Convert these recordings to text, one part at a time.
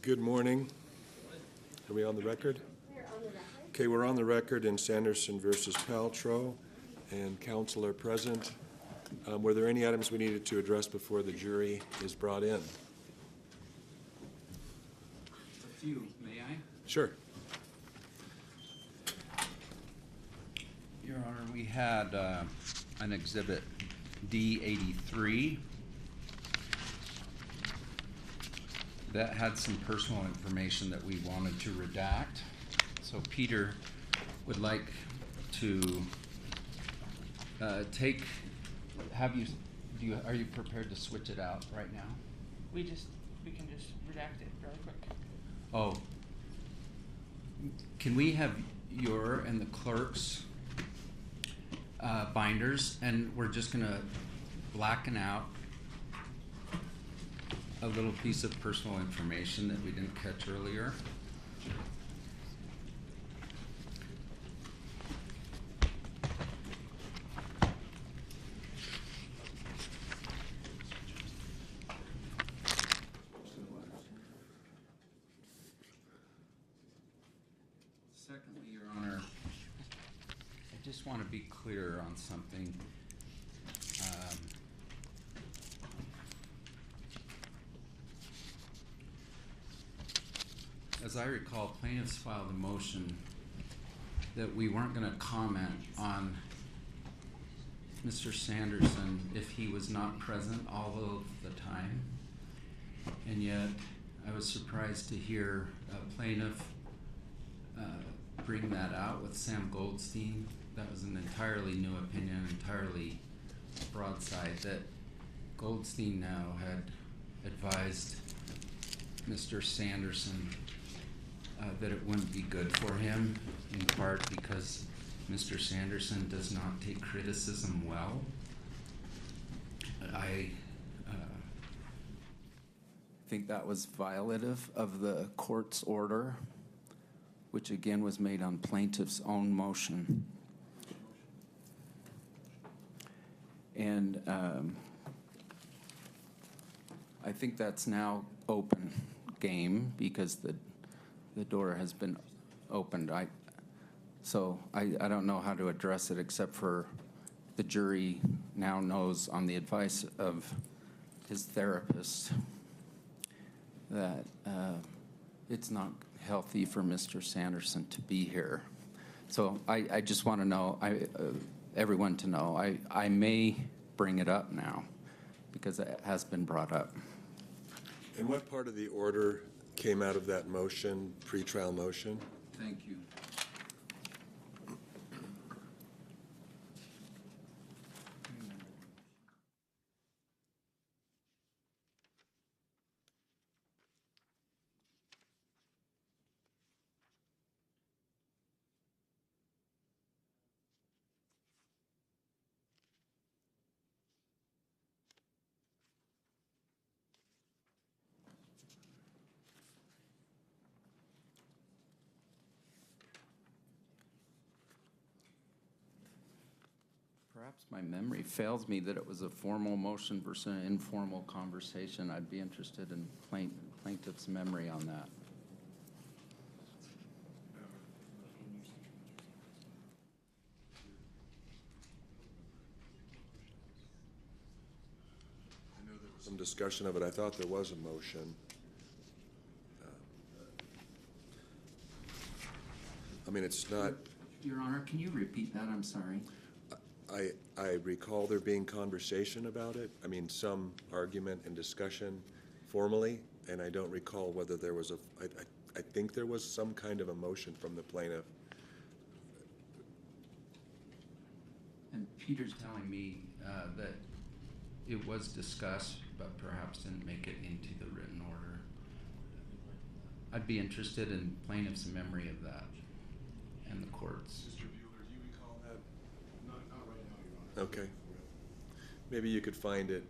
Good morning. Are we on the record? We're on the record. Okay, we're on the record in Sanderson versus Paltrow, and counsel are present. Were there any items we needed to address before the jury is brought in? A few, may I? Sure. Your Honor, we had an exhibit D83 that had some personal information that we wanted to redact. So Peter would like to are you prepared to switch it out right now? We can just redact it really quick. Oh, can we have your and the clerk's binders, and we're just gonna blacken out a little piece of personal information that we didn't catch earlier. Secondly, Your Honor, I just want to be clear on something. As I recall, plaintiffs filed a motion that we weren't going to comment on Mr. Sanderson if he was not present all of the time. And yet, I was surprised to hear a plaintiff bring that out with Sam Goldstein. That was an entirely new opinion, entirely broadside, that Goldstein now had advised Mr. Sanderson that it wouldn't be good for him, in part because Mr. Sanderson does not take criticism well. I think that was violative of the court's order, which again was made on plaintiff's own motion. And I think that's now open game because the door has been opened. So I don't know how to address it except for the jury now knows on the advice of his therapist that it's not healthy for Mr. Sanderson to be here. So I just want to know, everyone to know, I may bring it up now because it has been brought up. And what part of the order came out of that motion, pretrial motion? Thank you. Perhaps my memory fails me that it was a formal motion versus an informal conversation. I'd be interested in plaintiff's memory on that. I know there was some discussion of it. I thought there was a motion. I mean, it's not... Your Honor, can you repeat that? I'm sorry. I recall there being conversation about it. I mean, some argument and discussion formally, and I don't recall whether there was I think there was some kind of a motion from the plaintiff. And Peter's telling me that it was discussed, but perhaps didn't make it into the written order. I'd be interested in plaintiff's memory of that and the court's. Okay. Maybe you could find it,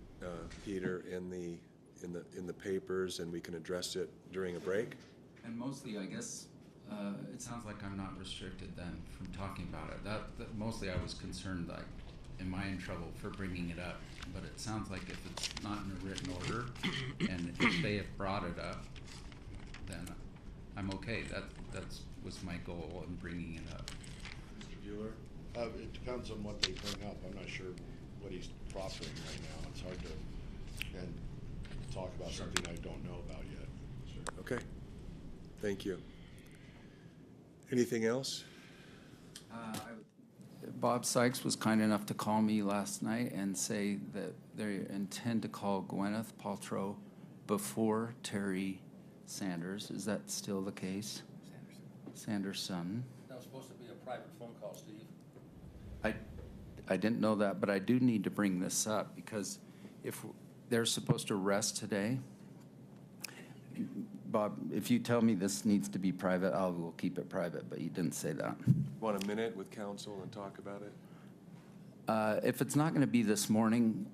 Peter, in the papers, and we can address it during a break. And mostly, I guess, it sounds like I'm not restricted then from talking about it. That mostly, I was concerned, like, am I in trouble for bringing it up? But it sounds like if it's not in a written order, and if they have brought it up, then I'm okay. That's was my goal in bringing it up. Mr. Bueller? It depends on what they bring up. I'm not sure what he's proffering right now. It's hard to and talk about something I don't know about yet. Sure. Okay. Thank you. Anything else? Bob Sykes was kind enough to call me last night and say that they intend to call Gwyneth Paltrow before Terry Sanders. Is that still the case? Sanderson. That was supposed to be a private phone call, Steve. I didn't know that, but I do need to bring this up because if they're supposed to rest today, Bob, if you tell me this needs to be private, I will keep it private, but you didn't say that. Want a minute with counsel and talk about it? If it's not going to be this morning,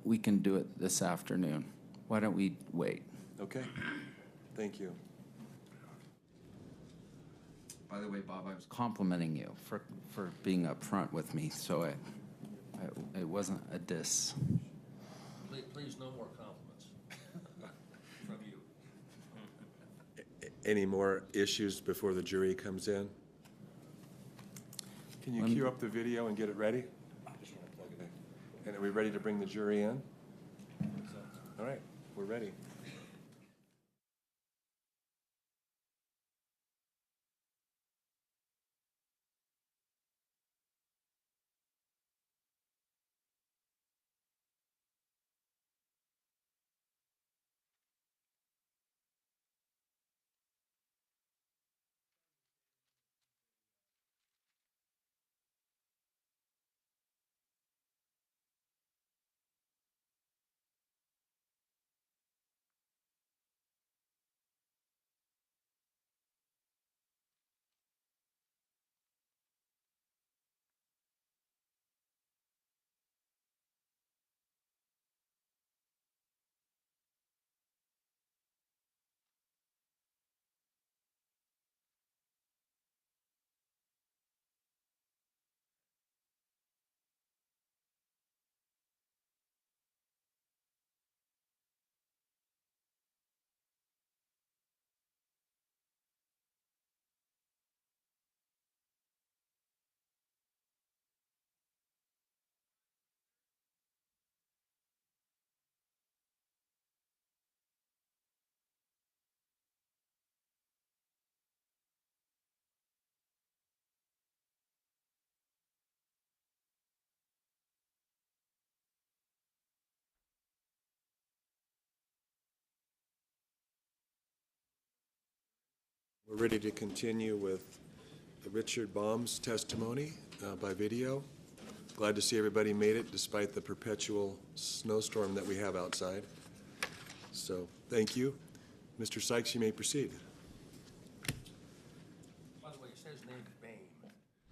we can do it this afternoon. Why don't we wait? Okay. Thank you. By the way, Bob, I was complimenting you for being upfront with me, so it wasn't a diss. Please, no more compliments from you. Any more issues before the jury comes in? Can you cue up the video and get it ready? Okay. And are we ready to bring the jury in? All right, we're ready. We're ready to continue with Richard Baum's testimony by video. Glad to see everybody made it despite the perpetual snowstorm that we have outside. So, thank you. Mr. Sykes, you may proceed. By the way, you said his name is Bain.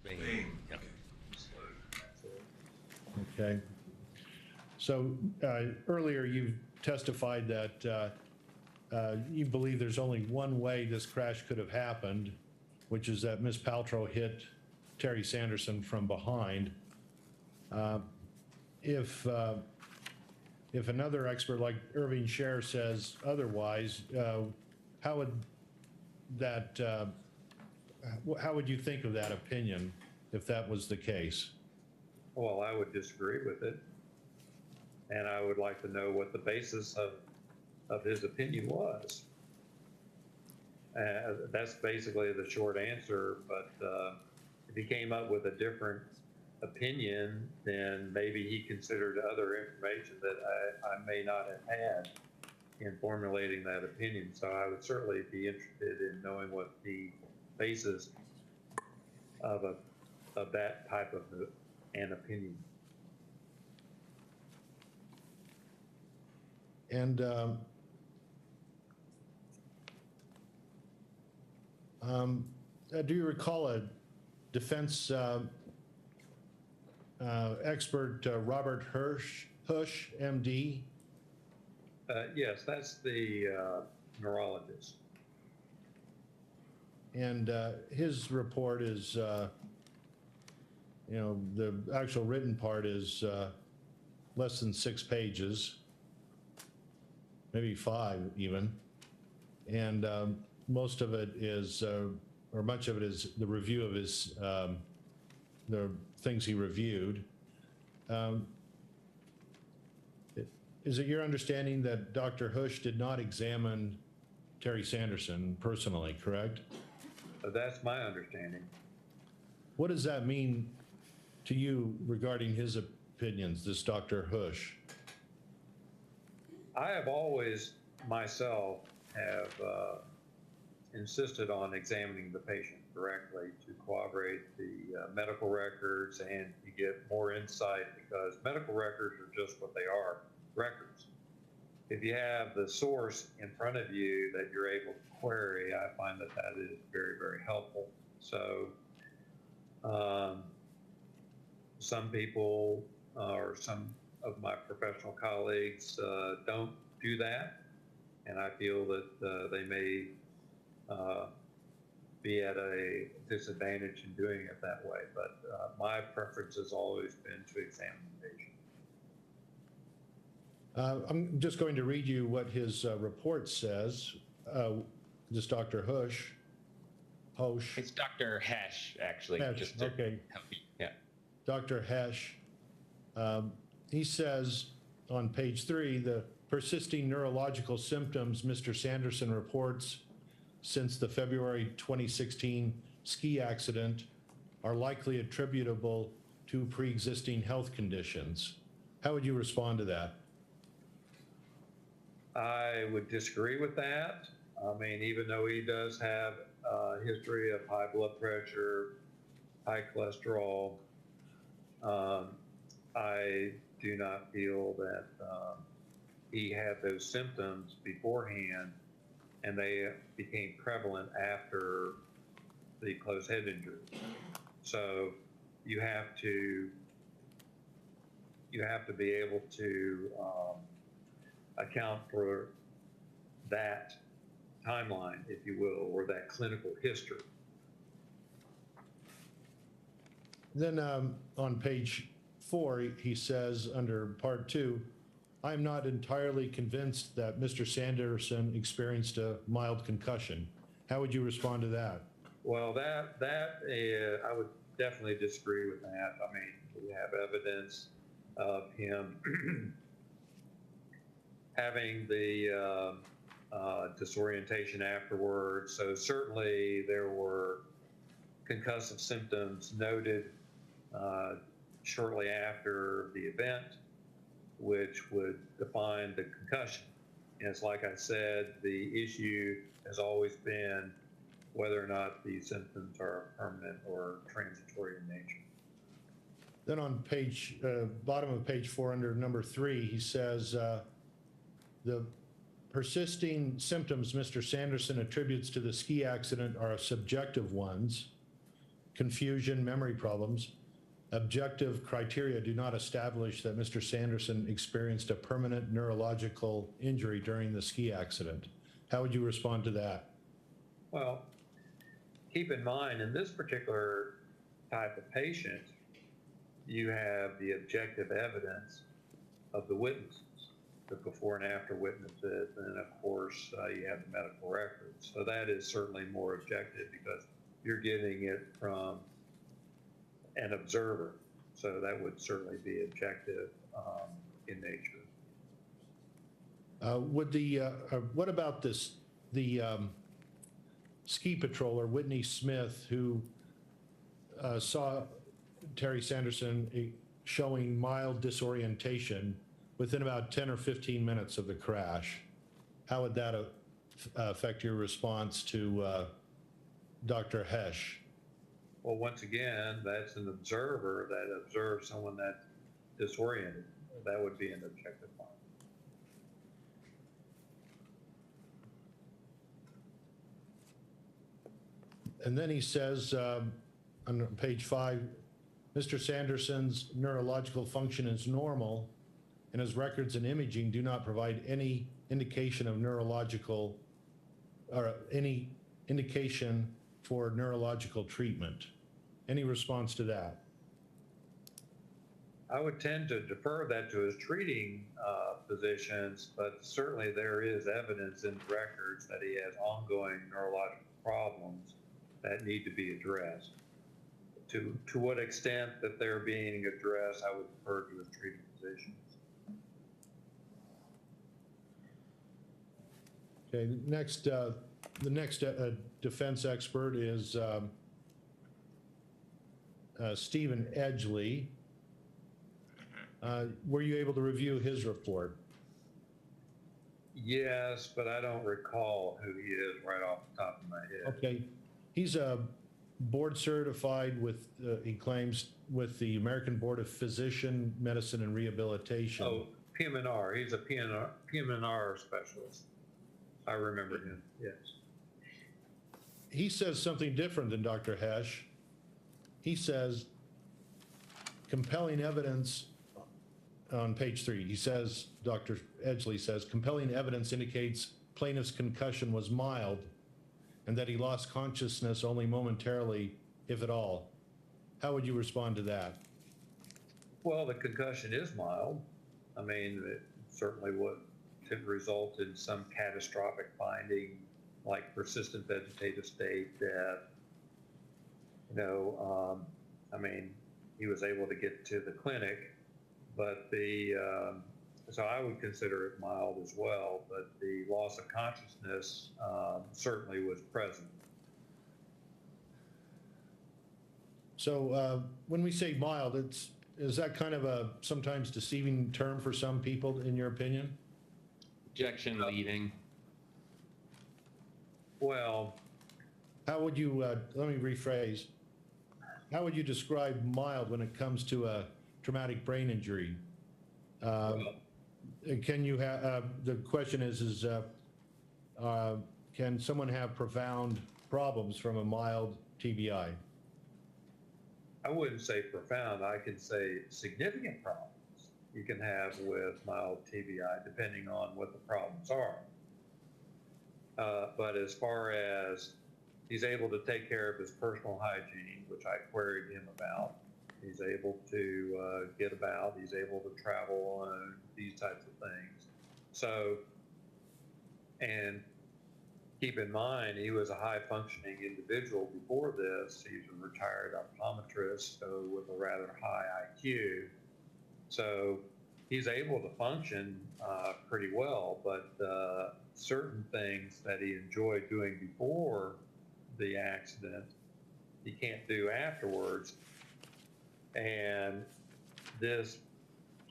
Bain. Yep. Okay. So earlier you testified that you believe there's only one way this crash could have happened, which is that Ms. Paltrow hit Terry Sanderson from behind. If another expert like Irving Scher says otherwise, how would you think of that opinion if that was the case? Well, I would disagree with it. And I would like to know what the basis of his opinion was. That's basically the short answer, but if he came up with a different opinion, then maybe he considered other information that I may not have had in formulating that opinion. So I would certainly be interested in knowing what the basis of that type of an opinion. And do you recall a defense expert, Robert Hush, MD? Yes, that's the neurologist. And his report is, the actual written part is less than 6 pages, maybe 5 even. and most of it is, or much of it is the review of his, the things he reviewed. Is it your understanding that Dr. Hush did not examine Terry Sanderson personally, correct? That's my understanding. What does that mean to you regarding his opinions, this Dr. Hush? I have always myself have insisted on examining the patient directly to corroborate the medical records and to get more insight, because medical records are just what they are, records. If you have the source in front of you that you're able to query, I find that that is very, very helpful. So some people or some of my professional colleagues don't do that, and I feel that they may be at a disadvantage in doing it that way. But my preference has always been to examine the patient. I'm just going to read you what his report says. This Dr. Hush. It's Dr. Hesh, actually. Hesh, just to okay. help you. Yeah. Dr. Hesh, he says on page 3, the persisting neurological symptoms Mr. Sanderson reports since the February 2016 ski accident are likely attributable to pre-existing health conditions. How would you respond to that? I would disagree with that. I mean, even though he does have a history of high blood pressure, high cholesterol, I do not feel that he had those symptoms beforehand and they became prevalent after the closed head injury. So you have to be able to account for that timeline, if you will, or that clinical history. Then on page 4, he says under part 2, I'm not entirely convinced that Mr. Sanderson experienced a mild concussion. How would you respond to that? Well, I would definitely disagree with that. I mean, we have evidence of him having the disorientation afterwards. So certainly there were concussive symptoms noted shortly after the event, which would define the concussion. And it's like I said, the issue has always been whether or not these symptoms are permanent or transitory in nature. Then on page, bottom of page 4 under number 3, he says, the persisting symptoms Mr. Sanderson attributes to the ski accident are subjective ones, confusion, memory problems. Objective criteria do not establish that Mr. Sanderson experienced a permanent neurological injury during the ski accident. How would you respond to that? Well, keep in mind, in this particular type of patient, you have the objective evidence of the witnesses, the before and after witnesses, and of course, you have the medical records. So that is certainly more objective because you're getting it from an observer. So that would certainly be objective in nature. What about this, the ski patroller, Whitney Smith, who saw Terry Sanderson showing mild disorientation within about 10 or 15 minutes of the crash? How would that affect your response to Dr. Hesh? Well, once again, that's an observer that observes someone that's disoriented. That would be an objective finding. And then he says on page 5, Mr. Sanderson's neurological function is normal, and his records and imaging do not provide any indication of neurological or any indication for neurological treatment. Any response to that? I would tend to defer that to his treating physicians, but certainly there is evidence in the records that he has ongoing neurological problems that need to be addressed. To what extent that they're being addressed, I would defer to his treating physicians. Okay, the next defense expert is Stephen Edgley. Were you able to review his report? Yes, but I don't recall who he is right off the top of my head. Okay, he's board certified with, he claims, with the American Board of Physician Medicine and Rehabilitation. Oh, PM&R. He's a PM&R specialist. I remember him, yes. He says something different than Dr. Hesh. He says, compelling evidence on page 3. He says, Dr. Edgley says, compelling evidence indicates plaintiff's concussion was mild and that he lost consciousness only momentarily, if at all. How would you respond to that? Well, the concussion is mild. I mean, it certainly would result in some catastrophic finding like persistent vegetative state, death. You know, I mean, he was able to get to the clinic, but so I would consider it mild as well, but the loss of consciousness certainly was present. So when we say mild, is that kind of a sometimes deceiving term for some people, in your opinion? Objection leading. Well, How would you, let me rephrase, how would you describe mild when it comes to a traumatic brain injury? Can you have, the question is can someone have profound problems from a mild TBI? I wouldn't say profound. I could say significant problems you can have with mild TBI, depending on what the problems are. But as far as he's able to take care of his personal hygiene, which I queried him about, he's able to get about, he's able to travel on these types of things. So, and keep in mind, he was a high-functioning individual before this. He's a retired optometrist, so with a rather high IQ. So he's able to function pretty well, but certain things that he enjoyed doing before the accident, he can't do afterwards. And this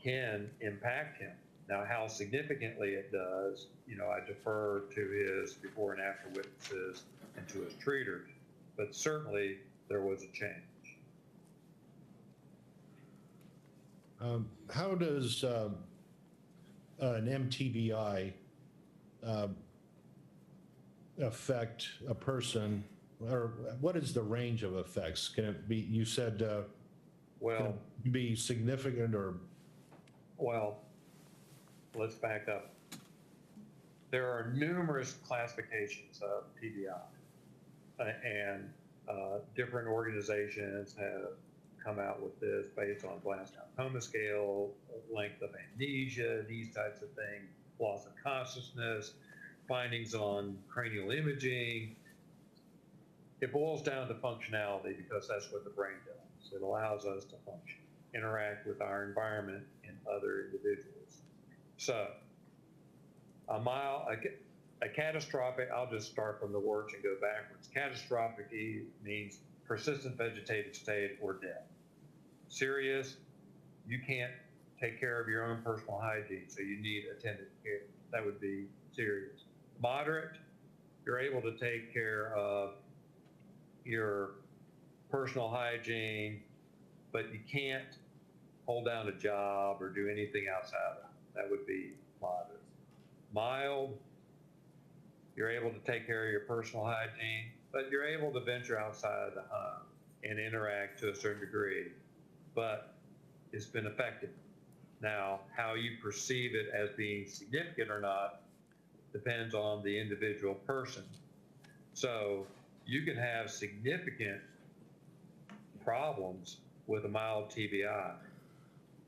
can impact him. Now, how significantly it does, you know, I defer to his before and after witnesses and to his treaters, but certainly there was a change. How does an MTBI affect a person, or what is the range of effects? Can it be, you said, Well, can it be significant or? well, let's back up. There are numerous classifications of TBI, and different organizations have come out with this based on Glasgow Coma Scale, length of amnesia, these types of things, loss of consciousness, findings on cranial imaging. It boils down to functionality because that's what the brain does. It allows us to function, interact with our environment and other individuals. So a catastrophic, I'll just start from the words and go backwards. Catastrophic means persistent vegetative state or death. Serious, you can't take care of your own personal hygiene, so you need attendant care. That would be serious. Moderate, you're able to take care of your personal hygiene, but you can't hold down a job or do anything outside of that. That would be moderate. Mild, you're able to take care of your personal hygiene, but you're able to venture outside of the home and interact to a certain degree, but it's been effective. Now, how you perceive it as being significant or not depends on the individual person. So you can have significant problems with a mild TBI,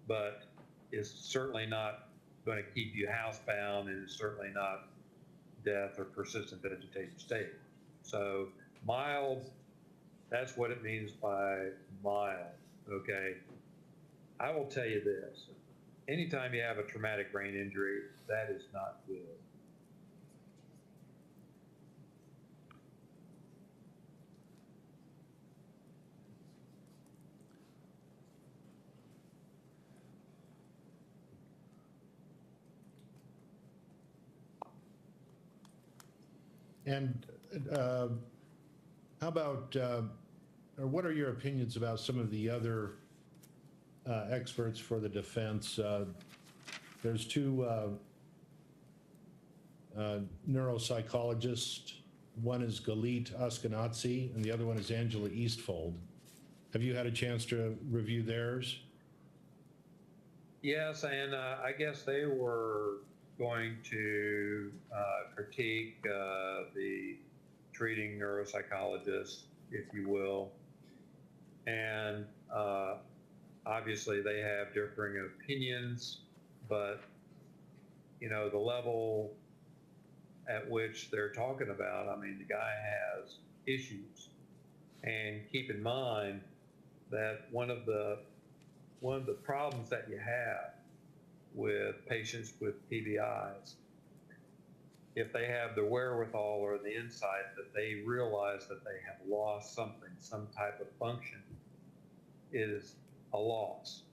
but is certainly not going to keep you housebound, and is certainly not death or persistent vegetative state. So mild, that's what it means by mild, okay? I will tell you this, anytime you have a traumatic brain injury, that is not good. And how about, or what are your opinions about some of the other experts for the defense? There's two neuropsychologists. One is Galit Askenazi, and the other one is Angela Eastfold. Have you had a chance to review theirs? Yes, and I guess they were going to critique the treating neuropsychologist, if you will. And obviously they have differing opinions, but you know, the level at which they're talking about, I mean, the guy has issues. And keep in mind that one of the problems that you have with patients with TBIs, if they have the wherewithal or the insight that they realize that they have lost something, some type of function, is a loss.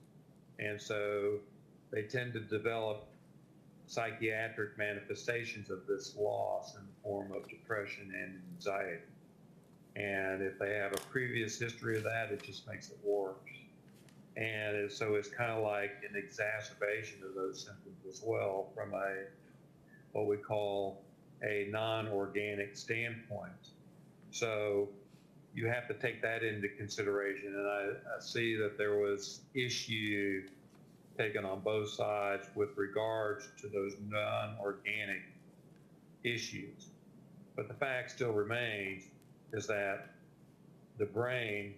And so they tend to develop psychiatric manifestations of this loss in the form of depression and anxiety. And if they have a previous history of that, it just makes it worse. And so it's kind of like an exacerbation of those symptoms as well from what we call a non-organic standpoint. So you have to take that into consideration. And I see that there was issue taken on both sides with regards to those non-organic issues. But the fact still remains is that the brain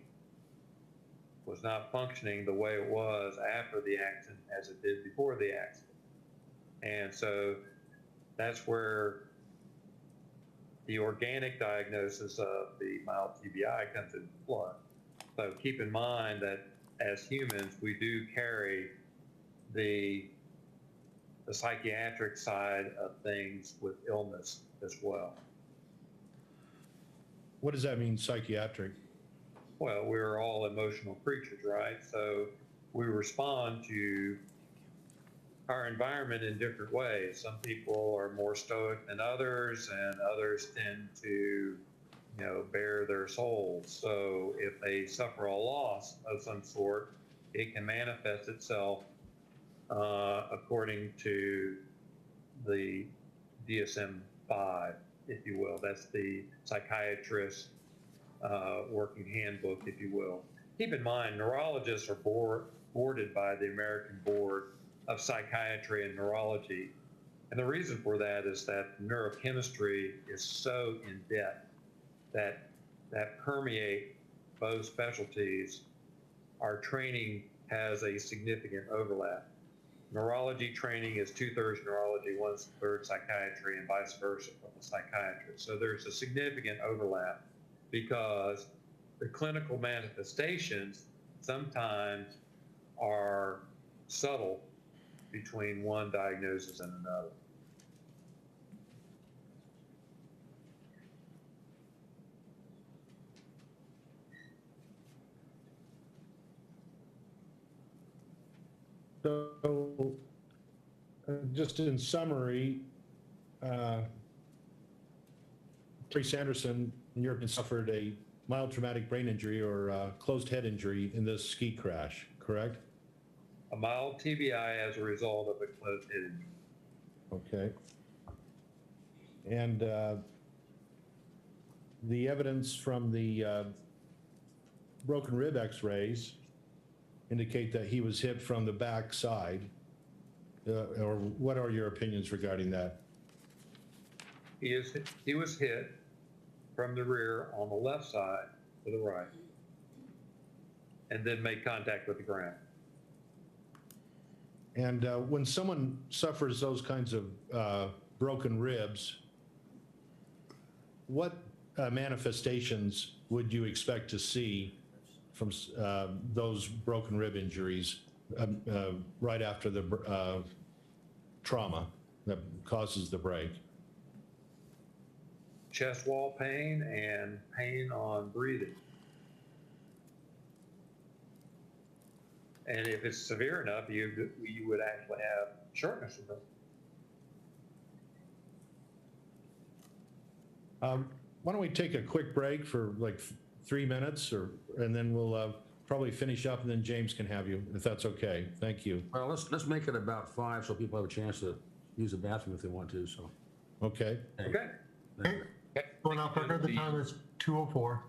was not functioning the way it was after the accident as it did before the accident. And so that's where the organic diagnosis of the mild TBI comes into play. So keep in mind that as humans, we do carry the psychiatric side of things with illness as well. What does that mean, psychiatric? Well, we're all emotional creatures, right? So we respond to our environment in different ways. Some people are more stoic than others, and others tend to, you know, bare their souls. So if they suffer a loss of some sort, it can manifest itself according to the DSM-5, if you will. That's the psychiatrist working handbook, if you will. Keep in mind, neurologists are boarded by the American Board of Psychiatry and Neurology. And the reason for that is that neurochemistry is so in depth that permeate both specialties. Our training has a significant overlap. Neurology training is 2/3 neurology, 1/3 psychiatry, and vice versa from the psychiatrist. So there's a significant overlap because the clinical manifestations sometimes are subtle between one diagnosis and another. So, just in summary, Terry Sanderson, in your opinion, suffered a mild traumatic brain injury or closed head injury in this ski crash, correct? A mild TBI as a result of a closed head injury. Okay. And the evidence from the broken rib x-rays indicate that he was hit from the back side. Or what are your opinions regarding that? He was hit from the rear on the left side to the right, and then made contact with the ground. And when someone suffers those kinds of broken ribs, what manifestations would you expect to see from those broken rib injuries right after the trauma that causes the break? Chest wall pain and pain on breathing. And if it's severe enough, you would actually have shortness of breath. Why don't we take a quick break for like 3 minutes, and then we'll probably finish up, and then James can have you, if that's okay. Thank you. Well, let's make it about 5 so people have a chance to use the bathroom if they want to, so. Okay. Okay. Thank you. Going off record, the time is 2:04.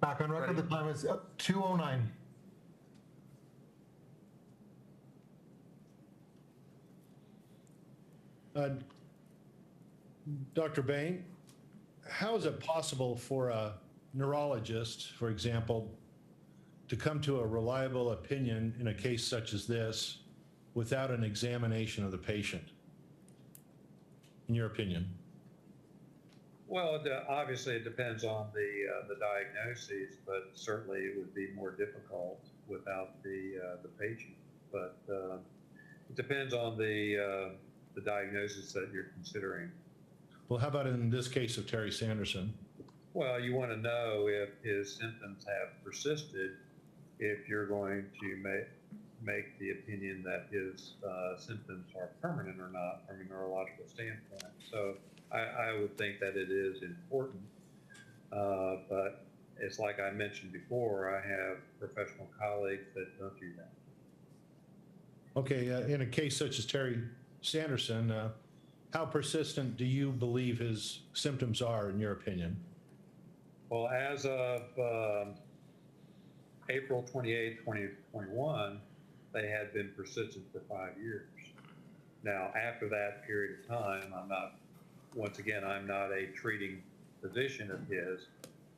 Back on record, the time is 2:09. Dr. Bain, how is it possible for a neurologist, for example, to come to a reliable opinion in a case such as this without an examination of the patient, in your opinion? Well, obviously it depends on the diagnoses, but certainly it would be more difficult without the patient. But it depends on the diagnosis that you're considering. Well, how about in this case of Terry Sanderson? Well, you want to know if his symptoms have persisted, if you're going to make the opinion that his symptoms are permanent or not from a neurological standpoint. So I would think that it is important, but it's like I mentioned before, I have professional colleagues that don't do that. Okay, in a case such as Terry Sanderson, how persistent do you believe his symptoms are, in your opinion? Well, as of April 28, 2021, they had been persistent for 5 years. Now, after that period of time, I'm not a treating physician of his,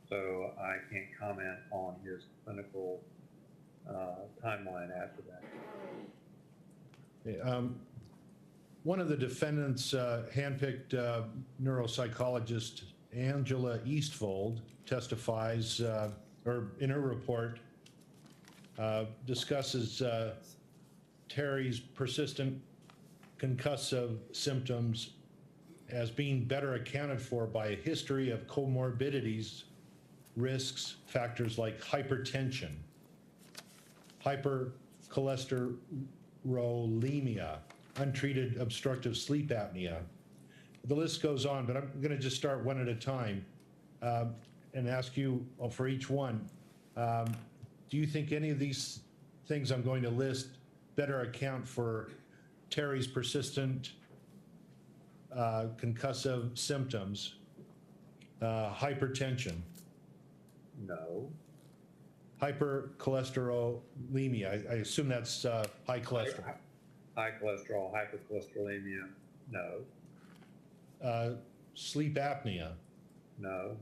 so I can't comment on his clinical timeline after that. One of the defendants handpicked neuropsychologist Angela Eastfold testifies, or in her report, discusses Terry's persistent concussive symptoms as being better accounted for by a history of comorbidities, risks, factors like hypertension, hypercholesterolemia, untreated obstructive sleep apnea. The list goes on, but I'm going to just start one at a time and ask you for each one. Do you think any of these things I'm going to list better account for Terry's persistent concussive symptoms? Hypertension. No. Hypercholesterolemia. I assume that's high cholesterol. High cholesterol, hypercholesterolemia, no. Sleep apnea. No.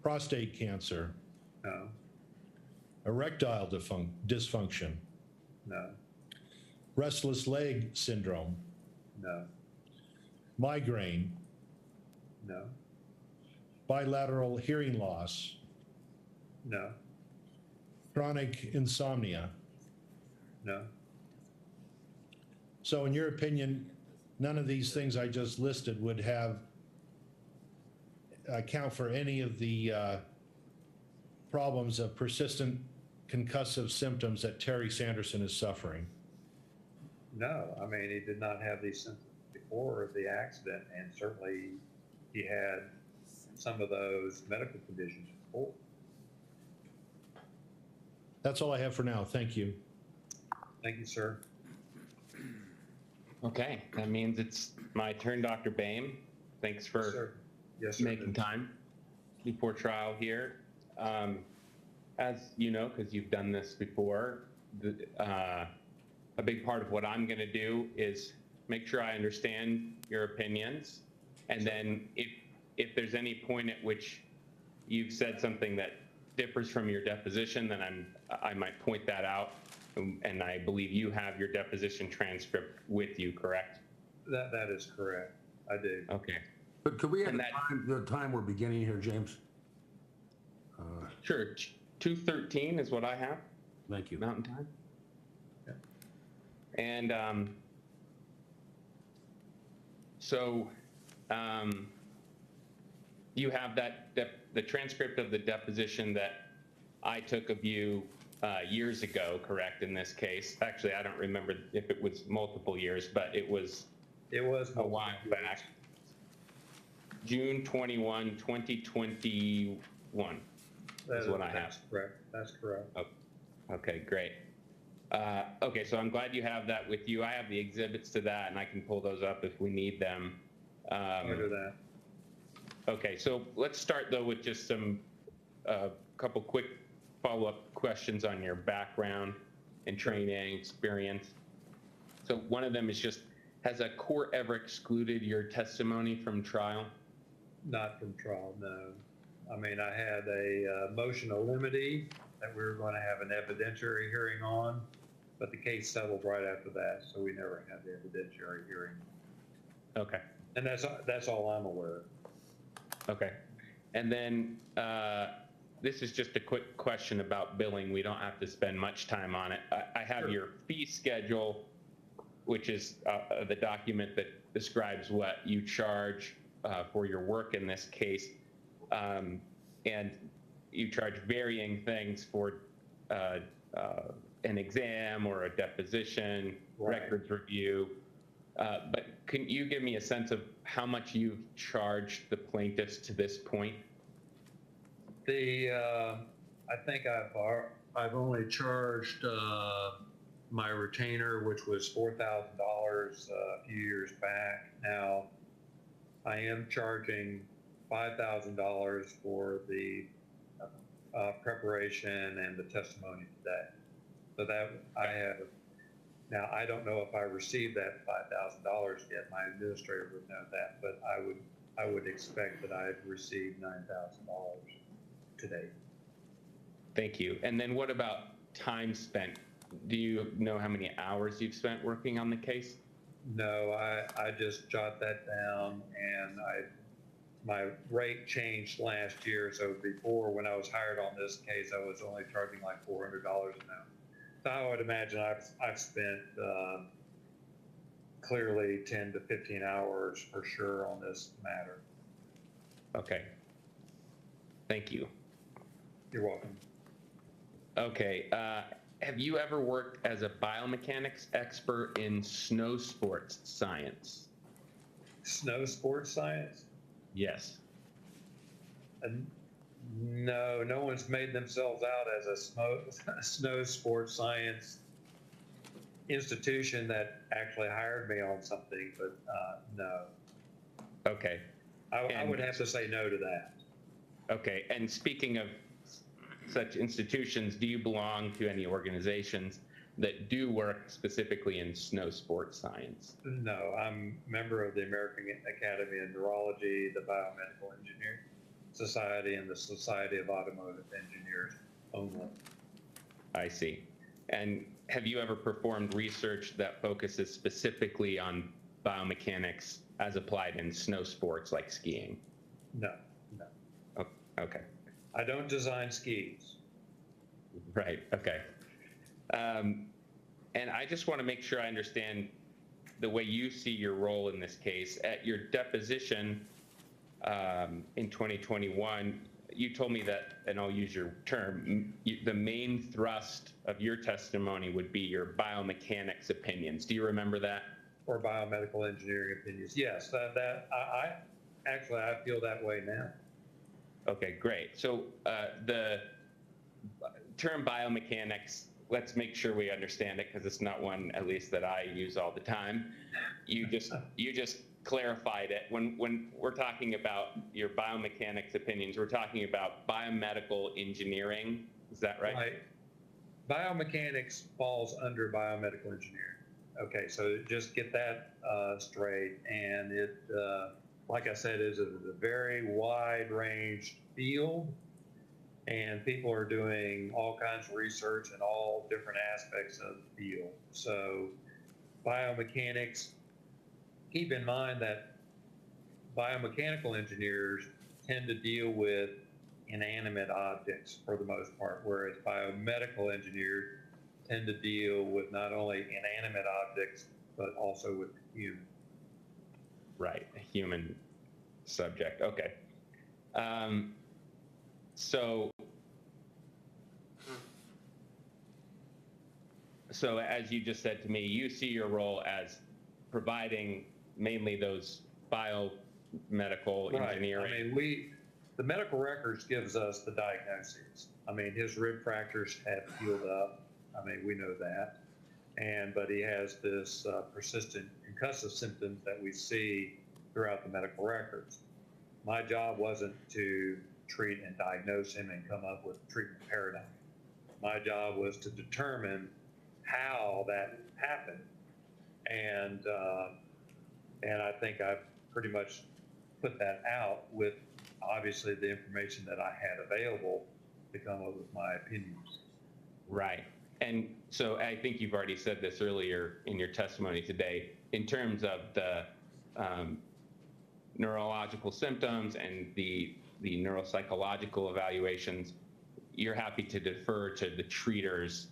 Prostate cancer. No. Erectile dysfunction. No. Restless leg syndrome. No. Migraine. No. Bilateral hearing loss. No. Chronic insomnia. No. So in your opinion, none of these things I just listed would account for any of the problems of persistent concussive symptoms that Terry Sanderson is suffering? No. I mean, he did not have these symptoms before the accident, and certainly he had some of those medical conditions before. That's all I have for now. Thank you. Thank you, sir. Okay, that means it's my turn, Dr. Boehm. Thanks Yes, for sir. Yes, sir. making time before trial here. As you know, because you've done this before, a big part of what I'm going to do is make sure I understand your opinions, and then if there's any point at which you've said something that differs from your deposition, then I might point that out. And I believe you have your deposition transcript with you, correct? That is correct. I do. Okay. But could we have And the time we're beginning here, James? Sure. 2:13 is what I have, Thank you. Mountain Time. Yeah. And so you have the transcript of the deposition that I took of you years ago, correct, in this case? Actually, I don't remember if it was multiple years, but it was a while back. June 21, 2021 is what I have. That's correct. That's correct. Oh, okay, great. Okay, so I'm glad you have that with you. I have the exhibits to that, and I can pull those up if we need them. Under that. Okay, so let's start, though, with just some couple quick follow-up questions on your background and training experience. So one of them is just, has a court ever excluded your testimony from trial? Not from trial, no. I mean, I had a motion of limity that we were going to have an evidentiary hearing on, but the case settled right after that, so we never had the evidentiary hearing. Okay. And that's all I'm aware of. Okay. And then this is just a quick question about billing. We don't have to spend much time on it. I have Sure. your fee schedule, which is the document that describes what you charge for your work in this case. And you charge varying things for an exam or a deposition, Right. records review. But can you give me a sense of how much you've charged the plaintiffs to this point? I think I've only charged my retainer, which was $4,000 a few years back. Now, I am charging $5,000 for the preparation and the testimony today. So that I have. Now, I don't know if I received that $5,000 yet. My administrator would know that, but I would expect that I've received $9,000 today. Thank you. And then what about time spent? Do you know how many hours you've spent working on the case? No, I just jot that down, and my rate changed last year. So before, when I was hired on this case, I was only charging like $400 an hour. So I would imagine I've spent clearly 10 to 15 hours for sure on this matter. Okay. Thank you. You're welcome. Okay. Have you ever worked as a biomechanics expert in snow sports science? Snow sports science? Yes. No, no one's made themselves out as a snow sports science institution that actually hired me on something, but no. Okay. I would have to say no to that. Okay. And speaking of such institutions, do you belong to any organizations that do work specifically in snow sports science? No, I'm a member of the American Academy of Neurology, the Biomedical Engineering Society, and the Society of Automotive Engineers only. I see. And have you ever performed research that focuses specifically on biomechanics as applied in snow sports like skiing? No, no. Oh, okay. I don't design skis. Right. Okay. And I just want to make sure I understand the way you see your role in this case. At your deposition in 2021, you told me that, and I'll use your term, the main thrust of your testimony would be your biomechanics opinions. Do you remember that? Or biomedical engineering opinions. Yes, I actually feel that way now. Okay, great. So the term biomechanics, let's make sure we understand it because it's not one, at least that I use all the time. You just clarified it. When we're talking about your biomechanics opinions, we're talking about biomedical engineering. Is that right? Right. Biomechanics falls under biomedical engineering. Okay, so just get that straight. And like I said, is a very wide range field, and people are doing all kinds of research in all different aspects of the field. So biomechanics, keep in mind that biomechanical engineers tend to deal with inanimate objects for the most part, whereas biomedical engineers tend to deal with not only inanimate objects, but also with human. Right, a human subject. Okay. So as you just said to me, you see your role as providing mainly those biomedical engineering. Right. I mean, the medical records gives us the diagnoses. I mean, his rib fractures have healed up. I mean, we know that. But he has this persistent concussive symptoms that we see throughout the medical records. My job wasn't to treat and diagnose him and come up with a treatment paradigm. My job was to determine how that happened. And I think I've pretty much put that out with obviously the information that I had available to come up with my opinions. Right. And so I think you've already said this earlier in your testimony today, in terms of the neurological symptoms and the neuropsychological evaluations, you're happy to defer to the treaters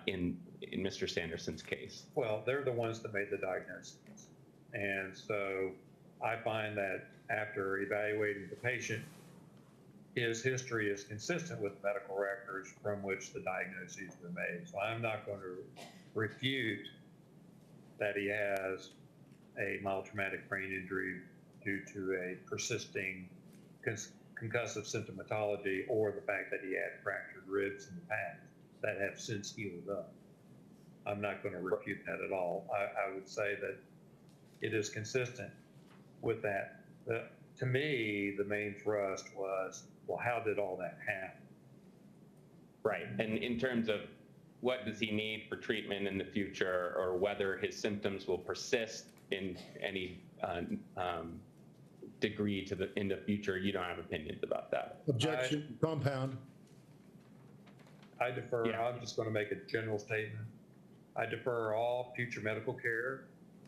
in Mr. Sanderson's case. Well, they're the ones that made the diagnosis. And so I find that after evaluating the patient, his history is consistent with medical records from which the diagnoses were made. So I'm not going to refute that he has a mild traumatic brain injury due to a persisting concussive symptomatology, or the fact that he had fractured ribs in the past that have since healed up. I'm not going to refute that at all. I would say that it is consistent with that. To me, the main thrust was, well, how did all that happen? Right. And in terms of what does he need for treatment in the future, or whether his symptoms will persist in any degree in the future, you don't have opinions about that. Objection, compound. I defer. Yeah. I'm just going to make a general statement. I defer all future medical care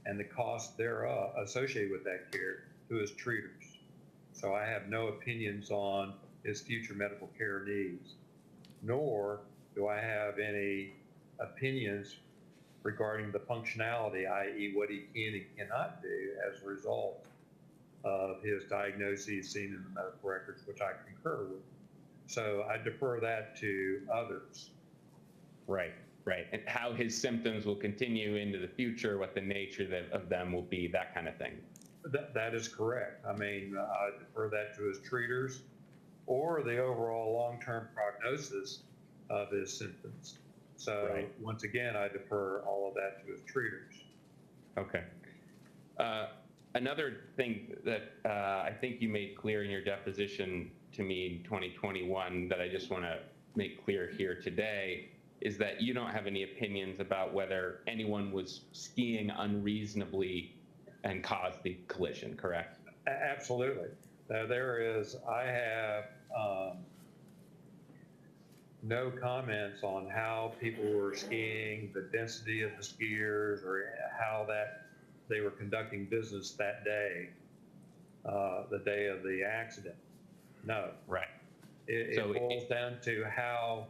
and the cost thereof associated with that care to his treaters. So I have no opinions on his future medical care needs, nor do I have any opinions regarding the functionality, i.e. what he can and cannot do as a result of his diagnoses seen in the medical records, which I concur with. So I defer that to others. Right, right. And how his symptoms will continue into the future, what the nature of them will be, that kind of thing. That is correct. I mean, I defer that to his treaters, or the overall long-term prognosis of his symptoms. So right. Once again, I defer all of that to his treaters. Okay. Another thing that I think you made clear in your deposition to me in 2021 that I just want to make clear here today is that you don't have any opinions about whether anyone was skiing unreasonably and caused the collision, correct? Absolutely. I have no comments on how people were skiing, the density of the skiers, or how that they were conducting business that day, the day of the accident. No. Right. It boils down to how,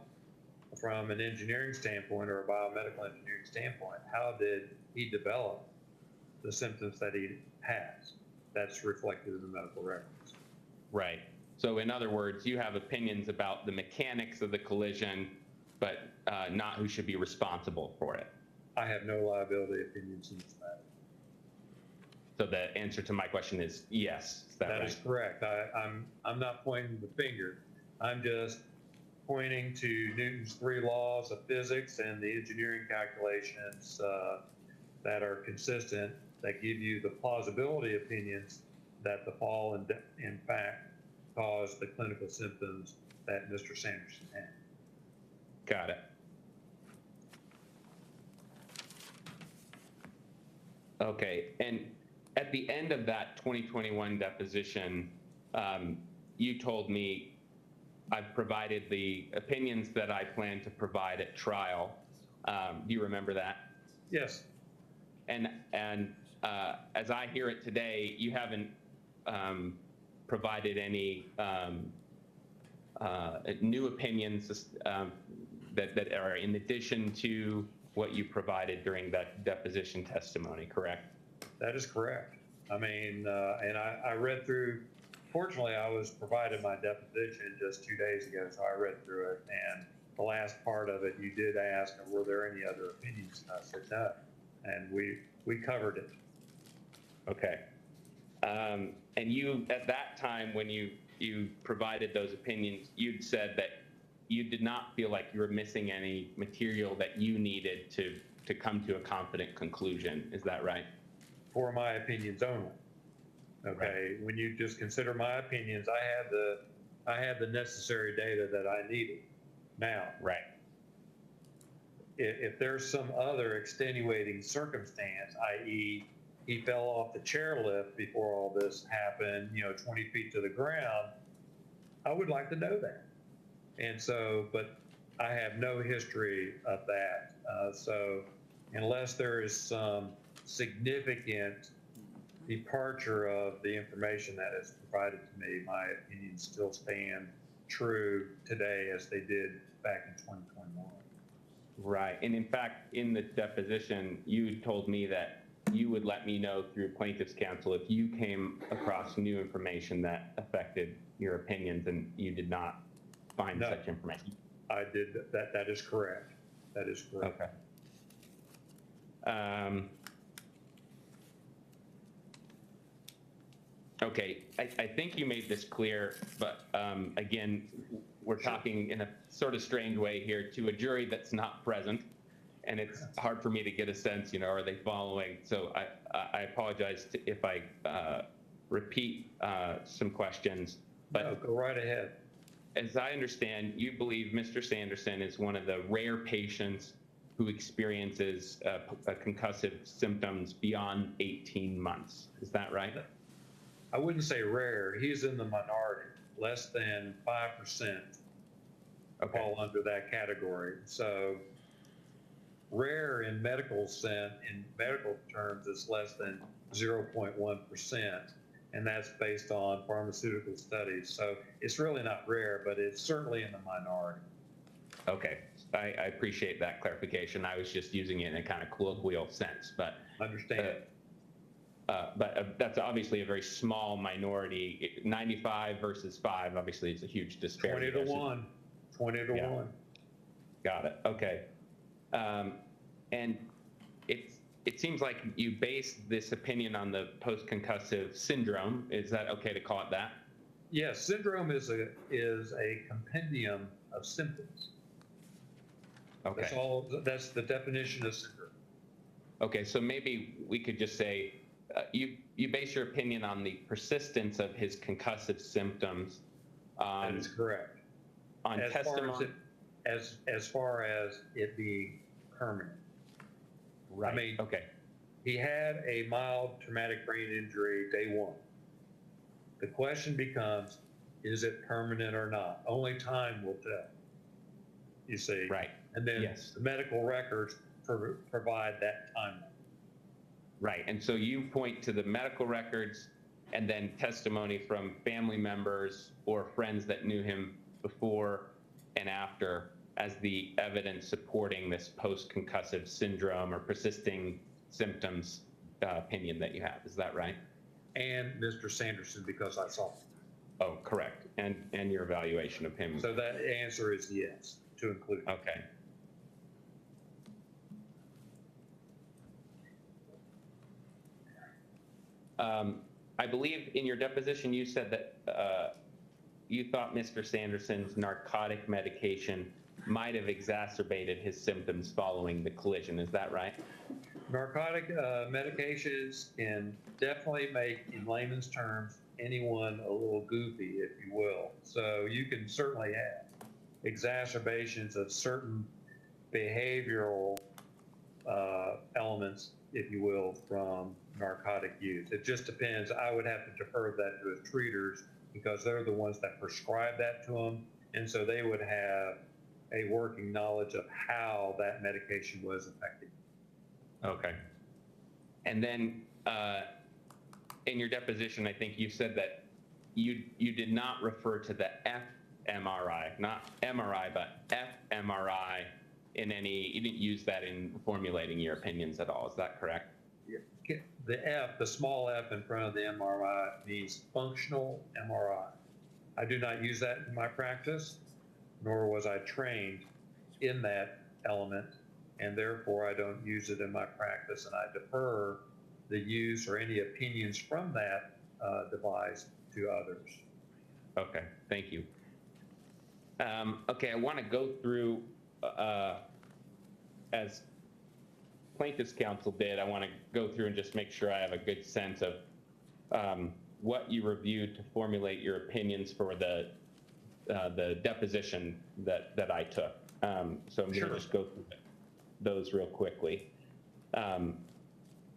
from an engineering standpoint or a biomedical engineering standpoint, how did he develop the symptoms that he has? That's reflected in the medical records. Right. So in other words, you have opinions about the mechanics of the collision, but not who should be responsible for it. I have no liability opinions in this matter. So the answer to my question is yes. Is that right? That is correct. I'm not pointing the finger. I'm just pointing to Newton's 3 laws of physics and the engineering calculations that are consistent, that give you the plausibility opinions that the fall in fact caused the clinical symptoms that Mr. Sanderson had. Got it. Okay, and at the end of that 2021 deposition, you told me, I've provided the opinions that I plan to provide at trial. Do you remember that? Yes. And as I hear it today, you haven't provided any new opinions that are in addition to what you provided during that deposition testimony, correct? That is correct. I mean, and I read through, fortunately, I was provided my deposition just 2 days ago, so I read through it. And the last part of it, you did ask, were there any other opinions? And I said, no. And we covered it. Okay. And you, at that time, when you provided those opinions, you'd said that you did not feel like you were missing any material that you needed to come to a confident conclusion. Is that right? For my opinions only. Okay. Right. When you just consider my opinions, I had the necessary data that I needed. Now, right. If there's some other extenuating circumstance, i.e., he fell off the chairlift before all this happened, 20 feet to the ground, I would like to know that. And so, but I have no history of that. So unless there is some significant departure of the information that is provided to me, my opinions still stand true today as they did back in 2021. Right. And in fact, in the deposition, you told me that you would let me know through plaintiff's counsel if you came across new information that affected your opinions, and you did not find such information. I did. That is correct. That is correct. Okay. Okay, I think you made this clear, but again, we're talking in a sort of strange way here to a jury that's not present, and it's hard for me to get a sense, are they following? So I apologize if I repeat some questions, but no, go right ahead. As I understand, you believe Mr. Sanderson is one of the rare patients who experiences concussive symptoms beyond 18 months. Is that right? I wouldn't say rare. He's in the minority. Less than 5% fall under that category. So rare in medical terms is less than 0.1%, and that's based on pharmaceutical studies. So it's really not rare, but it's certainly in the minority. Okay, I appreciate that clarification. I was just using it in a kind of colloquial sense, but understand. But that's obviously a very small minority. 95 versus 5, obviously, it's a huge disparity. 20 to 1. 20 to 1. Got it. Okay. And it seems like you based this opinion on the post-concussive syndrome. Is that okay to call it that? Yes, syndrome is a compendium of symptoms. Okay. That's the definition of syndrome. Okay, so maybe we could just say you base your opinion on the persistence of his concussive symptoms. That is correct. On testimony. As far as it being permanent. Right. I mean, okay. He had a mild traumatic brain injury day one. The question becomes, is it permanent or not? Only time will tell. You see. Right. And then the medical records provide that timeline. Right. And so you point to the medical records and then testimony from family members or friends that knew him before and after as the evidence supporting this post-concussive syndrome or persisting symptoms opinion that you have. Is that right? And Mr. Sanderson, because I saw him. Oh, correct. And your evaluation of him. So that answer is yes, to include. Okay. I believe in your deposition you said that you thought Mr. Sanderson's narcotic medication might have exacerbated his symptoms following the collision. Is that right? Narcotic medications can definitely make, in layman's terms, anyone a little goofy, if you will. So you can certainly have exacerbations of certain behavioral elements, if you will, from narcotic use. It just depends. I would have to defer that to the treaters because they're the ones that prescribe that to them. And so they would have a working knowledge of how that medication was affecting. Okay. And then in your deposition, I think you said that you did not refer to the fMRI, not MRI, but fMRI in any, you didn't use that in formulating your opinions at all. Is that correct? The F, the small f in front of the MRI means functional MRI. I do not use that in my practice, nor was I trained in that element, and therefore I don't use it in my practice, and I defer the use or any opinions from that device to others. Okay, thank you. Okay, I want to go through, as plaintiff's counsel did, I want to go through and just make sure I have a good sense of what you reviewed to formulate your opinions for the deposition that I took. So I'm going to just go through those real quickly.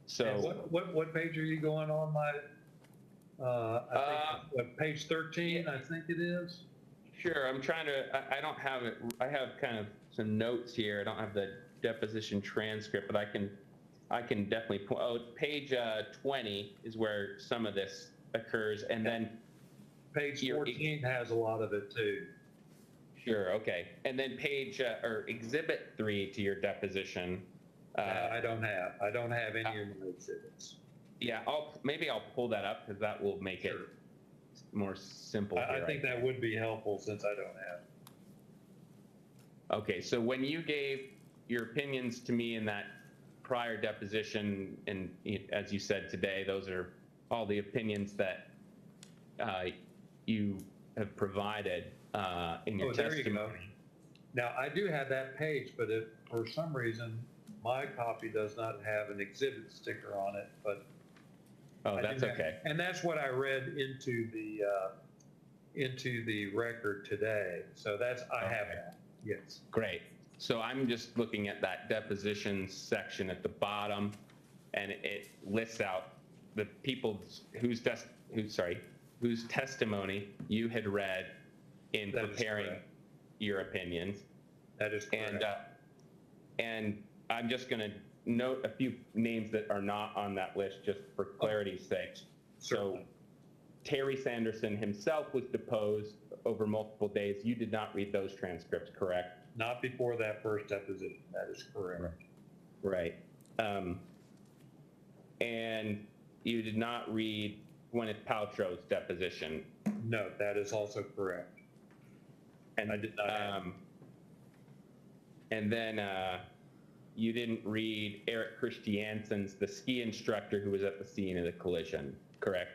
So and what page are you going on, my? I think what, page 13, I think it is. Sure, I'm trying to. I don't have it. I have kind of some notes here. I don't have the deposition transcript, but I can definitely point. Oh, page 20 is where some of this occurs, and then page 14 has a lot of it too. Sure. Okay. And then page or exhibit 3 to your deposition. I don't have any of my exhibits. Yeah, maybe I'll pull that up because that will make it more simple. I think that would be helpful since I don't have. Okay, so when you gave your opinions to me in that prior deposition, and as you said today, those are all the opinions that you have provided in your testimony. There you go. Now, I do have that page, but if for some reason my copy does not have an exhibit sticker on it, but that's okay. And that's what I read into the record today. So that's I have that. Yes. Great. So I'm just looking at that deposition section at the bottom, and it lists out the people whose testimony you had read in preparing your opinions. That is correct. And I'm just going to note a few names that are not on that list just for clarity's sake. So Terry Sanderson himself was deposed over multiple days. You did not read those transcripts, correct? Not before that first deposition. That is correct. Right. And you did not read Gwyneth Paltrow's deposition. No, that is also correct. And I did not have and then you didn't read Eric Christiansen's, the ski instructor who was at the scene of the collision, correct?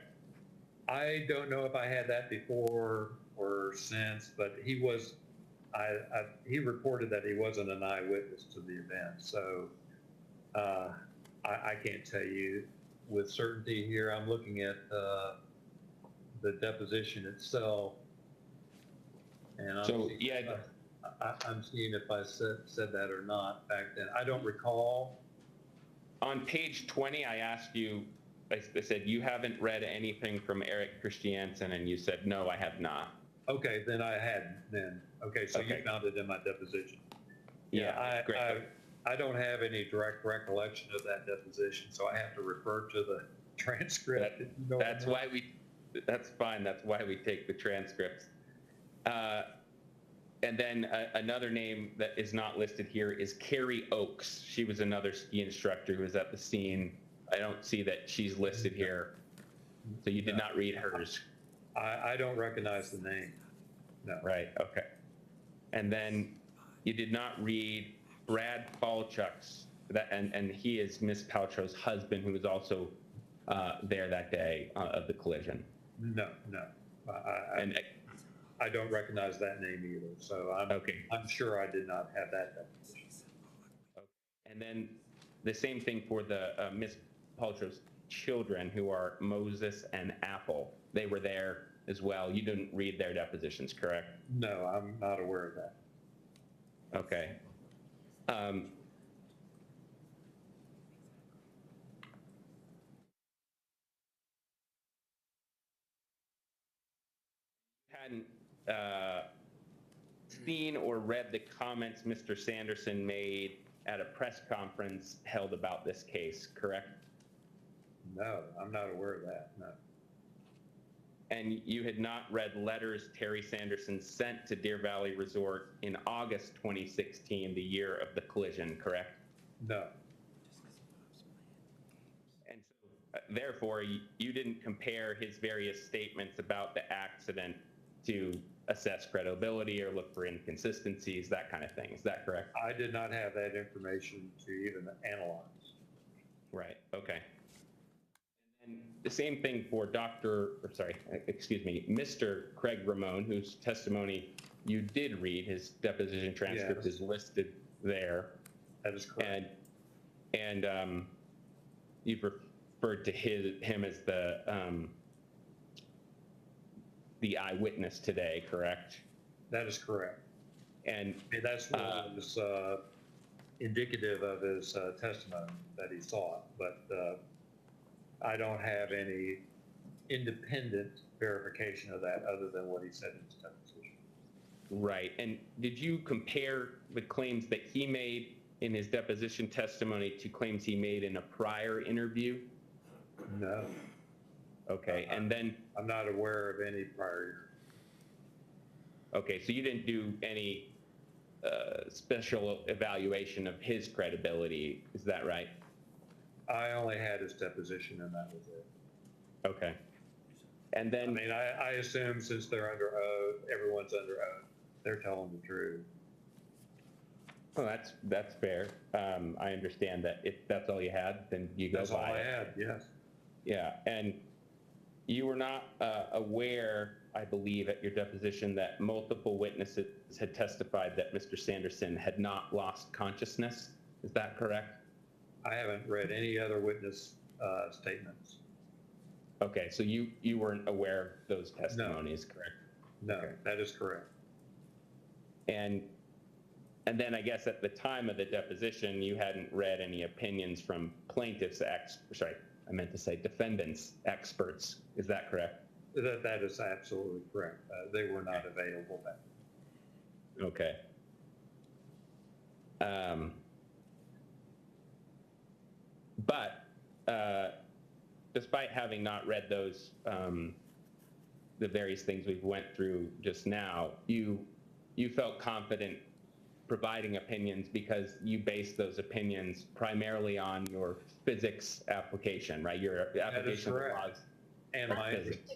I don't know if I had that before or since, but he was, he reported that he wasn't an eyewitness to the event. So I can't tell you with certainty here. I'm looking at the deposition itself. And I'm seeing if I said that or not back then. I don't recall. On page 20, I asked you, I said, you haven't read anything from Eric Christiansen, and you said, no, I have not. Okay, then I had then. Okay, so you found it in my deposition. Yeah, great. I don't have any direct recollection of that deposition, so I have to refer to the transcript. That's fine. That's why we take the transcripts. And then another name that is not listed here is Carrie Oakes. She was another ski instructor who was at the scene. I don't see that she's listed here. So you did not read hers. I don't recognize the name. No. Right, okay. And then you did not read Brad Falchuk's, and he is Miss Paltrow's husband, who was also there that day of the collision. No. I don't recognize that name either, so I'm sure I did not have that definition. And then the same thing for the Miss Paltrow's children, who are Moses and Apple. They were there as well. You didn't read their depositions, correct? No, I'm not aware of that. Okay. hadn't seen or read the comments Mr. Sanderson made at a press conference held about this case, correct? No, I'm not aware of that, no. And you had not read letters Terry Sanderson sent to Deer Valley Resort in August 2016, the year of the collision, correct? No, And so, therefore, you didn't compare his various statements about the accident to assess credibility or look for inconsistencies, that kind of thing. Is that correct? I did not have that information to even analyze. Right, okay. And the same thing for Mr. Craig Ramon, whose testimony you did read. His deposition transcript Yes. is listed there. That is correct. And you've referred to him as the eyewitness today, correct? That is correct. And I mean, that's what was indicative of his testimony that he sought, but I don't have any independent verification of that other than what he said in his deposition. right. And did you compare the claims that he made in his deposition testimony to claims he made in a prior interview? No, Okay, and then, I'm not aware of any prior. okay, so you didn't do any special evaluation of his credibility, is that right? I only had his deposition and that was it. Okay. And I then, mean, I assume since they're under oath, everyone's under oath, they're telling the truth. well, that's fair. I understand that if that's all you had, then you go That's all by I it. had, yes. Yeah, and you were not aware, I believe, at your deposition that multiple witnesses had testified that Mr. Sanderson had not lost consciousness. Is that correct? I haven't read any other witness statements. Okay, so you weren't aware of those testimonies, correct? No, Okay. that is correct. And then I guess at the time of the deposition, you hadn't read any opinions from defendants experts. Is that correct? That is absolutely correct. They were not available then. Okay. But despite having not read those, the various things we've went through just now, you felt confident providing opinions because you based those opinions primarily on your physics application, right? Your application of the correct. laws. And of my, physics.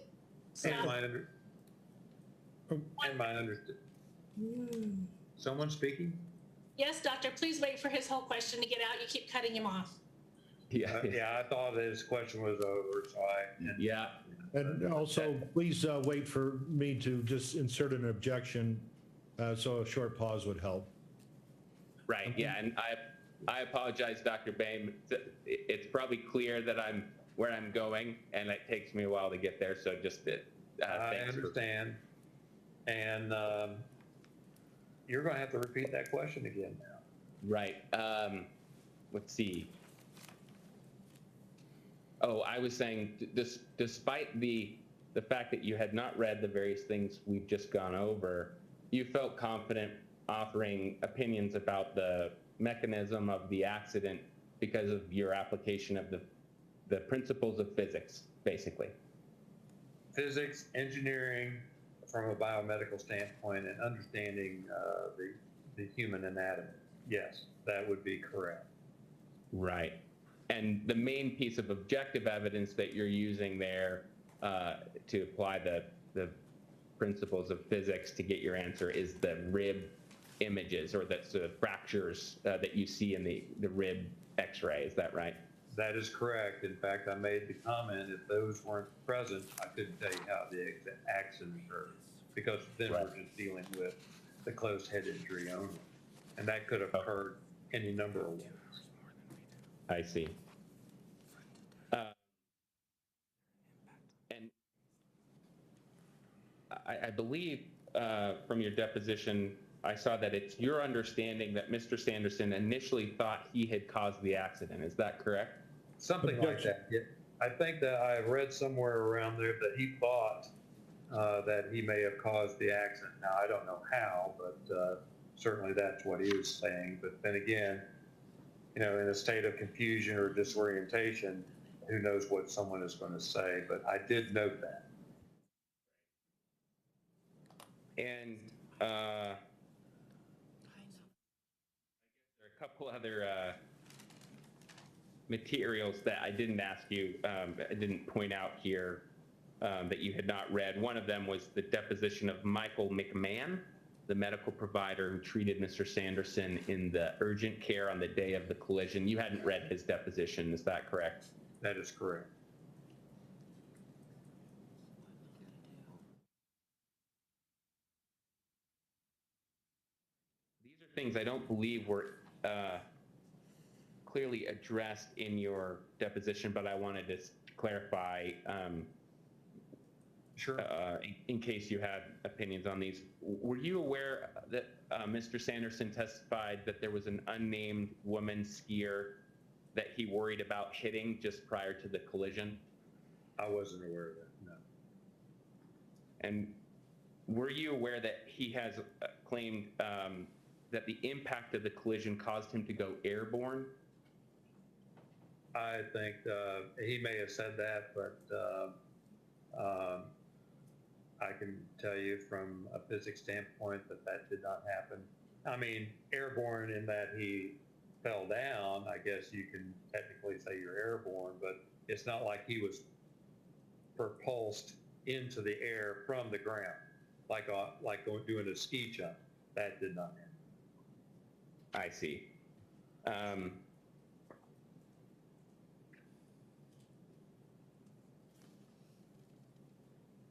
and my understanding. Someone speaking? Yes, doctor, please wait for his whole question to get out. You keep cutting him off. Yeah. Yeah, I thought his question was over, so Yeah. And also, please wait for me to just insert an objection, so a short pause would help. Right, yeah, and I apologize, Dr. Bain. It's probably clear that I'm where I'm going, and it takes me a while to get there, so just I thanks. understand. And you're going to have to repeat that question again now. Right, let's see. Oh, I was saying, despite the fact that you had not read the various things we've just gone over, you felt confident offering opinions about the mechanism of the accident because of your application of the principles of physics, basically. Physics, engineering, from a biomedical standpoint, and understanding the human anatomy. Yes, that would be correct. Right. And the main piece of objective evidence that you're using there to apply the principles of physics to get your answer is the rib images, or that's the fractures that you see in the rib x-ray. Is that right? That is correct. In fact, I made the comment, if those weren't present, I couldn't tell you how the accident occurred, because then we're just dealing with the closed head injury only. And that could have occurred any number of ways. I see. And I believe from your deposition, I saw that it's your understanding that Mr. Sanderson initially thought he had caused the accident. Is that correct? Something like that. Yeah. I think that I read somewhere around there that he thought that he may have caused the accident. Now, I don't know how, but certainly that's what he was saying. But then again, in a state of confusion or disorientation, who knows what someone is going to say. But I did note that. And there are a couple other materials that I didn't ask you, I didn't point out here that you had not read. One of them was the deposition of Michael McMahon, the medical provider who treated Mr. Sanderson in the urgent care on the day of the collision. You hadn't read his deposition, is that correct? That is correct. These are things I don't believe were clearly addressed in your deposition, but I wanted to clarify Sure. in case you had opinions on these. Were you aware that Mr. Sanderson testified that there was an unnamed woman skier that he worried about hitting just prior to the collision? I wasn't aware of that, no. And were you aware that he has claimed that the impact of the collision caused him to go airborne? I think he may have said that, but I can tell you from a physics standpoint that did not happen. I mean, airborne in that he fell down, I guess you can technically say you're airborne, but it's not like he was propulsed into the air from the ground, like doing a ski jump. That did not happen. I see.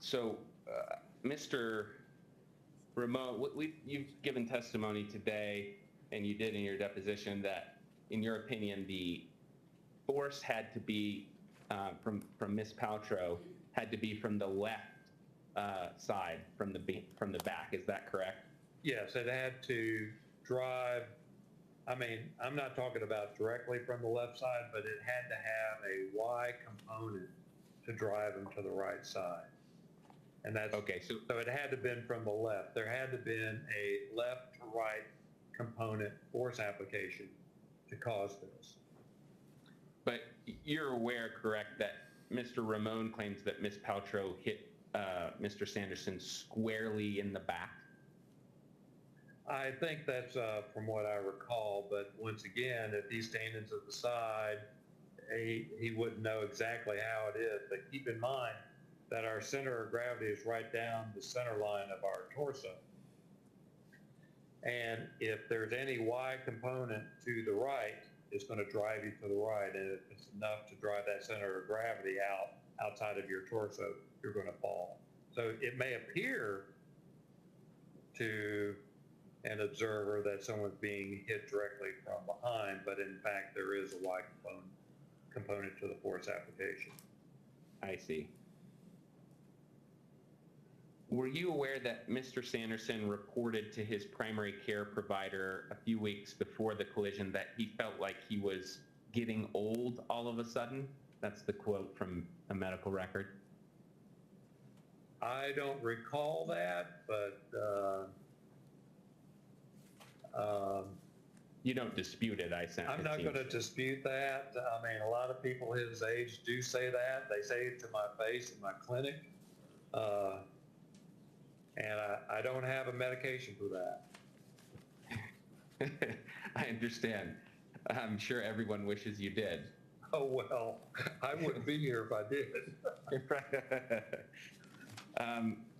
So, Mr. Ramon, you've given testimony today, and you did in your deposition, that, in your opinion, the force had to be from Ms. Paltrow had to be from the left side, from the back. Is that correct? Yes, it had to drive. I mean, I'm not talking about directly from the left side, but it had to have a Y component to drive him to the right side. And that's okay. So it had to have been from the left. There had to have been a left to right component force application to cause this. But you're aware, correct, that Mr. Ramon claims that Ms. Paltrow hit Mr. Sanderson squarely in the back? I think that's from what I recall, but once again, if he's standing to the side, he wouldn't know exactly how it is. But keep in mind that our center of gravity is right down the center line of our torso. And if there's any Y component to the right, it's going to drive you to the right. And if it's enough to drive that center of gravity outside of your torso, you're going to fall. So it may appear to an observer that someone's being hit directly from behind, but in fact, there is a Y component to the force application. I see. Were you aware that Mr. Sanderson reported to his primary care provider a few weeks before the collision that he felt like he was getting old all of a sudden? That's the quote from a medical record. I don't recall that, but you don't dispute it, I sense. I'm not going to dispute that. I mean, a lot of people his age do say that. They say it to my face in my clinic. And I don't have a medication for that. I understand. I'm sure everyone wishes you did. Oh, well, I wouldn't be here if I did.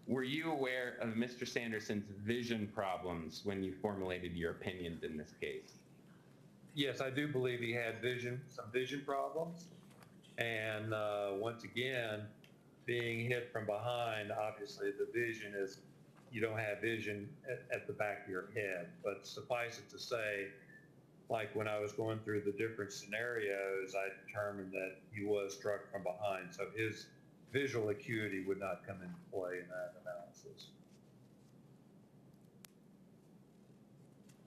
Were you aware of Mr. Sanderson's vision problems when you formulated your opinions in this case? Yes, I do believe he had some vision problems. And once again, being hit from behind, obviously the vision is, you don't have vision at the back of your head. But suffice it to say, like when I was going through the different scenarios, I determined that he was struck from behind. So his visual acuity would not come into play in that analysis.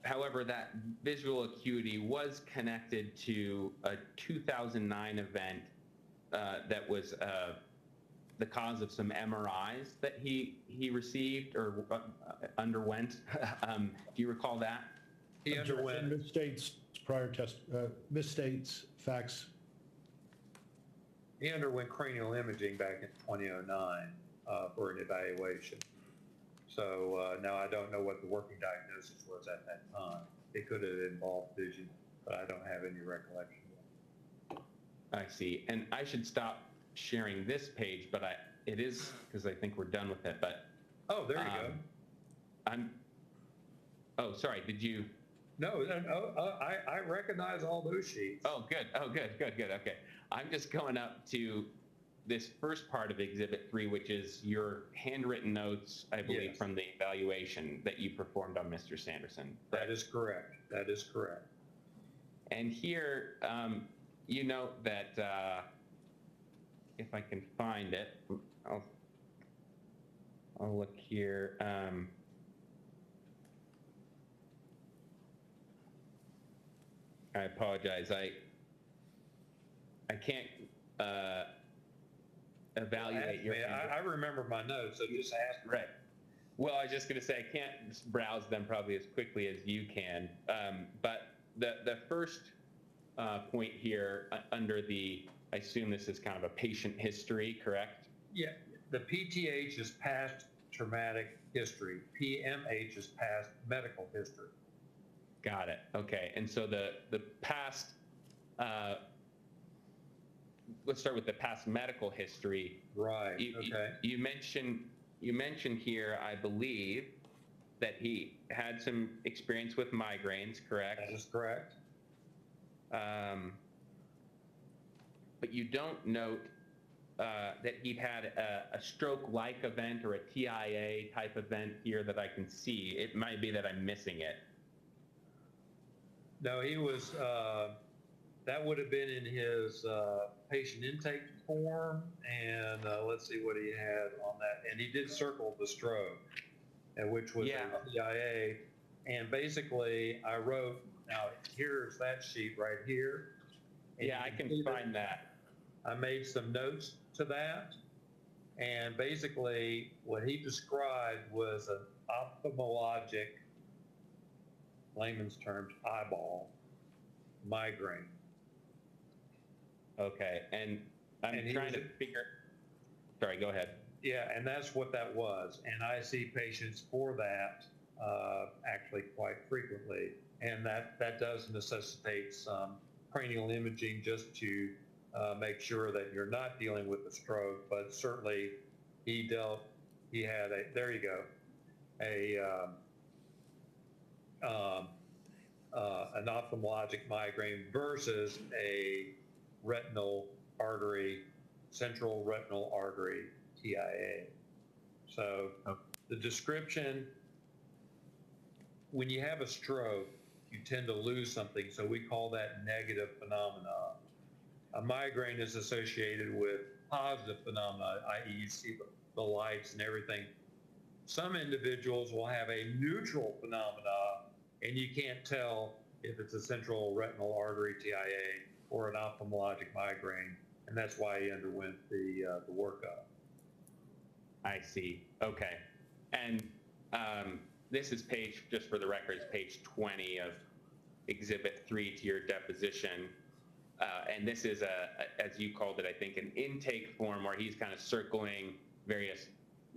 However, that visual acuity was connected to a 2009 event that was the cause of some MRIs that he received or underwent. Do you recall that? He underwent, Misstates prior test, misstates facts. he underwent cranial imaging back in 2009 for an evaluation. So now I don't know what the working diagnosis was at that time. It could have involved vision, but I don't have any recollection. I see. And I should stop sharing this page, but it is because I think we're done with it. But Oh, there you go. Oh, sorry. Did you? No, I recognize all those sheets. Oh, good. Oh, good. Okay. I'm just going up to this first part of Exhibit 3, which is your handwritten notes, I believe, Yes. from the evaluation that you performed on Mr. Sanderson. That is correct. That is correct. And here, you note that if I can find it, I'll look here. I apologize. I can't evaluate your. I remember my notes, so just ask me. Right. Well, I was just going to say I can't browse them probably as quickly as you can. But the first point here under the, I assume this is kind of a patient history, correct? Yeah, the PTH is past traumatic history. PMH is past medical history. Got it. Okay. And so the past, let's start with the past medical history. Right. Okay. You mentioned here, I believe, that he had some experience with migraines, correct? That is correct. But you don't note that he'd had a stroke-like event or a TIA type event here that I can see. It might be that I'm missing it. No, he was, that would have been in his patient intake form, and let's see what he had on that. And he did circle the stroke, which was a TIA. And basically, I wrote, now here's that sheet right here. And Yeah, I can find that. I made some notes to that. And basically, what he described was an ophthalmologic, layman's terms, eyeball migraine. Okay, and I'm trying to figure. Sorry, go ahead. Yeah, and that's what that was. And I see patients for that actually quite frequently. And that does necessitate some cranial imaging just to make sure that you're not dealing with a stroke. But certainly he had a, there you go, an ophthalmologic migraine versus a central retinal artery TIA. So the description, when you have a stroke, you tend to lose something. So we call that negative phenomena. A migraine is associated with positive phenomena, i.e. you see the lights and everything. Some individuals will have a neutral phenomena, and you can't tell if it's a central retinal artery TIA or an ophthalmologic migraine, and that's why he underwent the workup. I see. Okay. And this is just for the record, it's page 20 of Exhibit 3 to your deposition. And this is as you called it, I think, an intake form where he's kind of circling various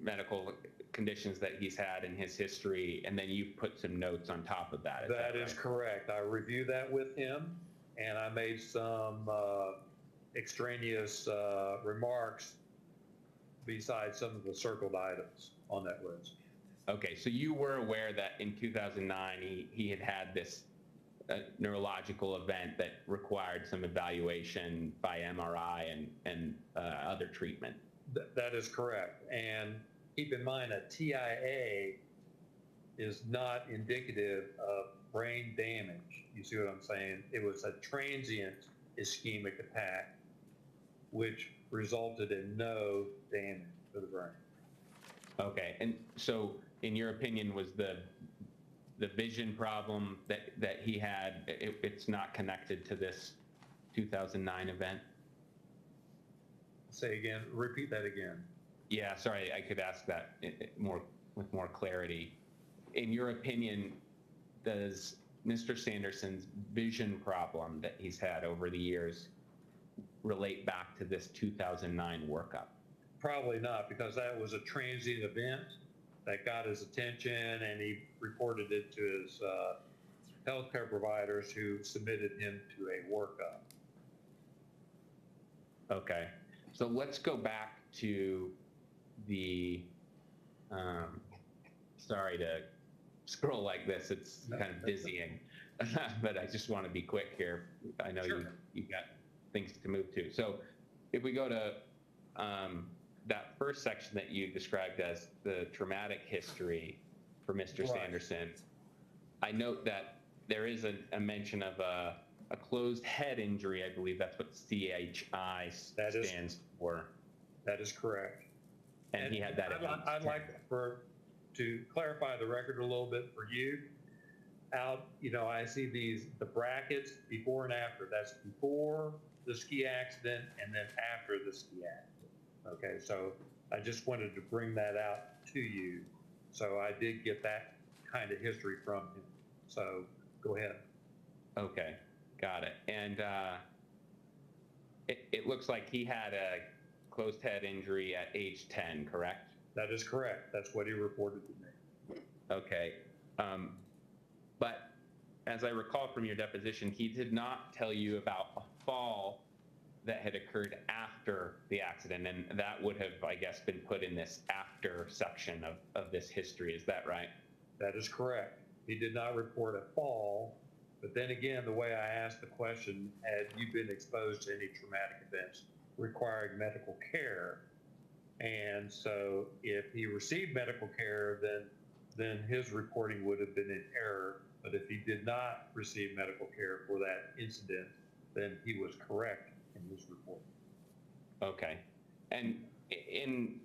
medical conditions that he's had in his history, and then you put some notes on top of that. That is correct. I reviewed that with him, and I made some extraneous remarks besides some of the circled items on that list. Okay, so you were aware that in 2009 he had this neurological event that required some evaluation by MRI and other treatment. That is correct. And keep in mind, a TIA is not indicative of brain damage. You see what I'm saying? It was a transient ischemic attack, which resulted in no damage to the brain. Okay, and so in your opinion, was the vision problem that he had, it's not connected to this 2009 event? Say again, repeat that again. Yeah, sorry, I could ask that more with more clarity. In your opinion, does Mr. Sanderson's vision problem that he's had over the years relate back to this 2009 workup? Probably not, because that was a transient event that got his attention, and he reported it to his healthcare providers, who submitted him to a workup. Okay, so let's go back to the, sorry to scroll like this, it's kind of dizzying, but I just want to be quick here. I know Sure. you got things to move to. So if we go to that first section that you described as the traumatic history for Mr. Right. Sanderson, I note that there is a mention of a closed head injury. I believe that's what CHI stands for. That is correct. And he had that. I'd like to clarify the record a little bit for you. I see the brackets before and after. That's before the ski accident and then after the ski accident. Okay, so I just wanted to bring that out to you. So I did get that kind of history from him. So go ahead. Okay, got it. And it looks like he had a closed head injury at age 10, correct? That is correct. That's what he reported to me. Okay. But as I recall from your deposition, he did not tell you about a fall that had occurred after the accident, and that would have, I guess, been put in this after section of this history. Is that right? That is correct. He did not report a fall, but then again, the way I asked the question, had you been exposed to any traumatic events requiring medical care? And so if he received medical care, then his reporting would have been in error. But if he did not receive medical care for that incident, then he was correct in his report. Okay. And in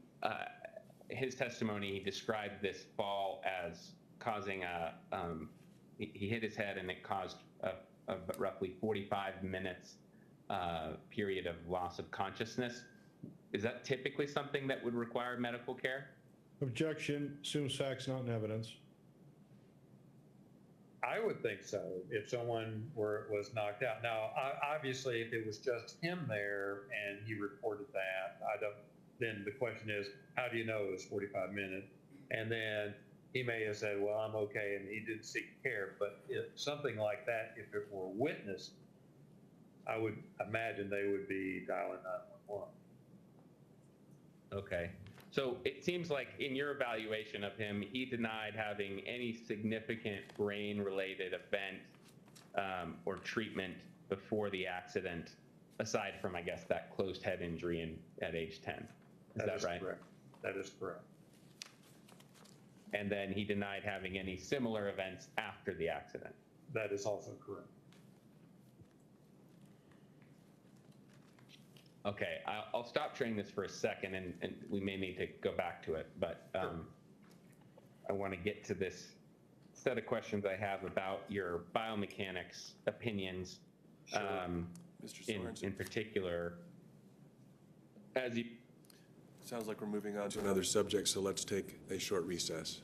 his testimony, he described this fall as causing he hit his head and it caused a roughly 45 minutes period of loss of consciousness. Is that typically something that would require medical care? Objection, assumes facts not in evidence. I would think so, if someone was knocked out. Now, obviously, if it was just him there and he reported that, then the question is, how do you know it was 45 minutes? And then he may have said, well, I'm okay, and he didn't seek care. But if something like that, if it were witnessed, I would imagine they would be dialing 911. Okay. So it seems like in your evaluation of him, he denied having any significant brain-related event or treatment before the accident, aside from, I guess, that closed head injury at age 10. Is that right? Correct. That is correct. And then he denied having any similar events after the accident. That is also correct. Okay, I'll stop sharing this for a second, and we may need to go back to it, but I want to get to this set of questions I have about your biomechanics opinions, Sure. Mr. Sorensen. in particular. As you Sounds like we're moving on to another subject, so let's take a short recess.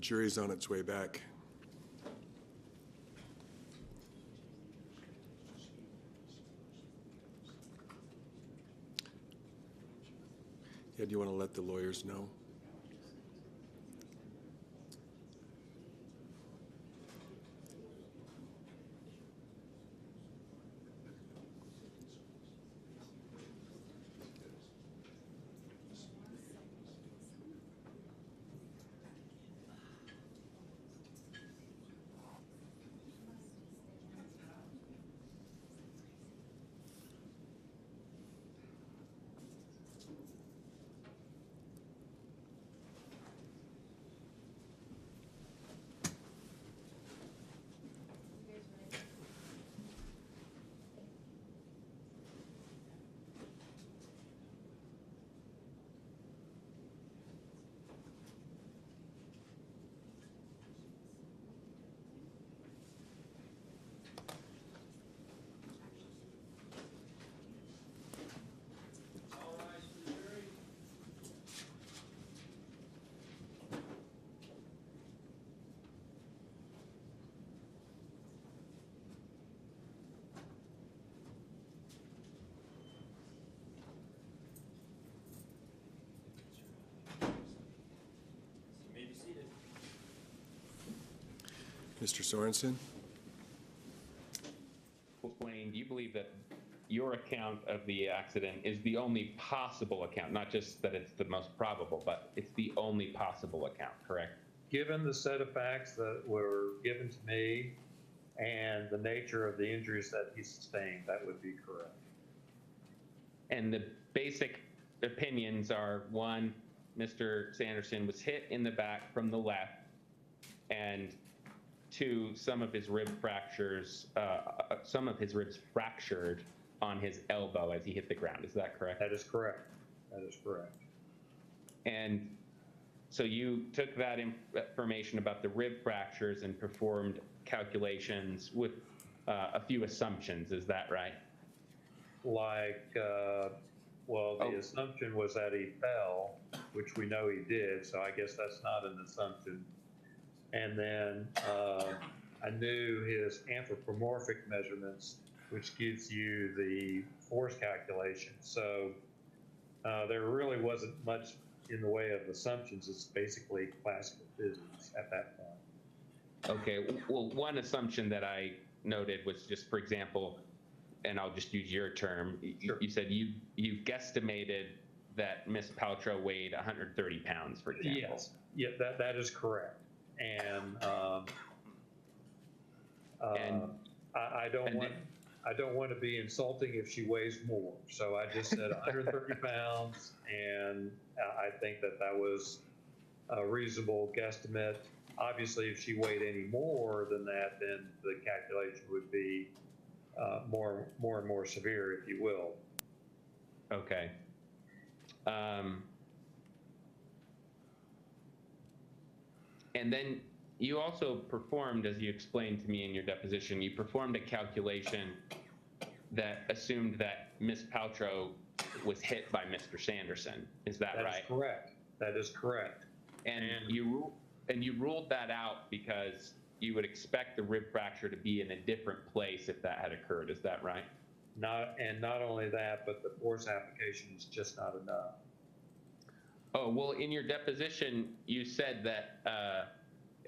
jury's on its way back. Yeah, do you want to let the lawyers know? Mr. Sorensen? Wayne, do you believe that your account of the accident is the only possible account, not just that it's the most probable, but it's the only possible account, correct? Given the set of facts that were given to me and the nature of the injuries that he sustained, that would be correct. And the basic opinions are, one, Mr. Sanderson was hit in the back from the left, and two, some of his ribs fractured on his elbow as he hit the ground. Is that correct? That is correct. That is correct. And so you took that information about the rib fractures and performed calculations with a few assumptions. Is that right? The assumption was that he fell, which we know he did, so I guess that's not an assumption. And then I knew his anthropomorphic measurements, which gives you the force calculation. So there really wasn't much in the way of assumptions. It's basically classical physics at that point. Okay, well, one assumption that I noted was just, for example, and I'll just use your term, Sure. You said you guesstimated that Miss Paltrow weighed 130 pounds, for example. Yes, yeah, that is correct. And I don't want to be insulting if she weighs more. So I just said 130 pounds, and I think that was a reasonable guesstimate. Obviously, if she weighed any more than that, then the calculation would be more and more severe, if you will. Okay. And then you also performed, as you explained to me in your deposition, you performed a calculation that assumed that Miss Paltrow was hit by Mr. Sanderson. Is that right? That is correct. That is correct. And you ruled that out because you would expect the rib fracture to be in a different place if that had occurred. Is that right? Not only that, but the force application is just not enough. Oh, well, in your deposition, you said that,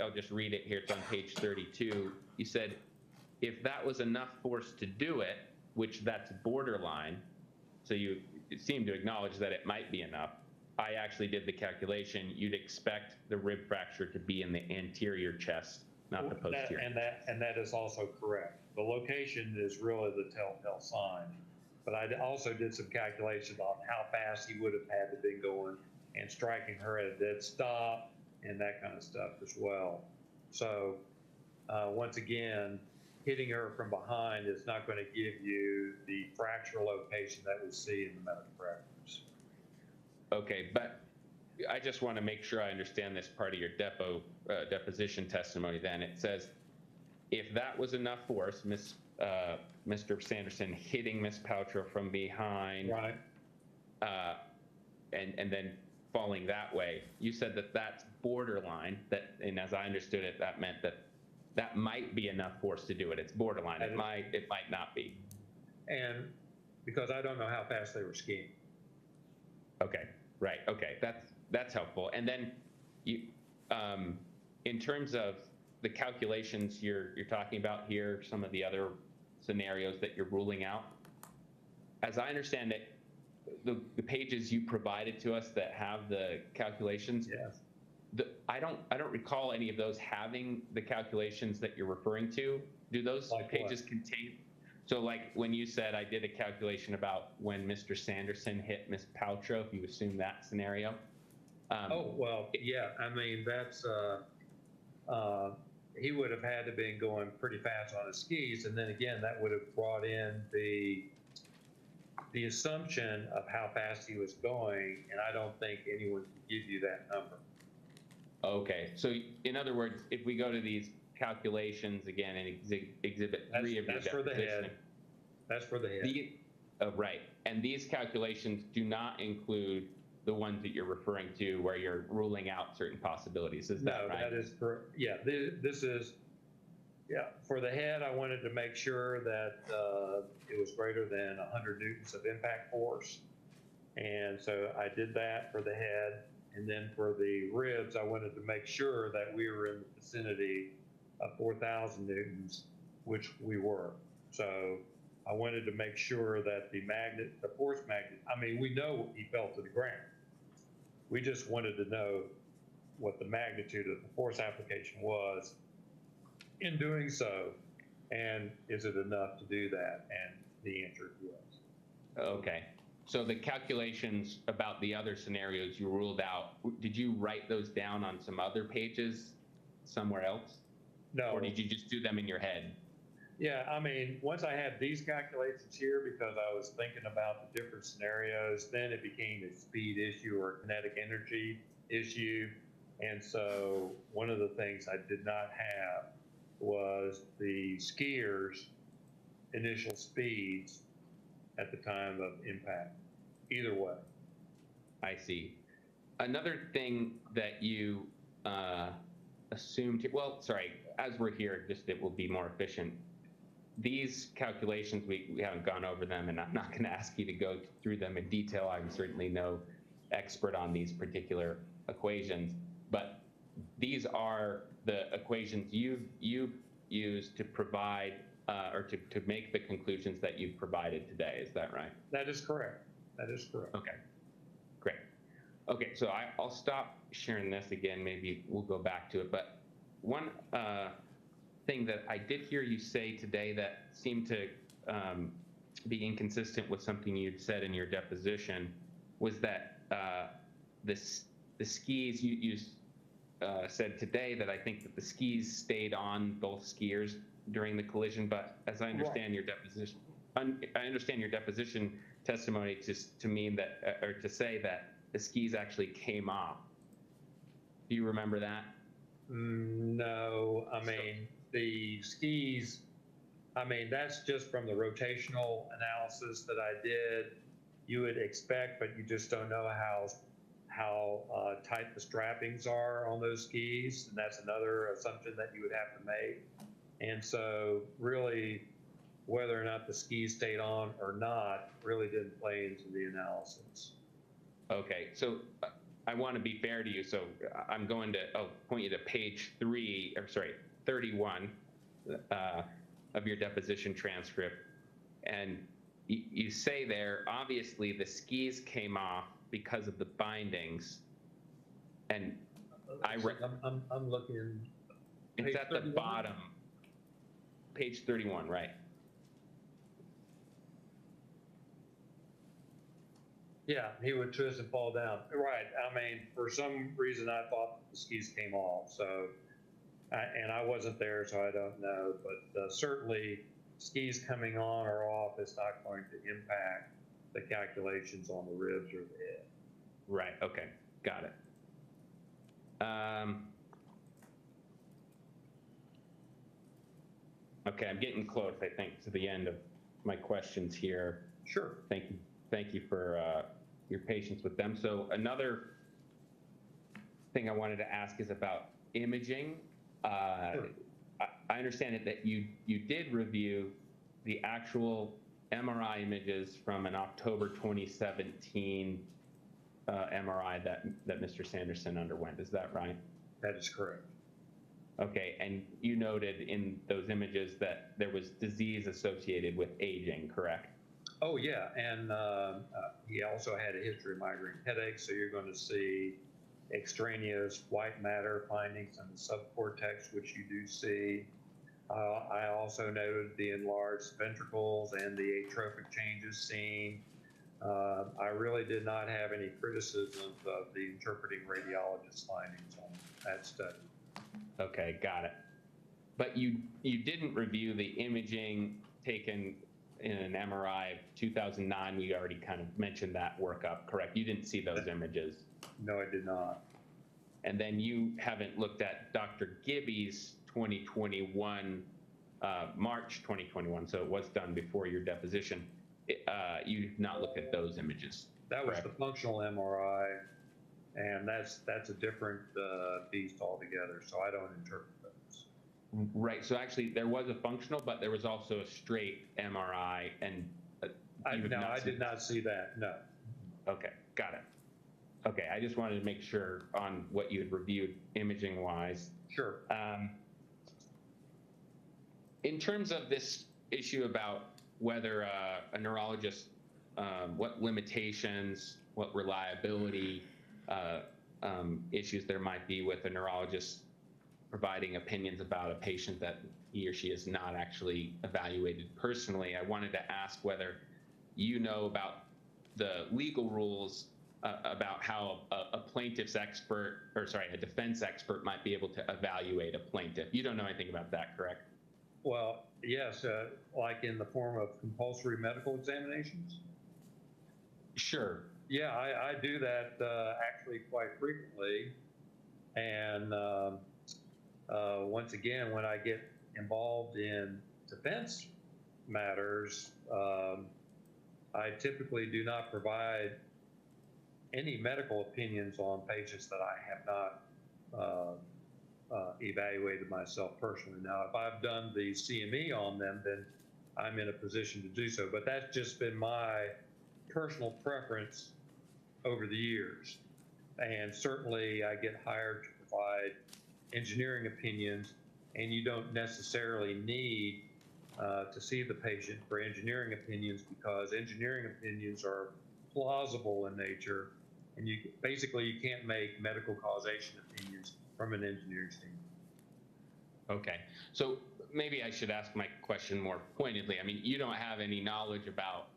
I'll just read it here, it's on page 32. You said, if that was enough force to do it, which that's borderline, so you seem to acknowledge that it might be enough. I actually did the calculation. You'd expect the rib fracture to be in the anterior chest, not the posterior. And that is also correct. The location is really the telltale sign. But I also did some calculations on how fast he would have had to be going and striking her at a dead stop and that kind of stuff as well. So once again, hitting her from behind is not going to give you the fracture location that we see in the medical records. Okay, but I just want to make sure I understand this part of your deposition testimony then. It says, if that was enough force, Mr. Sanderson hitting Miss Paltrow from behind, right, and then falling that way. You said that that's borderline, and as I understood it, that meant that that might be enough force to do it. It's borderline. It might not be. And because I don't know how fast they were skiing. Okay, right. Okay, that's helpful. And then you, in terms of the calculations you're talking about here, some of the other scenarios that you're ruling out, as I understand it, the pages you provided to us that have the calculations, Yes. I don't recall any of those having the calculations that you're referring to. Do those Like pages what? contain? So like when you said I did a calculation about when Mr. Sanderson hit Ms. Paltrow, if you assume that scenario. Oh, well, yeah, I mean, that's, he would have had to been going pretty fast on his skis. And then again, that would have brought in the assumption of how fast he was going. And I don't think anyone can give you that number. Okay, so in other words, if we go to these calculations again in exhibit 3 of your That's for the deposition. head. That's for the head. Right, and these calculations do not include the ones that you're referring to where you're ruling out certain possibilities. Is that right? No, that is correct. Yeah, this is, yeah, for the head, I wanted to make sure that it was greater than 100 newtons of impact force. And so I did that for the head. And then for the ribs, I wanted to make sure that we were in the vicinity of 4,000 newtons, which we were. So I wanted to make sure that the force magnet, I mean, we know he fell to the ground. We just wanted to know what the magnitude of the force application was in doing so, and is it enough to do that? And the answer is yes. Okay. So the calculations about the other scenarios you ruled out, did you write those down on some other pages somewhere else? No. Or did you just do them in your head? Yeah, I mean, once I had these calculations here, because I was thinking about the different scenarios, then it became a speed issue or a kinetic energy issue. And so one of the things I did not have was the skiers' initial speeds at the time of impact, either way. I see. Another thing that you assumed, well, sorry, as we're here, just it will be more efficient. These calculations, we haven't gone over them, and I'm not going to ask you to go through them in detail. I'm certainly no expert on these particular equations, but these are the equations you've used to provide or to make the conclusions that you've provided today. Is that right? That is correct. That is correct. Okay, great. Okay, so I'll stop sharing this again. Maybe we'll go back to it. But one thing that I did hear you say today that seemed to be inconsistent with something you'd said in your deposition was that the skis, you said today that I think that the skis stayed on both skiers during the collision, but as I understand your deposition, I understand your deposition testimony to mean that, or to say that the skis actually came off. Do you remember that? No, I mean, the skis, I mean, that's just from the rotational analysis that I did. You would expect, but you just don't know how tight the strappings are on those skis. And that's another assumption that you would have to make. And so really, whether or not the skis stayed on or not really didn't play into the analysis. Okay, so I want to be fair to you. So I'm going to point you to page 31 of your deposition transcript. And you say there, obviously the skis came off because of the bindings. And I'm looking. It's at the bottom. Page 31, right? Yeah, he would twist and fall down. Right. I mean, for some reason, I thought the skis came off. So, and I wasn't there, so I don't know. But certainly, skis coming on or off is not going to impact the calculations on the ribs or the head. Right. Okay. Got it. Okay, I'm getting close, I think, to the end of my questions here. Sure. Thank you for your patience with them. So another thing I wanted to ask is about imaging. Sure. I understand it that you did review the actual MRI images from an October 2017 MRI that Mr. Sanderson underwent. Is that right? That is correct. Okay, and you noted in those images that there was disease associated with aging, correct? Oh, yeah, and he also had a history of migraine headaches, so you're going to see extraneous white matter findings in the subcortex, which you do see. I also noted the enlarged ventricles and the atrophic changes seen. I really did not have any criticisms of the interpreting radiologist findings on that study. Okay, got it. But you didn't review the imaging taken in an MRI of 2009. We already kind of mentioned that workup, correct? You didn't see those images. No, I did not. And then you haven't looked at Dr. Gibby's 2021, March 2021, so it was done before your deposition. You've not looked at those images. That was correct? the functional MRI, and that's a different beast altogether, so I don't interpret those. Right, so actually there was a functional, but there was also a straight MRI, and I did not see that, no. Okay, got it. Okay, I just wanted to make sure on what you had reviewed imaging-wise. Sure. In terms of this issue about whether a neurologist, what limitations, what reliability issues there might be with a neurologist providing opinions about a patient that he or she has not actually evaluated personally, I wanted to ask whether you know about the legal rules about how a plaintiff's expert, or sorry, a defense expert might be able to evaluate a plaintiff. You don't know anything about that, correct? Well, yes, like in the form of compulsory medical examinations? Sure. Yeah, I do that actually quite frequently. And once again, when I get involved in defense matters, I typically do not provide any medical opinions on patients that I have not evaluated myself personally. Now, if I've done the CME on them, then I'm in a position to do so. But that's just been my personal preference over the years. And certainly I get hired to provide engineering opinions, and you don't necessarily need to see the patient for engineering opinions, because engineering opinions are plausible in nature, and you can't make medical causation opinions from an engineering standpoint. Okay, so maybe I should ask my question more pointedly. I mean, you don't have any knowledge about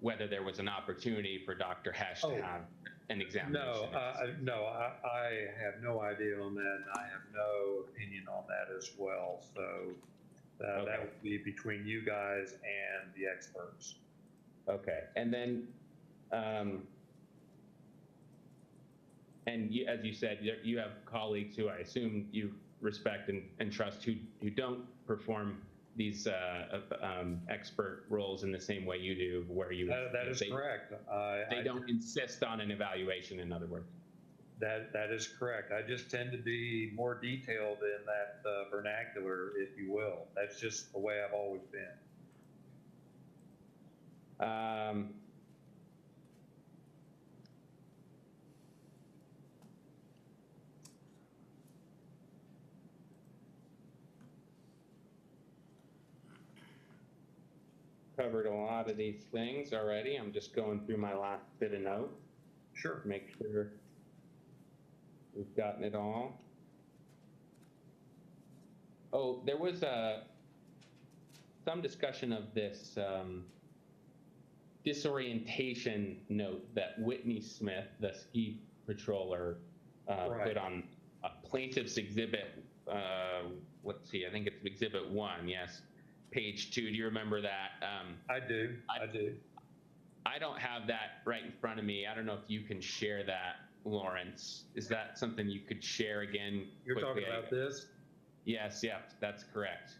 whether there was an opportunity for Dr. Hesh to have an examination? No, I have no idea on that, and I have no opinion on that as well. So that would be between you guys and the experts. Okay, and then, and you, as you said, you have colleagues who I assume you respect and trust who don't perform these expert roles in the same way you do, where you that is correct. They don't insist on an evaluation, in other words. That is correct. I just tend to be more detailed in that vernacular, if you will. That's just the way I've always been. Covered a lot of these things already. I'm just going through my last bit of notes. Sure. Make sure we've gotten it all. Oh, there was some discussion of this disorientation note that Whitney Smith, the ski patroller, put on a plaintiff's exhibit. Let's see, I think it's exhibit 1, yes. Page 2, do you remember that? I do. I don't have that right in front of me. I don't know if you can share that, Lawrence. Is that something you could share again? You're quickly? talking about this? Yes, yeah, that's correct.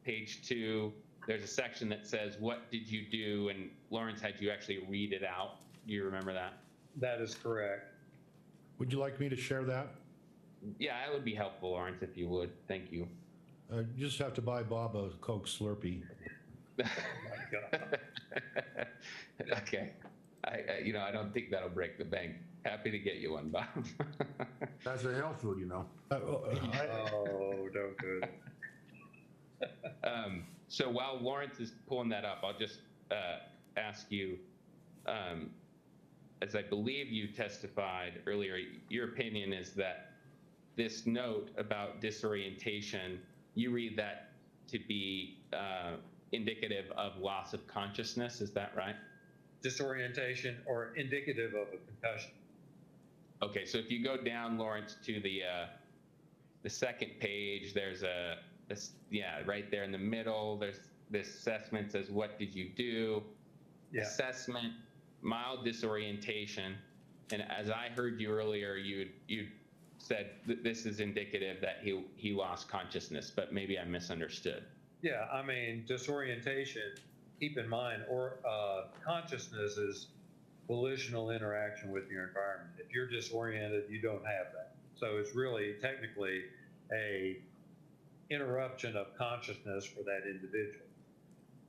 Page 2, there's a section that says, what did you do? And Lawrence had you actually read it out. Do you remember that? That is correct. Would you like me to share that? Yeah, that would be helpful, Lawrence, if you would. Thank you. You just have to buy Bob a Coke Slurpee. Okay. I don't think that'll break the bank. Happy to get you one, Bob. That's a health food, you know. Oh, don't do it. So while Lawrence is pulling that up, I'll just ask you, as I believe you testified earlier, your opinion is that this note about disorientation, you read that to be indicative of loss of consciousness. Is that right? Disorientation or indicative of a concussion. Okay, so if you go down, Lawrence, to the second page, there's right there in the middle, there's this assessment says, what did you do? Yeah. Assessment, mild disorientation. And as I heard you earlier, you said that this is indicative that he lost consciousness, but maybe I misunderstood. Yeah, I mean, disorientation, keep in mind, or consciousness is volitional interaction with your environment. If you're disoriented, you don't have that. So it's really technically a interruption of consciousness for that individual.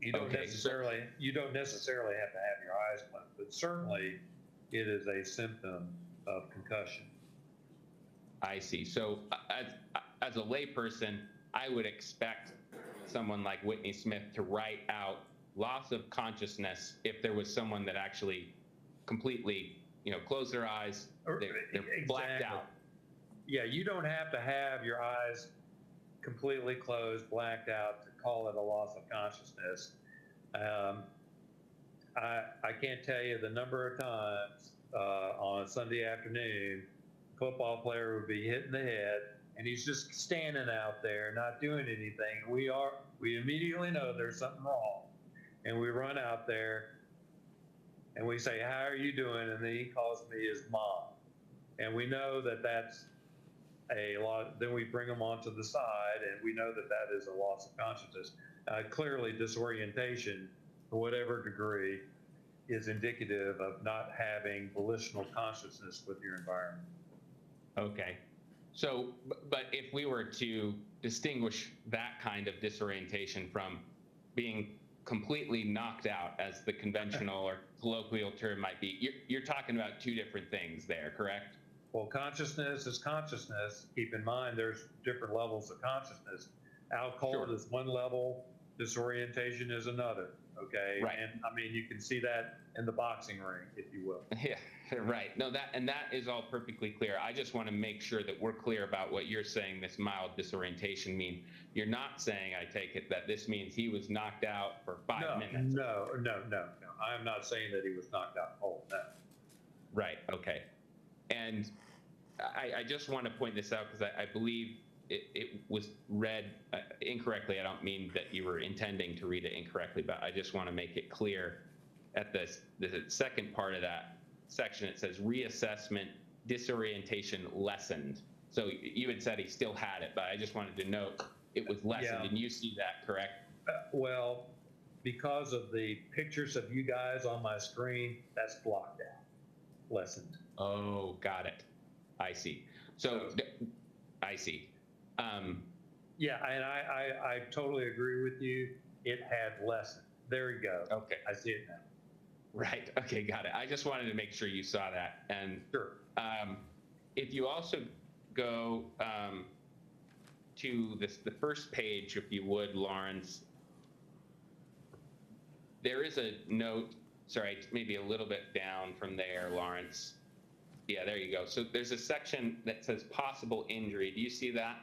You don't necessarily have to have your eyes closed, but certainly it is a symptom of concussion. I see. So as a layperson, I would expect someone like Whitney Smith to write out loss of consciousness if there was someone that actually completely, closed their eyes, they're blacked out. Yeah, you don't have to have your eyes completely closed, blacked out to call it a loss of consciousness. I can't tell you the number of times on a Sunday afternoon, a football player would be hit in the head and he's just standing out there not doing anything. We immediately know there's something wrong, and we run out there and we say, how are you doing? And then he calls me his mom, and we know that that's a lot. Then we bring him onto the side, and we know that that is a loss of consciousness. Clearly, disorientation, to whatever degree, is indicative of not having volitional consciousness with your environment. Okay. So, but if we were to distinguish that kind of disorientation from being completely knocked out, as the conventional or colloquial term might be, you're talking about two different things there, correct? Well, consciousness is consciousness. Keep in mind, there's different levels of consciousness. Alcohol is one level, disorientation is another. Okay. Right. And I mean, you can see that in the boxing ring, if you will. Yeah, right. No, that is all perfectly clear. I just want to make sure that we're clear about what you're saying this mild disorientation mean. You're not saying, I take it, that this means he was knocked out for 5 minutes. No. I am not saying that he was knocked out cold. No. Right. Okay. And I just want to point this out because I believe it was read incorrectly. I don't mean that you were intending to read it incorrectly, but I just want to make it clear at the second part of that section, it says reassessment, disorientation lessened. So you had said he still had it, but I just wanted to note it was lessened. Yeah. And you see that, correct? Well, because of the pictures of you guys on my screen, that's blocked out, lessened. Oh, got it. I see. So I see. Yeah, and I totally agree with you. It had lessened. There you go. Okay. I see it now. Right. Okay, got it. I just wanted to make sure you saw that. And Sure. if you also go to the first page, if you would, Lawrence, there is a note, sorry, maybe a little bit down from there, Lawrence. Yeah, there you go. So there's a section that says possible injury. Do you see that?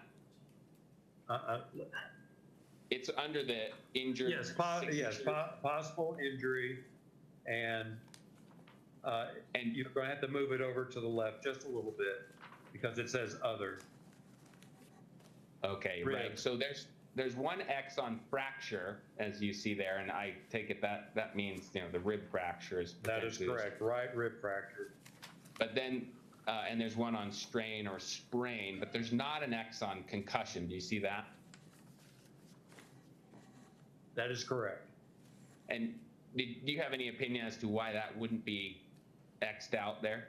It's under the injured. Yes, possible injury, and you're going to have to move it over to the left just a little bit because it says other. Okay, right. So there's one X on fracture, as you see there, and I take it that means the rib fracture is. That is correct. Right rib fracture. But then, and there's one on strain or sprain, but there's not an X on concussion. Do you see that? That is correct. And do you have any opinion as to why that wouldn't be X'd out there?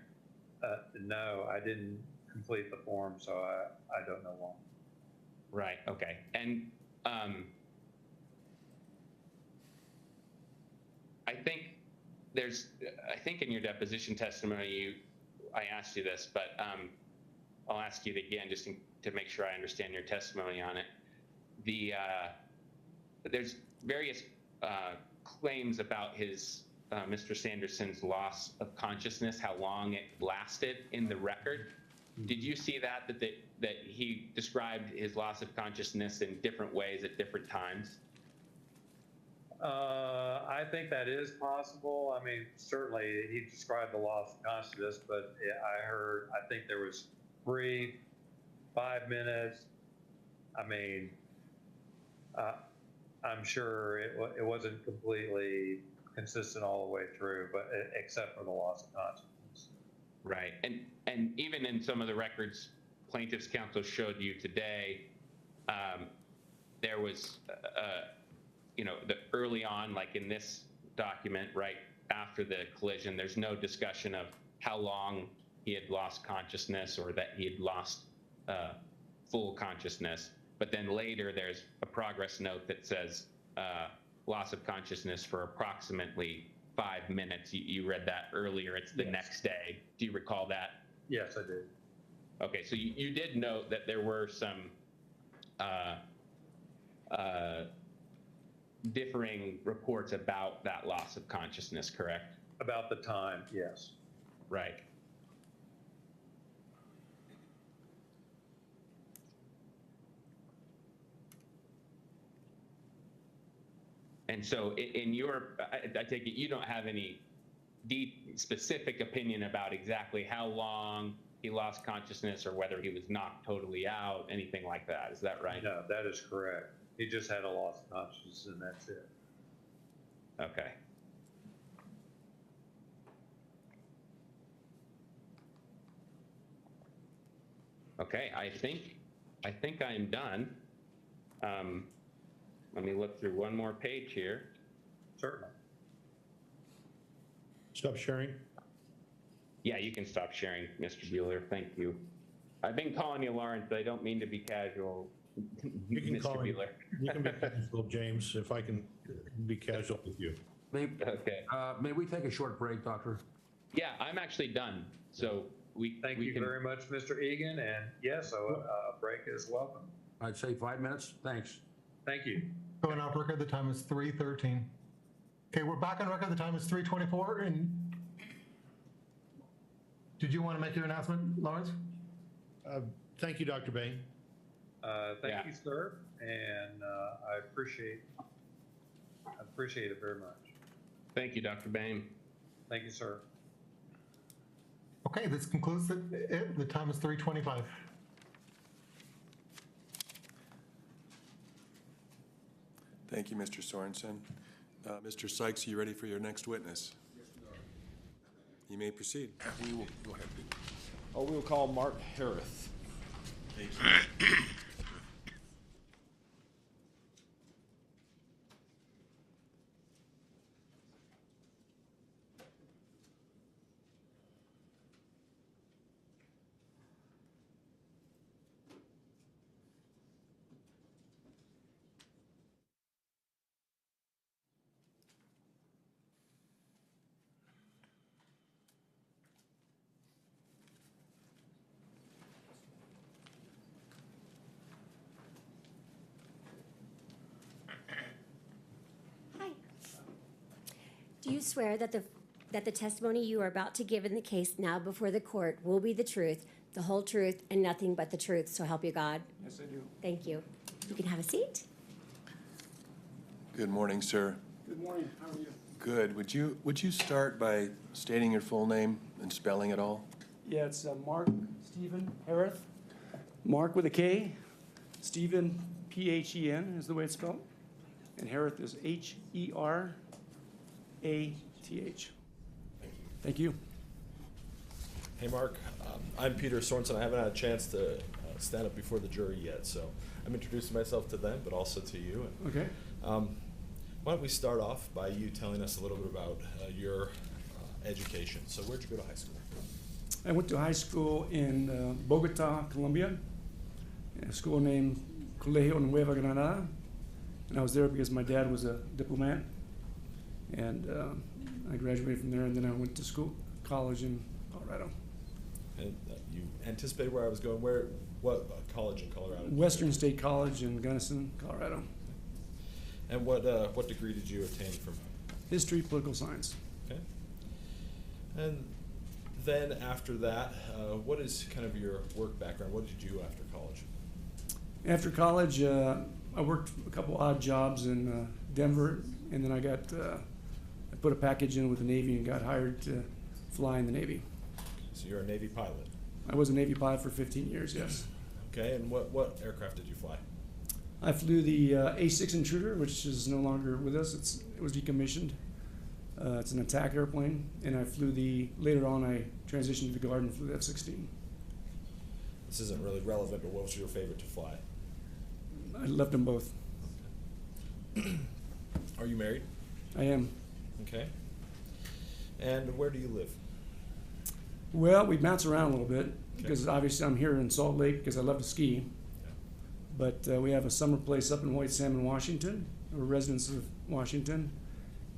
No, I didn't complete the form, so I don't know why. Right, okay. And I think in your deposition testimony, I asked you this, but I'll ask you it again just to make sure I understand your testimony on it. There's various claims about Mr. Sanderson's loss of consciousness, how long it lasted in the record. Did you see that he described his loss of consciousness in different ways at different times? I think that is possible. I mean, certainly he described the loss of consciousness, but I think there was 3, 5 minutes. I mean, I'm sure it wasn't completely consistent all the way through, but except for the loss of consciousness. Right, and even in some of the records plaintiff's counsel showed you today, there was, the early on, like in this document, right after the collision, there's no discussion of how long he had lost consciousness or that he had lost full consciousness. But then later there's a progress note that says loss of consciousness for approximately 5 minutes. You read that earlier. It's the next day. Do you recall that? Yes, I did. Okay, so you did note that there were some differing reports about that loss of consciousness, correct? About the time, yes. Right. And so in your, I take it you don't have any specific opinion about exactly how long he lost consciousness or whether he was knocked totally out, anything like that. Is that right? No, that is correct. He just had a loss of consciousness and that's it. Okay. Okay, I think I am done. Let me look through one more page here. Certainly. Stop sharing. Yeah, you can stop sharing, Mr. Bueller. Thank you. I've been calling you Lawrence, but I don't mean to be casual. You can Mr. call me. Bueller. You can be casual, James, if I can be casual with you. Okay. May we take a short break, Doctor? Yeah, I'm actually done. So Thank you very much, Mr. Egan. And yes, a break is welcome. I'd say 5 minutes. Thanks. Thank you. Going off record, the time is 3:13. Okay, we're back on record. The time is 3:24. And did you want to make your announcement, Lawrence? Thank you, Dr. Bain. Thank you, sir. And I appreciate it very much. Thank you, Dr. Bain. Thank you, sir. Okay, this concludes it. The time is 3:25. Thank you, Mr. Sorensen. Mr. Sykes, are you ready for your next witness? Yes, we are. You may proceed. We will go ahead. We will call Mark Harris. Thank you. Do you swear that the testimony you are about to give in the case now before the court will be the truth, the whole truth, and nothing but the truth, so help you God? Yes, I do. Thank you. You can have a seat. Good morning, sir. Good morning. How are you? Good. Would you start by stating your full name and spelling it all? Yeah, it's Mark Stephen Harith. Mark with a K. Stephen, P-H-E-N is the way it's spelled. And Harith is H-E-R-A-T-H. Thank you. Hey, Mark. I'm Peter Sorensen. I haven't had a chance to stand up before the jury yet, so I'm introducing myself to them, but also to you. Okay. Why don't we start off by you telling us a little bit about your education. So where'd you go to high school? I went to high school in Bogota, Colombia, a school named Colegio Nueva Granada. And I was there because my dad was a diplomat. And I graduated from there, and then I went to college in Colorado. And you anticipated where I was going. What college in Colorado? Western State College in Gunnison, Colorado. And what degree did you obtain from? History, political science. Okay. And then after that, what is kind of your work background? What did you do after college? After college, I worked a couple odd jobs in Denver, and then I put a package in with the Navy and got hired to fly in the Navy. So you're a Navy pilot. I was a Navy pilot for 15 years, yes. Okay, and what aircraft did you fly? I flew the A6 Intruder, which is no longer with us. It was decommissioned. It's an attack airplane, and I flew later on I transitioned to the Guard and flew the F-16. This isn't really relevant, but what was your favorite to fly? I loved them both. Are you married? I am. Okay. And where do you live? Well, we bounce around a little bit because obviously I'm here in Salt Lake because I love to ski. But we have a summer place up in White Salmon, Washington. We're residents of Washington.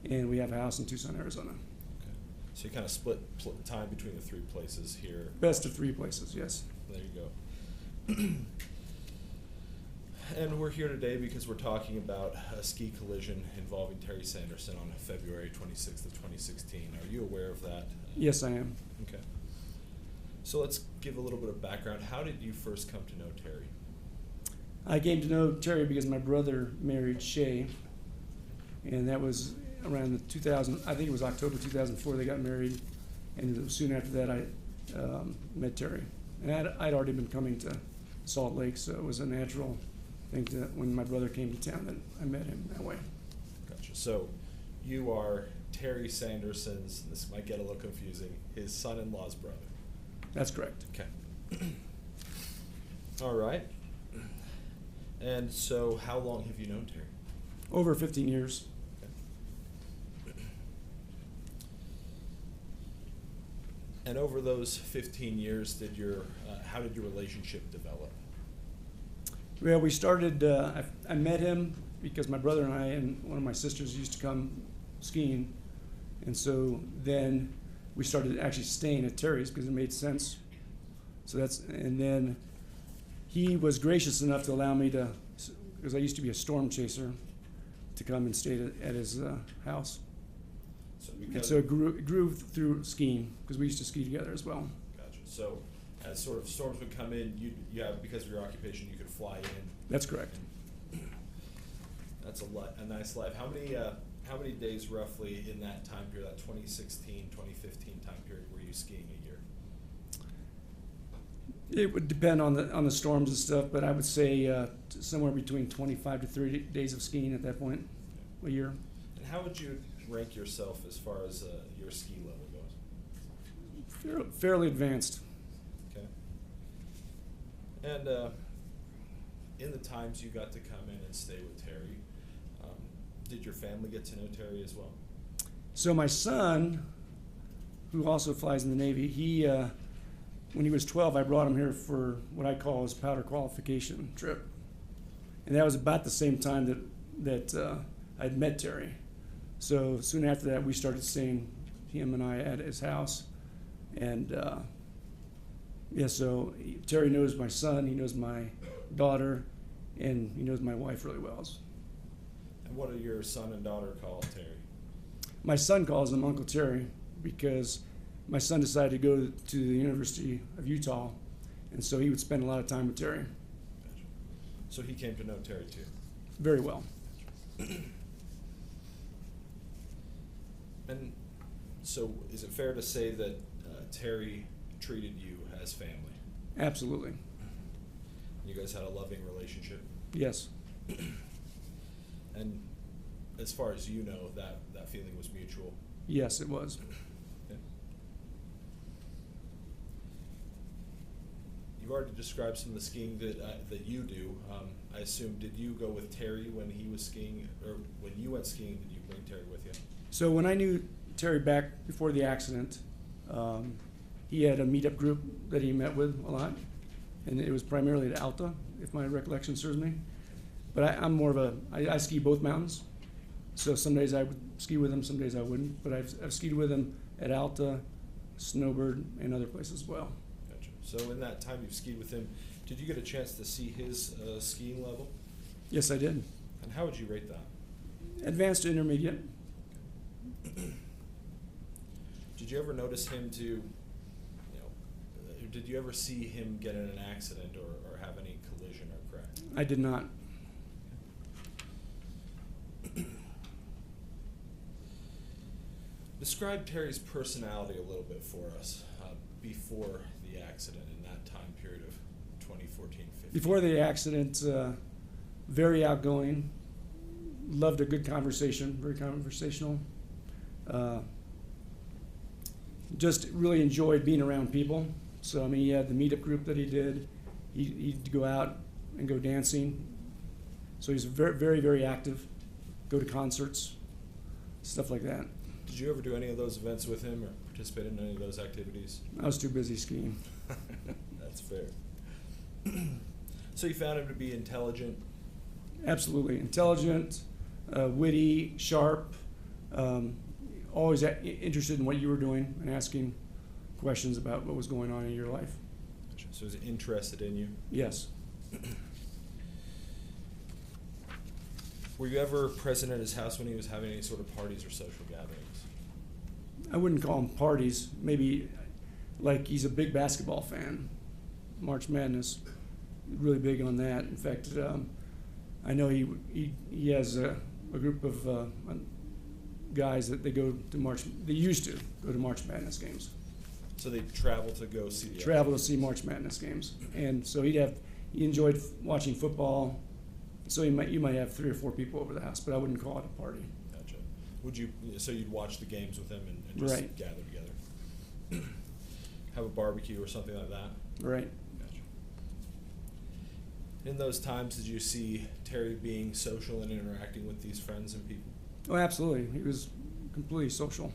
And we have a house in Tucson, Arizona. Okay. So you kind of split time between the three places here. Best of three places, yes. There you go. And we're here today because we're talking about a ski collision involving Terry Sanderson on February 26th of 2016. Are you aware of that? Yes, I am. Okay. So let's give a little bit of background. How did you first come to know Terry? I came to know Terry because my brother married Shay, and that was around the 2000, I think it was October 2004 they got married, and soon after that I met Terry. And I'd already been coming to Salt Lake, so it was a natural thing that when my brother came to town that I met him that way. Gotcha. So you are Terry Sanderson's, this might get a little confusing, his son-in-law's brother. That's correct. Okay. All right. And so how long have you known Terry? Over 15 years. Okay. And over those 15 years, how did your relationship develop? Well, we started, I met him because my brother and I and one of my sisters used to come skiing. And so then we started actually staying at Terry's because it made sense. And then he was gracious enough to allow me to, because I used to be a storm chaser, to come and stay at his house. So it grew through skiing because we used to ski together as well. Gotcha. So as sort of storms would come in, you have, because of your occupation, you could fly in. That's correct. That's a nice life. How many days roughly in that time period, that 2016, 2015 time period, were you skiing a year? It would depend on the storms and stuff, but I would say somewhere between 25 to 30 days of skiing at that point a year. And how would you rank yourself as far as your ski level goes? Fairly advanced. Okay. And in the times you got to come in and stay with Terry, did your family get to know Terry as well? So my son, who also flies in the Navy, he when he was 12, I brought him here for what I call his powder qualification trip. And that was about the same time that I'd met Terry. So soon after that, we started staying, him and I, at his house. And so Terry knows my son, he knows my daughter, and he knows my wife really well. And what do your son and daughter call Terry? My son calls him Uncle Terry because my son decided to go to the University of Utah, and so he would spend a lot of time with Terry. Gotcha. So he came to know Terry too? Very well. And so is it fair to say that Terry treated you as family? Absolutely. You guys had a loving relationship? Yes. And as far as you know, that feeling was mutual? Yes, it was. Okay. You've already described some of the skiing that you do. I assume, did you go with Terry when he was skiing, or when you went skiing, did you bring Terry with you? So when I knew Terry back before the accident, he had a meetup group that he met with a lot, and it was primarily at Alta, if my recollection serves me. But I'm more of I ski both mountains, so some days I would ski with him, some days I wouldn't. But I've skied with him at Alta, Snowbird, and other places as well. Gotcha. So in that time you've skied with him, did you get a chance to see his skiing level? Yes, I did. And how would you rate that? Advanced to intermediate. Did you ever notice him did you ever see him get in an accident or have any collision or crash? I did not. Describe Terry's personality a little bit for us before the accident in that time period of 2014-15. Before the accident, very outgoing, loved a good conversation, very conversational. Just really enjoyed being around people. So, I mean, he had the meetup group that he did. He'd go out and go dancing. So he's very, very, very active, go to concerts, stuff like that. Did you ever do any of those events with him or participate in any of those activities? I was too busy skiing. That's fair. So you found him to be intelligent? Absolutely. Intelligent, witty, sharp, always interested in what you were doing and asking questions about what was going on in your life. So he's interested in you? Yes. Were you ever present at his house when he was having any sort of parties or social gatherings? I wouldn't call them parties. Maybe like he's a big basketball fan. March Madness, really big on that. In fact, I know he has a group of guys that they go to they used to go to March Madness games. So they travel to go see the Travel to see March Madness games. And so he enjoyed watching football. So you might have 3 or 4 people over the house, but I wouldn't call it a party. Gotcha. So you'd watch the games with him and just Right. gather together? Have a barbecue or something like that? Right. Gotcha. In those times, did you see Terry being social and interacting with these friends and people? Oh, absolutely. He was completely social.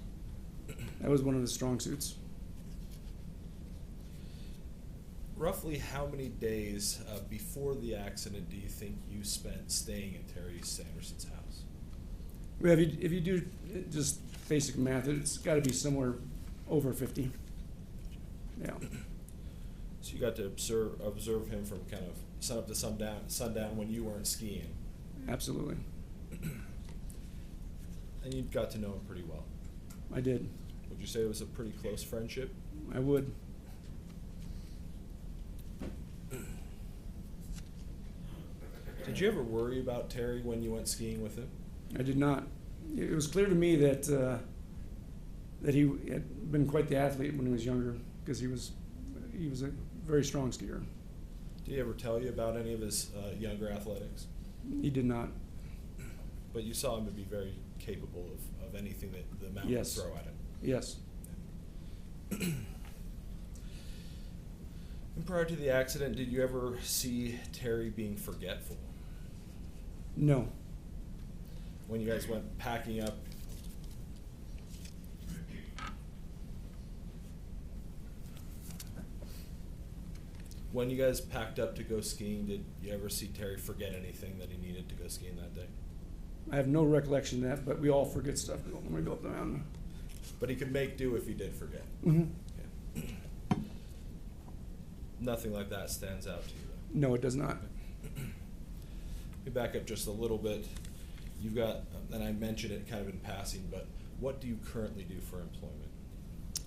That was one of his strong suits. Roughly how many days before the accident do you think you spent staying at Terry Sanderson's house? Well, if you do just basic math, it's got to be somewhere over 50. Yeah. So you got to observe him from kind of sun up to sundown when you weren't skiing. Absolutely. And you got to know him pretty well. I did. Would you say it was a pretty close friendship? I would. Did you ever worry about Terry when you went skiing with him? I did not. It was clear to me that he had been quite the athlete when he was younger, because he was a very strong skier. Did he ever tell you about any of his younger athletics? He did not. But you saw him to be very capable of anything that the mountain Yes. would throw at him. Yes. And prior to the accident, did you ever see Terry being forgetful? No. When you guys went packing up, when you guys packed up to go skiing, did you ever see Terry forget anything that he needed to go skiing that day? I have no recollection of that, but we all forget stuff when we go up the mountain. But he could make do if he did forget. Mm-hmm. Yeah. Nothing like that stands out to you, though. No, it does not. Let me back up just a little bit. You've got, and I mentioned it kind of in passing, but what do you currently do for employment?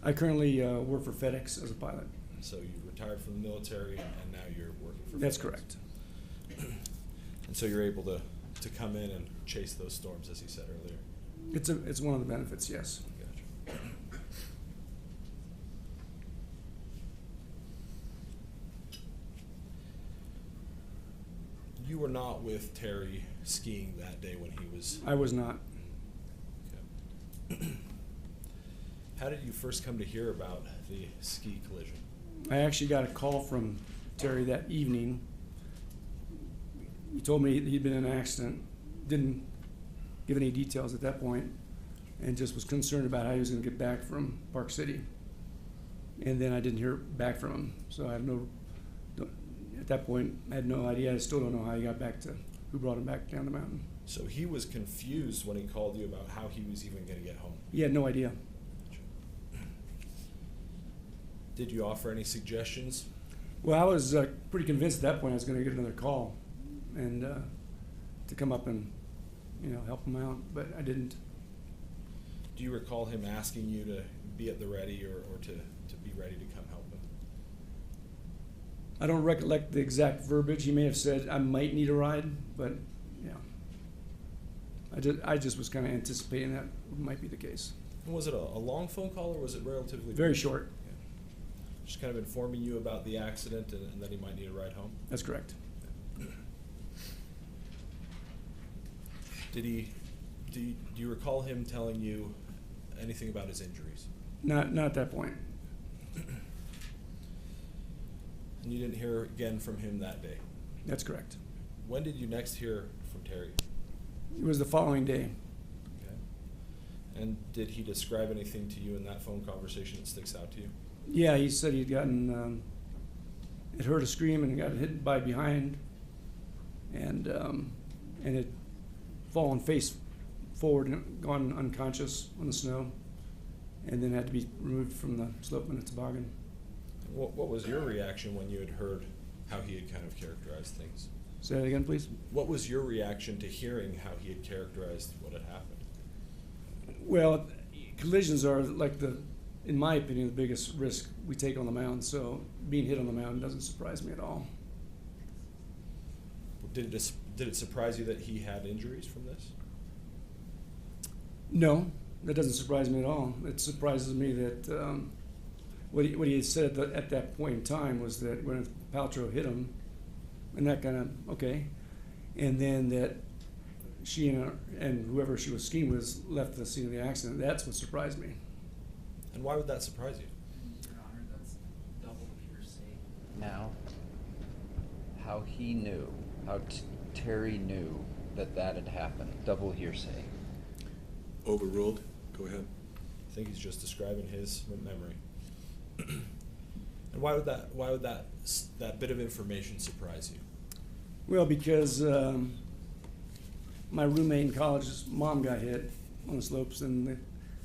I currently work for FedEx as a pilot. So you retired from the military, and now you're working for FedEx. That's correct. And so you're able to come in and chase those storms, as you said earlier. It's one of the benefits, yes. Gotcha. You were not with Terry skiing that day when he was... I was not. Okay. How did you first come to hear about the ski collision? I actually got a call from Terry that evening. He told me he'd been in an accident, didn't give any details at that point, and just was concerned about how he was going to get back from Park City. And then I didn't hear back from him. So I have at that point, I had no idea. I still don't know how he got back to, who brought him back down the mountain. So he was confused when he called you about how he was even going to get home. He had no idea. Did you offer any suggestions? Well, I was pretty convinced at that point I was going to get another call and to come up and, help him out, but I didn't. Do you recall him asking you to be at the ready or to be ready to come help him? I don't recollect the exact verbiage. He may have said, I might need a ride, but I just was kind of anticipating that might be the case. And was it a long phone call or was it relatively Very brief? short. Yeah. Just kind of informing you about the accident and that he might need a ride home? That's correct. Do you recall him telling you anything about his injuries? Not at that point. And you didn't hear again from him that day? That's correct. When did you next hear from Terry? It was the following day. Okay. And did he describe anything to you in that phone conversation that sticks out to you? Yeah, he said he'd gotten, had heard a scream and got hit by behind, and had fallen face forward and gone unconscious on the snow, and then had to be removed from the slope in a toboggan. What was your reaction when you had heard how he had kind of characterized things? Say that again, please. What was your reaction to hearing how he had characterized what had happened? Well, collisions are in my opinion, the biggest risk we take on the mountain, so being hit on the mountain doesn't surprise me at all. Did it surprise you that he had injuries from this? No, that doesn't surprise me at all. It surprises me that what he had said at that point in time was that Gwyneth Paltrow hit him, and that kind of, okay, and then that she and whoever she was skiing with left the scene of the accident. That's what surprised me. And why would that surprise you? Your Honor, that's double hearsay. Now, how he knew, how Terry knew that had happened, double hearsay. Overruled. Go ahead. I think he's just describing his memory. And why would that bit of information surprise you? Well, because my roommate in college's mom got hit on the slopes, and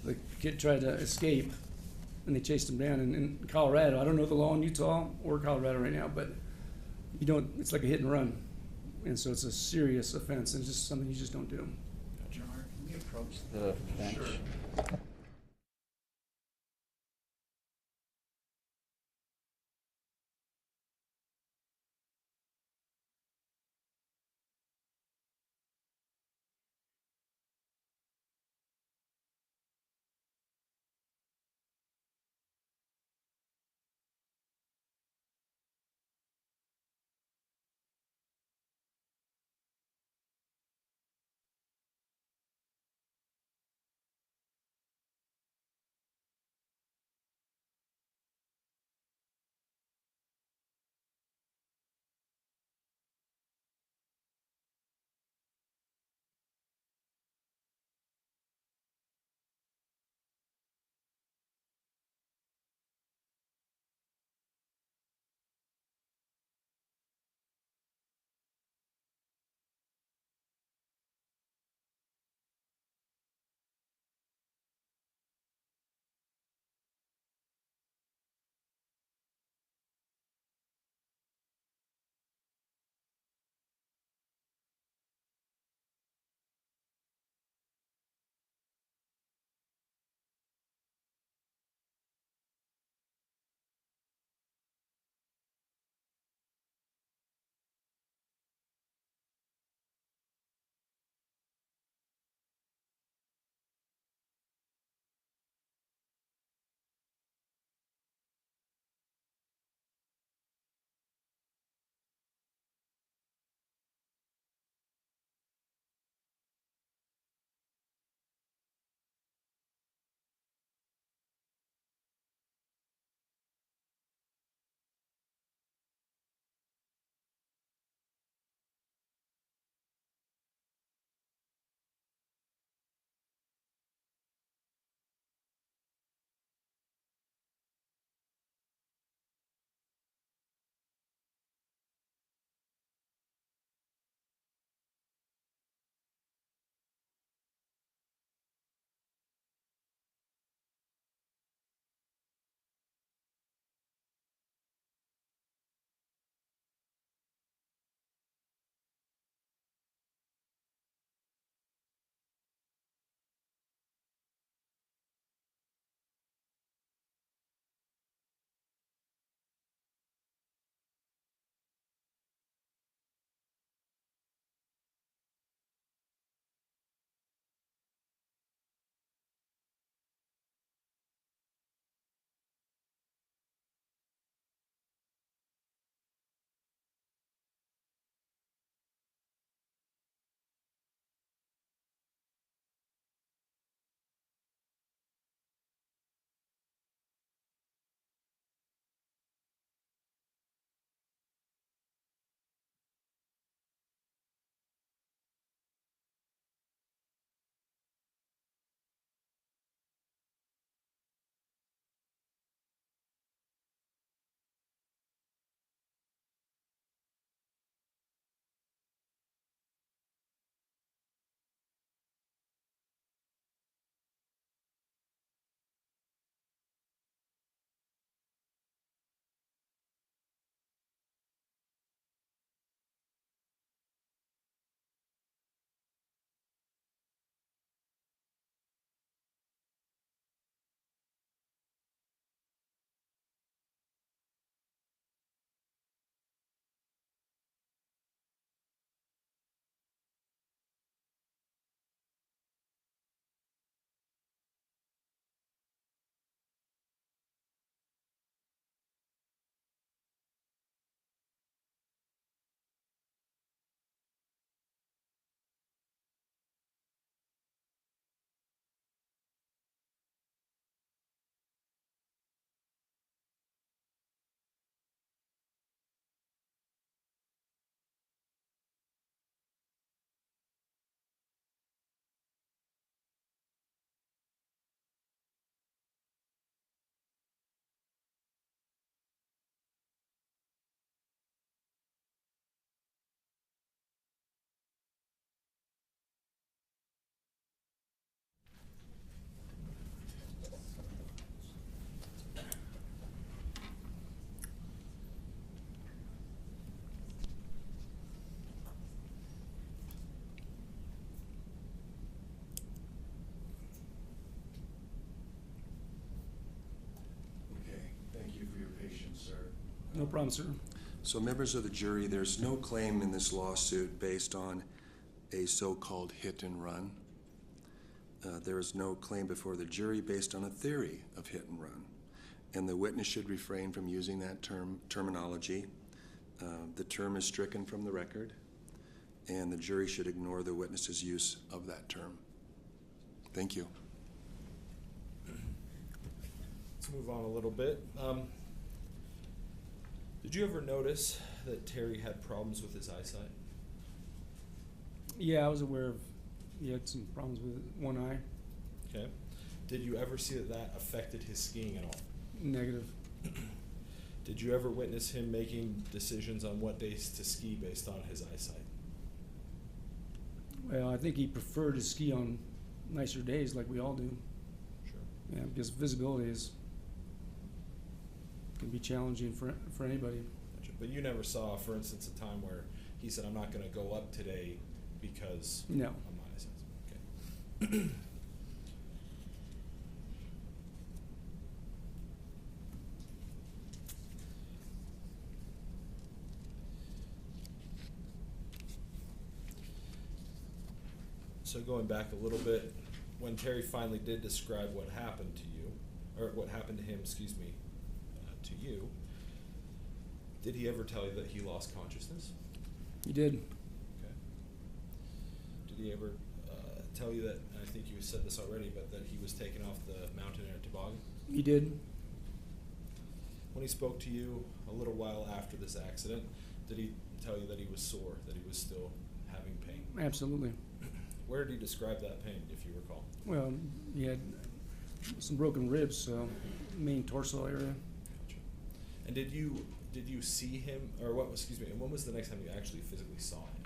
the kid tried to escape, and they chased him down. And in Colorado, I don't know the law in Utah or Colorado right now, but it's like a hit and run. And so it's a serious offense, and it's just something you just don't do. Your Honor, can we approach the bench? Sure. No problem, sir. So members of the jury, there's no claim in this lawsuit based on a so-called hit and run. There is no claim before the jury based on a theory of hit and run. And the witness should refrain from using that terminology. The term is stricken from the record, and the jury should ignore the witness's use of that term. Thank you. Let's move on a little bit. Did you ever notice that Terry had problems with his eyesight? Yeah, I was aware of he had some problems with one eye. Okay. Did you ever see that affected his skiing at all? Negative. Did you ever witness him making decisions on what days to ski based on his eyesight? Well, I think he preferred to ski on nicer days like we all do. Sure. Yeah, because visibility can be challenging for anybody. Gotcha. But you never saw, for instance, a time where he said, I'm not going to go up today because No. of my eyesight. Okay. So going back a little bit, when Terry finally did describe what happened to you, or what happened to him, excuse me, to you, did he ever tell you that he lost consciousness? He did. Okay. Did he ever tell you that, and I think you said this already, but that he was taken off the mountain in a toboggan? He did. When he spoke to you a little while after this accident, did he tell you that he was sore, that he was still having pain? Absolutely. Where did he describe that pain, if you recall? Well, he had some broken ribs, so main torso area. Gotcha. And did you see him, or what? Excuse me. And when was the next time you actually physically saw him?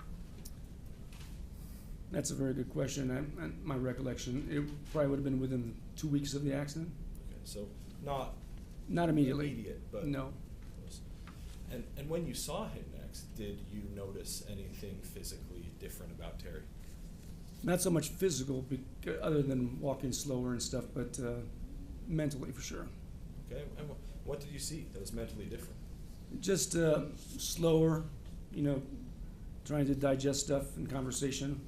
That's a very good question. My recollection, it probably would have been within 2 weeks of the accident. Okay, so not immediately. immediate, but no. Close. And when you saw him next, did you notice anything physically different about Terry? Not so much physical, other than walking slower and stuff, but mentally for sure. Okay, and what did you see that was mentally different? Just slower, trying to digest stuff in conversation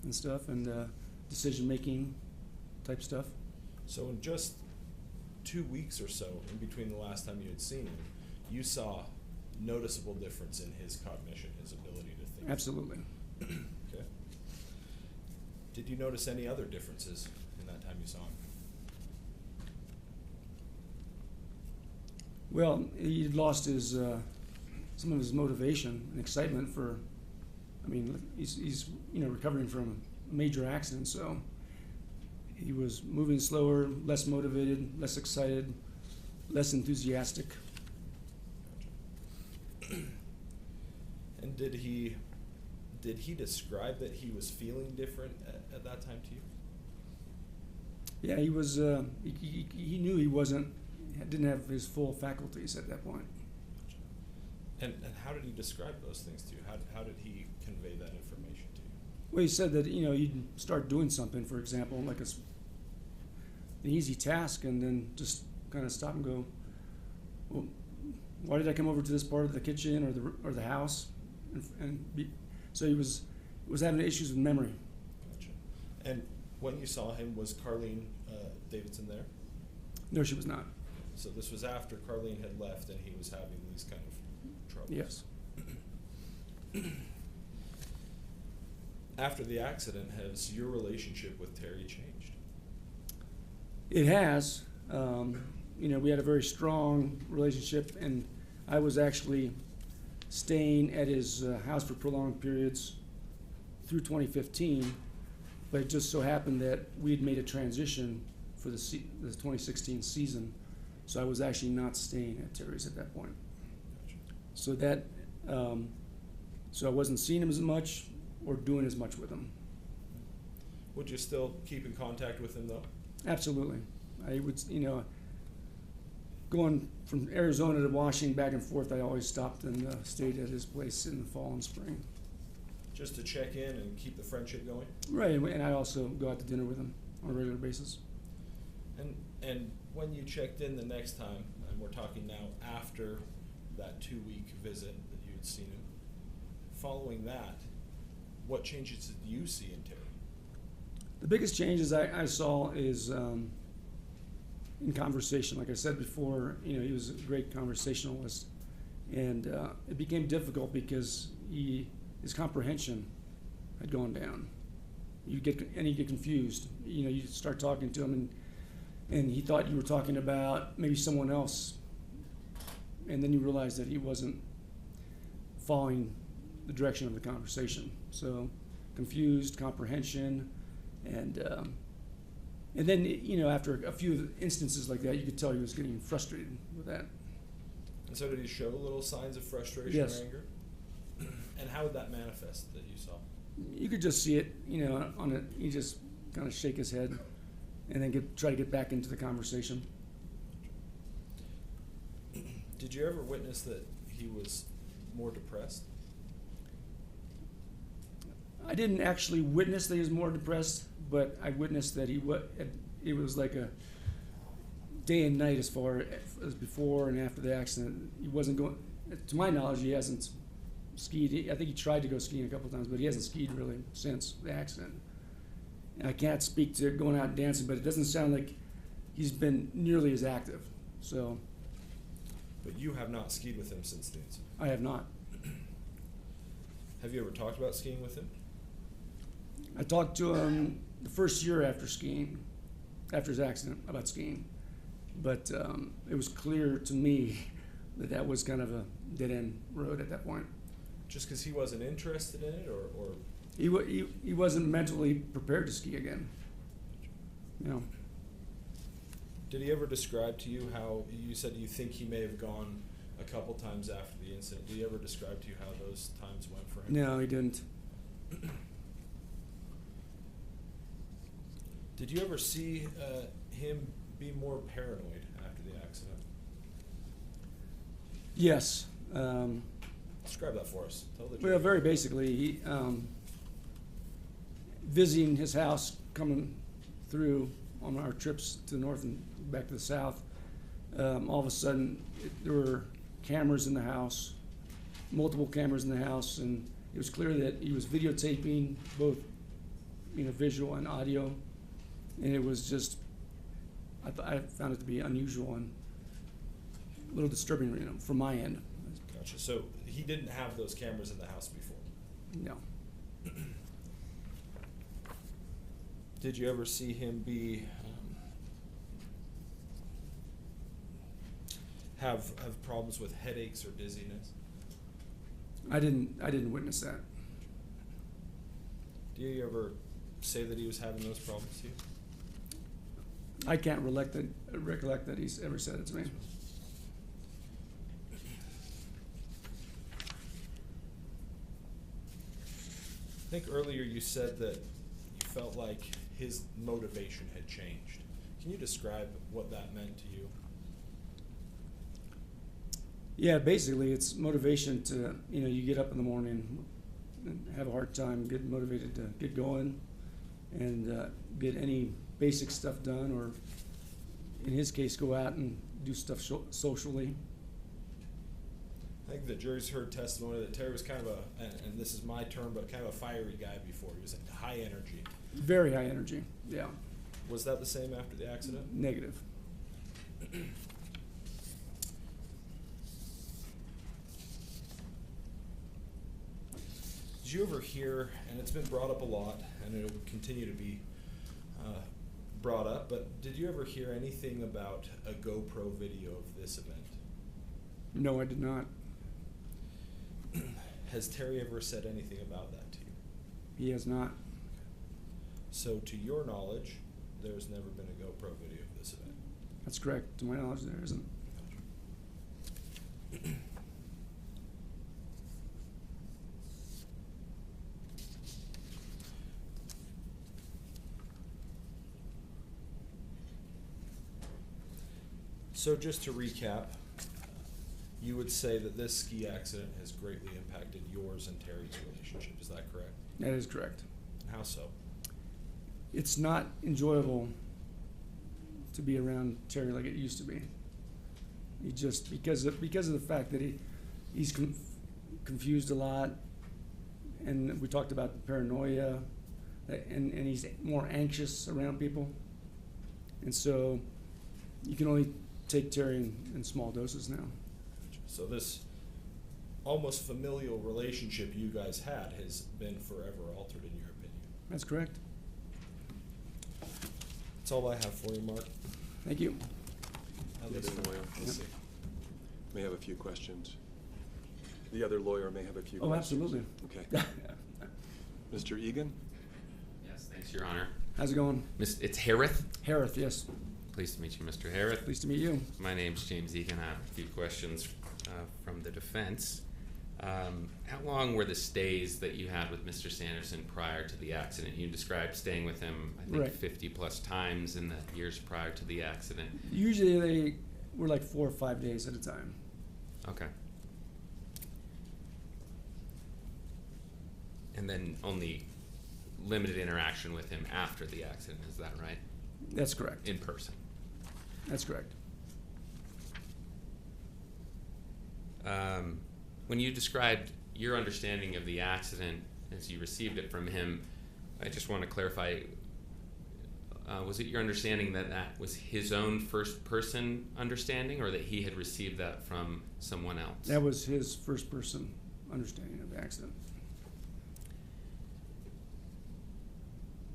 and stuff, and decision-making type stuff. So in just 2 weeks or so, in between the last time you had seen him, you saw noticeable difference in his cognition, his ability to think. Absolutely. Okay. Did you notice any other differences in that time you saw him? Well, he lost his some of his motivation and excitement for. I mean, he's recovering from a major accident, so he was moving slower, less motivated, less excited, less enthusiastic. Gotcha. And did he describe that he was feeling different at that time to you? Yeah, he was. He knew he didn't have his full faculties at that point. And how did he describe those things to you? How did he convey that information to you? Well, he said that you'd start doing something, for example, like an easy task, and then just kind of stop and go, well, why did I come over to this part of the kitchen or the house? So he was having issues with memory. Gotcha. And when you saw him, was Carlene Davidson there? No, she was not. So this was after Carlene had left and he was having these kind of troubles. Yes. After the accident, has your relationship with Terry changed? It has. We had a very strong relationship, and I was actually staying at his house for prolonged periods through 2015, but it just so happened that we had made a transition for the 2016 season, so I was actually not staying at Terry's at that point. Gotcha. So that, so I wasn't seeing him as much or doing as much with him. Would you still keep in contact with him though? Absolutely. I would, going from Arizona to Washington back and forth, I always stopped and stayed at his place in the fall and spring. Just to check in and keep the friendship going? Right, and I also go out to dinner with him on a regular basis. And when you checked in the next time, and we're talking now after that 2-week visit that you had seen him. Following that, what changes did you see in Terry? The biggest changes I saw is in conversation. Like I said before, he was a great conversationalist, and it became difficult because his comprehension had gone down. He'd get confused. You start talking to him, and he thought you were talking about maybe someone else, and then you realize that he wasn't following the direction of the conversation. So confused, comprehension, and then after a few instances like that, you could tell he was getting frustrated with that. And so did he show little signs of frustration Yes. or anger? And how would that manifest that you saw? You could just see it, he just kind of shake his head and then try to get back into the conversation. Did you ever witness that he was more depressed? I didn't actually witness that he was more depressed, but I witnessed that it was like a day and night as far as before and after the accident. He wasn't going, to my knowledge, he hasn't skied. I think he tried to go skiing a couple of times, but he hasn't skied really since the accident. And I can't speak to going out and dancing, but it doesn't sound like he's been nearly as active. So. But you have not skied with him since the incident? I have not. Have you ever talked about skiing with him? I talked to him the first year after skiing, after his accident, about skiing. But it was clear to me that was kind of a dead-end road at that point. Just because he wasn't interested in it, or? He wasn't mentally prepared to ski again. Did he ever describe to you how, you said you think he may have gone a couple times after the incident. Did he ever describe to you how those times went for him? No, he didn't. Did you ever see him be more paranoid after the accident? Yes. Describe that for us. Tell the truth. Well, very basically, he, visiting his house, coming through on our trips to the north and back to the south, all of a sudden there were cameras in the house, multiple cameras in the house, and it was clear that he was videotaping both, visual and audio, and it was just, I found it to be unusual and a little disturbing, from my end. Gotcha. So he didn't have those cameras in the house before? No. Did you ever see him be have problems with headaches or dizziness? I didn't witness that. Do you ever say that he was having those problems to you? I can't recollect that he's ever said it to me. I think earlier you said that you felt like his motivation had changed. Can you describe what that meant to you? Yeah, basically it's motivation to, you get up in the morning and have a hard time getting motivated to get going and get any basic stuff done, or in his case, go out and do stuff socially. I think the jury's heard testimony that Terry was kind of and this is my term, but kind of a fiery guy before. He was high energy. Very high energy, yeah. Was that the same after the accident? Negative. Did you ever hear, and it's been brought up a lot, and it will continue to be brought up, but did you ever hear anything about a GoPro video of this event? No, I did not. Has Terry ever said anything about that to you? He has not. So to your knowledge, there's never been a GoPro video of this event? That's correct. To my knowledge, there isn't. So just to recap, you would say that this ski accident has greatly impacted yours and Terry's relationship. Is that correct? That is correct. How so? It's not enjoyable to be around Terry like it used to be. He just, because of the fact that he's confused a lot, and we talked about the paranoia, and he's more anxious around people. And so you can only take Terry in small doses now. So this almost familial relationship you guys had has been forever altered, in your opinion. That's correct. That's all I have for you, Mark. Thank you. The other lawyer may have a few questions. The other lawyer may have a few Oh, questions. absolutely. Okay. Mr. Egan? Yes, thanks, Your Honor. How's it going? It's Harith? Harith, yes. Pleased to meet you, Mr. Harith. Pleased to meet you. My name's James Egan. I have a few questions from the defense. How long were the stays that you had with Mr. Sanderson prior to the accident? You described staying with him, I think, Right. 50 plus times in the years prior to the accident. Usually they were like 4 or 5 days at a time. Okay. And then only limited interaction with him after the accident, is that right? That's correct. In person? That's correct. When you described your understanding of the accident as you received it from him, I just want to clarify, was it your understanding that that was his own first person understanding, or that he had received that from someone else? That was his first person understanding of the accident.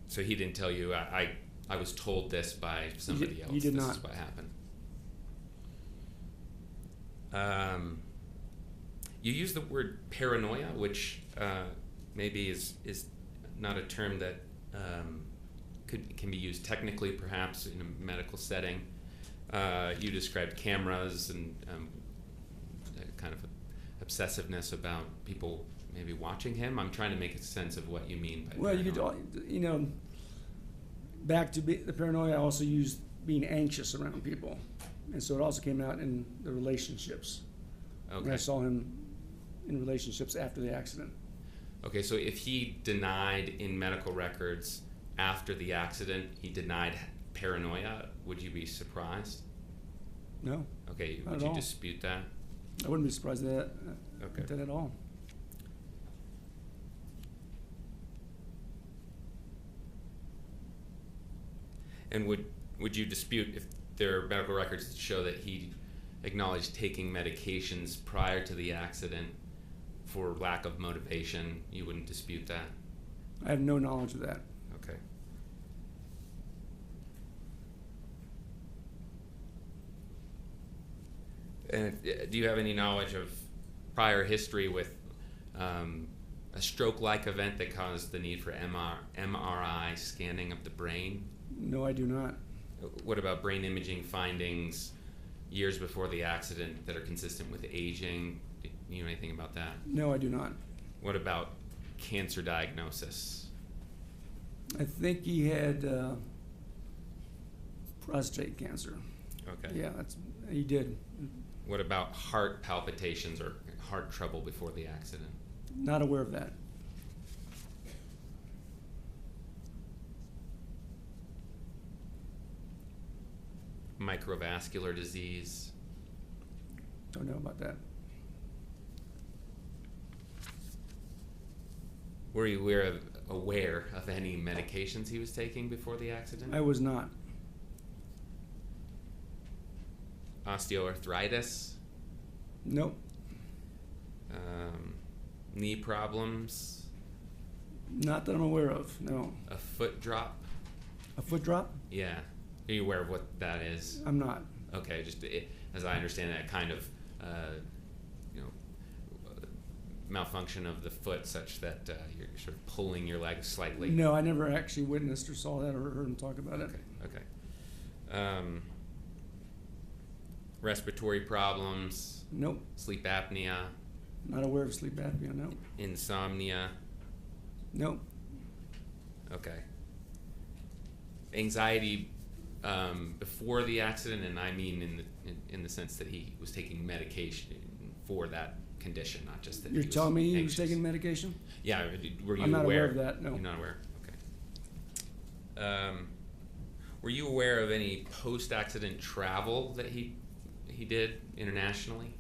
So he didn't tell you, I was told this by somebody else. He did this not. is what happened. You use the word paranoia, which maybe is not a term that can be used technically, perhaps in a medical setting. You described cameras and kind of obsessiveness about people maybe watching him. I'm trying to make a sense of what you mean by Well, paranoia. you know, back to the paranoia, I also used being anxious around people. And so it also came out in the relationships. Okay. When I saw him in relationships after the accident. Okay, so if he denied in medical records after the accident, he denied paranoia, would you be surprised? No. Okay, Not would at you all. dispute that? I wouldn't be surprised at Okay. that at all. And would you dispute if there are medical records that show that he acknowledged taking medications prior to the accident for lack of motivation? You wouldn't dispute that? I have no knowledge of that. Okay. And do you have any knowledge of prior history with a stroke-like event that caused the need for MRI scanning of the brain? No, I do not. What about brain imaging findings years before the accident that are consistent with aging? Do you know anything about that? No, I do not. What about cancer diagnosis? I think he had prostate cancer. Okay. Yeah, he did. What about heart palpitations or heart trouble before the accident? Not aware of that. Microvascular disease? Don't know about that. Were you aware of any medications he was taking before the accident? I was not. Osteoarthritis? Nope. Knee problems? Not that I'm aware of, no. A foot drop? A foot drop? Yeah. Are you aware of what that is? I'm not. Okay, just as I understand it, kind of, malfunction of the foot such that you're sort of pulling your leg slightly. No, I never actually witnessed or saw that or heard him talk about it. Okay. Respiratory problems? Nope. Sleep apnea? Not aware of sleep apnea, no. Insomnia? Nope. Okay. Anxiety before the accident, and I mean in the sense that he was taking medication for that condition, not just that You're he was telling me he was anxious. taking medication? Yeah. Were you I'm not aware of that, no. You're not aware? Okay. Were you aware of any post-accident travel that he did internationally?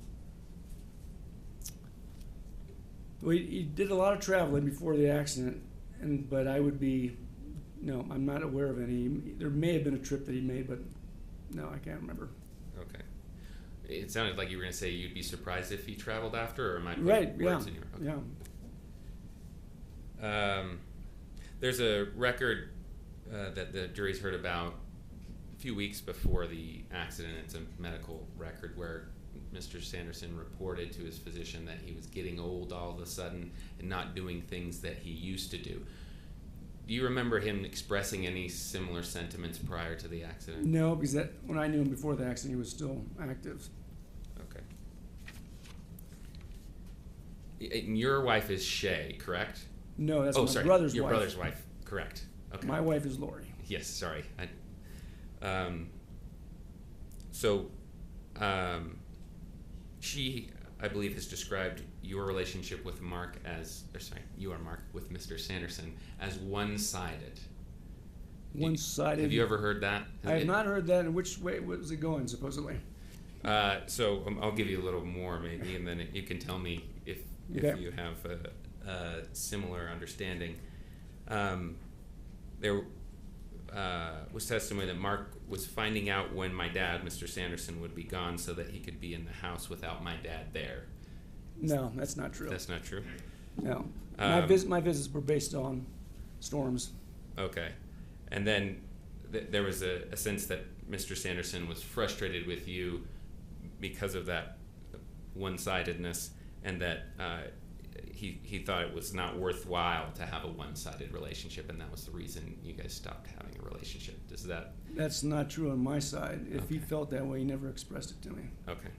Well, he did a lot of traveling before the accident, but I would be, no, I'm not aware of any. There may have been a trip that he made, but no, I can't remember. Okay. It sounded like you were going to say you'd be surprised if he traveled after, or am I putting Right, words yeah, in your? yeah. There's a record that the jury's heard about a few weeks before the accident. It's a medical record where Mr. Sanderson reported to his physician that he was getting old all of a sudden and not doing things that he used to do. Do you remember him expressing any similar sentiments prior to the accident? No, because when I knew him before the accident, he was still active. Okay. And your wife is Shay, correct? No, that's my my brother's wife. Your brother's wife, correct. Okay. My wife is Lori. Yes, sorry. She, I believe, has described your relationship with Mark as, you are Mark, with Mr. Sanderson as one-sided. One-sided? Have you ever heard that? I have not heard that. In which way was it going, supposedly? I'll give you a little more, maybe, and then you can tell me if you have a similar understanding. There was testimony that Mark was finding out when my dad, Mr. Sanderson, would be gone so that he could be in the house without my dad there. No, that's not true. That's not true? No. My visits were based on storms. Okay. And then there was a sense that Mr. Sanderson was frustrated with you because of that one-sidedness, and that he thought it was not worthwhile to have a one-sided relationship, and that was the reason you guys stopped having a relationship. Does that? That's not true on my side. If Okay. he felt that way, he never expressed it to me. Okay.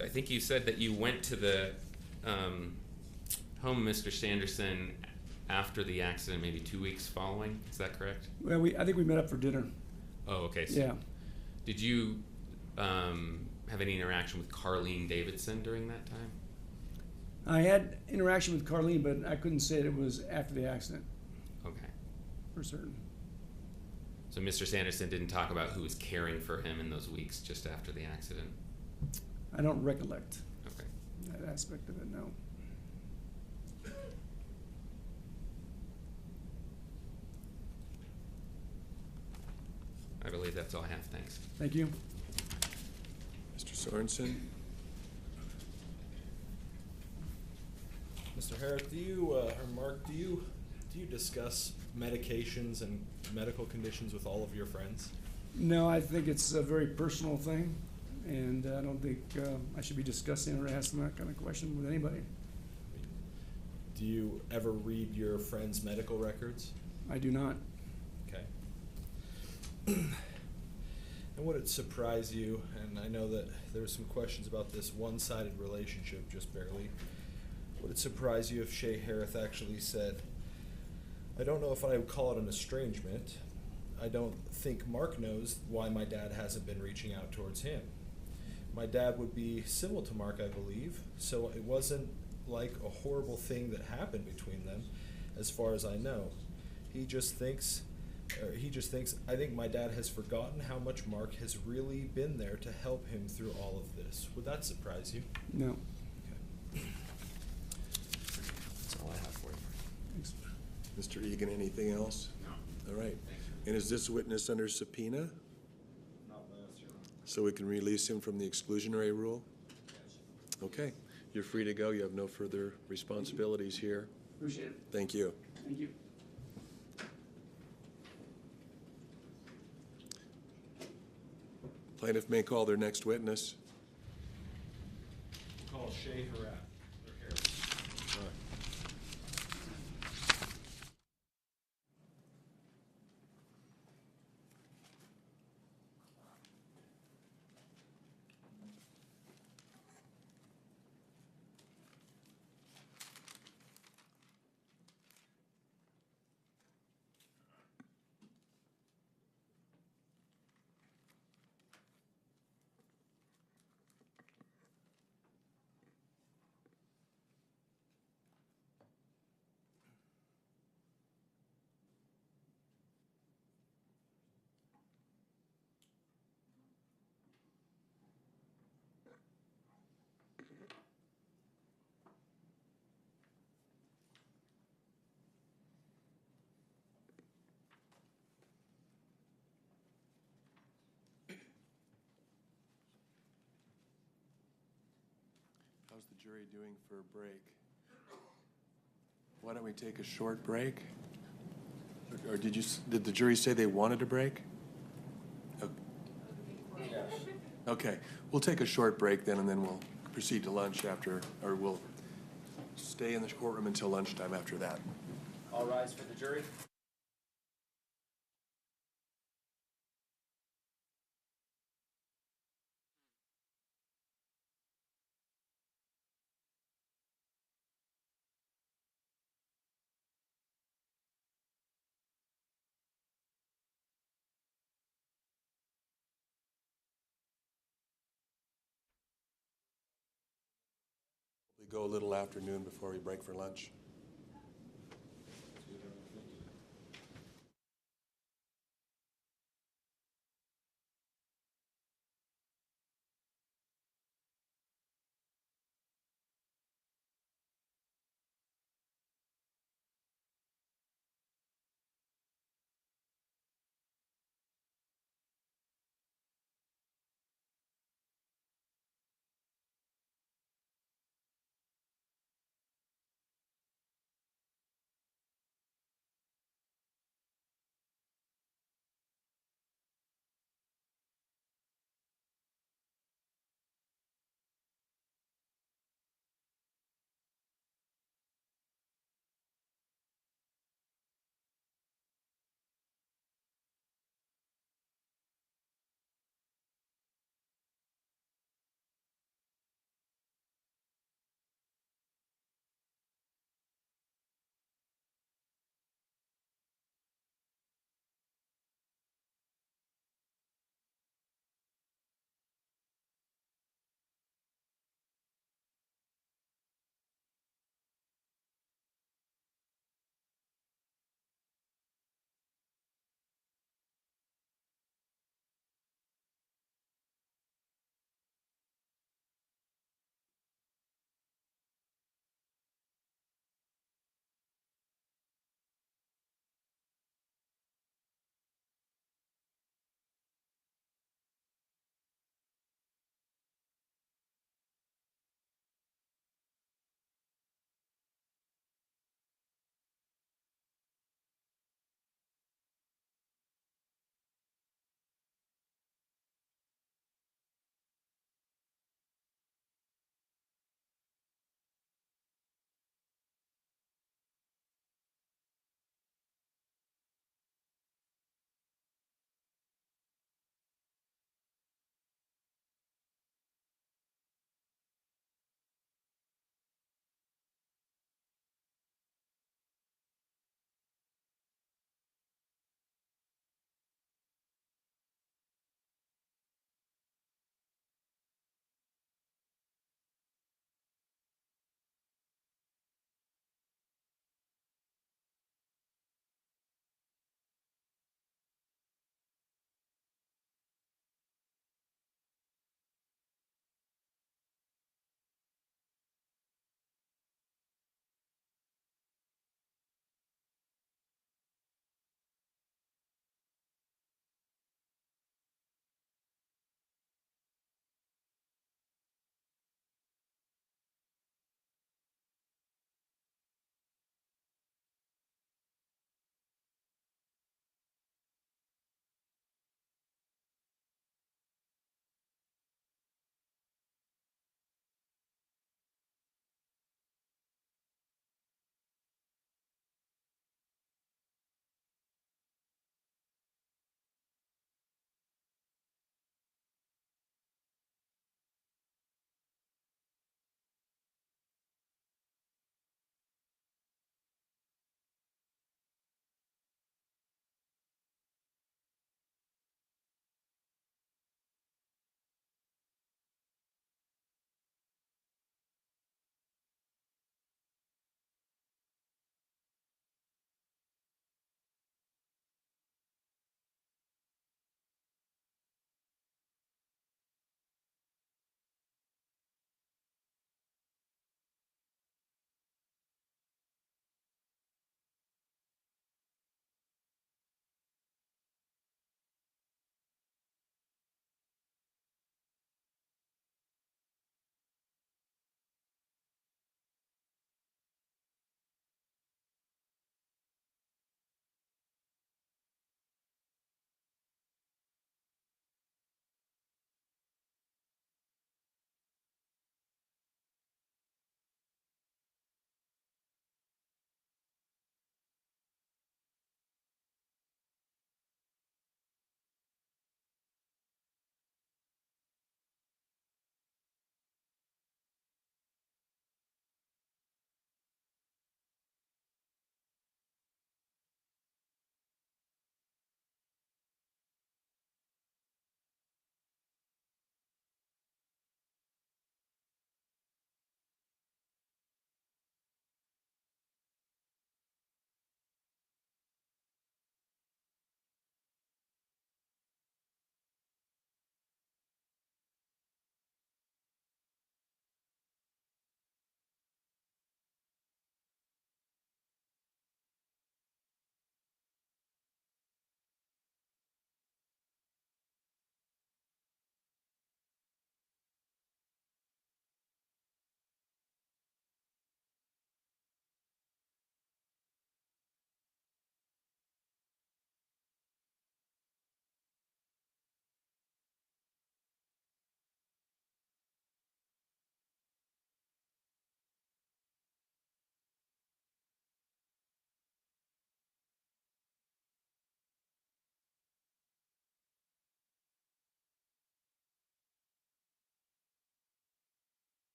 I think you said that you went to the home of Mr. Sanderson after the accident, maybe 2 weeks following. Is that correct? Well, I think we met up for dinner. Oh, okay. So Yeah. Did you have any interaction with Carlene Davidson during that time? I had interaction with Carlene, but I couldn't say it was after the accident Okay. for certain. So Mr. Sanderson didn't talk about who was caring for him in those weeks just after the accident? I don't recollect Okay. that aspect of it, no. I believe that's all I have. Thanks. Thank you. Mr. Sorensen? Mr. Harris, do you or Mark, do you discuss medications and medical conditions with all of your friends? No, I think it's a very personal thing, and I don't think I should be discussing or asking that kind of question with anybody. Do you ever read your friends' medical records? I do not. Okay. And would it surprise you, and I know that there were some questions about this one-sided relationship, just barely, would it surprise you if Shay Harris actually said, I don't know if I would call it an estrangement. I don't think Mark knows why my dad hasn't been reaching out towards him. My dad would be civil to Mark, I believe, so it wasn't like a horrible thing that happened between them, as far as I know. He just thinks, I think my dad has forgotten how much Mark has really been there to help him through all of this. Would that surprise you? No. Okay. That's all I have for you. Thanks. Mr. Egan, anything else? No. All right. And is this witness under subpoena? Not unless you're. So we can release him from the exclusionary rule? Okay. You're free to go. You have no further responsibilities here. Appreciate it. Thank you. Thank you. Plaintiff may call their next witness. Call Shay Harris. How's the jury doing for a break? Why don't we take a short break? Or did the jury say they wanted a break? Okay, we'll take a short break then, and then we'll proceed to lunch after, or we'll stay in the courtroom until lunchtime after that. All rise for the jury. We go a little afternoon before we break for lunch.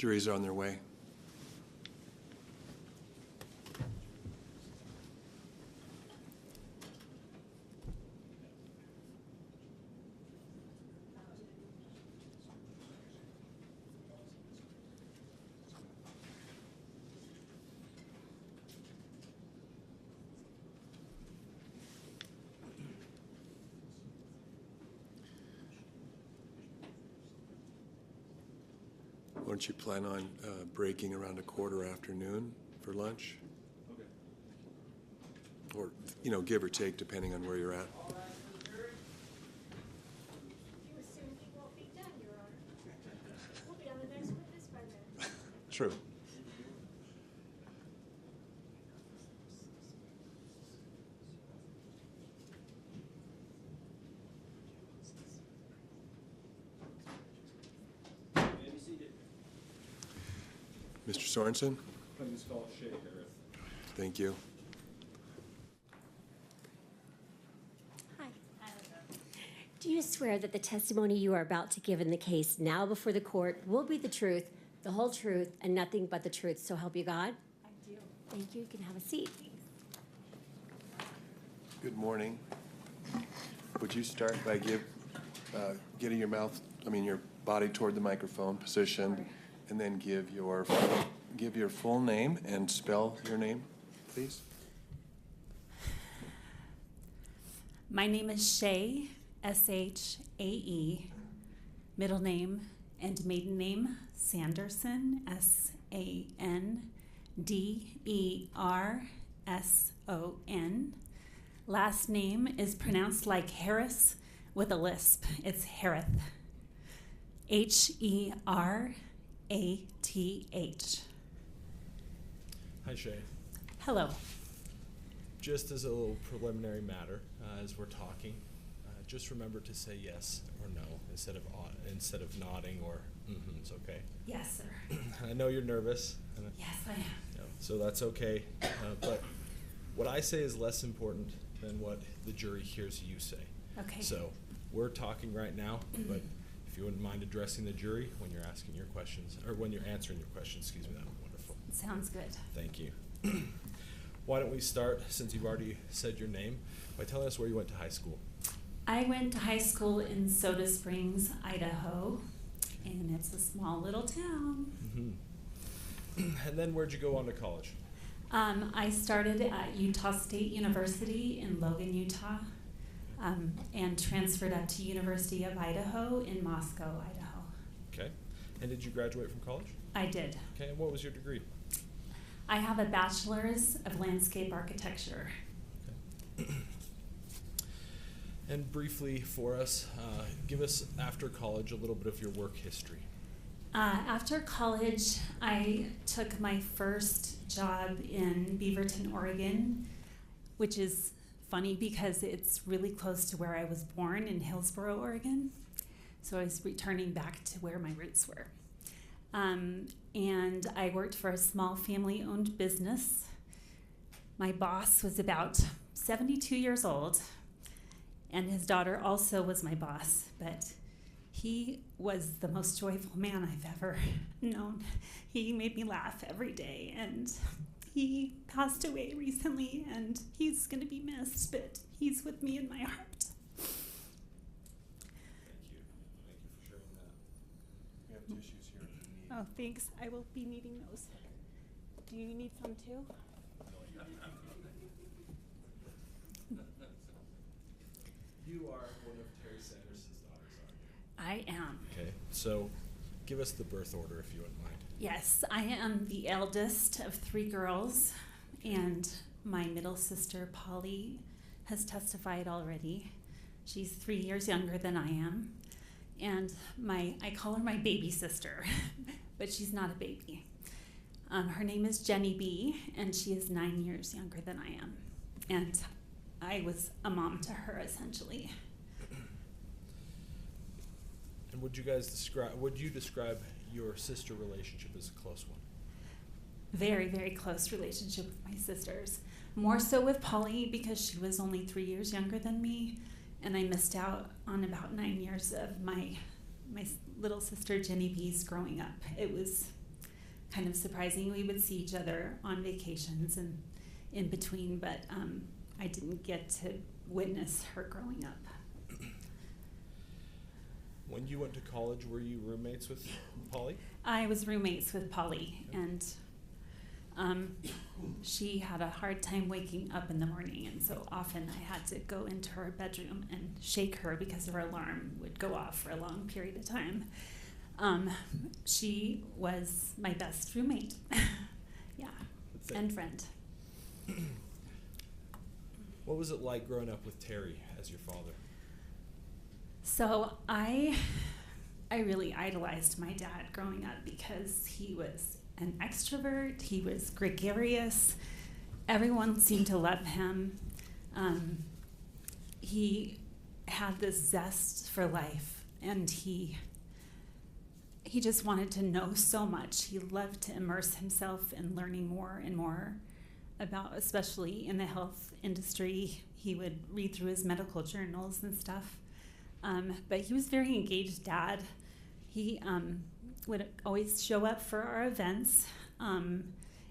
Juries are on their way. Don't you plan on breaking around 1:15 for lunch? Okay. Or, you know, give or take, depending on where you're at. You assume he won't be done, Your Honor. We'll be on the next witness by then. True. Mr. Sorensen? Please call Shay Harris. Thank you. Hi. Do you swear that the testimony you are about to give in the case now before the court will be the truth, the whole truth, and nothing but the truth, so help you God? I do. Thank you. You can have a seat. Good morning. Would you start by getting your body toward the microphone position, and then give your full name and spell your name, please? My name is Shay, S-H-A-E, middle name and maiden name Sanderson, S-A-N-D-E-R-S-O-N. Last name is pronounced like Harris with a lisp. It's Harith. H-E-R-A-T-H. Hi, Shay. Hello. Just as a little preliminary matter, as we're talking, just remember to say yes or no instead of nodding or it's okay. Yes, sir. I know you're nervous. Yes, I am. So that's okay. But what I say is less important than what the jury hears you say. Okay. So we're talking right now, but if you wouldn't mind addressing the jury when you're asking your questions, or when you're answering your questions, excuse me, that would be wonderful. Sounds good. Thank you. Why don't we start, since you've already said your name, by telling us where you went to high school? I went to high school in Soda Springs, Idaho, and it's a small little town. And then where'd you go on to college? I started at Utah State University in Logan, Utah, and transferred up to University of Idaho in Moscow, Idaho. Okay. And did you graduate from college? I did. Okay, and what was your degree? I have a bachelor's of landscape architecture. Okay. And briefly for us, give us, after college, a little bit of your work history. After college, I took my first job in Beaverton, Oregon, which is funny because it's really close to where I was born in Hillsboro, Oregon. So I was returning back to where my roots were. And I worked for a small family-owned business. My boss was about 72 years old, and his daughter also was my boss, but he was the most joyful man I've ever known. He made me laugh every day, and he passed away recently, and he's going to be missed, but he's with me in my heart. Thank you. Thank you for sharing that. We have tissues here if you need. Oh, thanks. I will be needing those. Do you need some too? You are one of Terry Sanderson's daughters, aren't you? I am. Okay, so give us the birth order if you wouldn't mind. Yes, I am the eldest of 3 girls, and my middle sister, Polly, has testified already. She's 3 years younger than I am, and I call her my baby sister, but she's not a baby. Her name is Jenny B, and she is 9 years younger than I am, and I was a mom to her, essentially. And would you describe your sister relationship as a close one? Very, very close relationship with my sisters. More so with Polly because she was only 3 years younger than me, and I missed out on about 9 years of my little sister Jenny B's growing up. It was kind of surprising. We would see each other on vacations and in between, but I didn't get to witness her growing up. When you went to college, were you roommates with Polly? I was roommates with Polly, and she had a hard time waking up in the morning, and so often I had to go into her bedroom and shake her because her alarm would go off for a long period of time. She was my best roommate. Yeah, and friend. What was it like growing up with Terry as your father? So I really idolized my dad growing up because he was an extrovert. He was gregarious. Everyone seemed to love him. He had this zest for life, and he just wanted to know so much. He loved to immerse himself in learning more and more about, especially in the health industry. He would read through his medical journals and stuff. But he was very engaged dad. He would always show up for our events and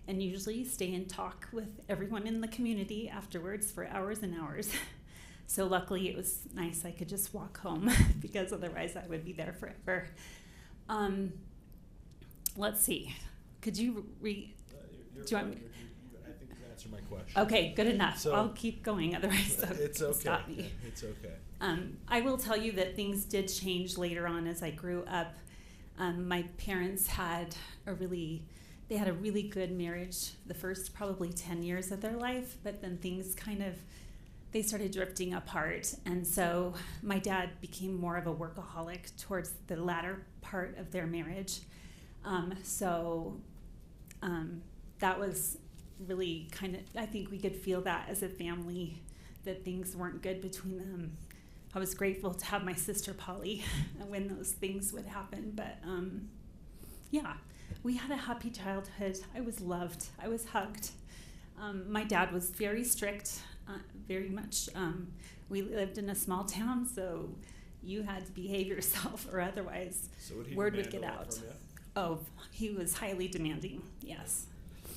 usually stay and talk with everyone in the community afterwards for hours and hours. So luckily it was nice I could just walk home because otherwise I would be there forever. Let's see. Could you read? Do you want me? I think you answered my question. Okay, good enough. So, I'll keep going, otherwise it's okay. stop me. It's okay. I will tell you that things did change later on as I grew up. My parents had a really good marriage the first probably 10 years of their life, but then things they started drifting apart. And so my dad became more of a workaholic towards the latter part of their marriage. That was really I think we could feel that as a family, that things weren't good between them. I was grateful to have my sister Polly when those things would happen. But yeah, we had a happy childhood. I was loved. I was hugged. My dad was very strict, very much. We lived in a small town, so you had to behave yourself or otherwise word would get out. Oh, he was highly demanding, yes.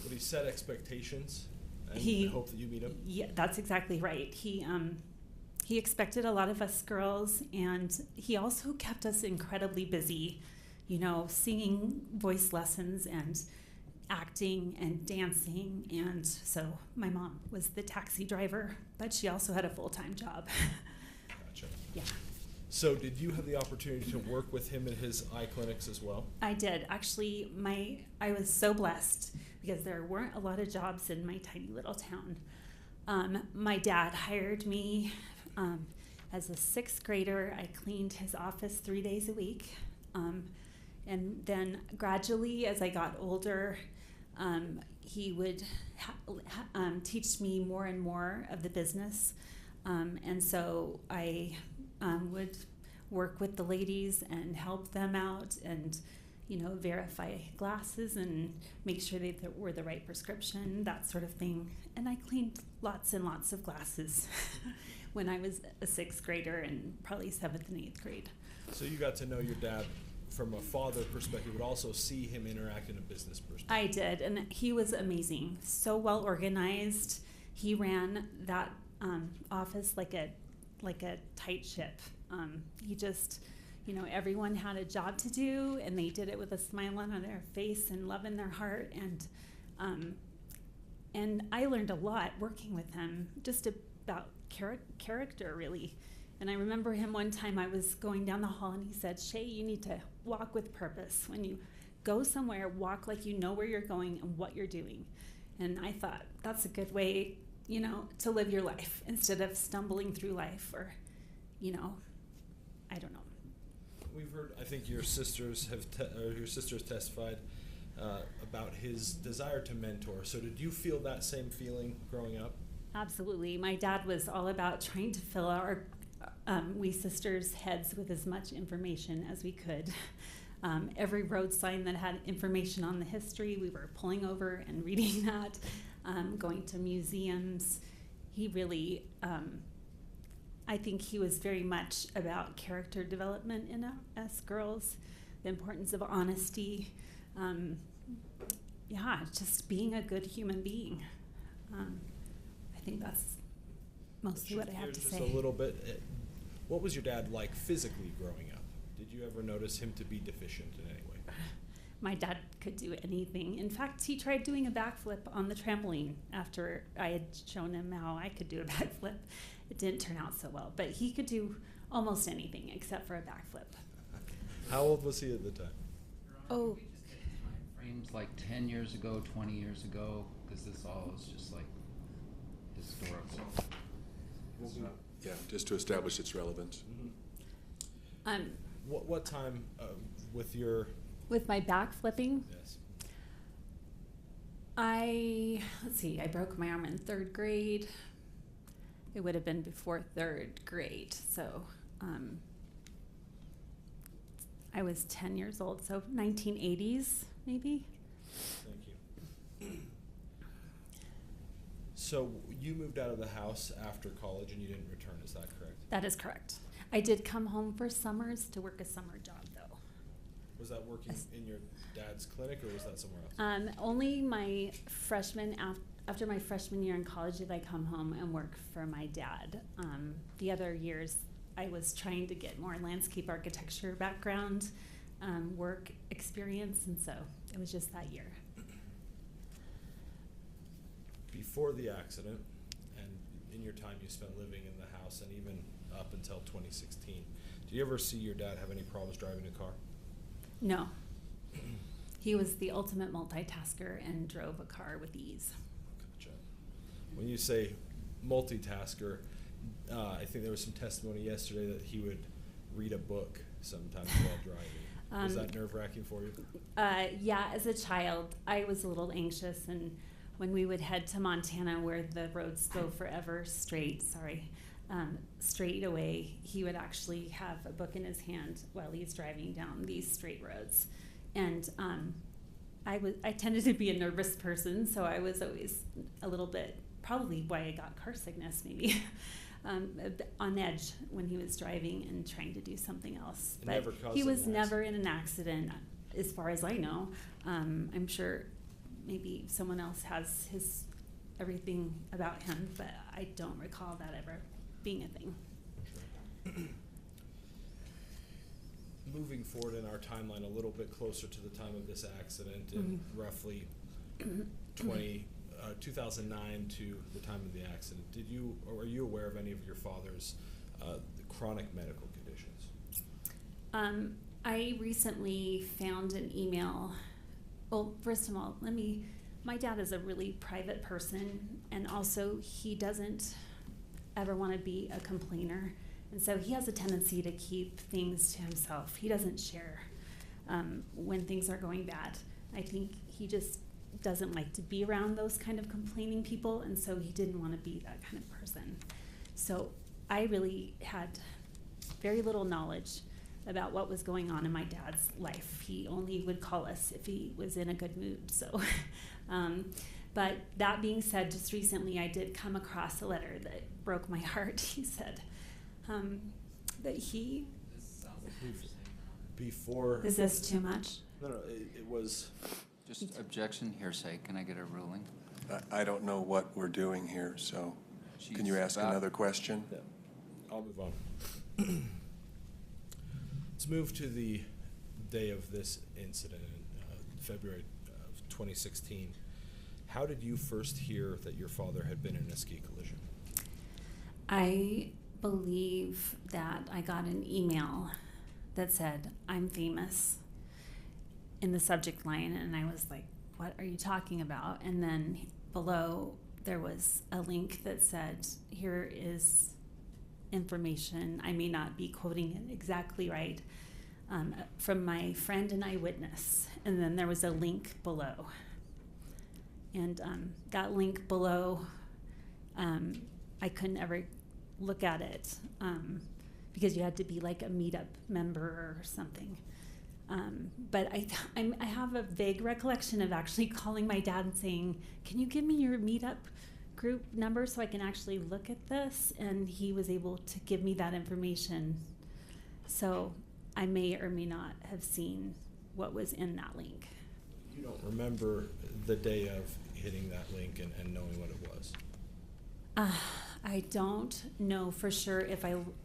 Would he set expectations and hope that you meet him? Yeah, that's exactly right. He expected a lot of us girls, and he also kept us incredibly busy, singing voice lessons and acting and dancing. And so my mom was the taxi driver, but she also had a full-time job. Gotcha. Yeah. So did you have the opportunity to work with him in his eye clinics as well? I did. Actually, I was so blessed because there weren't a lot of jobs in my tiny little town. My dad hired me as a sixth grader. I cleaned his office 3 days a week. And then gradually, as I got older, he would teach me more and more of the business. And so I would work with the ladies and help them out and, verify glasses and make sure they were the right prescription, that sort of thing. And I cleaned lots and lots of glasses when I was a sixth grader and probably 7th and 8th grade. So you got to know your dad from a father perspective, but also see him interact in a business perspective. I did, and he was amazing. So well organized. He ran that office like a tight ship. He just, everyone had a job to do, and they did it with a smile on their face and love in their heart. And I learned a lot working with him, just about character, really. And I remember him one time, I was going down the hall, and he said, "Shay, you need to walk with purpose. When you go somewhere, walk like you know where you're going and what you're doing." And I thought, that's a good way, to live your life instead of stumbling through life or, I don't know. We've heard, I think your sisters testified about his desire to mentor. So did you feel that same feeling growing up? Absolutely. My dad was all about trying to fill our we sisters' heads with as much information as we could. Every road sign that had information on the history, we were pulling over and reading that, going to museums. He really, I think he was very much about character development in us girls, the importance of honesty. yeah, just being a good human being. I think that's mostly what I have to Just say. a little bit. What was your dad like physically growing up? Did you ever notice him to be deficient in any way? My dad could do anything. In fact, he tried doing a backflip on the trampoline after I had shown him how I could do a backflip. It didn't turn out so well, but he could do almost anything except for a backflip. How old was he at the time? Oh, Frames like 10 years ago, 20 years ago, because this all is just like historical. Yeah, just to establish its relevance. What time with your... With my backflipping? Yes. Let's see, I broke my arm in 3rd grade. It would have been before 3rd grade, so I was 10 years old, so 1980s maybe. Thank you. So you moved out of the house after college and you didn't return, is that correct? That is correct. I did come home for summers to work a summer job, though. Was that working in your dad's clinic or was that somewhere else? Only my after my freshman year in college did I come home and work for my dad. The other years I was trying to get more landscape architecture background, work experience, and so it was just that year. Before the accident and in your time you spent living in the house and even up until 2016, did you ever see your dad have any problems driving a car? No. He was the ultimate multitasker and drove a car with ease. Gotcha. When you say multitasker, I think there was some testimony yesterday that he would read a book sometimes while driving. Was that nerve-wracking for you? Yeah, as a child, I was a little anxious, and when we would head to Montana where the roads go forever straight away, he would actually have a book in his hand while he's driving down these straight roads. And I tended to be a nervous person, so I was always a little bit, probably why I got car sickness maybe, on edge when he was driving and trying to do something else. It but never caused he an was never in an accident, as far as I know. I'm sure maybe someone else has everything about him, but I don't recall that ever being a thing. Moving forward in our timeline a little bit closer to the time of this accident, in roughly 2009 to the time of the accident, are you aware of any of your father's chronic medical conditions? I recently found an email. Well, first of all, my dad is a really private person, and also he doesn't ever want to be a complainer. And so he has a tendency to keep things to himself. He doesn't share when things are going bad. I think he just doesn't like to be around those kind of complaining people, and so he didn't want to be that kind of person. So I really had very little knowledge about what was going on in my dad's life. He only would call us if he was in a good mood. So, but that being said, just recently I did come across a letter that broke my heart. He said that he... Before... Is this too much? No, it was... Just objection, hearsay. Can I get a ruling? I don't know what we're doing here, so can you ask another question? Yeah. I'll move on. Let's move to the day of this incident in February of 2016. How did you first hear that your father had been in a ski collision? I believe that I got an email that said, "I'm famous," in the subject line, and I was like, what are you talking about? And then below there was a link that said, here is information, I may not be quoting it exactly right, from my friend and eyewitness. And then there was a link below. And that link below, I couldn't ever look at it because you had to be like a meetup member or something. But I have a vague recollection of actually calling my dad and saying, can you give me your meetup group number so I can actually look at this? And he was able to give me that information. So I may or may not have seen what was in that link. You don't remember the day of hitting that link and knowing what it was? I don't know for sure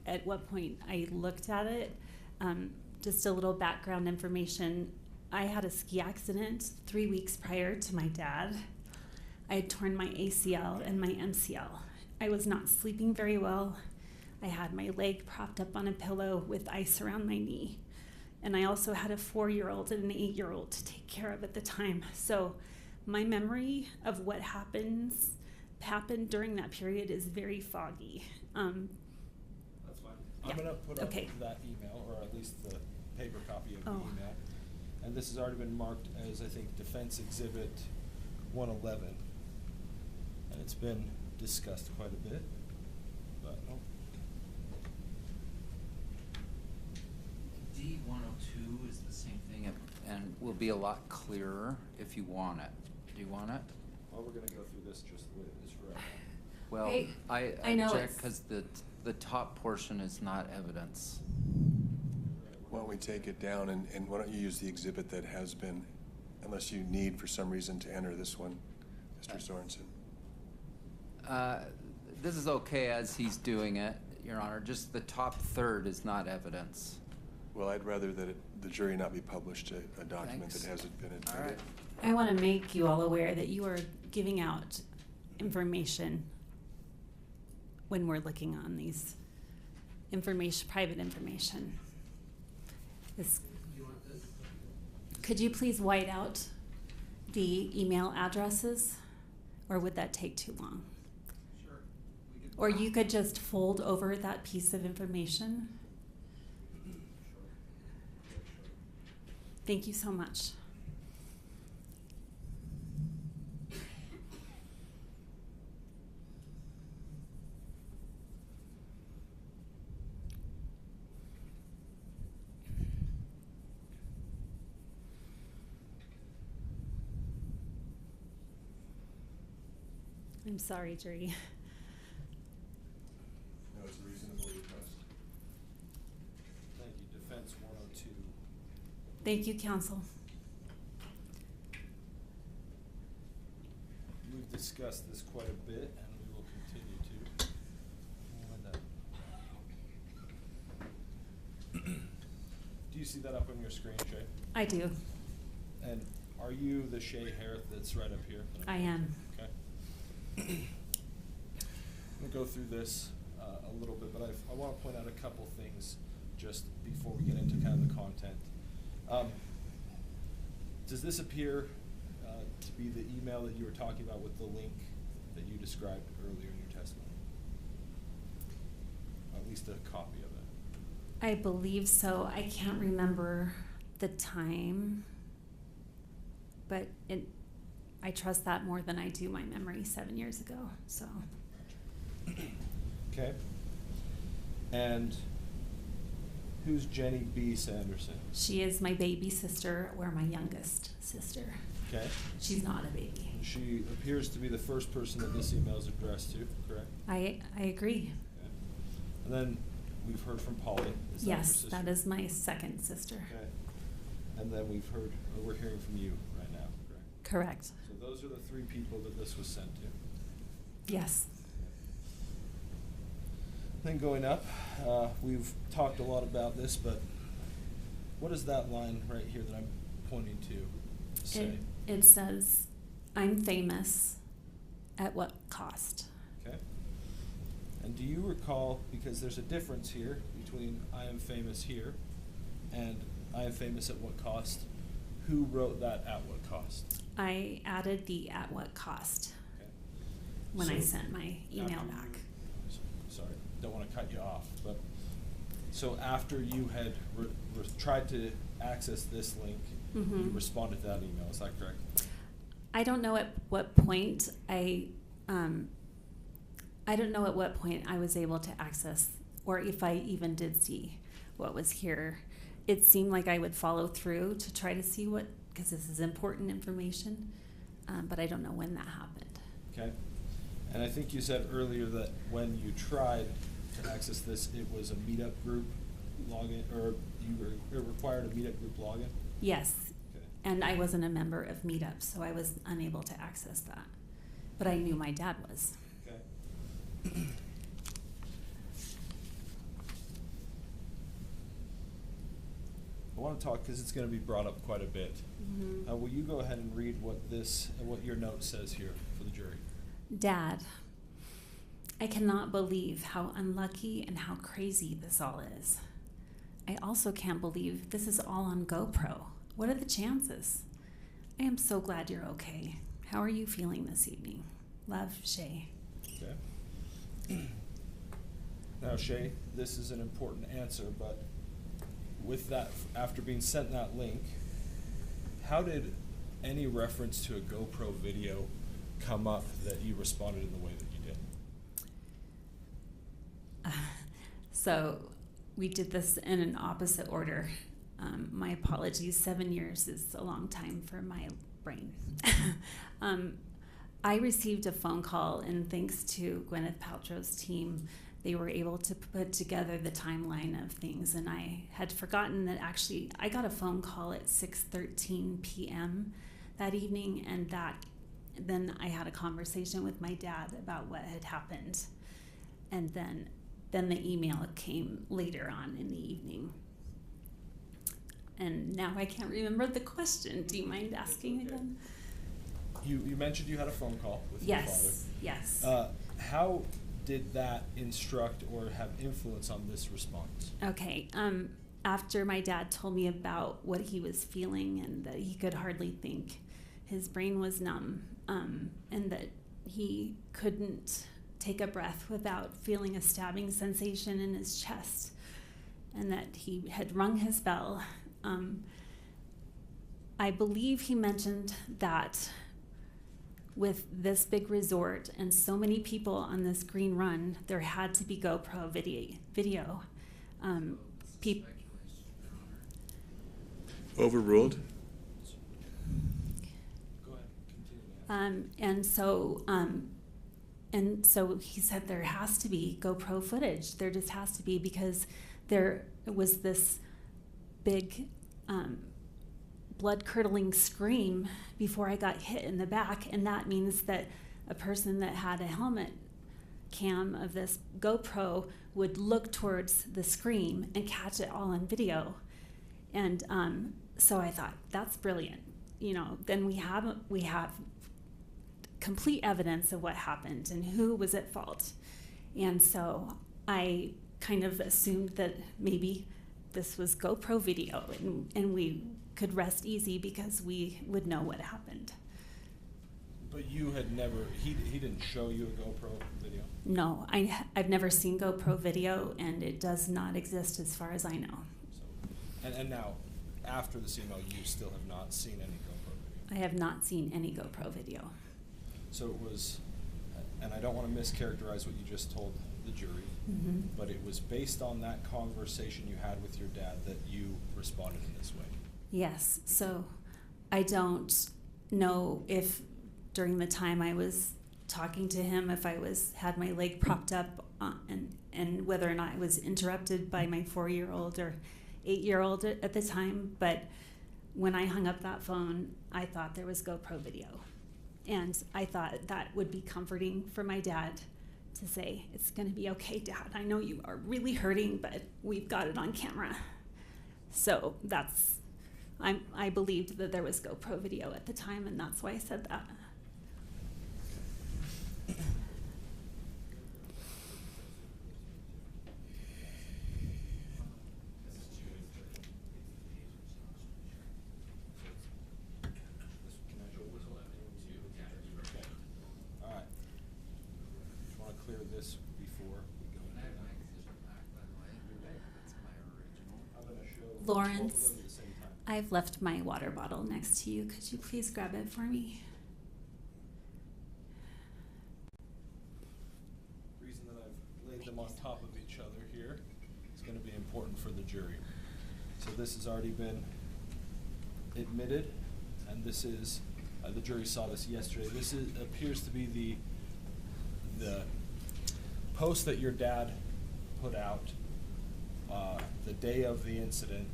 at what point I looked at it. Just a little background information. I had a ski accident 3 weeks prior to my dad. I had torn my ACL and my MCL. I was not sleeping very well. I had my leg propped up on a pillow with ice around my knee. And I also had a 4-year-old and an 8-year-old to take care of at the time. So my memory of what happened during that period is very foggy. That's fine. Yeah. I'm gonna put up Okay. that email, or at least the paper copy of the Oh. email. And this has already been marked as, I think, Defense Exhibit 111. And it's been discussed quite a bit, but no. D102 is the same thing and will be a lot clearer if you want it. Do you want it? Well, we're gonna go through this just the way it is for us. Well, I know object it's- because the top portion is not evidence. Why don't we take it down, and why don't you use the exhibit that has been, unless you need for some reason to enter this one, Mr. Sorensen? This is okay as he's doing it, Your Honor. Just the top third is not evidence. Well, I'd rather that the jury not be published a document Thanks. that hasn't been All admitted. right. I want to make you all aware that you are giving out information when we're looking on these private information. Could you please white out the email addresses, or would that take too long? Sure. Or you could just fold over that piece of information. Thank you so much. I'm sorry, jury. No, it's a reasonable request. Thank you, Defense 102. Thank you, counsel. We've discussed this quite a bit, and we will continue to. Do you see that up on your screen, Shay? I do. And are you the Shay Harris that's right up here? I am. Okay. I'm gonna go through this a little bit, but I want to point out a couple things just before we get into kind of the content. Does this appear to be the email that you were talking about with the link that you described earlier in your testimony? Or at least a copy of it. I believe so. I can't remember the time, but I trust that more than I do my memory 7 years ago, so. Okay. And who's Jenny B. Sanderson? She is my baby sister, or my youngest sister. Okay. She's not a baby. She appears to be the first person that this email is addressed to, correct? I agree. Okay. And then we've heard from Polly. Is that your Yes, sister? that is my second sister. Okay. And then we're hearing from you right now, correct? Correct. So those are the three people that this was sent to. Yes. Then going up, we've talked a lot about this, but what is that line right here that I'm pointing to say? It says, "I'm famous. At what cost?" Okay. And do you recall, because there's a difference here between I am famous here and I am famous at what cost, who wrote that at what cost? I added the "at what cost" Okay. when I So sent my email after back. Sorry, don't want to cut you off, but so after you had tried to access this link, you Mhm. responded to that email, is that correct? I don't know at what point I don't know at what point I was able to access, or if I even did see what was here. It seemed like I would follow through to try to see what, because this is important information, but I don't know when that happened. Okay. And I think you said earlier that when you tried to access this, it was a meetup group login, or it required a meetup group login? Yes. Okay. And I wasn't a member of Meetup, so I was unable to access that. But I knew my dad was. Okay. I want to talk because it's going to be brought up quite a bit. Will you go ahead and read what your note says here for the jury? Dad, I cannot believe how unlucky and how crazy this all is. I also can't believe this is all on GoPro. What are the chances? I am so glad you're okay. How are you feeling this evening? Love, Shay. Okay. Now, Shay, this is an important answer, but with that, after being sent that link, how did any reference to a GoPro video come up that you responded in the way that you did? So we did this in an opposite order. My apologies, 7 years is a long time for my brain. I received a phone call, and thanks to Gwyneth Paltrow's team, they were able to put together the timeline of things. And I had forgotten that actually I got a phone call at 6:13 p.m. that evening, and then I had a conversation with my dad about what had happened. And then the email came later on in the evening. And now I can't remember the question. Do you mind asking again? You mentioned you had a phone call with your father. Yes. How did that instruct or have influence on this response? Okay. After my dad told me about what he was feeling and that he could hardly think, his brain was numb, and that he couldn't take a breath without feeling a stabbing sensation in his chest, and that he had rung his bell. I believe he mentioned that with this big resort and so many people on this green run, there had to be GoPro video. Overruled? Go ahead, continue. And so he said there has to be GoPro footage. There just has to be, because there was this big blood-curdling scream before I got hit in the back, and that means that a person that had a helmet cam of this GoPro would look towards the scream and catch it all on video. And so I thought, that's brilliant. You know, then we have complete evidence of what happened and who was at fault. And so I kind of assumed that maybe this was GoPro video, and we could rest easy because we would know what happened. But you had never, he didn't show you a GoPro video? No, I've never seen GoPro video, and it does not exist as far as I know. So, and now, after this email, you still have not seen any GoPro video? I have not seen any GoPro video. So it was, and I don't want to mischaracterize what you just told the jury, but it was based on that conversation you had with your dad that you responded in this way? Yes, so I don't know if during the time I was talking to him, if I had my leg propped up and whether or not I was interrupted by my 4-year-old or 8-year-old at the time, but when I hung up that phone, I thought there was GoPro video. And I thought that would be comforting for my dad to say, it's gonna be okay, Dad. I know you are really hurting, but we've got it on camera. So I believed that there was GoPro video at the time, and that's why I said that. All right. Just want to clear this before we go into that. I'm going to show Lawrence, both of them at the same time. I've left my water bottle next to you. Could you please grab it for me? The reason that I've laid them on top of each other here is going to be important for the jury. So this has already been admitted, and this is, the jury saw this yesterday. This appears to be the post that your dad put out the day of the incident,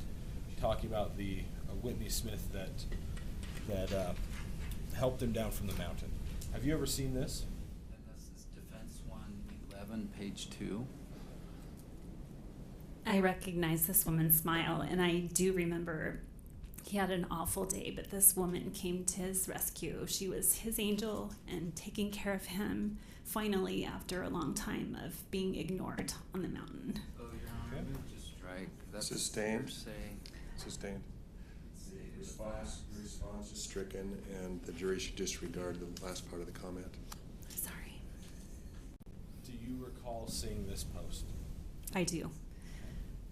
talking about the Whitney Smith that helped him down from the mountain. Have you ever seen this? And this is Defense 111, page 2. I recognize this woman's smile, and I do remember he had an awful day, but this woman came to his rescue. She was his angel and taking care of him, finally, after a long time of being ignored on the mountain. Oh, Your Honor, move to strike. That's Sustained. hearsay. Sustained. Response is stricken, and the jury should disregard the last part of the comment. Sorry. Do you recall seeing this post? I do.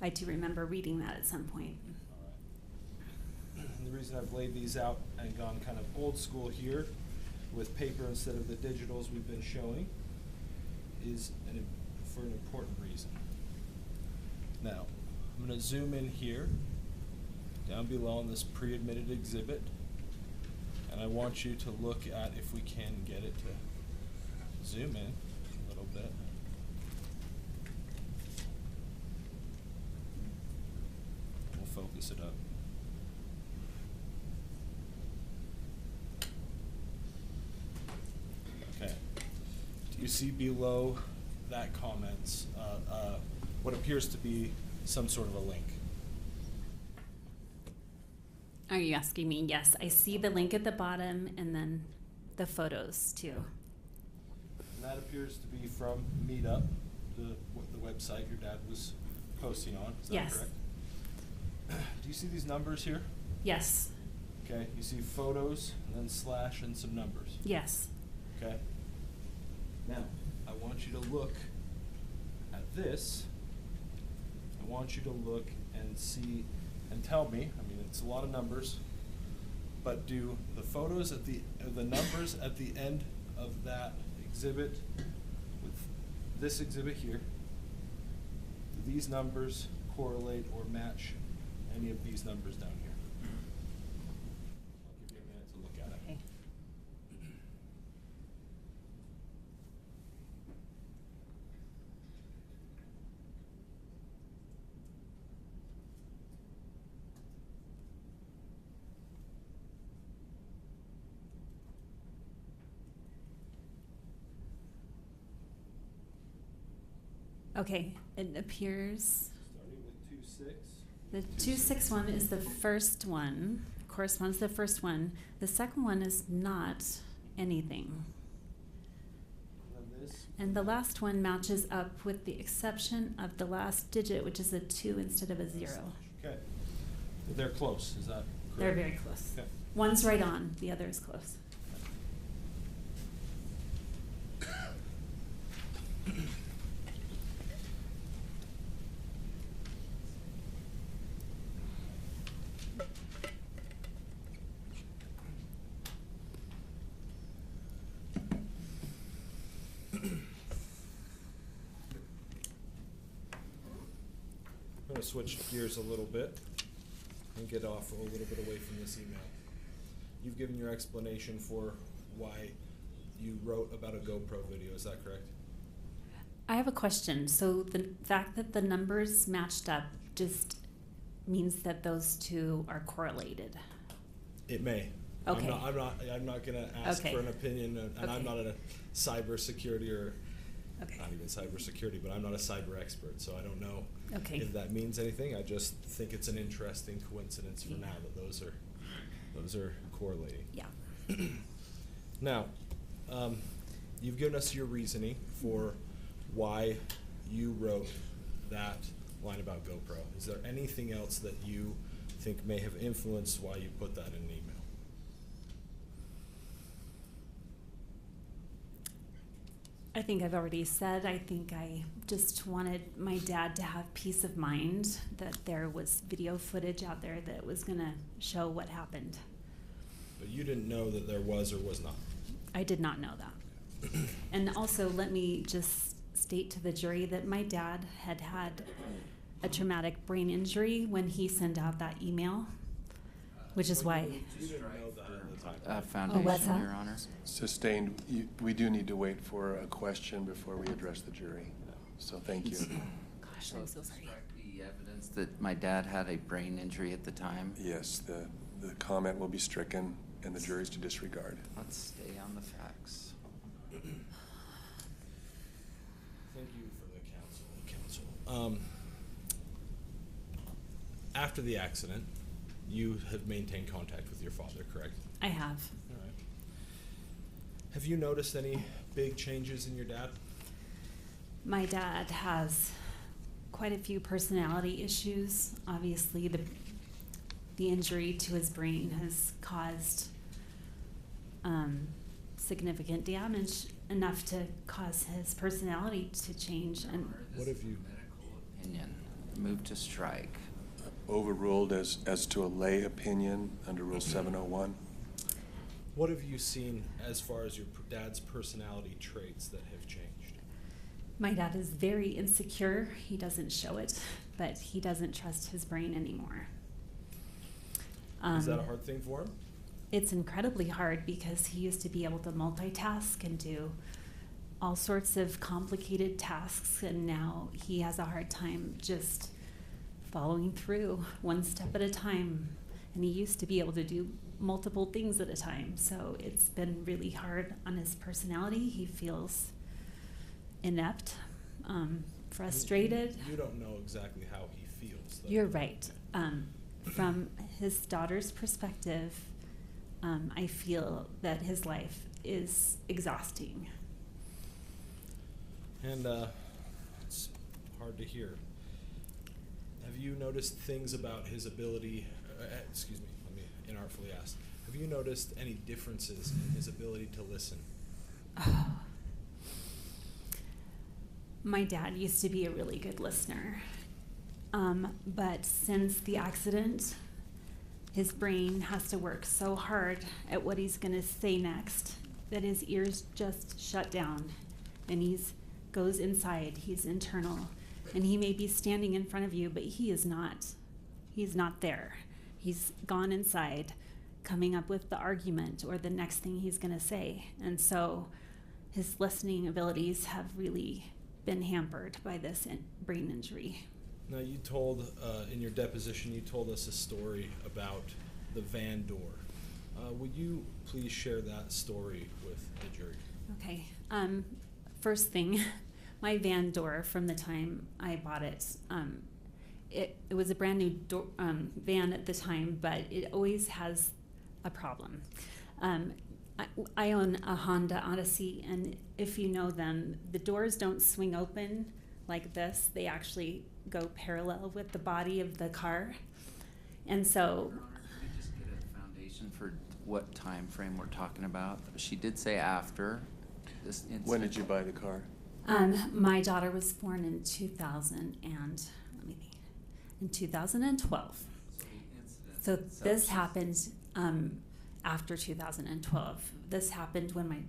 I do remember reading that at some point. All right. And the reason I've laid these out and gone kind of old school here with paper instead of the digitals we've been showing is for an important reason. Now, I'm going to zoom in here, down below on this pre-admitted exhibit, and I want you to look at, if we can get it to zoom in a little bit. We'll focus it up. Okay. Do you see below that comments what appears to be some sort of a link? Are you asking me? Yes, I see the link at the bottom and then the photos too. And that appears to be from Meetup, the website your dad was posting on. Is that Yes. correct? Do you see these numbers here? Yes. Okay, you see photos and then slash and some numbers. Yes. Okay. Now, I want you to look at this. I want you to look and see and tell me, I mean, it's a lot of numbers, but do the photos at the numbers at the end of that exhibit with this exhibit here, do these numbers correlate or match any of these numbers down here? I'll give you a minute to look at it. Okay. Okay, it appears Starting with 2.6. the 2.6 one is the first one, corresponds to the first one. The second one is not anything. And then this. And the last one matches up with the exception of the last digit, which is a 2 instead of a 0. Okay. They're close, is that correct? They're very close. Okay. One's right on, the other is close. I'm going to switch gears a little bit and get off a little bit away from this email. You've given your explanation for why you wrote about a GoPro video, is that correct? I have a question. So the fact that the numbers matched up just means that those two are correlated. It may. Okay. I'm not going to ask Okay. for an opinion, and I'm Okay. not a cybersecurity or Okay. not even cybersecurity, but I'm not a cyber expert, so I don't know Okay. if that means anything. I just think it's an interesting coincidence for now that those are correlating. Yeah. Now, you've given us your reasoning for why you wrote that line about GoPro. Is there anything else that you think may have influenced why you put that in an email? I think I've already said, I think I just wanted my dad to have peace of mind that there was video footage out there that was going to show what happened. But you didn't know that there was or was not. I did not know that. And also, let me just state to the jury that my dad had had a traumatic brain injury when he sent out that email, which is why. You didn't know that at the time. Foundation, what's that? Your Honor. Sustained. We do need to wait for a question before we address the jury. So thank you. Gosh, I'm so sorry. Strike the the evidence that my dad had a brain injury at the time? Yes, the comment will be stricken and the jury's to disregard. Let's stay on the facts. Thank you for the counsel. After the accident, you have maintained contact with your father, correct? I have. All right. Have you noticed any big changes in your dad? My dad has quite a few personality issues. Obviously, the injury to his brain has caused significant damage, enough to cause his personality to change. And What have you? Medical opinion. Move to strike. Overruled as to a lay opinion under Rule 701. What have you seen as far as your dad's personality traits that have changed? my dad is very insecure. He doesn't show it, but he doesn't trust his brain anymore. Is that a hard thing for him? It's incredibly hard because he used to be able to multitask and do all sorts of complicated tasks, and now he has a hard time just following through one step at a time. And he used to be able to do multiple things at a time, so it's been really hard on his personality. He feels inept, frustrated. You don't know exactly how he feels, though. You're right. From his daughter's perspective, I feel that his life is exhausting. And it's hard to hear. Have you noticed things about his ability, excuse me, let me inartfully ask, have you noticed any differences in his ability to listen? My dad used to be a really good listener, but since the accident, his brain has to work so hard at what he's going to say next that his ears just shut down, and he's goes inside. He's internal, and he may be standing in front of you, but he is not. He's not there. He's gone inside, coming up with the argument or the next thing he's going to say, and so his listening abilities have really been hampered by this brain injury. Now, you told, in your deposition, you told us a story about the van door. Would you please share that story with the jury? Okay. First thing, my van door from the time I bought it, it was a brand new van at the time, but it always has a problem. I own a Honda Odyssey, and if you know them, the doors don't swing open like this. They actually go parallel with the body of the car. And so... Your Honor, could we just get a foundation for what time frame we're talking about? She did say after this incident. When did you buy the car? My daughter was born in 2012. So this happened after 2012. This happened when my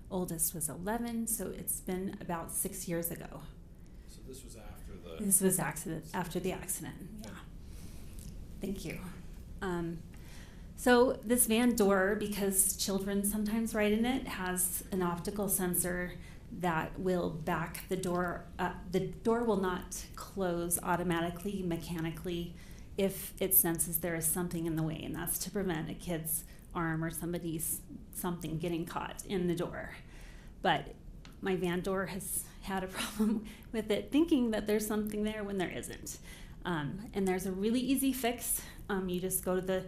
oldest was 11, so it's been about 6 years ago. So this was after the... This was after the accident, yeah. Thank you. So this van door, because children sometimes ride in it, has an optical sensor that will back the door up. The door will not close automatically, mechanically, if it senses there is something in the way, and that's to prevent a kid's arm or something getting caught in the door. But my van door has had a problem with it thinking that there's something there when there isn't. And there's a really easy fix. You just go to the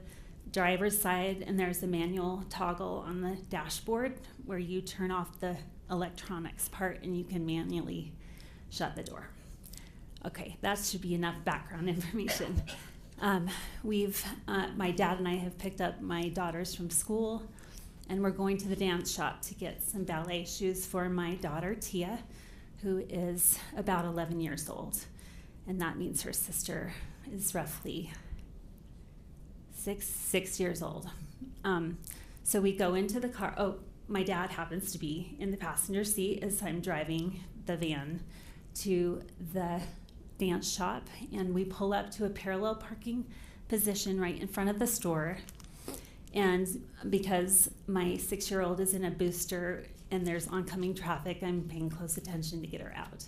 driver's side, and there's a manual toggle on the dashboard where you turn off the electronics part and you can manually shut the door. Okay, that should be enough background information. My dad and I have picked up my daughters from school, and we're going to the dance shop to get some ballet shoes for my daughter, Tia, who is about 11 years old. And that means her sister is roughly six years old. So we go into the car. Oh, my dad happens to be in the passenger seat as I'm driving the van to the dance shop, and we pull up to a parallel parking position right in front of the store. And because my 6-year-old is in a booster and there's oncoming traffic, I'm paying close attention to get her out.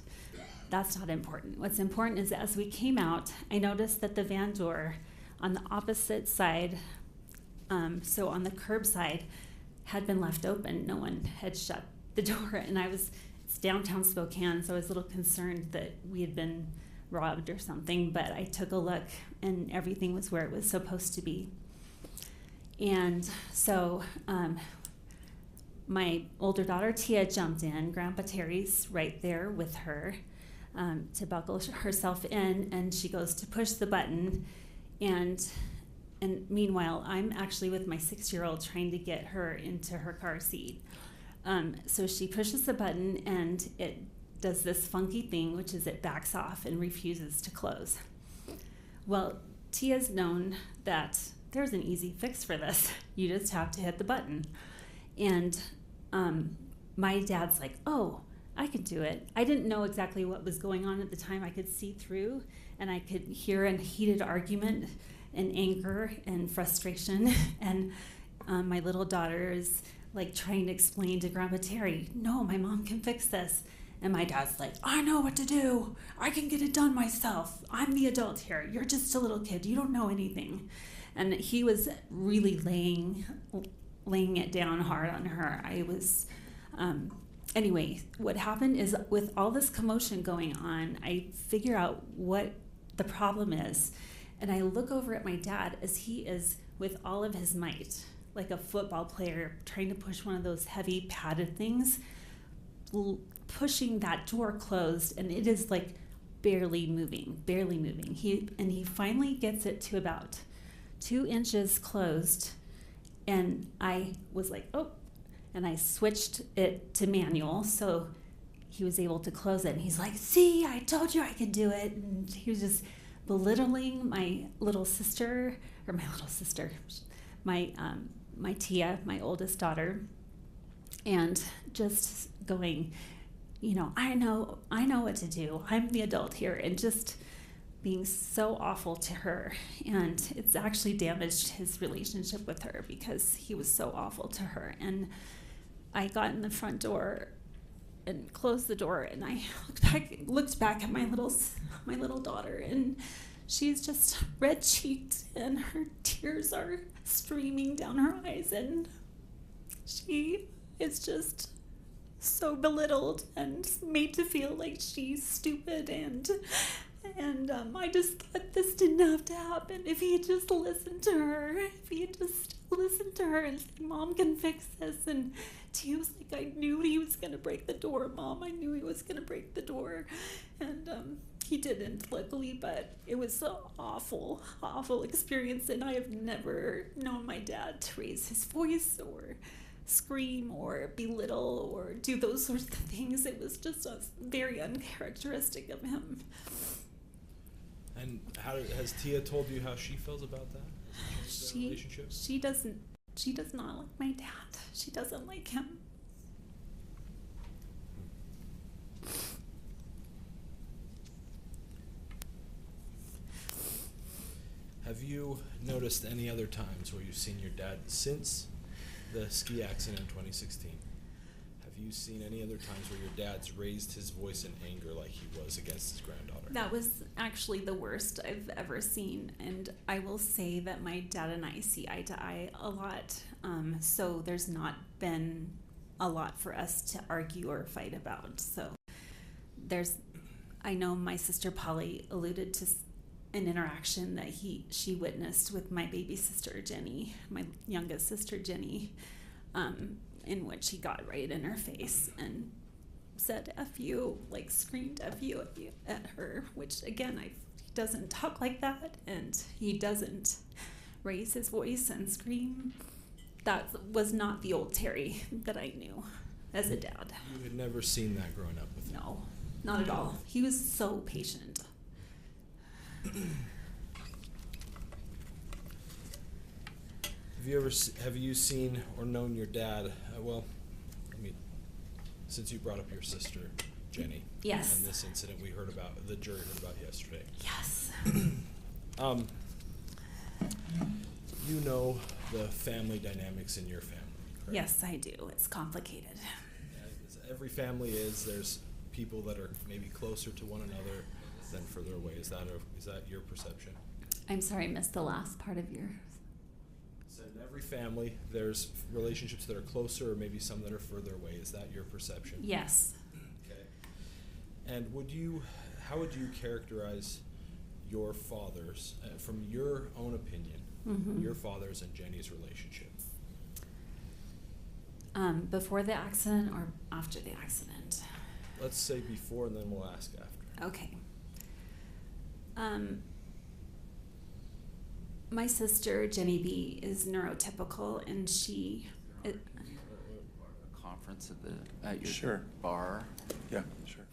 that's not important. What's important is as we came out, I noticed that the van door on the opposite side, so on the curb side, had been left open. No one had shut the door, and it's downtown Spokane, so I was a little concerned that we had been robbed or something, but I took a look and everything was where it was supposed to be. And so my older daughter Tia jumped in. Grandpa Terry's right there with her to buckle herself in, and she goes to push the button, and meanwhile I'm actually with my 6-year-old trying to get her into her car seat. So she pushes the button and it does this funky thing, which is it backs off and refuses to close. Well, Tia's known that there's an easy fix for this. You just have to hit the button. And my dad's like, oh, I could do it. I didn't know exactly what was going on at the time. I could see through and I could hear a heated argument and anger and frustration. And my little daughter is like trying to explain to Grandpa Terry, no, my mom can fix this. And my dad's like, I know what to do. I can get it done myself. I'm the adult here. You're just a little kid. You don't know anything. And he was really laying it down hard on her. I was, anyway, what happened is with all this commotion going on, I figure out what the problem is. And I look over at my dad as he is with all of his might, like a football player trying to push one of those heavy padded things, pushing that door closed, and it is like barely moving. He finally gets it to about 2 inches closed, and I was like, oh, and I switched it to manual, so he was able to close it. And he's like, see, I told you I could do it. And he was just belittling my Tia, my oldest daughter, and just going, you know, I know what to do. I'm the adult here, and just being so awful to her. And it's actually damaged his relationship with her because he was so awful to her. And I got in the front door and closed the door, and I looked back at my little daughter, and she's just red-cheeked, and her tears are streaming down her eyes, and she is just so belittled and made to feel like she's stupid, and I just thought this didn't have to happen. If he had just listened to her, and said, Mom can fix this. And Tia was like, I knew he was going to break the door, Mom. I knew he was going to break the door. And he didn't, luckily, but it was an awful, awful experience. And I have never known my dad to raise his voice or scream or belittle or do those sorts of things. It was just very uncharacteristic of him. And has Tia told you how she feels about that? She does not like my dad. She doesn't like him. Have you noticed any other times where you've seen your dad since the ski accident in 2016? Have you seen any other times where your dad's raised his voice in anger like he was against his granddaughter? That was actually the worst I've ever seen, and I will say that my dad and I see eye to eye a lot, so there's not been a lot for us to argue or fight about. So I know my sister Polly alluded to an interaction that she witnessed with my baby sister Jenny, my youngest sister Jenny, in which he got right in her face and said F you, like screamed F you at her, which again, he doesn't talk like that, and he doesn't raise his voice and scream. That was not the old Terry that I knew as a dad. You had never seen that growing up with him? No, not at all. He was so patient. Have you seen or known your dad? Since you brought up your sister, Jenny. Yes. And this incident the jury heard about yesterday. Yes. You know the family dynamics in your family, correct? Yes, I do. It's complicated. As every family is. There's people that are maybe closer to one another than further away. Is that your perception? I'm sorry, I missed the last part of your. So in every family, there's relationships that are closer or maybe some that are further away. Is that your perception? Yes. Okay. And how would you characterize your father's, from your own opinion, your father's and Jenny's relationship? Before the accident or after the accident? Let's say before, and then we'll ask after. Okay. My sister, Jenny B, is neurotypical, and she... A conference at your Sure. bar? Yeah, sure.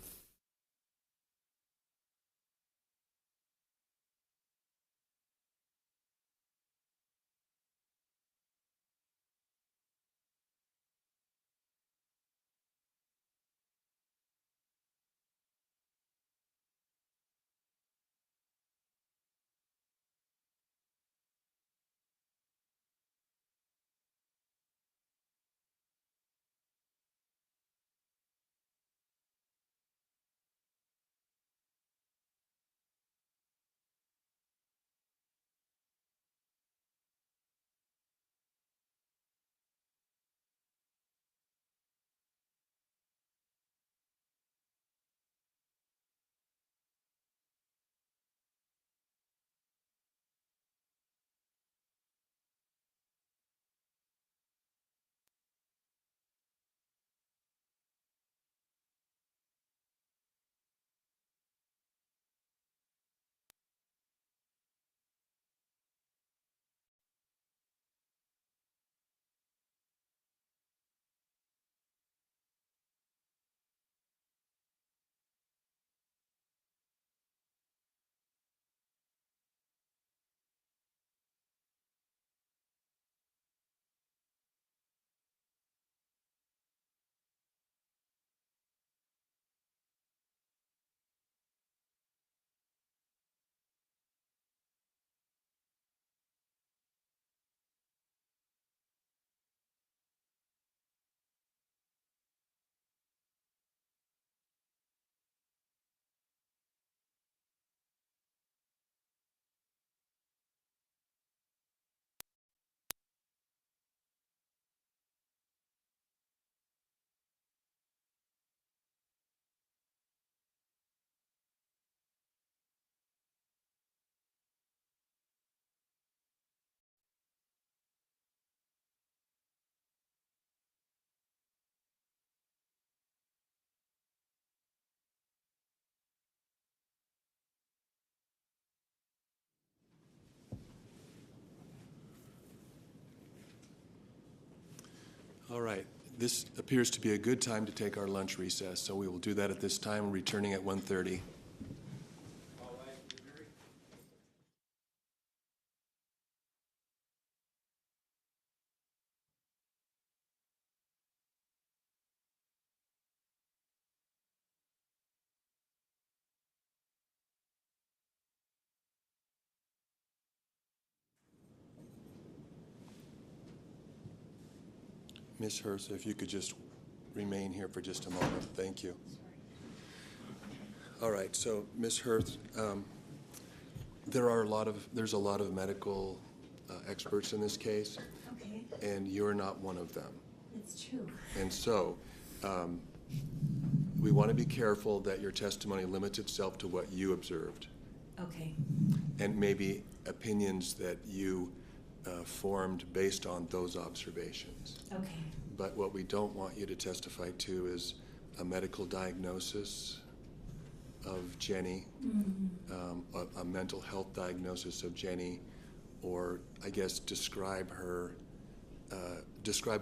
All right. This appears to be a good time to take our lunch recess, so we will do that at this time, returning at 1:30. Ms. Hurst, if you could just remain here for just a moment. Thank you. All right, so Ms. Hurst, there's a lot of medical experts in this case, Okay, and you're not one of them. it's true. And so we want to be careful that your testimony limits itself to what you observed, Okay, and maybe opinions that you formed based on those observations. okay, But what we don't want you to testify to is a medical diagnosis of Jenny, a mental health diagnosis of Jenny, or I guess describe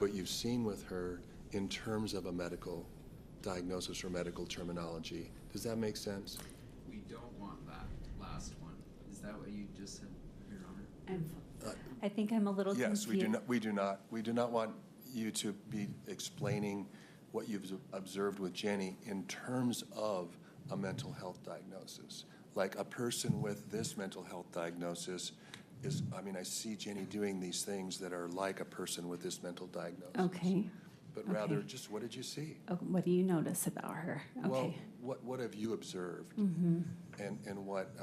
what you've seen with her in terms of a medical diagnosis or medical terminology. Does that make sense? We don't want that last one. Is that what you just said, Your Honor? I think I'm a little Yes, confused. we do not want you to be explaining what you've observed with Jenny in terms of a mental health diagnosis. Like a person with this mental health diagnosis I see Jenny doing these things that are like a person with this mental diagnosis. Okay. but rather Okay. just what did you see? Oh, what do you notice about her? Well, Okay. what have you observed? Mm-hmm. And what,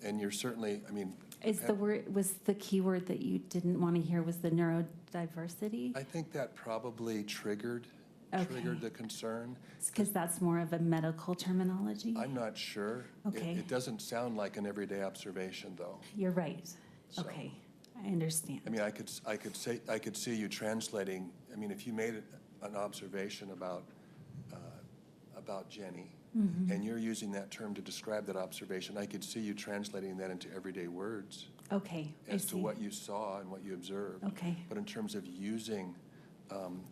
and you're certainly, I mean. Is the word, was the key word that you didn't want to hear was the neurodiversity? I think that probably triggered the concern. Because that's more of a medical terminology? I'm not sure. Okay. It doesn't sound like an everyday observation, though. You're right. So- Okay, I understand. I mean, I could see you translating, I mean, if you made an observation about Jenny, Mhm. and you're using that term to describe that observation, I could see you translating that into everyday words Okay, I as to see. what you saw and what you observed. Okay. But in terms of using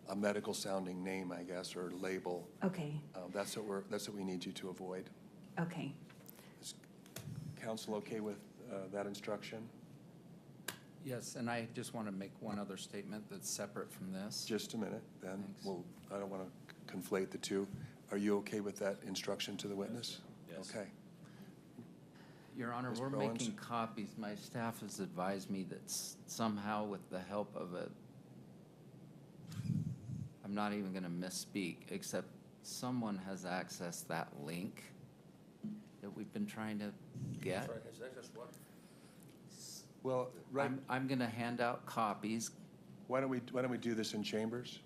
a medical sounding name, I guess, or label, Okay, that's what we need you to avoid. okay. Is council okay with that instruction? Yes, and I just want to make one other statement that's separate from this. Just a minute, then. Thanks. Well, I don't want to conflate the two. Are you okay with that instruction to the witness? Yes. Okay. Your Honor, Mr. we're Owens? making copies. My staff has advised me that somehow with the help of I'm not even going to misspeak, except someone has accessed that link that we've been trying to get. Well, right, I'm going to hand out copies. why don't we do this in chambers?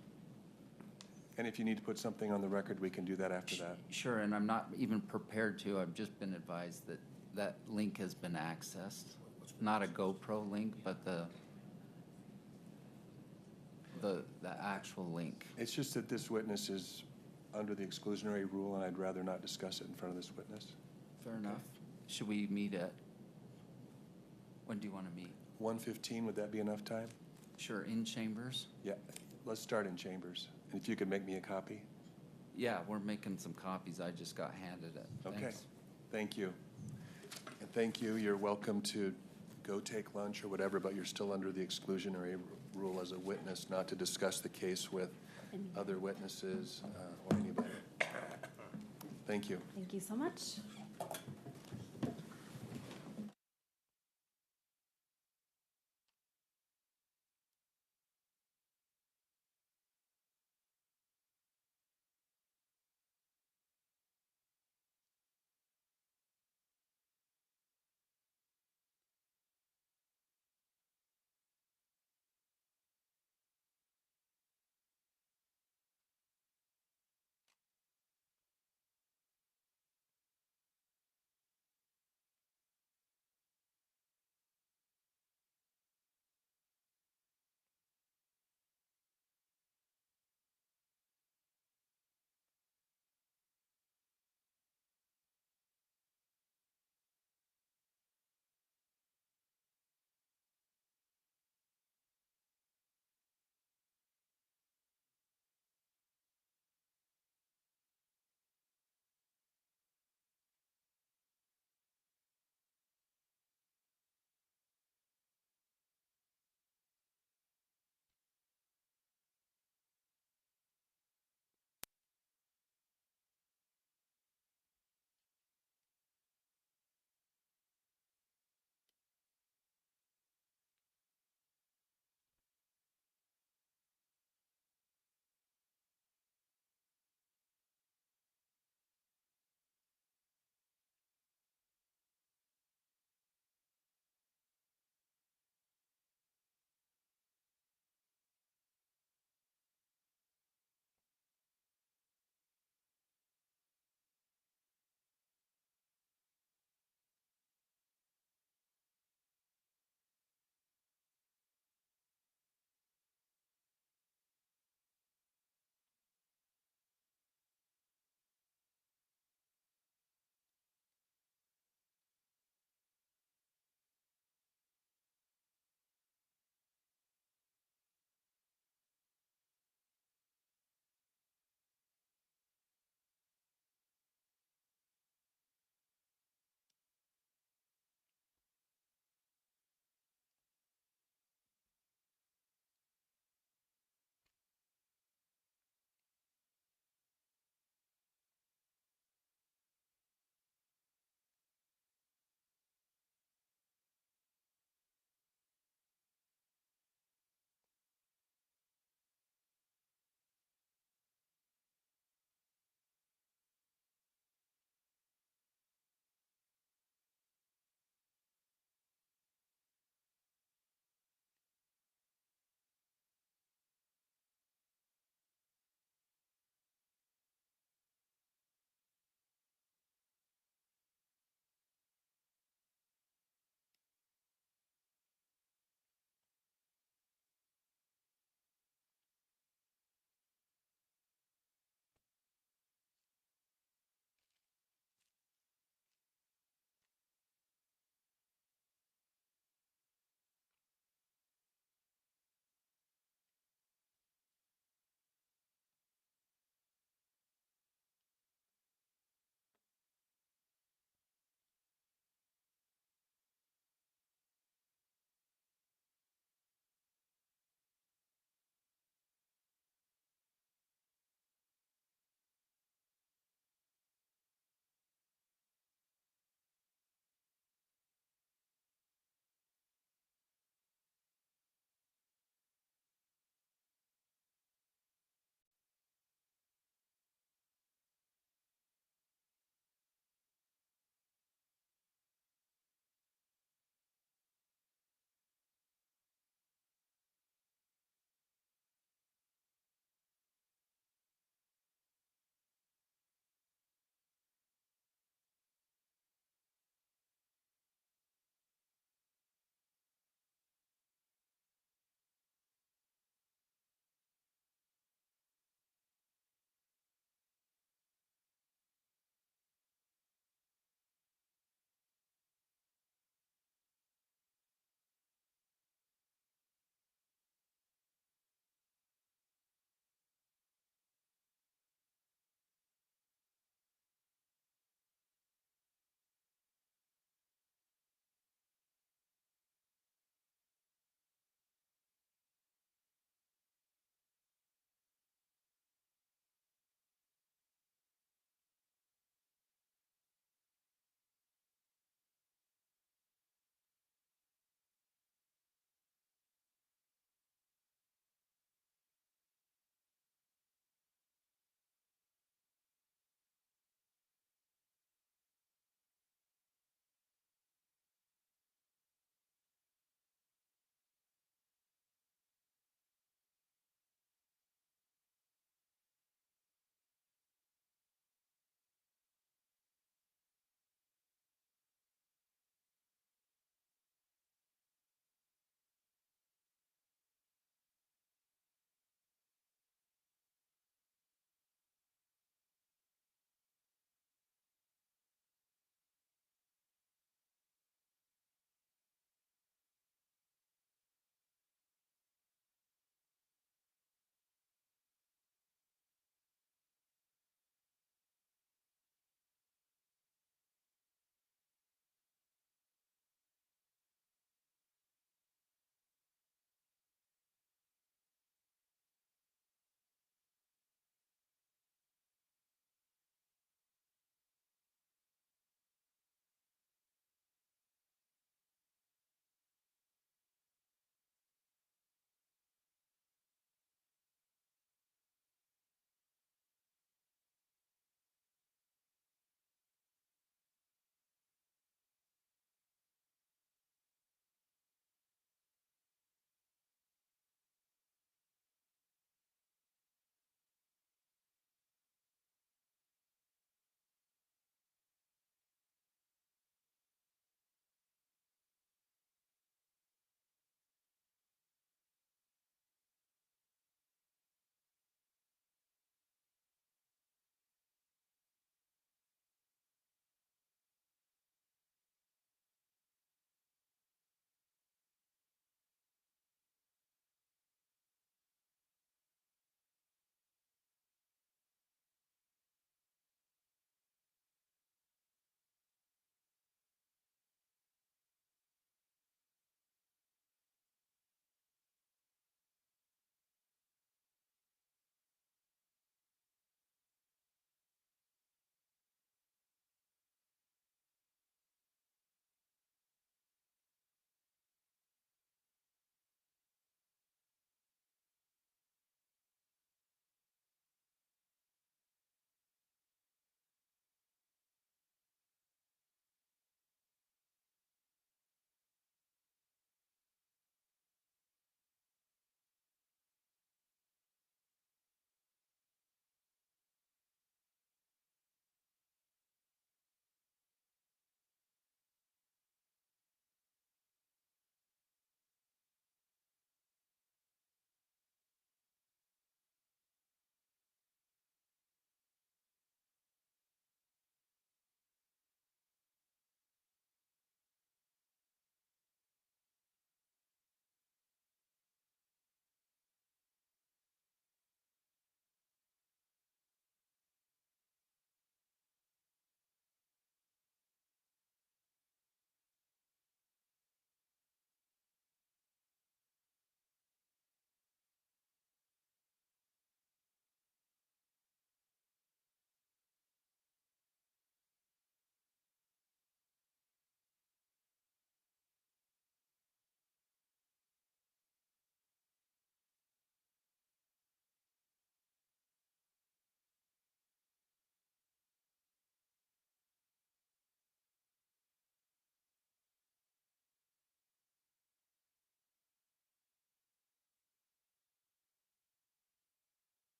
And if you need to put something on the record, we can do that after that. Sure, and I'm not even prepared to. I've just been advised that that link has been accessed. Not a GoPro link, but the actual link. It's just that this witness is under the exclusionary rule, and I'd rather not discuss it in front of this witness. Fair enough. Should we meet at, when do you want to meet? 1:15, would that be enough time? Sure, in chambers? Yeah, let's start in chambers. And if you could make me a copy? Yeah, we're making some copies. I just got handed it. Okay, Thanks. thank you. And thank you, you're welcome to go take lunch or whatever, but you're still under the exclusionary rule as a witness, not to discuss the case with other witnesses or anybody. Thank you. Thank you so much.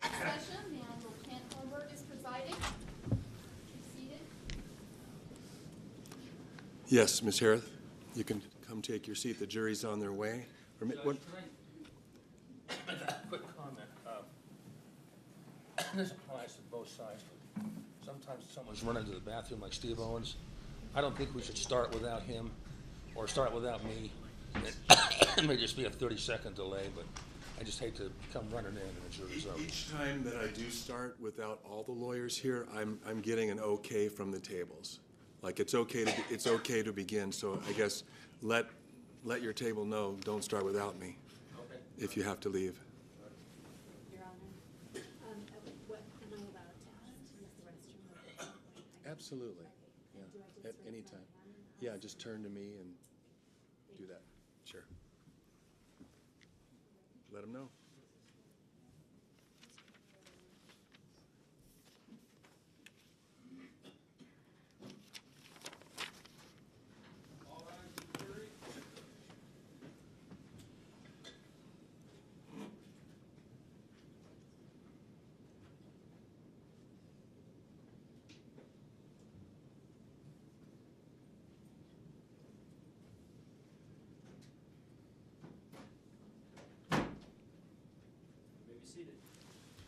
Session, and Lieutenant Holberg is presiding. Be seated. Yes, Ms. Harris, you can come take your seat. The jury's on their way. Judge, can I make a quick comment? This applies to both sides. Sometimes someone's running to the bathroom like Steve Owens. I don't think we should start without him or start without me. It may just be a 30-second delay, but I just hate to come running in and the jury's over. Each time that I do start without all the lawyers here, I'm getting an okay from the tables. Like it's okay to begin. So I guess let your table know. Don't start without me. Okay. If you have to leave. Your Honor, what, am I allowed to use the restroom? Absolutely. Yeah. At any time. Yeah, just turn to me and do that. Sure. Let them know.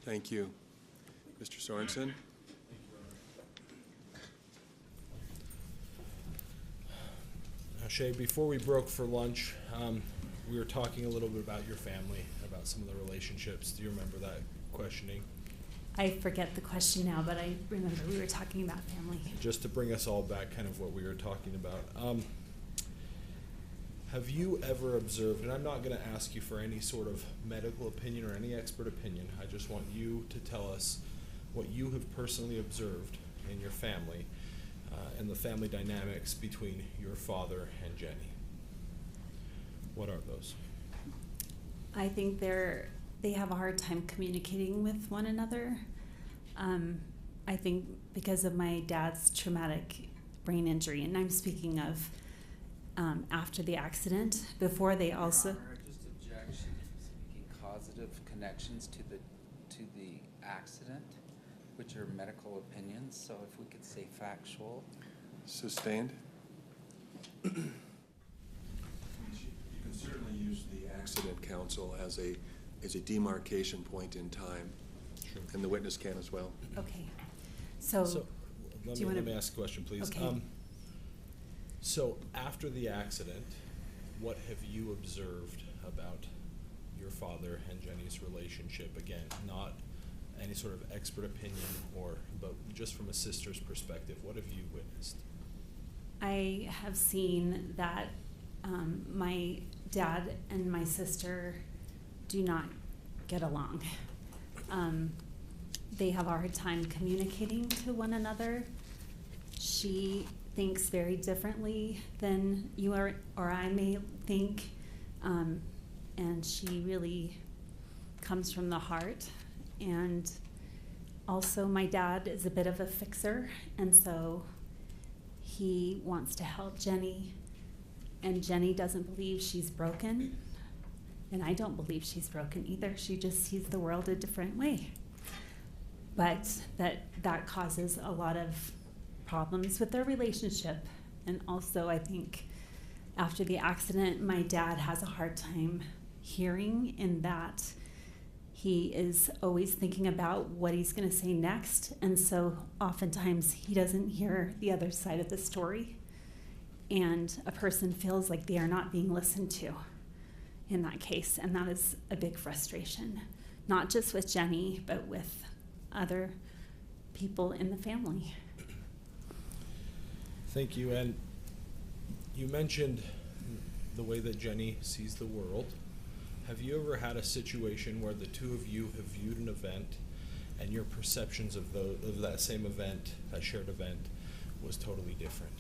Thank you. Mr. Sorensen? Shay, before we broke for lunch, we were talking a little bit about your family, about some of the relationships. Do you remember that questioning? I forget the question now, but I remember we were talking about family. Just to bring us all back, kind of what we were talking about. Have you ever observed, and I'm not going to ask you for any sort of medical opinion or any expert opinion, I just want you to tell us what you have personally observed in your family and the family dynamics between your father and Jenny. What are those? I think they have a hard time communicating with one another. I think because of my dad's traumatic brain injury, and I'm speaking of after the accident, before they also. Your Honor, just objection, speaking causative connections to the accident, which are medical opinions. So if we could say factual. Sustained? You can certainly use the accident counsel as a demarcation point in time. Sure. And the witness can as well. Okay. So let me ask a question, please. Okay. So after the accident, what have you observed about your father and Jenny's relationship? Again, not any sort of expert opinion, but just from a sister's perspective, what have you witnessed? I have seen that my dad and my sister do not get along. They have a hard time communicating to one another. She thinks very differently than you or I may think, and she really comes from the heart. And also my dad is a bit of a fixer, and so he wants to help Jenny, and Jenny doesn't believe she's broken, and I don't believe she's broken either. She just sees the world a different way. But that causes a lot of problems with their relationship. And also I think after the accident, my dad has a hard time hearing, in that he is always thinking about what he's going to say next. And so oftentimes he doesn't hear the other side of the story. And a person feels like they are not being listened to in that case. And that is a big frustration, not just with Jenny, but with other people in the family. Thank you. And you mentioned the way that Jenny sees the world. Have you ever had a situation where the two of you have viewed an event and your perceptions of that same event, that shared event, was totally different?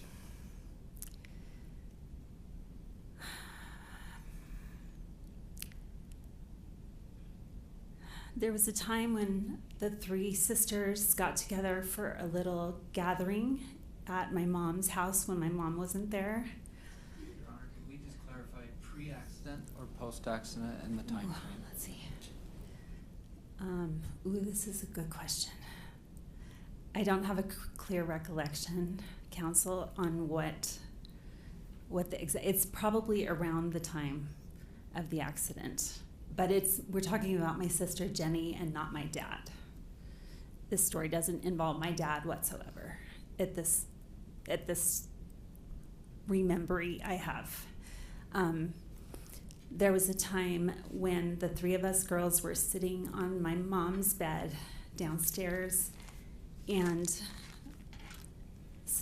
There was a time when the three sisters got together for a little gathering at my mom's house when my mom wasn't there. Your Honor, could we just clarify pre-accident or post-accident and the time frame? Let's see. This is a good question. I don't have a clear recollection, counsel, on what it's probably around the time of the accident, but we're talking about my sister Jenny and not my dad. This story doesn't involve my dad whatsoever at this remembering I have. There was a time when the three of us girls were sitting on my mom's bed downstairs, and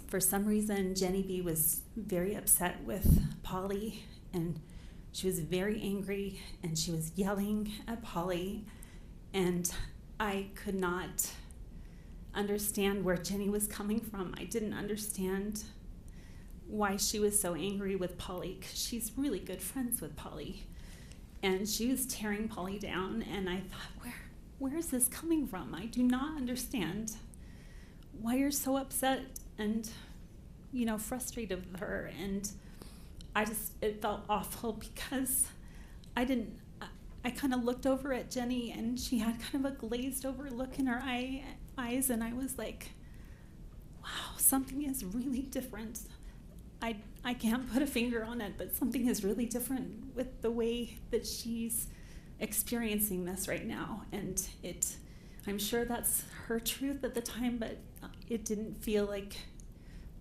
for some reason, Jenny B was very upset with Polly, and she was very angry, and she was yelling at Polly, and I could not understand where Jenny was coming from. I didn't understand why she was so angry with Polly, because she's really good friends with Polly. And she was tearing Polly down, and I thought, where is this coming from? I do not understand why you're so upset and, frustrated with her. And it felt awful because I kind of looked over at Jenny, and she had kind of a glazed over look in her eyes, and I was like, wow, something is really different. I can't put a finger on it, but something is really different with the way that she's experiencing this right now. And I'm sure that's her truth at the time, but it didn't feel like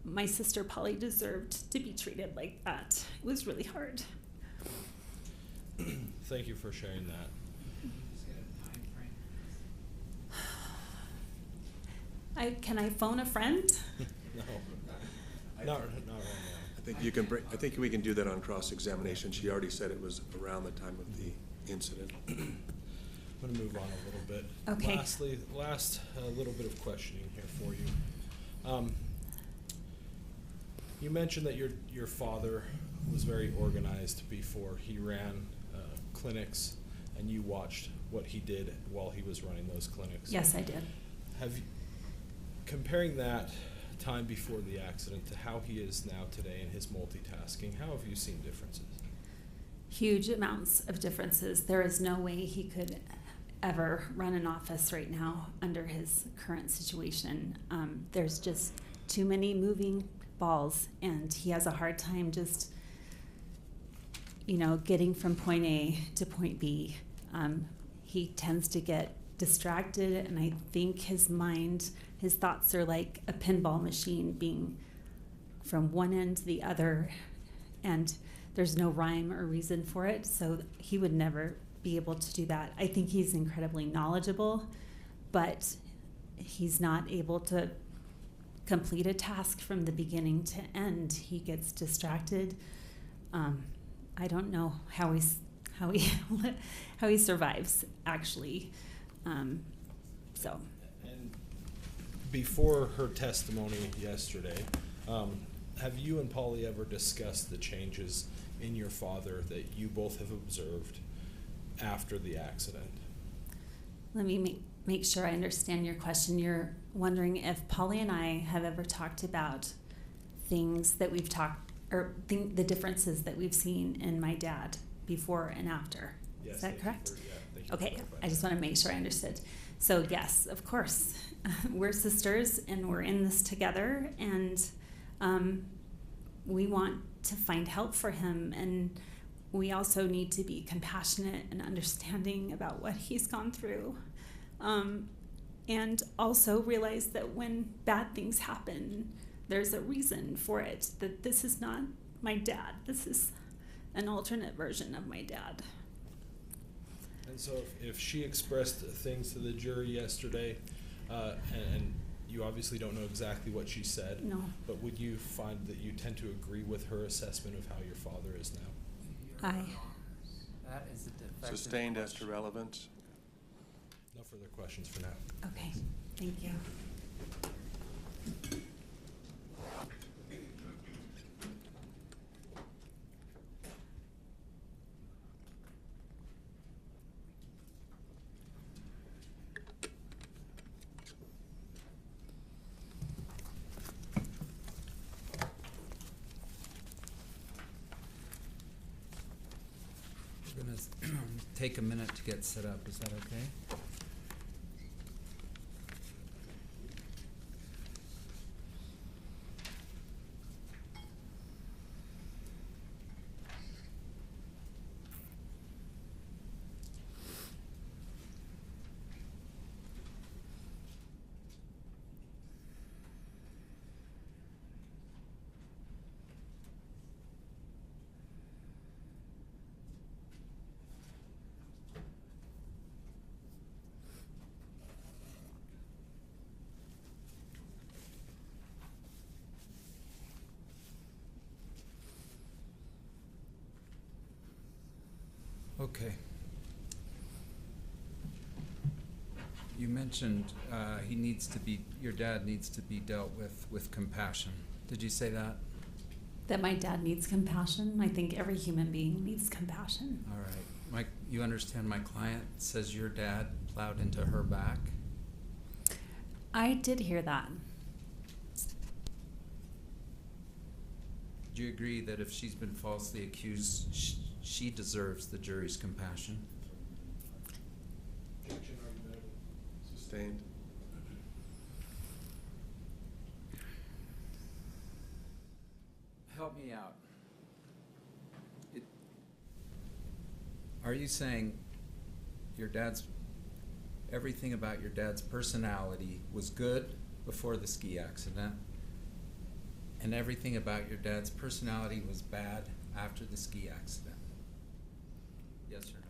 my sister Polly deserved to be treated like that. It was really hard. Thank you for sharing that. Can I phone a friend? No. Not right now. I think we can do that on cross-examination. She already said it was around the time of the incident. I'm going to move on a little bit. Okay. Last little bit of questioning here for you. You mentioned that your father was very organized before he ran clinics, and you watched what he did while he was running those clinics. Yes, I did. Comparing that time before the accident to how he is now today in his multitasking, how have you seen differences? Huge amounts of differences. There is no way he could ever run an office right now under his current situation. There's just too many moving balls, and he has a hard time just, getting from point A to point B. He tends to get distracted, and I think his thoughts are like a pinball machine, being from one end to the other, and there's no rhyme or reason for it, so he would never be able to do that. I think he's incredibly knowledgeable, but he's not able to complete a task from the beginning to end. He gets distracted. I don't know how he survives, actually. And before her testimony yesterday, have you and Polly ever discussed the changes in your father that you both have observed after the accident? Let me make sure I understand your question. You're wondering if Polly and I have ever talked about things that we've the differences that we've seen in my dad before and after. Yes, is that correct? Thank you. Okay, I just want to make sure I understood. So yes, of course, we're sisters and we're in this together, and we want to find help for him, and we also need to be compassionate and understanding about what he's gone through, and also realize that when bad things happen, there's a reason for it, that this is not my dad. This is an alternate version of my dad. And so if she expressed things to the jury yesterday, and you obviously don't know exactly what she said, no, but would you find that you tend to agree with her assessment of how your father is now? That is a defective Sustained as question. to relevance. No further questions for now. Okay, thank you. We're going to take a minute to get set up. Is that okay? Okay. You mentioned your dad needs to be dealt with compassion. Did you say that? That my dad needs compassion. I think every human being needs compassion. All right. You understand my client says your dad plowed into her back? I did hear that. Do you agree that if she's been falsely accused, she deserves the jury's compassion? Sustained. Help me out. Are you saying everything about your dad's personality was good before the ski accident, and everything about your dad's personality was bad after the ski accident? Yes or no?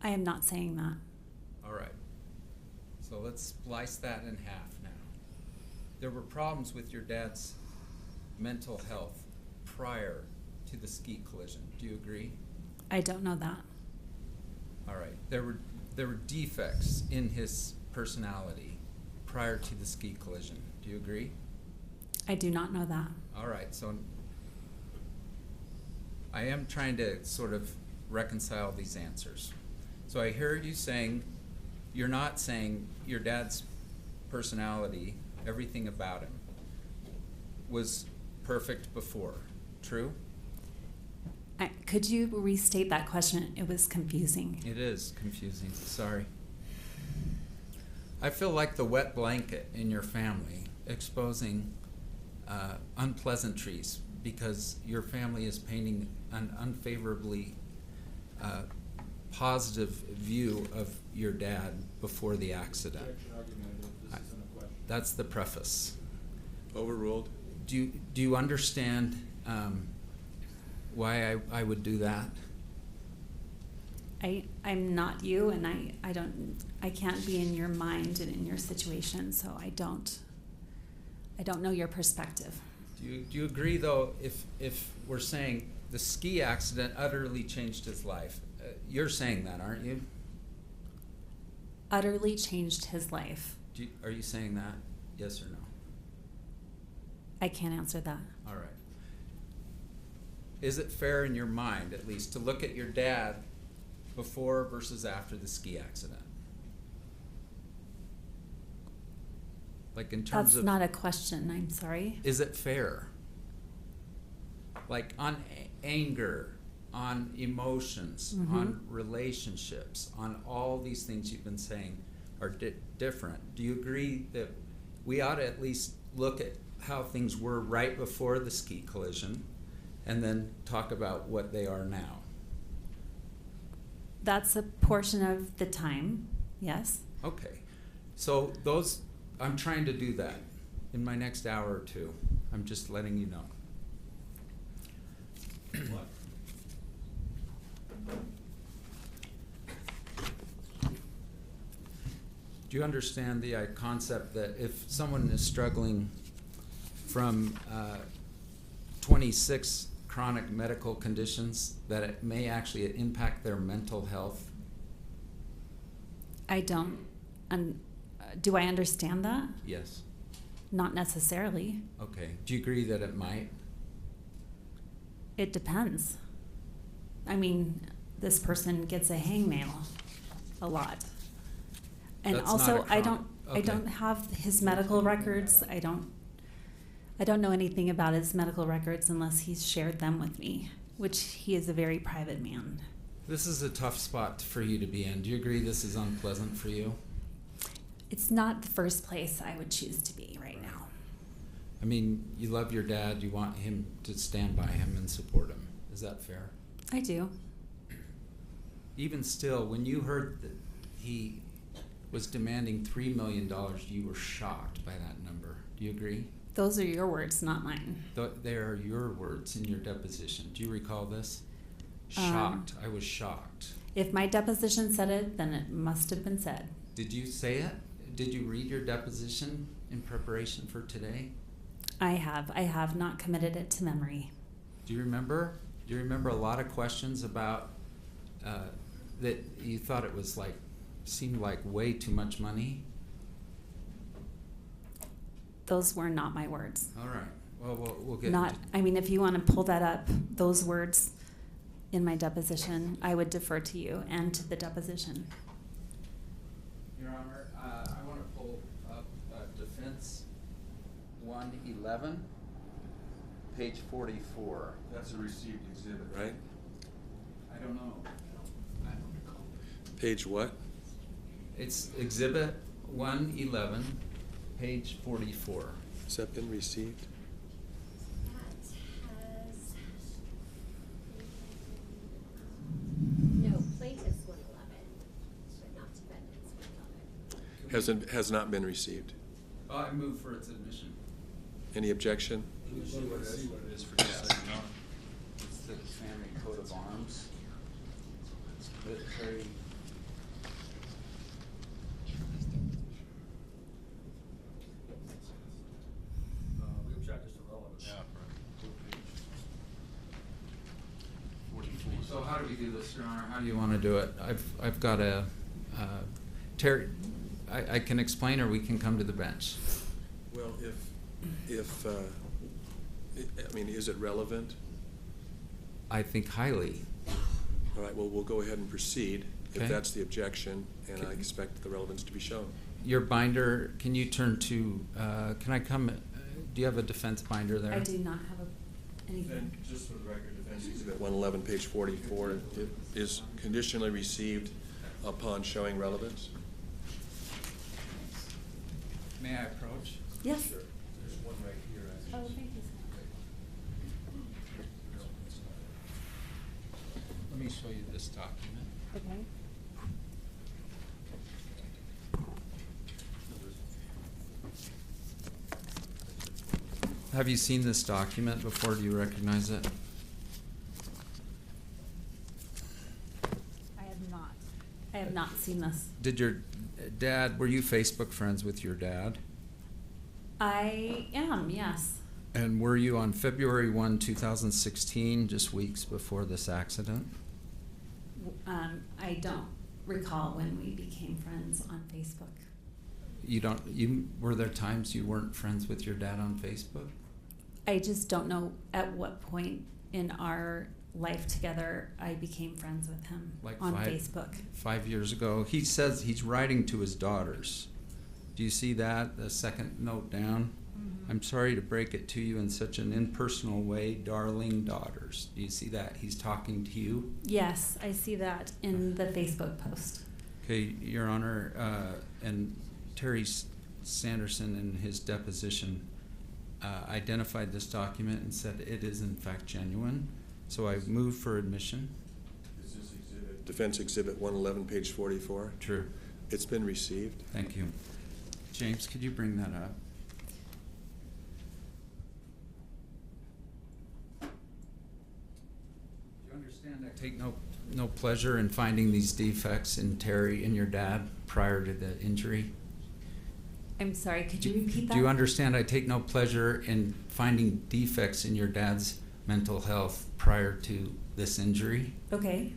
I am not saying that. All right. So let's splice that in half now. There were problems with your dad's mental health prior to the ski collision. Do you agree? I don't know that. All right. There were defects in his personality prior to the ski collision. Do you agree? I do not know that. All right. So I am trying to sort of reconcile these answers. So I hear you saying, you're not saying your dad's personality, everything about him, was perfect before. True? Could you restate that question? It was confusing. It is confusing. Sorry. I feel like the wet blanket in your family exposing unpleasantries because your family is painting an unfavorably positive view of your dad before the accident. That's the preface. Overruled. Do you understand why I would do that? I'm not you, and I can't be in your mind and in your situation, so I don't know your perspective. Do you agree though, if we're saying the ski accident utterly changed his life? You're saying that, aren't you? Utterly changed his life. Are you saying that? Yes or no? I can't answer that. All right. Is it fair in your mind, at least, to look at your dad before versus after the ski accident? Like in terms That's of... not a question, I'm sorry. Is it fair? Like on anger, on emotions, on relationships, on all these things you've been saying are different. Do you agree that we ought to at least look at how things were right before the ski collision and then talk about what they are now? That's a portion of the time, yes. Okay. So I'm trying to do that in my next hour or two. I'm just letting you know. What? Do you understand the concept that if someone is struggling from 26 chronic medical conditions, that it may actually impact their mental health? I don't. Do I understand that? Yes. Not necessarily. Okay. Do you agree that it might? It depends. I mean, this person gets a hangnail a lot. And That's also, not a I don't have his medical records. I don't know anything about his medical records unless he's shared them with me, which he is a very private man. This is a tough spot for you to be in. Do you agree this is unpleasant for you? It's not the first place I would choose to be right now. I mean, you love your dad. You want him to stand by him and support him. Is that fair? I do. Even still, when you heard that he was demanding $3 million, you were shocked by that number. Do you agree? Those are your words, not mine. They are your words in your deposition. Do you recall this? Shocked. I was shocked. If my deposition said it, then it must have been said. Did you say it? Did you read your deposition in preparation for today? I have. I have not committed it to memory. Do you remember? Do you remember a lot of questions about that you thought it was like, seemed like way too much money? Those were not my words. All right. Well, we'll get Not, I mean, if you want to pull that up, those words in my deposition, I would defer to you and to the deposition. Your Honor, I want to pull up Defense 111, page 44. That's a received exhibit, right? I don't know. I don't recall. Page what? It's Exhibit 111, page 44. Has that been received? No, plaintiff's 111, but not defendant's 111. Has not been received. I move for its admission. Any objection? Can you see what it is for just a second? It's the family coat of arms. It's very. We object as to relevance. So how do we do this, Your Honor? How do you want to do it? I've got a, Terry, I can explain, or we can come to the bench. Well, I mean, is it relevant? I think highly. All right, well, we'll go ahead and proceed if Okay. that's the objection, and I expect the relevance to be shown. Your binder, can you turn to, can I come, do you have a defense binder there? I do not have anything. Just for the record, Defense Exhibit 111, page 44, it is conditionally received upon showing relevance. May I approach? Yes. Sure. There's one right here, Oh, actually. thank you. Let me show you this document. Okay. Have you seen this document before? Do you recognize it? I have not. I have not seen this. Did your dad, were you Facebook friends with your dad? I am, yes. And were you on February 1, 2016, just weeks before this accident? I don't recall when we became friends on Facebook. Were there times you weren't friends with your dad on Facebook? I just don't know at what point in our life together I became friends with him on Facebook. 5 years ago. He says he's writing to his daughters. Do you see that, the second note down? Mm-hmm. I'm sorry to break it to you in such an impersonal way, darling daughters. Do you see that? He's talking to you? Yes, I see that in the Facebook post. Okay, Your Honor, and Terry Sanderson in his deposition identified this document and said it is in fact genuine. So I move for admission. Is this exhibit? Defense Exhibit 111, page 44? True. It's been received. Thank you. James, could you bring that up? Do you understand I take no pleasure in finding these defects in Terry and your dad prior to the injury? I'm sorry, could you repeat that? Do you understand I take no pleasure in finding defects in your dad's mental health prior to this injury? Okay.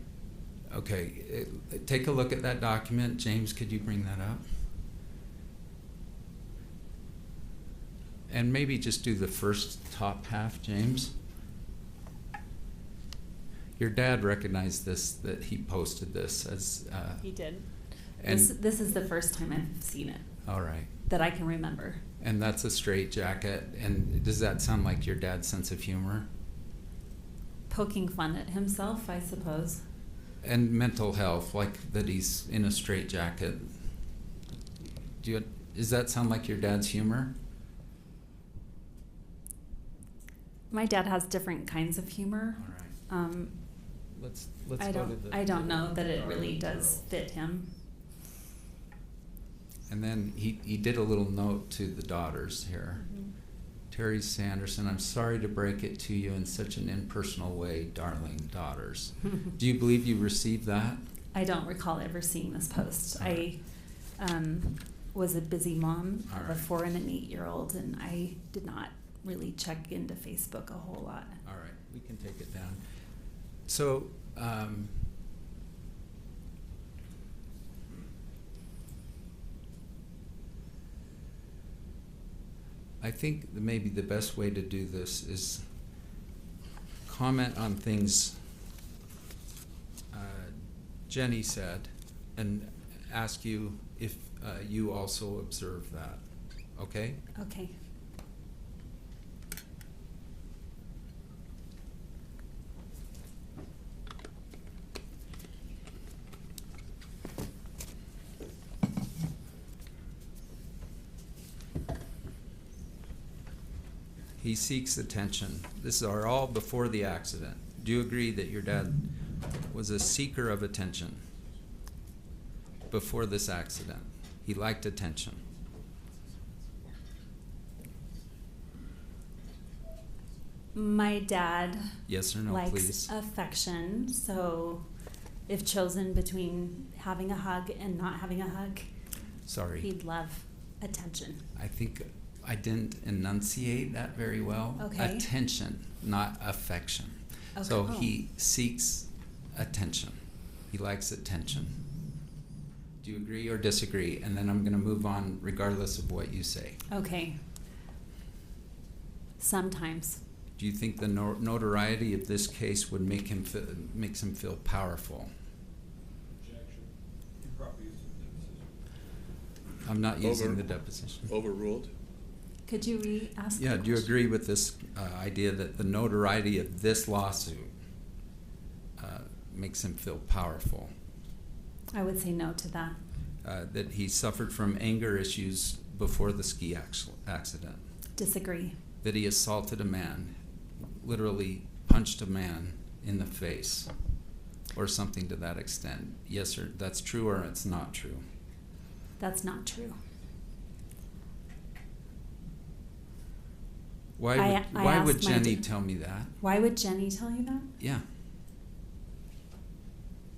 Okay, take a look at that document. James, could you bring that up? And maybe just do the first top half, James. Your dad recognized this, that he posted this as... He did. And This is the first time I've seen it. all right. That I can remember. And that's a straight jacket. And does that sound like your dad's sense of humor? Poking fun at himself, I suppose. And mental health, like that he's in a straight jacket. Does that sound like your dad's humor? My dad has different kinds of humor. All right. Let's I go don't to the... I don't know that it really does fit him. And then he did a little note to the daughters here. Mm-hmm. Terry Sanderson, I'm sorry to break it to you in such an impersonal way, darling daughters. Do you believe you received that? I don't recall ever seeing this post. All right. I was a busy mom All of a right. 4 and an 8-year-old, and I did not really check into Facebook a whole lot. All right. we can take it down. So, I think that maybe the best way to do this is comment on things Jenny said and ask you if you also observe that, okay? Okay. He seeks attention. This are all before the accident. Do you agree that your dad was a seeker of attention before this accident? He liked attention. My dad Yes or no, likes please? affection, so if chosen between having a hug and not having a hug, Sorry. he'd love attention. I think I didn't enunciate that very well. Okay. Attention, not affection. Okay. So Oh. he seeks attention. He likes attention. Do you agree or disagree? And then I'm going to move on regardless of what you say. Okay. Sometimes. Do you think the notoriety of this case would make him makes him feel powerful? I'm not using the deposition. Overruled? Could you re-ask? Yeah, the do you question? agree with this idea that the notoriety of this lawsuit makes him feel powerful? I would say no to that. That he suffered from anger issues before the ski accident? Disagree. That he assaulted a man, literally punched a man in the face, or something to that extent? Yes, or that's true, or it's not true? That's not true. Why I would asked my Jenny dad- tell me that? Why would Jenny tell you that? Yeah.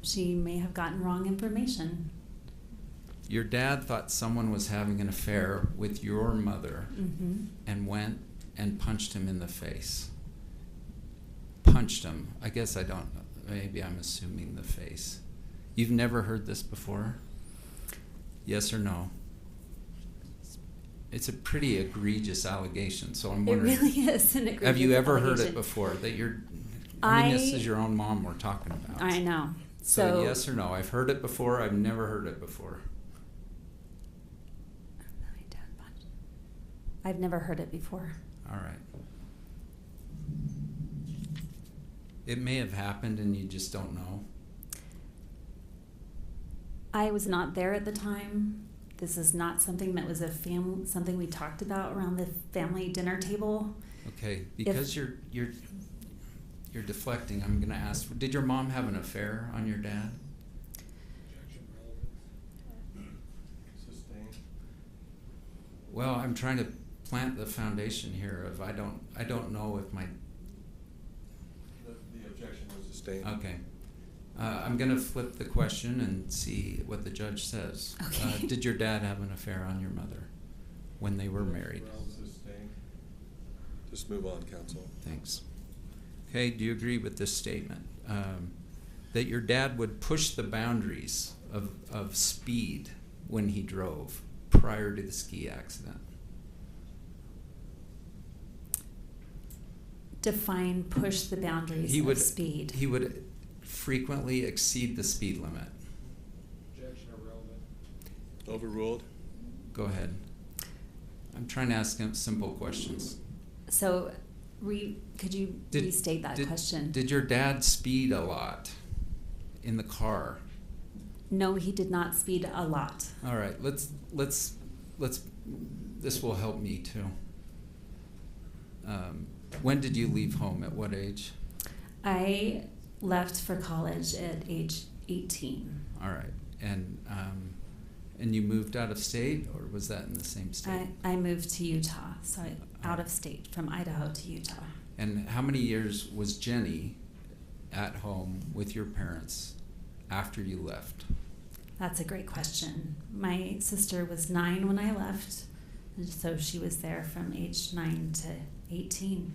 She may have gotten wrong information. Your dad thought someone was having an affair with your mother Mm-hmm. and went and punched him in the face. Punched him. I guess I don't know. Maybe I'm assuming the face. You've never heard this before? Yes or no? It's a pretty egregious allegation, so I'm It wondering. really is an egregious Have you ever heard allegation. it before? That you're. I mean, this I- is your own mom we're talking about. I know. So So yes or no? I've heard it before. I've never heard it before. I've never heard it before. All right. It may have happened and you just don't know. I was not there at the time. This is not something that was something we talked about around the family dinner table. Okay, because you're deflecting, I'm gonna ask, did your mom have an affair on your dad? Well, I'm trying to plant the foundation here of I don't know if my. The objection was sustained. Okay. I'm gonna flip the question and see what the judge says. Okay. Did your dad have an affair on your mother when they were married? Just move on, counsel. Thanks. Okay, do you agree with this statement? That your dad would push the boundaries of speed when he drove prior to the ski accident? Define push the boundaries He of would speed. He would frequently exceed the speed limit. Objection irrelevant. Overruled? Go ahead. I'm trying to ask him simple questions. So, could you restate that did- question? Did your dad speed a lot in the car? No, he did not speed a lot. All right, let's this will help me too. When did you leave home? At what age? I left for college at age 18. All right, and you moved out of state, or was that in the same state? I moved to Utah, so out of state, from Idaho to Utah. And how many years was Jenny at home with your parents after you left? That's a great question. My sister was 9 when I left, and so she was there from age 9 to 18.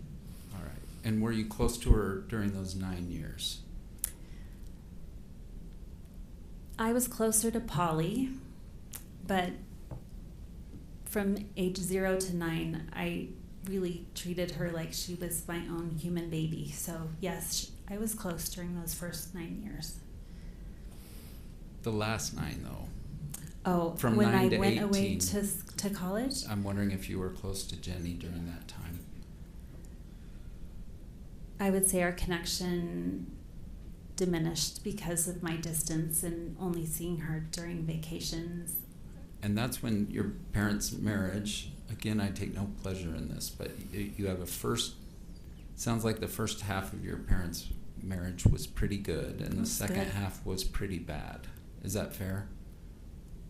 All right. And were you close to her during those 9 years? I was closer to Polly, but from age 0 to 9, I really treated her like she was my own human baby. So yes, I was close during those first 9 years. The last 9, though. Oh, From when 9 I to went 18. away to college? I'm wondering if you were close to Jenny during that time. I would say our connection diminished because of my distance and only seeing her during vacations. And that's when your parents' marriage, again, I take no pleasure in this, but you have sounds like the first half of your parents' marriage was pretty good, and the second good. half was pretty bad. Is that fair?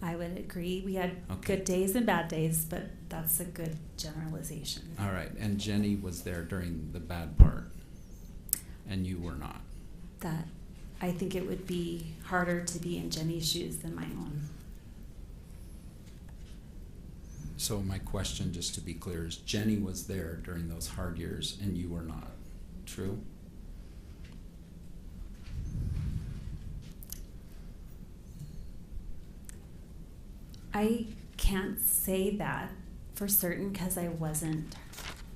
I would agree. We had Okay. good days and bad days, but that's a good generalization. All right, and Jenny was there during the bad part, and you were not. That I think it would be harder to be in Jenny's shoes than my own. So my question, just to be clear, is Jenny was there during those hard years, and you were not. True? I can't say that for certain because I wasn't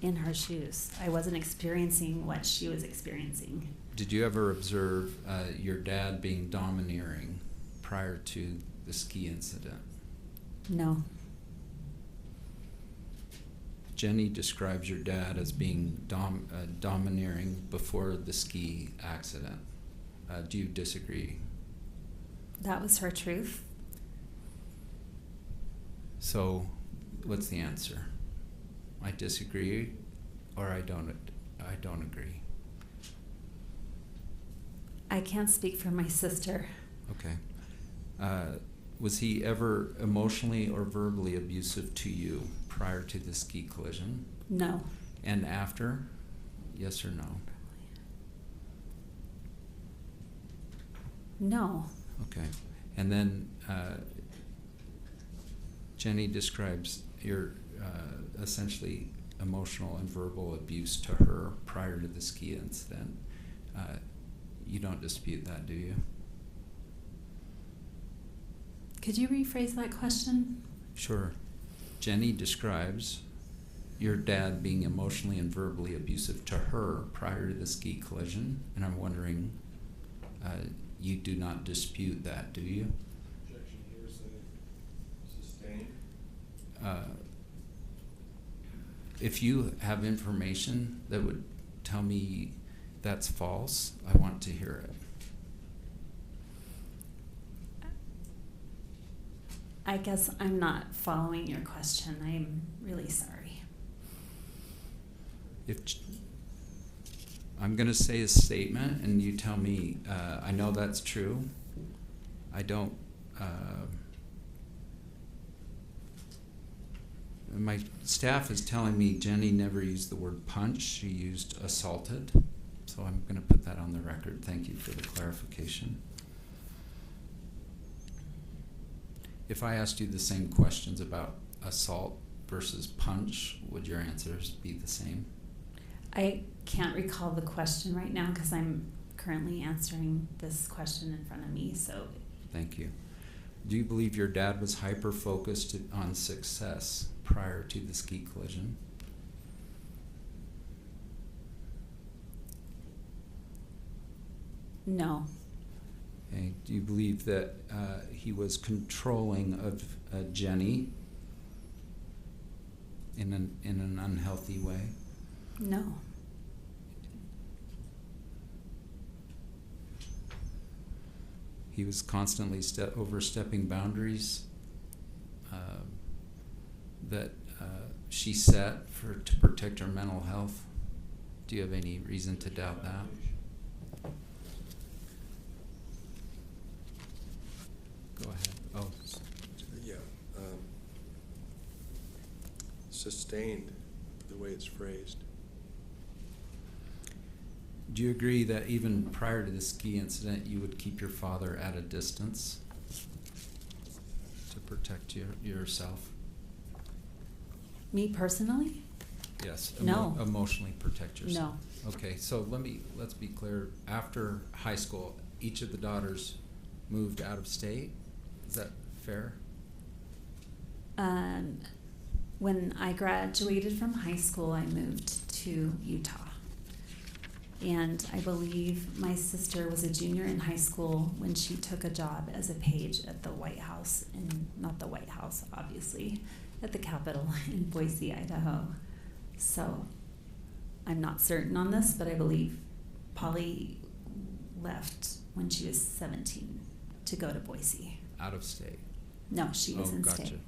in her shoes. I wasn't experiencing what she was experiencing. Did you ever observe your dad being domineering prior to the ski incident? No. Jenny describes your dad as being domineering before the ski accident. Do you disagree? That was her truth. So, what's the answer? I disagree, or I don't agree. I can't speak for my sister. Okay. Was he ever emotionally or verbally abusive to you prior to the ski collision? No. And after? Yes or no? No. Okay. And then Jenny describes your essentially emotional and verbal abuse to her prior to the ski incident. You don't dispute that, do you? Could you rephrase that question? Sure. Jenny describes your dad being emotionally and verbally abusive to her prior to the ski collision, and I'm wondering, you do not dispute that, do you? Objection, hearsay, sustained. If you have information that would tell me that's false, I want to hear it. I guess I'm not following your question. I'm really sorry. I'm going to say a statement, and you tell me, I know that's true. I don't. My staff is telling me Jenny never used the word punch. She used assaulted. So I'm going to put that on the record. Thank you for the clarification. If I asked you the same questions about assault versus punch, would your answers be the same? I can't recall the question right now because I'm currently answering this question in front of me, so. Thank you. Do you believe your dad was hyper-focused on success prior to the ski collision? No. Okay. Do you believe that he was controlling of Jenny in an unhealthy way? No. He was constantly overstepping boundaries that she set to protect her mental health. Do you have any reason to doubt that? Go ahead. Oh. Yeah. Sustained, the way it's phrased. Do you agree that even prior to the ski incident, you would keep your father at a distance to protect yourself? Me personally? Yes. No. Emotionally protect yourself. No. Okay, so let's be clear. After high school, each of the daughters moved out of state. Is that fair? When I graduated from high school, I moved to Utah. And I believe my sister was a junior in high school when she took a job as a page at the White House, and not the White House, obviously, at the Capitol in Boise, Idaho. So I'm not certain on this, but I believe Polly left when she was 17 to go to Boise. Out of state? No, she was in gotcha. state.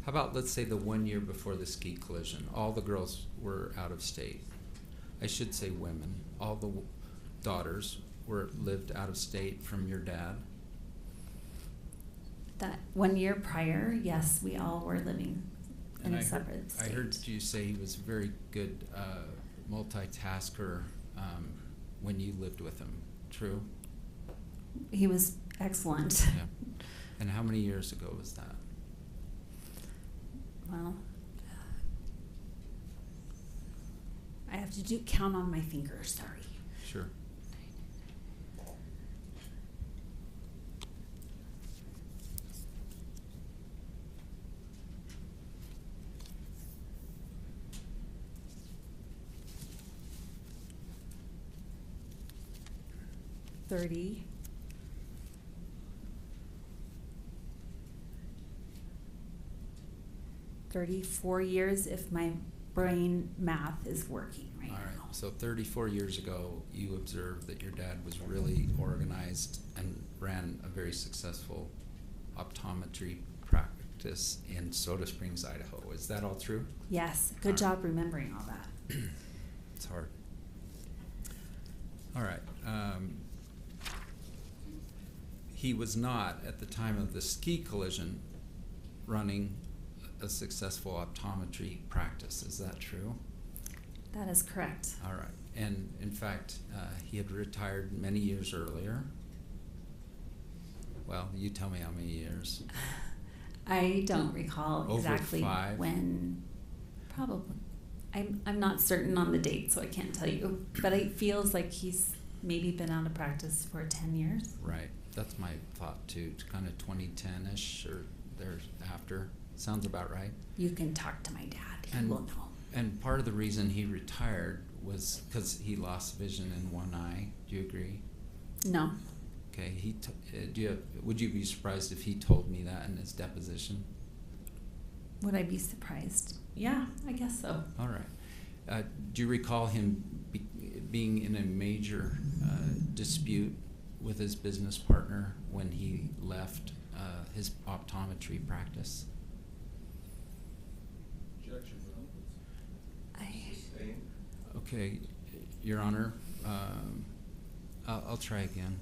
How about, let's say, the 1 year before the ski collision, all the girls were out of state. I should say women. All the daughters lived out of state from your dad? That 1 year prior, yes, we all were living in a separate state. I heard you say he was a very good multitasker when you lived with him. True? He was excellent. Yeah. And how many years ago was that? Well, I have to count on my fingers, sorry. Sure. $30. 34 years if my brain math is working right All right. now. So 34 years ago, you observed that your dad was really organized and ran a very successful optometry practice in Soda Springs, Idaho. Is that all true? Yes, good job remembering all that. It's hard. All right. He was not, at the time of the ski collision, running a successful optometry practice. Is that true? That is correct. All right. And in fact, he had retired many years earlier. Well, you tell me how many years. I don't recall Over exactly 5? when. Probably. I'm not certain on the date, so I can't tell you. But it feels like he's maybe been out of practice for 10 years. Right. That's my thought too. It's kind of 2010-ish or thereafter. Sounds about right. You can talk to my dad. He will know. And part of the reason he retired was because he lost vision in one eye. Do you agree? No. Okay. Would you be surprised if he told me that in his deposition? Would I be surprised? Yeah, I guess so. All right. Do you recall him being in a major dispute with his business partner when he left his optometry practice? Okay, Your Honor, I'll try again.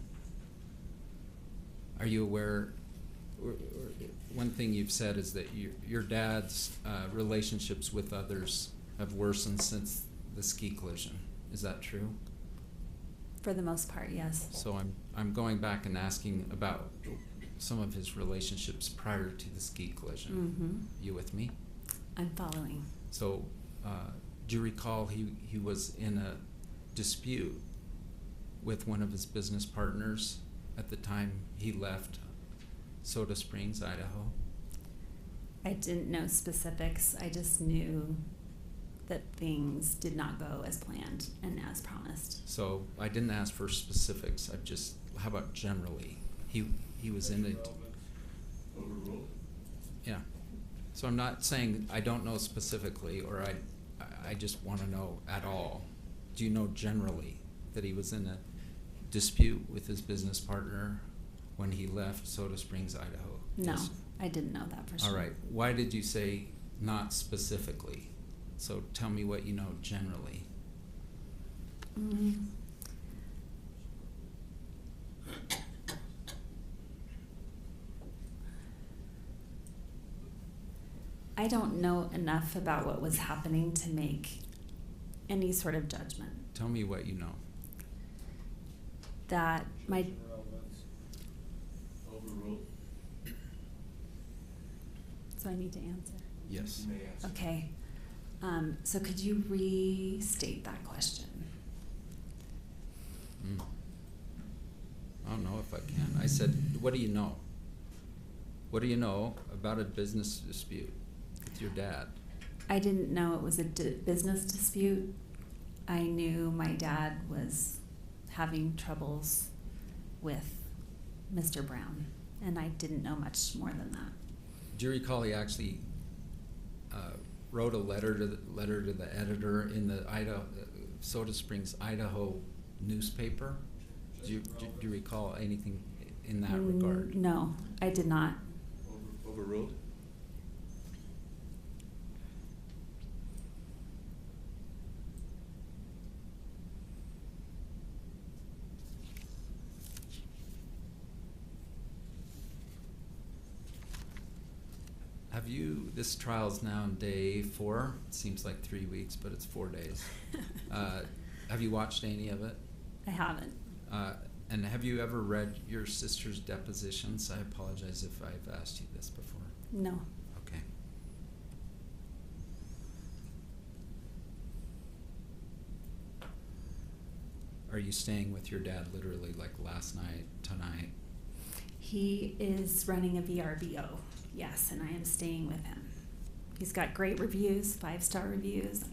Are you aware, one thing you've said is that your dad's relationships with others have worsened since the ski collision. Is that true? For the most part, yes. So I'm going back and asking about some of his relationships prior to the ski collision. Mm-hmm. You with me? I'm following. So, do you recall he was in a dispute with one of his business partners at the time he left Soda Springs, Idaho? I didn't know specifics. I just knew that things did not go as planned and as promised. So I didn't ask for specifics. How about generally? He was in it. Overruled? Yeah. So I'm not saying I don't know specifically, or I just want to know at all. Do you know generally that he was in a dispute with his business partner when he left Soda Springs, Idaho? No, Yes. I didn't know that for sure. All right. Why did you say not specifically? So tell me what you know generally. I don't know enough about what was happening to make any sort of judgment. Tell me what you know. That my Overruled? So I need to answer. Yes. You may answer. Okay. So could you restate that question? I don't know if I can. I said, what do you know? What do you know about a business dispute with your dad? I didn't know it was a business dispute. I knew my dad was having troubles with Mr. Brown, and I didn't know much more than that. Do you recall he actually wrote a letter to the editor in the Soda Springs, Idaho newspaper? Do you recall anything in that regard? No, I did not. Overruled? Have you, this trial's now on day 4, it seems like 3 weeks, but it's 4 days. Have you watched any of it? I haven't. And have you ever read your sister's depositions? I apologize if I've asked you this before. No. Okay. Are you staying with your dad literally like last night, tonight? He is running a VRBO, yes, and I am staying with him. He's got great reviews, 5-star reviews.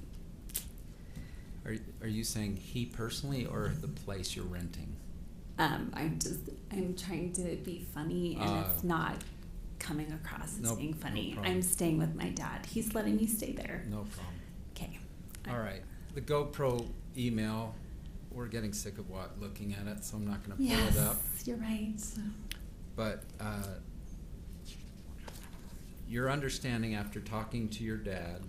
Are you saying he personally or the place you're renting? I'm trying to be funny, and it's not coming across as being funny. No I'm staying with my dad. He's letting me stay there. No problem. Okay. All right. The GoPro email, we're getting sick of looking at it, so I'm not going to pull it up. Yes, you're right. But your understanding after talking to your dad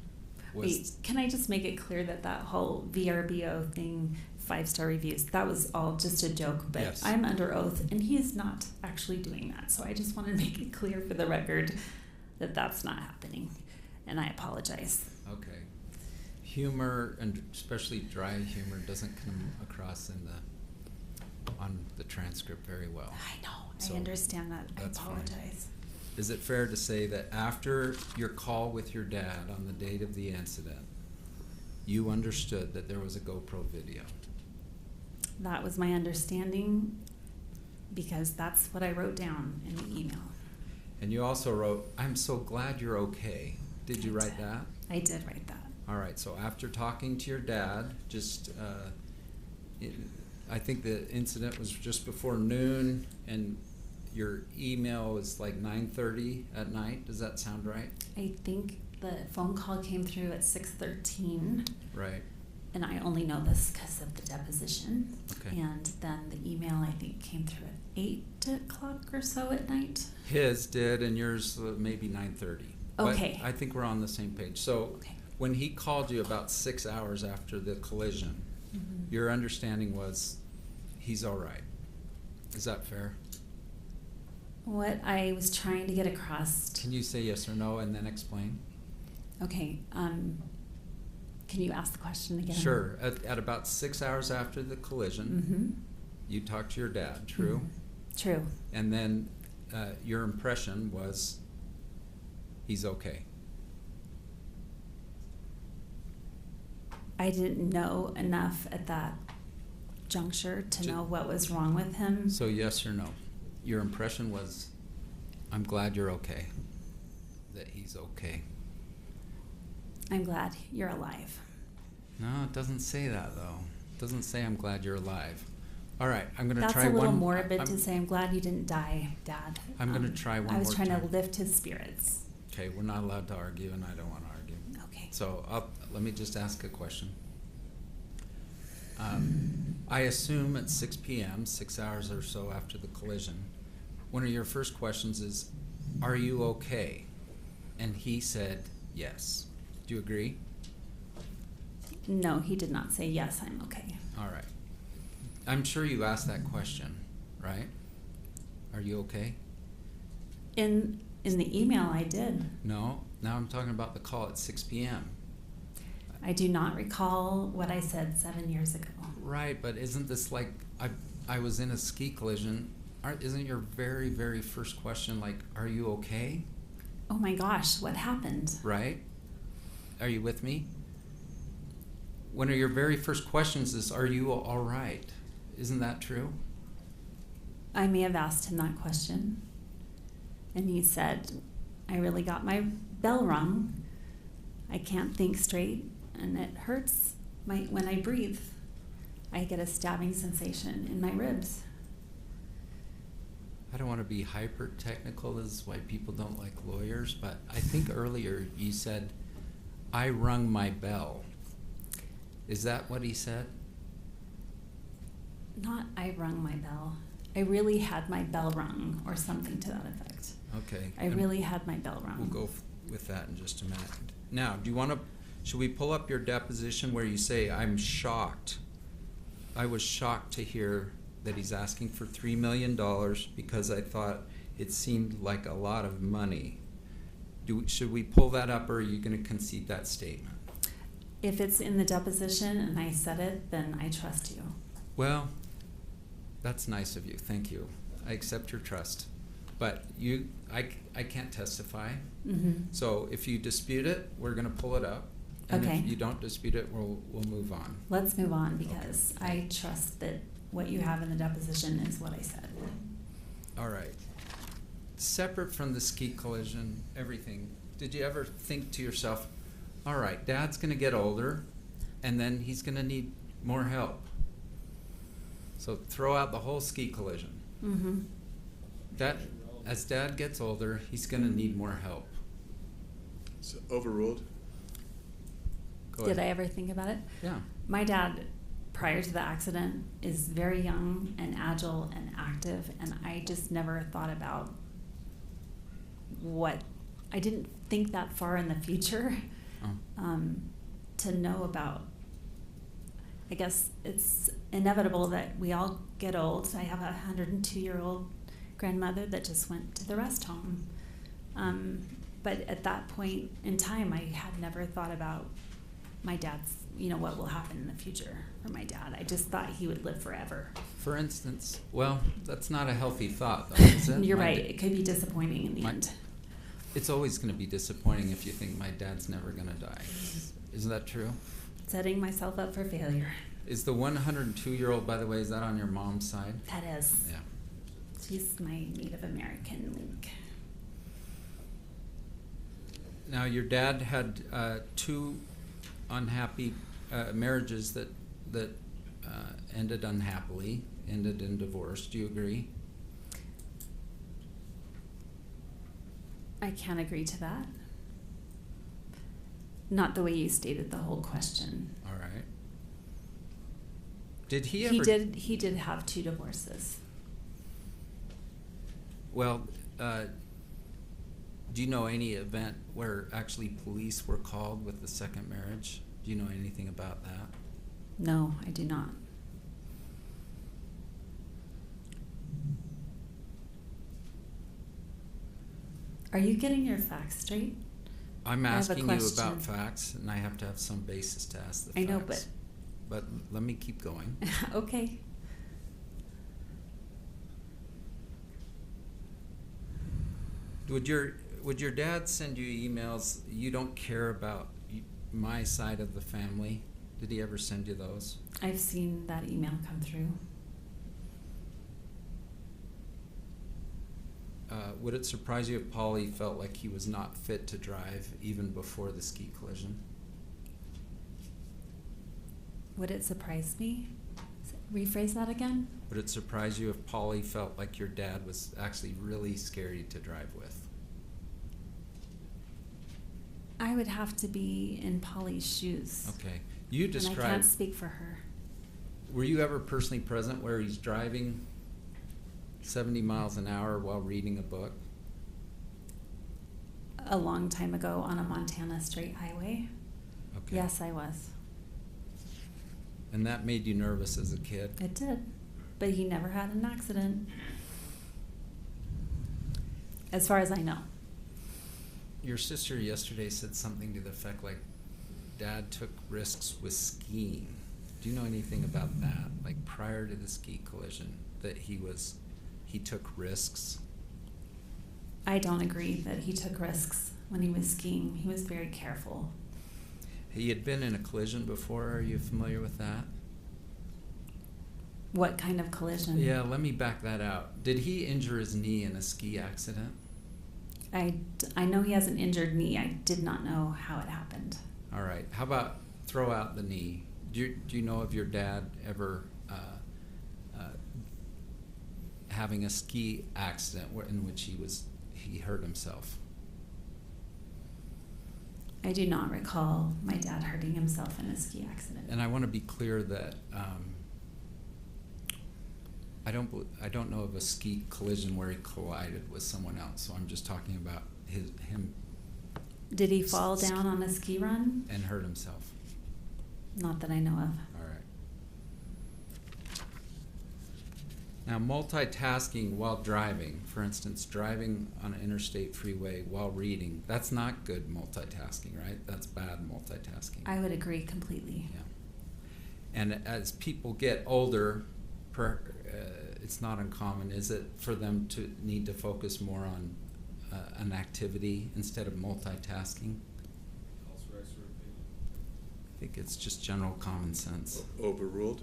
was... Wait, can I just make it clear that that whole VRBO thing, 5-star reviews, that was all just a joke, but Yes. I'm under oath, and he is not actually doing that. So I just want to make it clear for the record that that's not happening, and I apologize. Okay. Humor, and especially dry humor, doesn't come across on the transcript very well. I know. So I understand that. I that's fine. apologize. Is it fair to say that after your call with your dad on the date of the incident, you understood that there was a GoPro video? That was my understanding because that's what I wrote down in the email. And you also wrote, "I'm so glad you're okay." Did you write that? I did write that. All right, so after talking to your dad, I think the incident was just before noon, and your email was like 9:30 at night. Does that sound right? I think the phone call came through at 6:13. Right. And I only know this because of the deposition. Okay. And then the email, I think, came through at 8 o'clock or so at night. His did, and yours maybe 9:30. Okay. But I think we're on the same page. So when he called you about 6 hours after the collision, your understanding was he's all right. Is that fair? What I was trying to get across. Can you say yes or no and then explain? Okay. Can you ask the question again? Sure. At about 6 hours after the collision, you talked to your dad, true? True. And then your impression was he's okay. I didn't know enough at that juncture to know what was wrong with him. So yes or no? Your impression was, I'm glad you're okay, that he's okay. I'm glad you're alive. No, it doesn't say that though. It doesn't say I'm glad you're alive. All right, I'm going to That's try one. That's a little morbid to say, I'm glad you didn't die, Dad. I'm going to try one more time. I was trying to lift his spirits. Okay, we're not allowed to argue, and I don't want to argue. Okay. So let me just ask a question. I assume at 6 p.m., 6 hours or so after the collision, one of your first questions is, are you okay? And he said yes. Do you agree? No, he did not say yes, I'm okay. All right. I'm sure you asked that question, right? Are you okay? In the email, I did. No. Now I'm talking about the call at 6 p.m. I do not recall what I said 7 years ago. Right, but isn't this like, I was in a ski collision. Isn't your very, very first question like, are you okay? Oh my gosh, what happened? Right? Are you with me? one of your very first questions is, "Are you all right?" Isn't that true? I may have asked him that question, and he said, "I really got my bell rung. I can't think straight, and it hurts when I breathe. I get a stabbing sensation in my ribs." I don't want to be hyper technical. This is why people don't like lawyers, but I think earlier you said, "I rung my bell." Is that what he said? Not I rung my bell. I really had my bell rung, or something to that effect. Okay. I really had my bell rung. We'll go with that in just a minute. Now, do you want to, should we pull up your deposition where you say, "I'm shocked. I was shocked to hear that he's asking for $3 million because I thought it seemed like a lot of money." Should we pull that up, or are you going to concede that statement? If it's in the deposition and I said it, then I trust you. Well, that's nice of you. Thank you. I accept your trust. But I can't testify. Mm-hmm. So if you dispute it, we're going to pull it up. And Okay. if you don't dispute it, we'll move on. Let's move on, because I trust that what you have in the deposition is what I said. All right. Separate from the ski collision, everything, did you ever think to yourself, all right, Dad's going to get older, and then he's going to need more help? So throw out the whole ski collision. Mm-hmm. As Dad gets older, he's going to need more help. So overruled? Go Did ahead. I ever think about it? Yeah. My dad, prior to the accident, is very young and agile and active, and I just never thought about I didn't think that far in the future. Oh. To know about, I guess it's inevitable that we all get old. I have a 102-year-old grandmother that just went to the rest home. But at that point in time, I had never thought about my dad's, what will happen in the future for my dad. I just thought he would live forever. For instance, well, that's not a healthy thought, though, is it? You're right. It could be disappointing in the end. It's always going to be disappointing if you think my dad's never going to die. Isn't that true? Setting myself up for failure. Is the 102-year-old, by the way, is that on your mom's side? That is. Yeah. She's my Native American link. Now, your dad had two unhappy marriages that ended unhappily, ended in divorce. Do you agree? I can't agree to that. Not the way you stated the whole question. All right. Did he ever? He did have 2 divorces. Well, do you know any event where actually police were called with the second marriage? Do you know anything about that? No, I do not. Are you getting your facts straight? I'm I have a asking you question. about facts, and I have to have some basis to ask the facts. I know, but let me keep going. okay. Would your dad send you emails? You don't care about my side of the family. Did he ever send you those? I've seen that email come through. Would it surprise you if Polly felt like he was not fit to drive even before the ski collision? Would it surprise me? Rephrase that again? Would it surprise you if Polly felt like your dad was actually really scary to drive with? I would have to be in Polly's shoes. Okay. You And I can't described, speak for her. were you ever personally present where he's driving 70 miles an hour while reading a book? A long time ago on a Montana straight highway. Okay. Yes, I was. And that made you nervous as a kid? It did. But he never had an accident. As far as I know. Your sister yesterday said something to the effect like, Dad took risks with skiing. Do you know anything about that? Like prior to the ski collision, that he took risks? I don't agree that he took risks when he was skiing. He was very careful. He had been in a collision before. Are you familiar with that? What kind of collision? Yeah, let me back that out. Did he injure his knee in a ski accident? I know he has an injured knee. I did not know how it happened. All right. How about throw out the knee? Do you know of your dad ever having a ski accident in which he hurt himself? I do not recall my dad hurting himself in a ski accident. And I want to be clear that I don't know of a ski collision where he collided with someone else. So I'm just talking about him. Did he fall down on a ski run? And hurt himself? Not that I know of. All right. Now, multitasking while driving, for instance, driving on an interstate freeway while reading, that's not good multitasking, right? That's bad multitasking. I would agree completely. Yeah. And as people get older, it's not uncommon, is it, for them to need to focus more on an activity instead of multitasking? I think it's just general common sense. Overruled?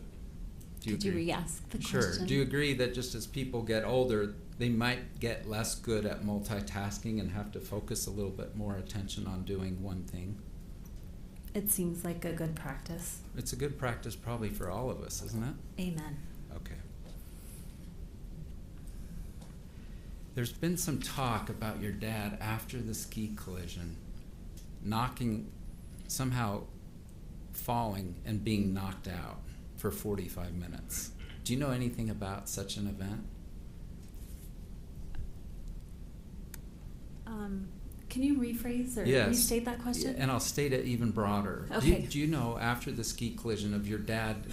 Could you re-ask the question? Sure. Do you agree that just as people get older, they might get less good at multitasking and have to focus a little bit more attention on doing one thing? It seems like a good practice. It's a good practice probably for all of us, isn't it? Amen. Okay. There's been some talk about your dad after the ski collision, somehow falling and being knocked out for 45 minutes. Do you know anything about such an event? Can you rephrase or Yes. restate that question? And I'll state it even broader. Okay. Do you know after the ski collision of your dad,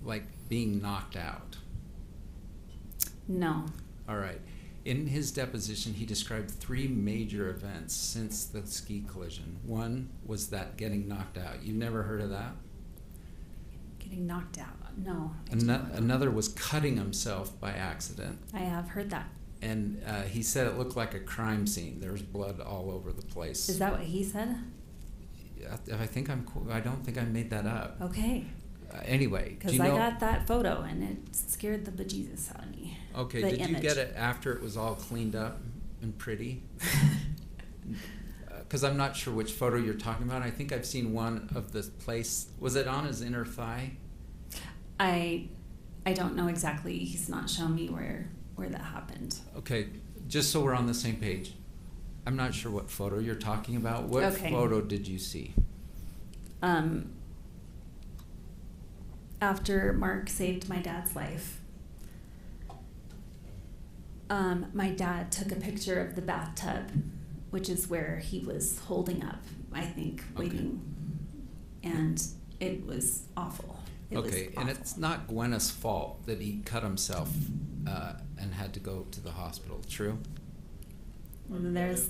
like, being knocked out? No. All right. In his deposition, he described 3 major events since the ski collision. One was that getting knocked out. You've never heard of that? Getting knocked out. No. I do not. Another was cutting himself by accident. I have heard that. And he said it looked like a crime scene. There was blood all over the place. Is that what he said? I don't think I made that up. Okay. Anyway, do Because you know? I got that photo and it scared the bejesus out of me. Okay, The did you image. get it after it was all cleaned up and pretty? Because I'm not sure which photo you're talking about. I think I've seen one of the place. Was it on his inner thigh? I don't know exactly. He's not shown me where that happened. Okay, just so we're on the same page. I'm not sure what photo you're talking about. What Okay. photo did you see? After Mark saved my dad's life, my dad took a picture of the bathtub, which is where he was holding up, I think, waiting. And it was awful. It was Okay, and it's not Gwyneth's fault that he cut himself and had to go to the hospital, true? There's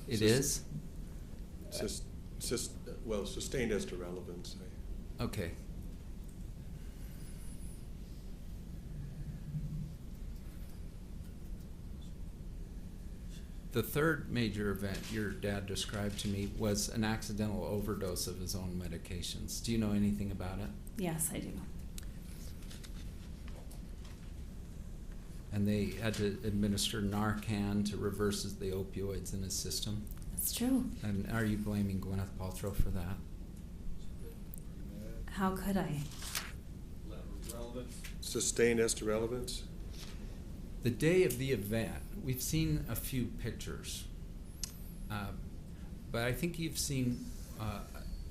It is? Sustained as to relevance. Okay. The third major event your dad described to me was an accidental overdose of his own medications. Do you know anything about it? Yes, I do. And they had to administer Narcan to reverse the opioids in his system. That's true. And are you blaming Gwyneth Paltrow for that? How could I? Sustained as to relevance? The day of the event, we've seen a few pictures, but I think you've seen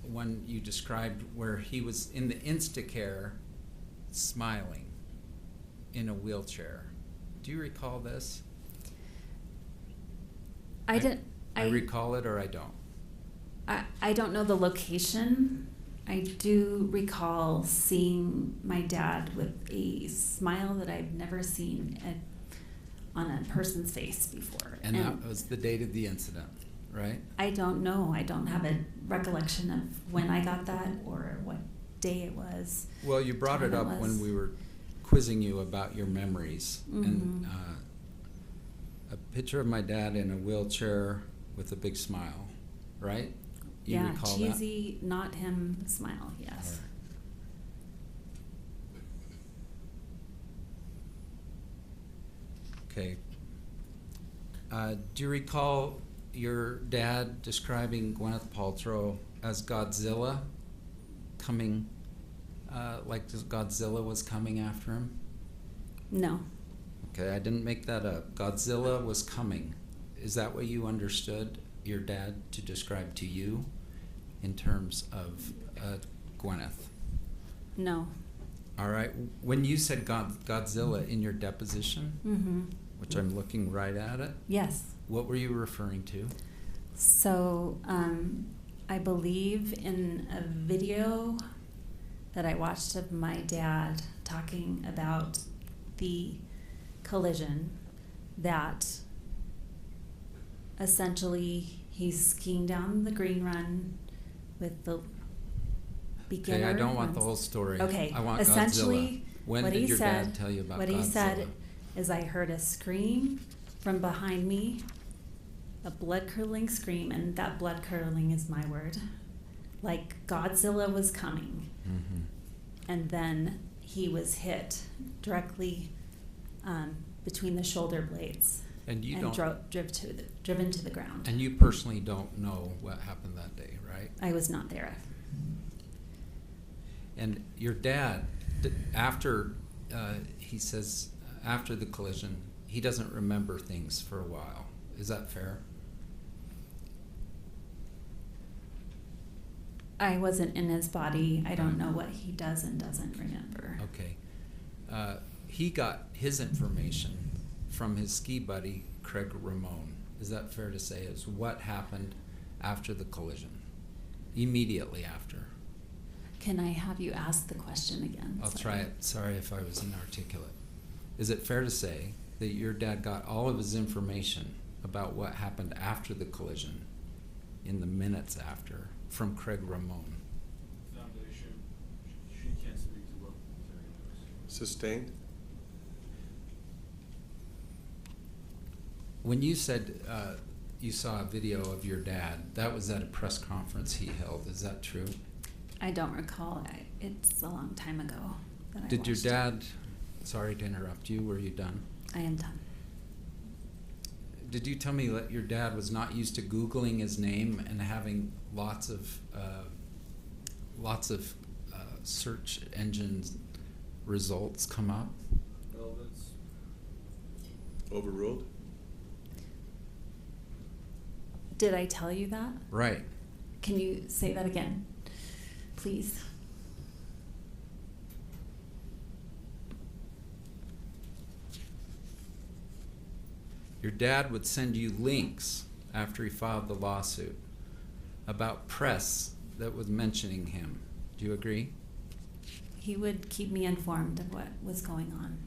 one you described where he was in the Instacare smiling in a wheelchair. Do you recall this? I recall it or I don't. I don't know the location. I do recall seeing my dad with a smile that I've never seen on a person's face before. And that was the date of the incident, right? I don't know. I don't have a recollection of when I got that or what day it was. Well, you brought it up when we were quizzing you about your memories. And a picture of my dad in a wheelchair with a big smile, right? You Yeah, recall cheesy, not him smile, yes. that? Okay. Do you recall your dad describing Gwyneth Paltrow as Godzilla coming, like Godzilla was coming after him? No. Okay, I didn't make that up. Godzilla was coming. Is that what you understood your dad to describe to you in terms of Gwyneth? No. All right. When you said Godzilla in your deposition, Mm-hmm. which I'm looking right at it, Yes. what were you referring to? So, I believe in a video that I watched of my dad talking about the collision, that essentially he's skiing down the green run with the beginner. Okay, I don't want the runs. whole story. Okay, I want essentially, Godzilla. When what did he your said, dad tell you about what Godzilla? he said is, I heard a scream from behind me, a blood curdling scream, and that blood curdling is my word. Like Godzilla was coming, and then he was hit directly between the shoulder blades, And you and don't. driven to the ground. And you personally don't know what happened that day, right? I was not there. And your dad, after he says after the collision, he doesn't remember things for a while. Is that fair? I wasn't in his body. I don't know what he does and doesn't remember. Okay. He got his information from his ski buddy, Craig Ramone. Is that fair to say? Is what happened after the collision? Immediately after. Can I have you ask the question again? I'll try it. Sorry if I was inarticulate. Is it fair to say that your dad got all of his information about what happened after the collision in the minutes after from Craig Ramone? Foundation, she can't speak to what Terry knows. Sustained? When you said you saw a video of your dad, that was at a press conference he held. Is that true? I don't recall. It's a long time ago that I Did your watched it. dad, sorry to interrupt you, were you done? I am done. Did you tell me that your dad was not used to Googling his name and having lots of search engine results come up? Well, that's Overruled? Did I tell you that? Right. Can you say that again, please? Your dad would send you links after he filed the lawsuit about press that was mentioning him. Do you agree? He would keep me informed of what was going on.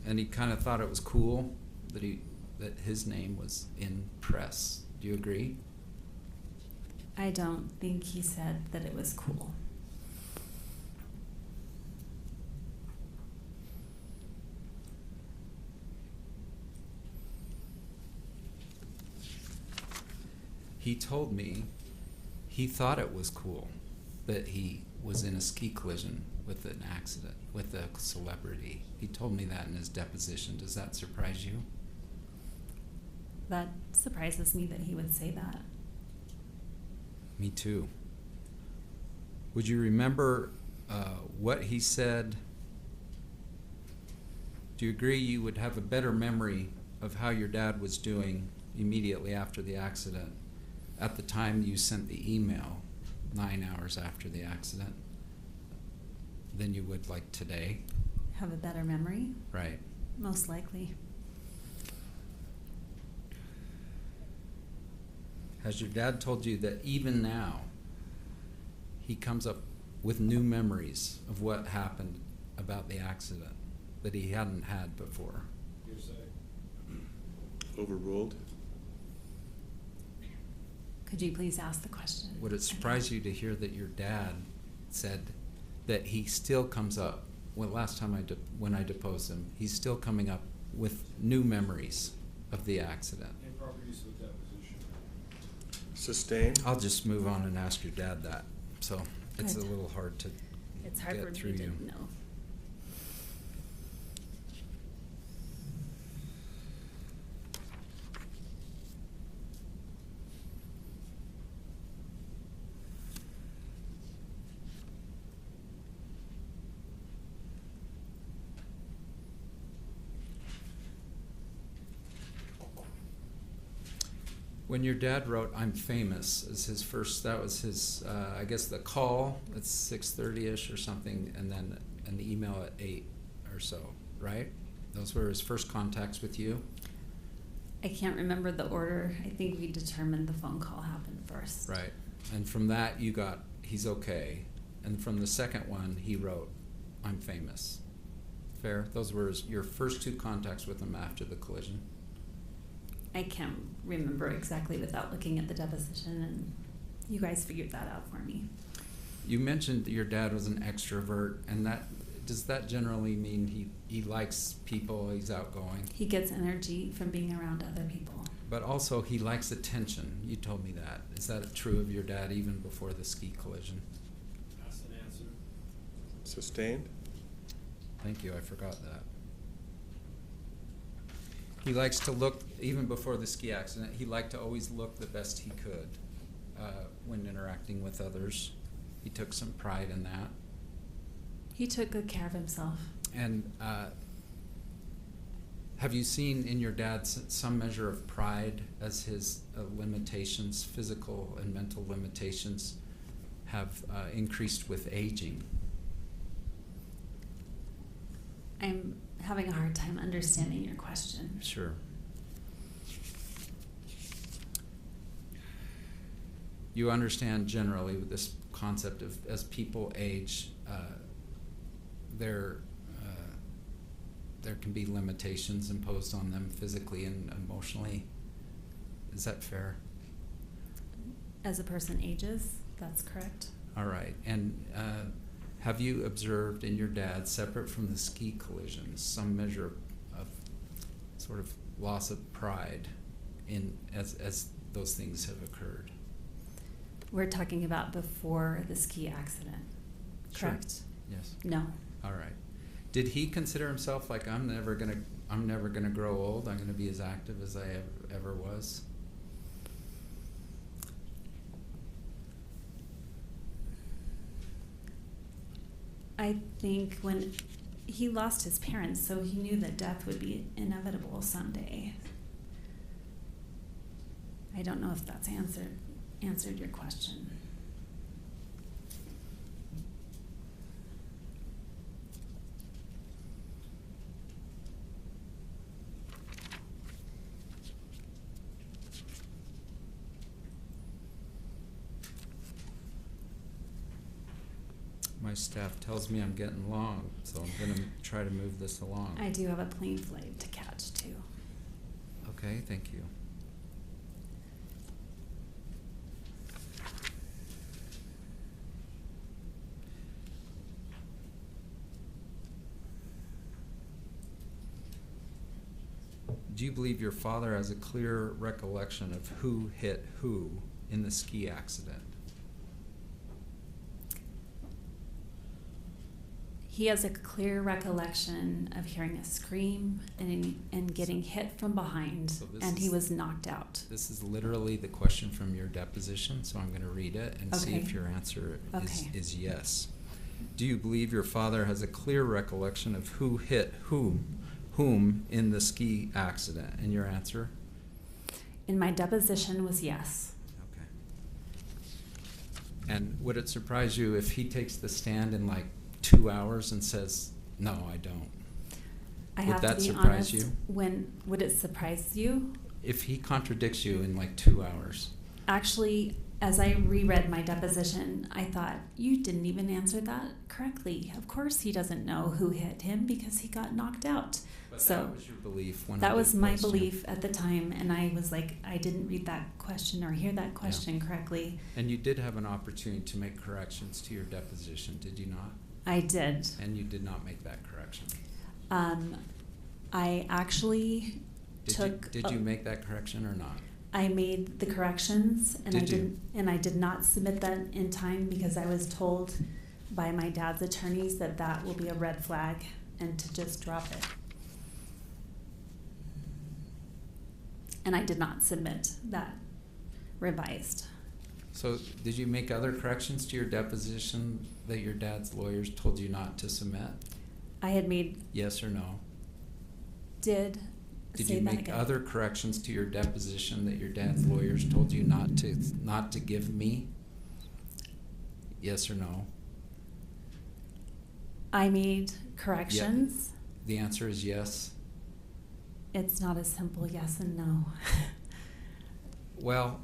And he kind of thought it was cool that his name was in press. Do you agree? I don't think he said that it was cool. He told me he thought it was cool that he was in a ski collision with an accident, with a celebrity. He told me that in his deposition. Does that surprise you? That surprises me that he would say that. Me too. Would you remember what he said? Do you agree you would have a better memory of how your dad was doing immediately after the accident at the time you sent the email 9 hours after the accident than you would like today? Have a better memory? Right. Most likely. Has your dad told you that even now he comes up with new memories of what happened about the accident that he hadn't had before? Overruled? Could you please ask the question? Would it surprise you to hear that your dad said that he still comes up, well, last time when I deposed him, he's still coming up with new memories of the accident? improper use of a deposition. Sustained? I'll just move on and ask your dad that. So it's a Good. little hard to It's hard get for through me to you. know. When your dad wrote "I'm famous" as his first, that was his, I guess the call at 6:30ish or something, and then an email at 8 or so, right? Those were his first contacts with you. I can't remember the order. I think we determined the phone call happened first. Right. And from that you got "he's okay," and from the second one he wrote "I'm famous." Fair. Those were your first two contacts with him after the collision. I can't remember exactly without looking at the deposition, and you guys figured that out for me. You mentioned that your dad was an extrovert, and does that generally mean he likes people, he's outgoing? He gets energy from being around other people. But also he likes attention. You told me that. Is that true of your dad even before the ski collision? That's an answer. Sustained? Thank you, I forgot that. He likes to look, even before the ski accident, he liked to always look the best he could when interacting with others. He took some pride in that. He took good care of himself. And have you seen in your dad some measure of pride as his limitations, physical and mental limitations, have increased with aging? I'm having a hard time understanding your question. Sure. You understand generally with this concept of as people age, there can be limitations imposed on them physically and emotionally. Is that fair? As a person ages, that's correct. All right. And have you observed in your dad, separate from the ski collisions, some measure of sort of loss of pride as those things have occurred? We're talking about before the ski accident, correct? Sure. Yes. No. All right. Did he consider himself like, I'm never gonna grow old, I'm gonna be as active as I ever was? I think when he lost his parents, so he knew that death would be inevitable someday. I don't know if that's answered your question. My staff tells me I'm getting long, so I'm gonna try to move this along. I do have a plane flight to catch too. Okay, thank you. Do you believe your father has a clear recollection of who hit who in the ski accident? He has a clear recollection of hearing a scream and getting hit from behind, So this and he is- was knocked out. This is literally the question from your deposition, so I'm going to read it and see if Okay. your answer Okay. is yes. Do you believe your father has a clear recollection of who hit whom in the ski accident? And your answer? And my deposition was yes. Okay. And would it surprise you if he takes the stand in like 2 hours and says, no, I don't? I Would have that to be surprise honest. you? When would it surprise you? If he contradicts you in like 2 hours. Actually, as I reread my deposition, I thought, you didn't even answer that correctly. Of course he doesn't know who hit him because he got knocked out. But So that was your belief when that I was did my question. belief at the time, and I was like, I didn't read that question or hear that question correctly. And you did have an opportunity to make corrections to your deposition, did you not? I did. And you did not make that correction. I actually Did took. you make that correction or not? I made the corrections and Did you? I did not submit that in time because I was told by my dad's attorneys that that will be a red flag and to just drop it. And I did not submit that revised. So did you make other corrections to your deposition that your dad's lawyers told you not to submit? I had made, Yes or no? did Did say you that make again. other corrections to your deposition that your dad's lawyers told you not to give me? Yes or no? I made corrections. The answer is yes. It's not as simple yes and no. Well,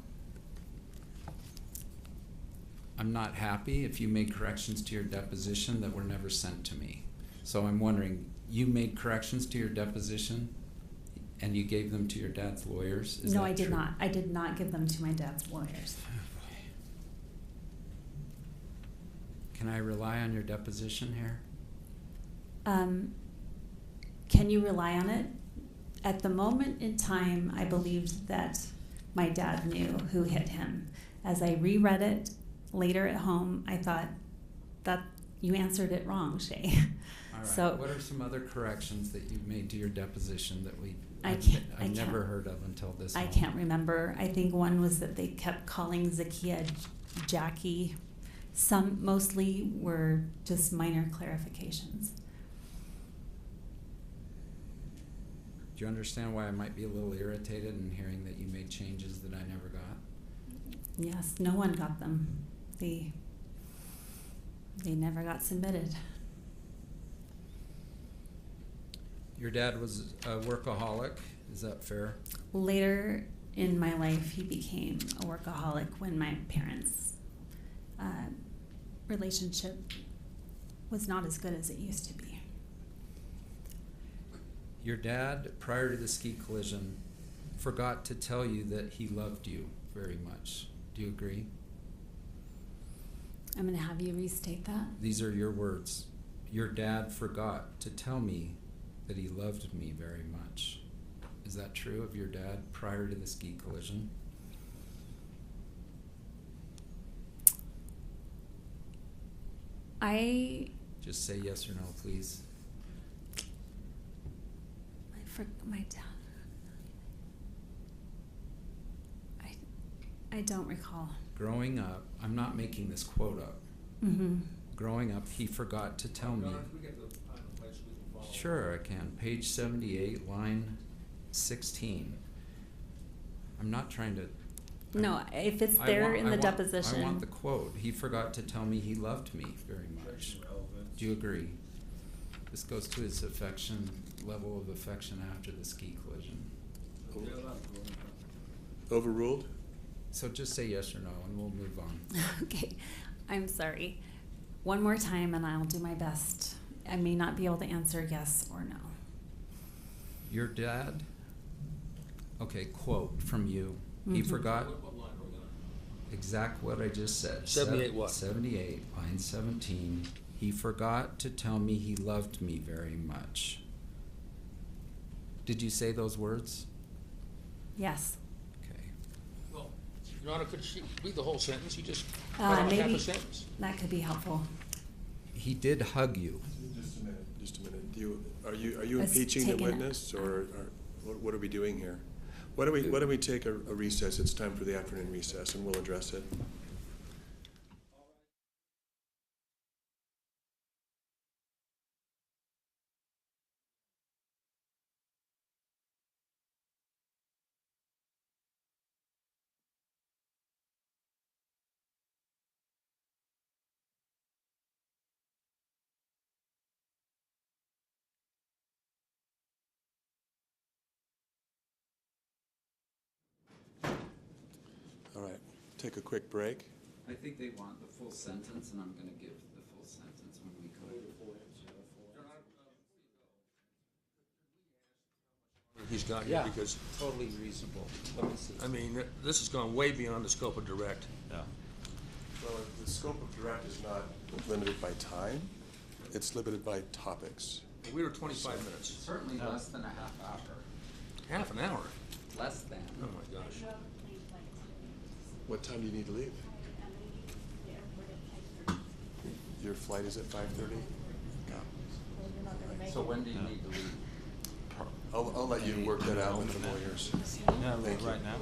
I'm not happy if you made corrections to your deposition that were never sent to me. So I'm wondering, you made corrections to your deposition and you gave them to your dad's lawyers? Is No, that I did true? not. I did not give them to my dad's lawyers. Can I rely on your deposition here? Can you rely on it? At the moment in time, I believed that my dad knew who hit him. As I reread it later at home, I thought that you answered it wrong, Shay. All right. So What are some other corrections that you've made to your deposition that I've never heard of until this I moment? can't remember. I think one was that they kept calling Zakia Jackie. Some mostly were just minor clarifications. Do you understand why I might be a little irritated in hearing that you made changes that I never got? Yes, no one got them. They never got submitted. Your dad was a workaholic, is that fair? Later in my life, he became a workaholic when my parents' relationship was not as good as it used to be. Your dad, prior to the ski collision, forgot to tell you that he loved you very much. Do you agree? I'm going to have you restate that. These are your words. Your dad forgot to tell me that he loved me very much. Is that true of your dad prior to the ski collision? Just say yes or no, please. My dad. I don't recall. Growing up, I'm not making this quote up. Mm-hmm. Growing up, he forgot to tell me. Sure, I can. Page 78, line 16. I'm not trying to. No, if it's there in the I deposition. want the quote. He forgot to tell me he loved me very much. Do you agree? This goes to his level of affection after the ski collision. Overruled? So just say yes or no, and we'll move on. Okay, I'm sorry. One more time, and I'll do my best. I may not be able to answer yes or no. Your dad, okay, quote from you. He forgot exact what I just said. 78 what? 78, line 17. He forgot to tell me he loved me very much. Did you say those words? Yes. Okay. Well, Your Honor, could she read the whole sentence? You just cut off half Maybe a sentence. that could be helpful. He did hug you. Just a minute, just a minute. Are you Let's impeaching the take it. witness, or what are we doing here? Why don't we take a recess? It's time for the afternoon recess, and we'll address it. All right, take a quick break. I think they want the full sentence, and I'm going to give the full sentence when we go. He's got here because, totally reasonable. Let me see. I mean, this has gone way beyond the scope of direct. Well, the scope of direct is not limited by time, it's limited by topics. We were 25 minutes. Certainly less than a half hour. Half an hour? Less than. Oh my gosh. What time do you need to leave? Your flight is at 5:30? So when do you need to leave? I'll let you work that out with the lawyers. Yeah, Thank you. right now.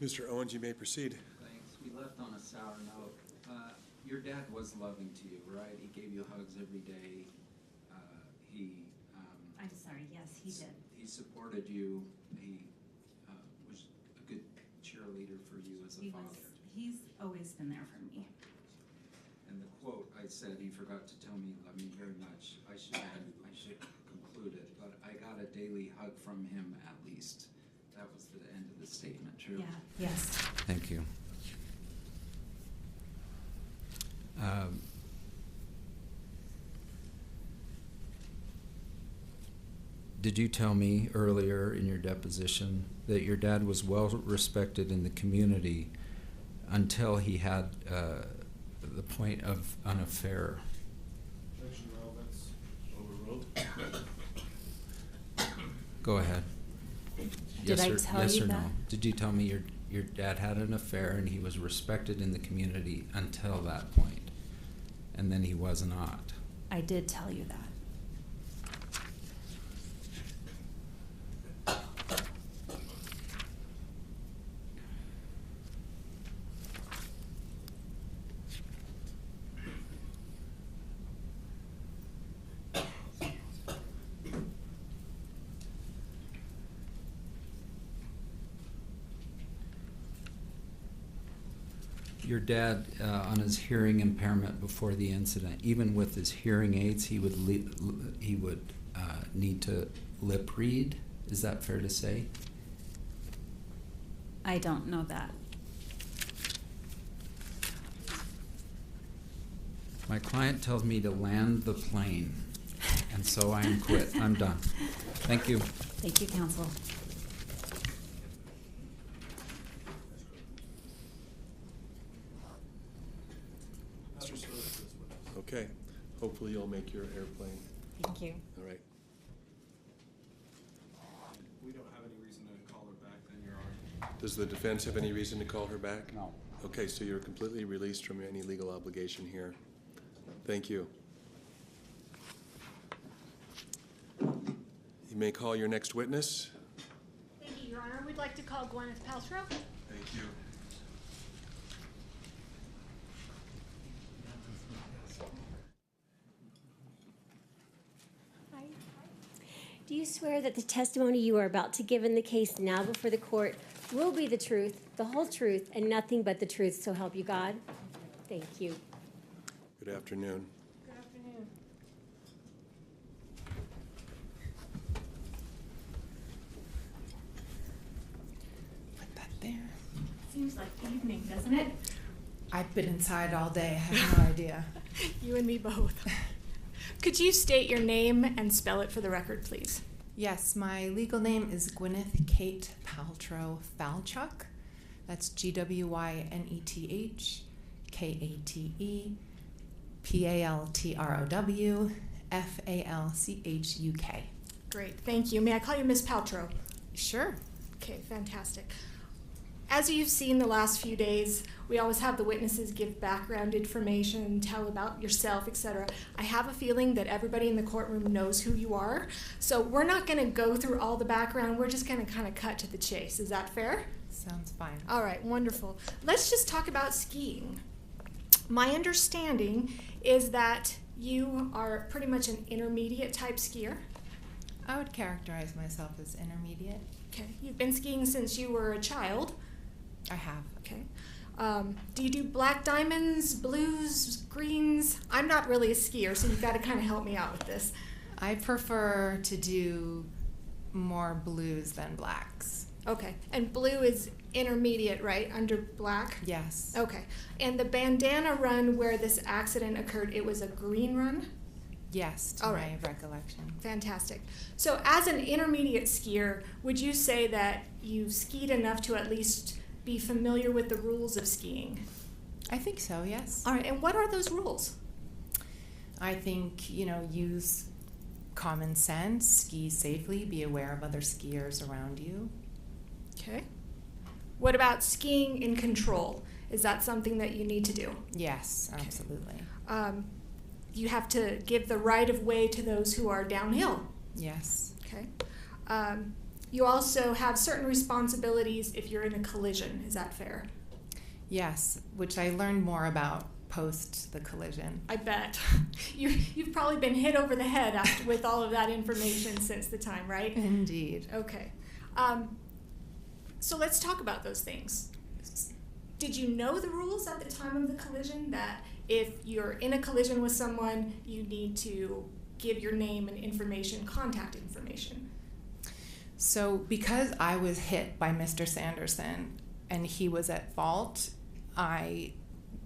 Mr. Owens, you may proceed. Thanks. We left on a sour note. Your dad was loving to you, right? He gave you hugs every day. I'm sorry, yes, he did. He supported you. He was a good cheerleader for you as a father. He's always been there for me. And the quote I said, he forgot to tell me he loved me very much. I should conclude it, but I got a daily hug from him at least. That was the end of the statement, true? Yeah, yes. Thank you. Did you tell me earlier in your deposition that your dad was well respected in the community until he had the point of an affair? Objection, relevance, overruled. Go ahead. Did I tell yes you or that? no? Did you tell me your dad had an affair and he was respected in the community until that point, and then he was not? I did tell you that. Your dad, on his hearing impairment before the incident, even with his hearing aids, he would need to lip read. Is that fair to say? I don't know that. My client tells me to land the plane, and so I am quit. I'm done. Thank you. Thank you, counsel. Okay, hopefully you'll make your airplane. Thank you. All right. We don't have any reason to call her back then, Your Honor. Does the defense have any reason to call her back? No. Okay, so you're completely released from any legal obligation here. Thank you. You may call your next witness. Thank you, Your Honor. We'd like to call Gwyneth Paltrow. Thank you. Do you swear that the testimony you are about to give in the case now before the court will be the truth, the whole truth, and nothing but the truth, so help you God? Thank you. Good afternoon. Good afternoon. Put that there. Seems like evening, doesn't it? I've been inside all day. I have no idea. You and me both. Could you state your name and spell it for the record, please? Yes, my legal name is Gwyneth Kate Paltrow Falchuk. That's Gwyneth Kate Paltrow Falchuk. Great, thank you. May I call you Miss Paltrow? Sure. Okay, fantastic. As you've seen the last few days, we always have the witnesses give background information, tell about yourself, etc. I have a feeling that everybody in the courtroom knows who you are, so we're not going to go through all the background. We're just going to kind of cut to the chase. Is that fair? Sounds fine. All right, wonderful. Let's just talk about skiing. My understanding is that you are pretty much an intermediate type skier. I would characterize myself as intermediate. Okay, you've been skiing since you were a child. I have. Okay. Do you do black diamonds, blues, greens? I'm not really a skier, so you've got to kind of help me out with this. I prefer to do more blues than blacks. Okay, and blue is intermediate, right, under black? Yes. Okay, and the bandana run where this accident occurred, it was a green run? Yes, to my recollection. Fantastic. So as an intermediate skier, would you say that you skied enough to at least be familiar with the rules of skiing? I think so, yes. All right, and what are those rules? I think, use common sense, ski safely, be aware of other skiers around you. Okay. What about skiing in control? Is that something that you need to do? Yes, absolutely. You have to give the right of way to those who are downhill. Yes. Okay. You also have certain responsibilities if you're in a collision. Is that fair? Yes, which I learned more about post the collision. I bet. You've probably been hit over the head with all of that information since the time, right? Indeed. Okay. So let's talk about those things. Did you know the rules at the time of the collision that if you're in a collision with someone, you need to give your name and information, contact information? So because I was hit by Mr. Sanderson and he was at fault, I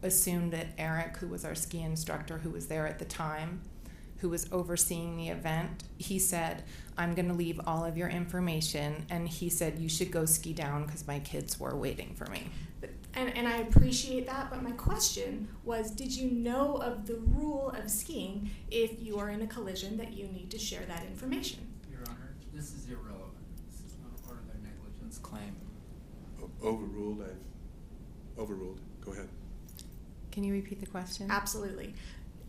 assumed that Eric, who was our ski instructor, who was there at the time, who was overseeing the event, he said, I'm going to leave all of your information. And he said, you should go ski down because my kids were waiting for me. And I appreciate that, but my question was, did you know of the rule of skiing if you are in a collision that you need to share that information? Your Honor, this is irrelevant. This is not part of their negligence claim. Overruled. Overruled. Go ahead. Can you repeat the question? Absolutely.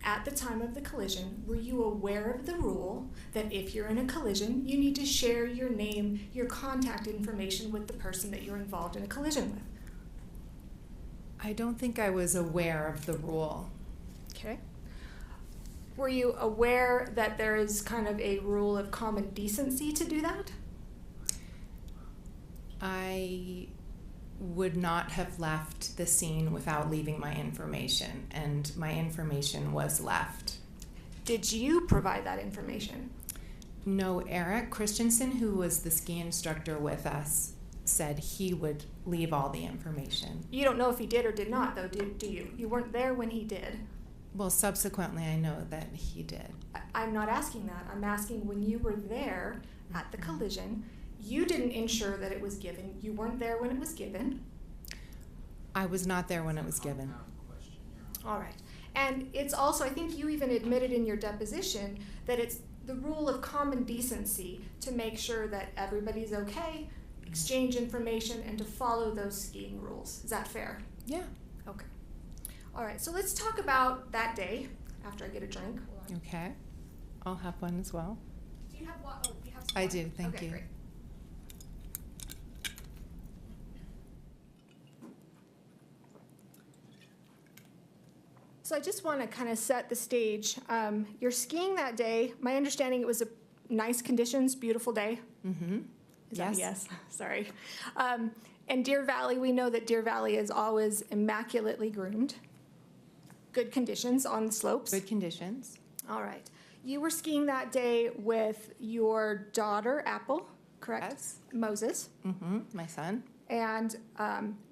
At the time of the collision, were you aware of the rule that if you're in a collision, you need to share your name, your contact information with the person that you're involved in a collision with? I don't think I was aware of the rule. Okay. Were you aware that there is kind of a rule of common decency to do that? I would not have left the scene without leaving my information, and my information was left. Did you provide that information? No, Eric Christensen, who was the ski instructor with us, said he would leave all the information. You don't know if he did or did not, though, do you? You weren't there when he did. Well, subsequently, I know that he did. I'm not asking that. I'm asking when you were there at the collision, you didn't ensure that it was given. You weren't there when it was given. I was not there when it was given. All right. And it's also, I think you even admitted in your deposition that it's the rule of common decency to make sure that everybody's okay, exchange information, and to follow those skiing rules. Is that fair? Yeah. Okay. All right, so let's talk about that day after I get a drink. Okay. I'll have one as well. Do you have water? Oh, you have some I water. do, thank Okay, you. Great. So I just want to kind of set the stage. You're skiing that day. My understanding, it was a nice conditions, beautiful day. Mm-hmm. Is that a yes? Sorry. And Deer Valley, we know that Deer Valley is always immaculately groomed. Good conditions on the slopes. Good conditions. All right. You were skiing that day with your daughter, Apple, correct? Yes. Moses. Mm-hmm. My son. And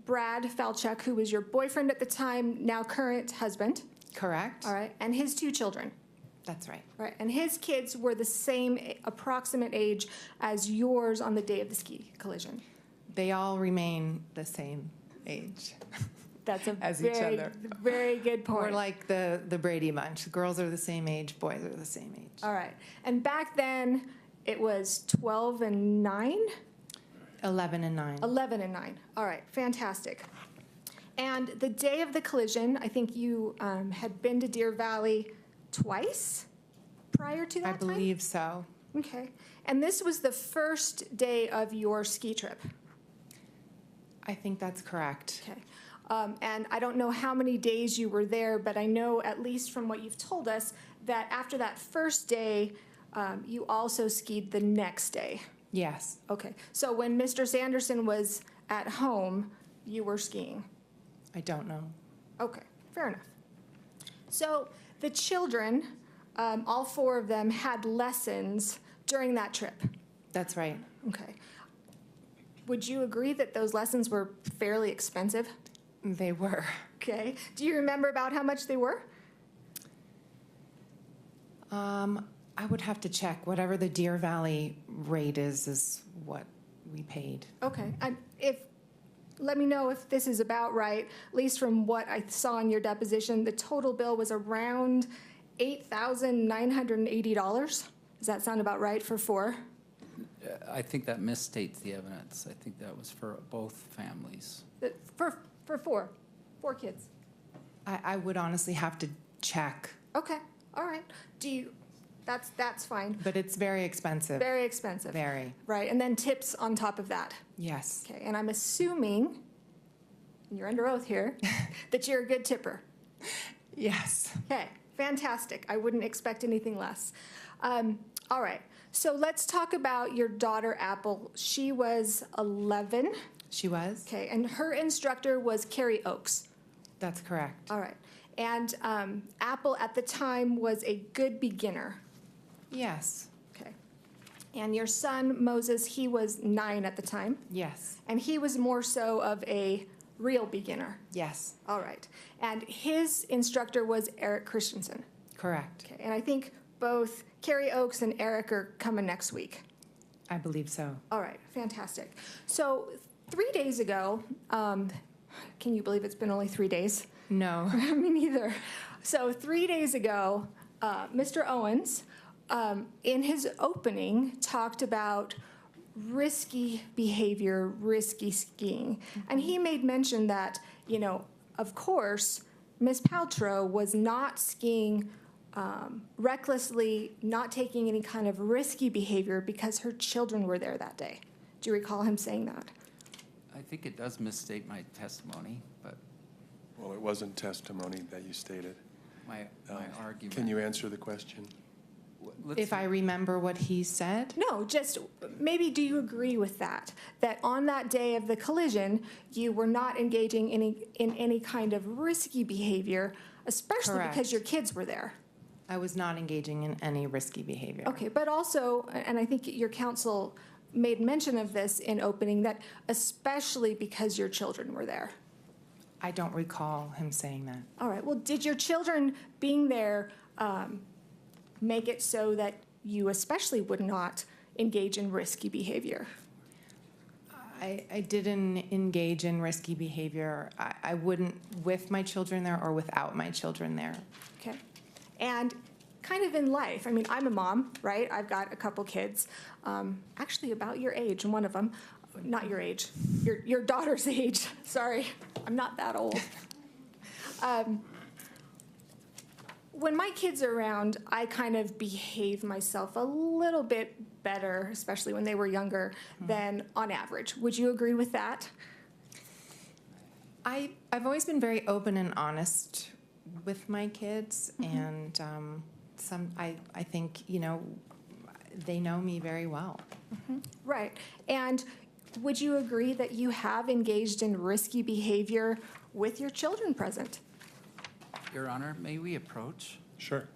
Brad Falchuk, who was your boyfriend at the time, now current husband. Correct. All right. And his 2 children. That's right. Right. And his kids were the same approximate age as yours on the day of the ski collision. They all remain the same age. That's as very, each other. Very good point. We're like the Brady Bunch. Girls are the same age, boys are the same age. All right. And back then, it was 12 and 9? 11 and 9. 11 and 9. All right. Fantastic. And the day of the collision, I think you had been to Deer Valley twice prior to that I believe so. Okay. And this was the first day of your ski trip? I think that's correct. Okay. And I don't know how many days you were there, but I know, at least from what you've told us, that after that first day, you also skied the next day. Yes. Okay. So when Mr. Sanderson was at home, you were skiing? I don't know. Okay. Fair enough. So the children, all 4 of them, had lessons during that trip? That's right. Okay. Would you agree that those lessons were fairly expensive? They were. Okay. Do you remember about how much they were? I would have to check. Whatever the Deer Valley rate is what we paid. Okay. Let me know if this is about right. At least from what I saw in your deposition, the total bill was around $8,980. Does that sound about right for 4? I think that misstates the evidence. I think that was for both families. For 4 kids. I would honestly have to check. Okay. All right. That's fine. But it's very expensive. Very expensive. Very. Right, and then tips on top of that. Yes. Okay, and I'm assuming, and you're under oath here, that you're a good tipper. Yes. Okay, fantastic. I wouldn't expect anything less. All right, so let's talk about your daughter, Apple. She was 11. She was? Okay, and her instructor was Carrie Oakes. That's correct. All right, and Apple at the time was a good beginner. Yes. Okay. And your son, Moses, he was 9 at the time. Yes. And he was more so of a real beginner. Yes. All right. And his instructor was Eric Christensen. Correct. Okay. And I think both Carrie Oakes and Eric are coming next week. I believe so. All right. Fantastic. So 3 days ago, can you believe it's been only 3 days? No. Me neither. So 3 days ago, Mr. Owens, in his opening, talked about risky behavior, risky skiing. And he made mention that, you know, of course, Ms. Paltrow was not skiing recklessly, not taking any kind of risky behavior because her children were there that day. Do you recall him saying that? I think it does misstate my testimony, but Well, it wasn't testimony that you stated. my argument. Can you answer the question? If I remember what he said? No, just maybe do you agree with that? That on that day of the collision, you were not engaging in any kind of risky behavior, especially Correct. because your kids were there. I was not engaging in any risky behavior. Okay, but also, and I think your counsel made mention of this in opening, that especially because your children were there. I don't recall him saying that. All right, well, did your children being there make it so that you especially would not engage in risky behavior? I didn't engage in risky behavior. I wouldn't with my children there or without my children there. Okay. And kind of in life, I mean, I'm a mom, right? I've got a couple kids, actually about your age, one of them, not your age, your daughter's age. Sorry, I'm not that old. When my kids are around, I kind of behave myself a little bit better, especially when they were younger, than on average. Would you agree with that? I've always been very open and honest with my kids, and I think, you know, they know me very well. Right. And would you agree that you have engaged in risky behavior with your children present? Your Honor, may we approach? Sure.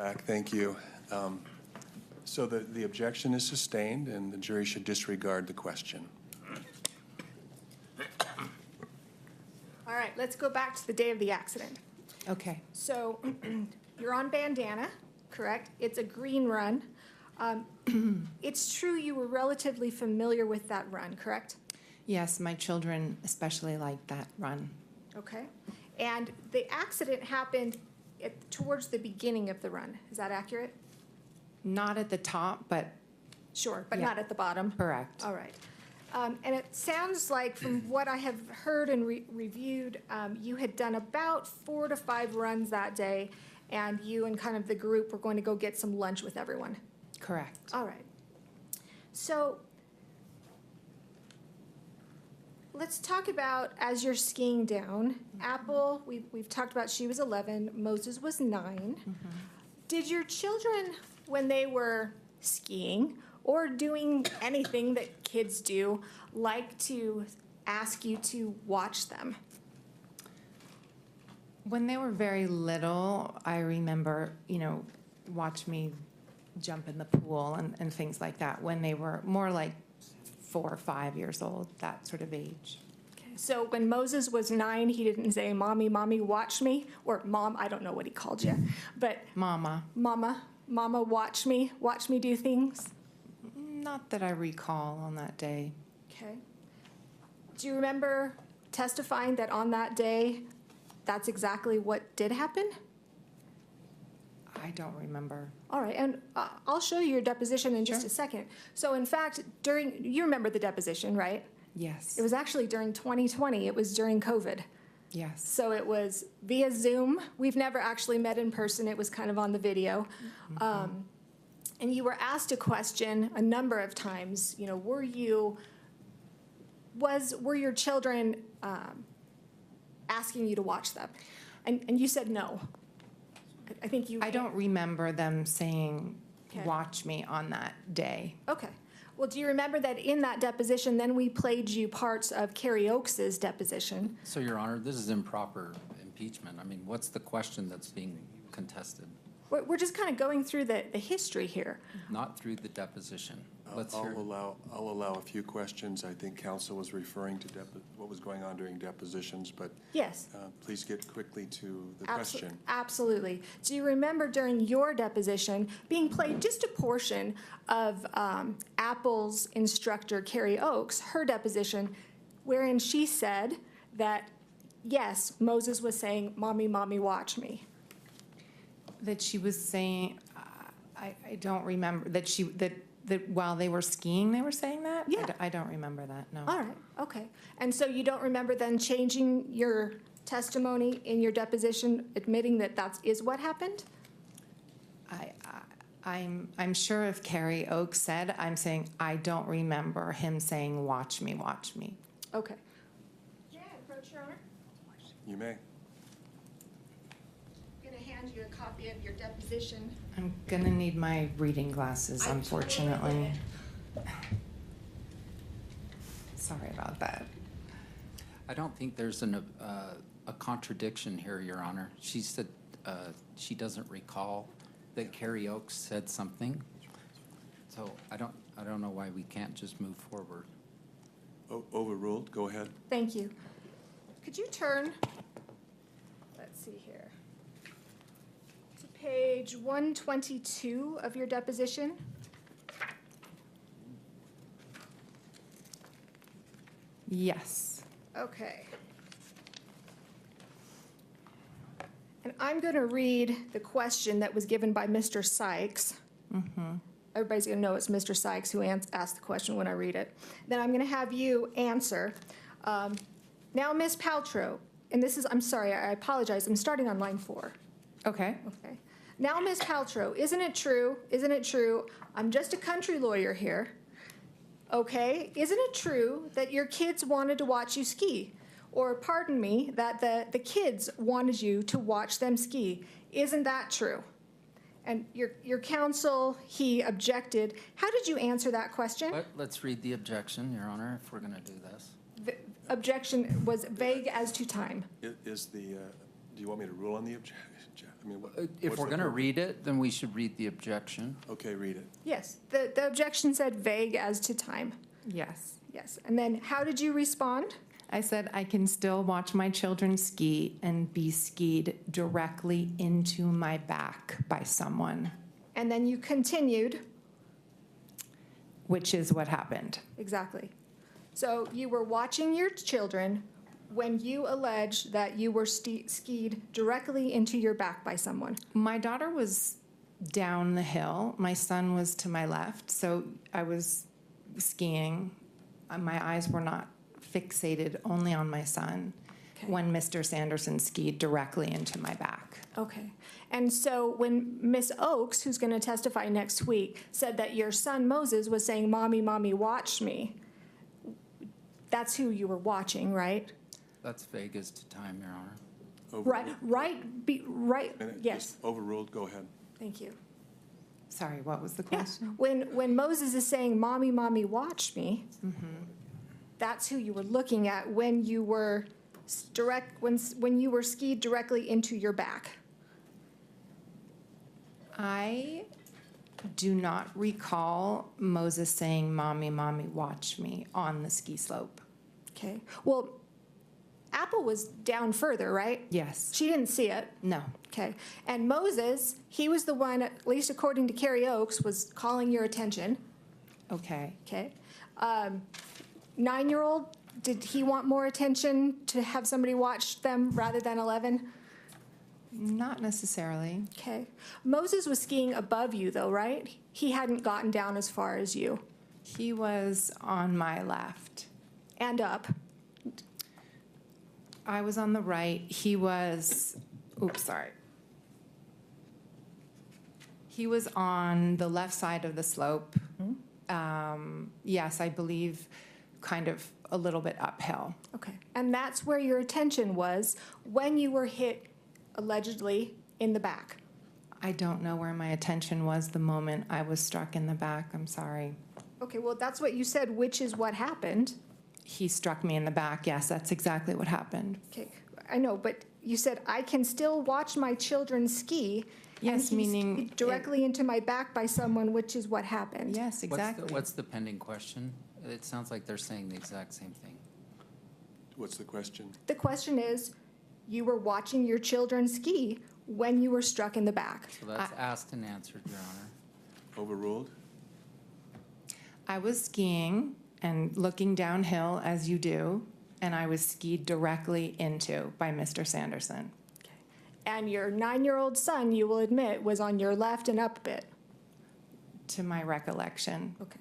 back, thank you. So the objection is sustained, and the jury should disregard the question. All right, let's go back to the day of the accident. Okay. So you're on Bandana, correct? It's a green run. It's true you were relatively familiar with that run, correct? Yes, my children especially like that run. Okay. And the accident happened towards the beginning of the run. Is that accurate? Not at the top, but Sure, but Yeah. not at the bottom? correct. All right. And it sounds like, from what I have heard and reviewed, you had done about 4 to 5 runs that day, and you and kind of the group were going to go get some lunch with everyone. Correct. All right. So let's talk about, as you're skiing down, Apple, we've talked about she was 11, Moses was 9. Did your children, when they were skiing or doing anything that kids do, like to ask you to watch them? When they were very little, I remember, watch me jump in the pool and things like that. When they were more like 4 or 5 years old, that sort of age. Okay. So when Moses was 9, he didn't say, "Mommy, Mommy, watch me," or "Mom," I don't know what he called you, but Mama. Mama, watch me do things? Not that I recall on that day. Okay. Do you remember testifying that on that day, that's exactly what did happen? I don't remember. All right, and I'll show you your deposition in just a second. So in fact, you remember the deposition, right? Yes. It was actually during 2020. It was during COVID. Yes. So it was via Zoom. We've never actually met in person. It was kind of on the video. And you were asked a question a number of times. Were your children asking you to watch them? And you said no. I think you. I don't remember them saying, Okay. watch me on that day. Okay. Well, do you remember that in that deposition, then we played you parts of Carrie Oakes's deposition? So, Your Honor, this is improper impeachment. I mean, what's the question that's being contested? We're just kind of going through the history here. Not through the deposition. Let's I'll hear. allow a few questions. I think counsel was referring to what was going on during depositions, but Yes. Please get quickly to the question. Absolutely. Do you remember during your deposition being played just a portion of Apple's instructor, Carrie Oakes, her deposition, wherein she said that, yes, Moses was saying, "Mommy, Mommy, watch me." That she was saying, I don't remember, that while they were skiing, they were saying that? Yeah. I don't remember that, no. All right, okay. And so you don't remember then changing your testimony in your deposition, admitting that is what happened? I'm sure if Carrie Oakes said, I'm saying, I don't remember him saying, watch me, watch me. Okay. May I approach, Your Honor? You may. I'm going to hand you a copy of your deposition. I'm gonna need my reading glasses, unfortunately. Sorry about that. I don't think there's a contradiction here, Your Honor. She said she doesn't recall that Carrie Oakes said something. So I don't know why we can't just move forward. Overruled. Go ahead. Thank you. Could you turn, let's see here, to page 122 of your deposition? Yes. Okay. And I'm going to read the question that was given by Mr. Sykes. Everybody's going to know it's Mr. Sykes who asked the question when I read it. Then I'm going to have you answer. Now, Ms. Paltrow, and this is, I'm sorry, I apologize, I'm starting on line 4. Okay. Okay. Now, Ms. Paltrow, isn't it true, I'm just a country lawyer here, okay? Isn't it true that your kids wanted to watch you ski? Or, pardon me, that the kids wanted you to watch them ski? Isn't that true? And your counsel, he objected. How did you answer that question? Let's read the objection, Your Honor, if we're going to do this. The objection was vague as to time. Do you want me to rule on the objection? I mean, If what's we're the going to purpose? read it, then we should read the objection. Okay, read it. Yes, the objection said vague as to time. Yes. Yes, and then how did you respond? I said I can still watch my children ski and be skied directly into my back by someone, And then you continued. which is what happened. Exactly. So you were watching your children when you alleged that you were skied directly into your back by someone. My daughter was down the hill. My son was to my left. So I was skiing. My eyes were not fixated only on my son when Mr. Sanderson skied directly into my back. Okay. And so when Miss Oakes, who's going to testify next week, said that your son Moses was saying, "Mommy, Mommy, watch me," that's who you were watching, right? That's vague as to time, Your Honor. Right, yes. Just overruled, go ahead. Thank you. Sorry, what was the question? When Moses is saying, "Mommy, Mommy, watch me," that's who you were looking at when you were when you were skied directly into your back. I do not recall Moses saying, "Mommy, Mommy, watch me" on the ski slope. Okay. Well, Apple was down further, right? Yes. She didn't see it. No. Okay. And Moses, he was the one, at least according to Carrie Oakes, was calling your attention. Okay. Okay. 9-year-old, did he want more attention to have somebody watch them rather than 11? Not necessarily. Okay. Moses was skiing above you, though, right? He hadn't gotten down as far as you. He was on my left. And up. I was on the right. He was, oops, sorry. He was on the left side of the slope. Yes, I believe kind of a little bit uphill. Okay. And that's where your attention was when you were hit, allegedly, in the back. I don't know where my attention was the moment I was struck in the back. I'm sorry. Okay, well, that's what you said, which is what happened. He struck me in the back. Yes, that's exactly what happened. Okay, I know, but you said, "I can still watch my children ski." Yes, and he's meaning directly into my back by someone, which is what happened. Yes, exactly. What's the pending question? It sounds like they're saying the exact same thing. What's the question? The question is, you were watching your children ski when you were struck in the back. So that's asked and answered, Your Honor. Overruled? I was skiing and looking downhill as you do, and I was skied directly into by Mr. Sanderson. And your 9-year-old son, you will admit, was on your left and up a bit. To my recollection. Okay.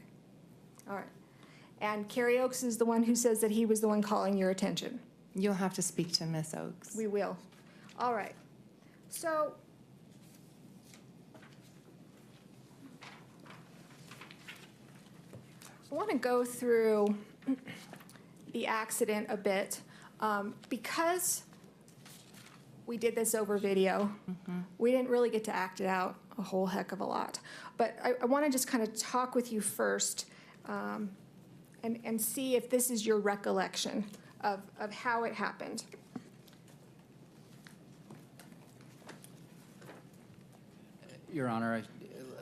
All right. And Carrie Oakes is the one who says that he was the one calling your attention. You'll have to speak to Miss Oakes. We will. All right. So I want to go through the accident a bit. Because we did this over video, we didn't really get to act it out a whole heck of a lot. But I want to just kind of talk with you first and see if this is your recollection of how it happened. Your Honor,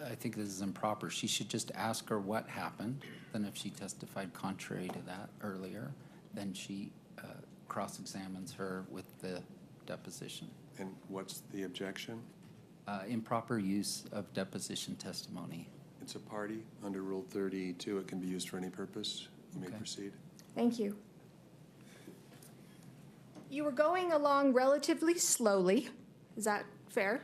I think this is improper. She should just ask her what happened. Then if she testified contrary to that earlier, then she cross-examines her with the deposition. And what's the objection? Improper use of deposition testimony. It's a party. Under Rule 32, it can be used for any purpose. You may proceed. Thank you. You were going along relatively slowly. Is that fair?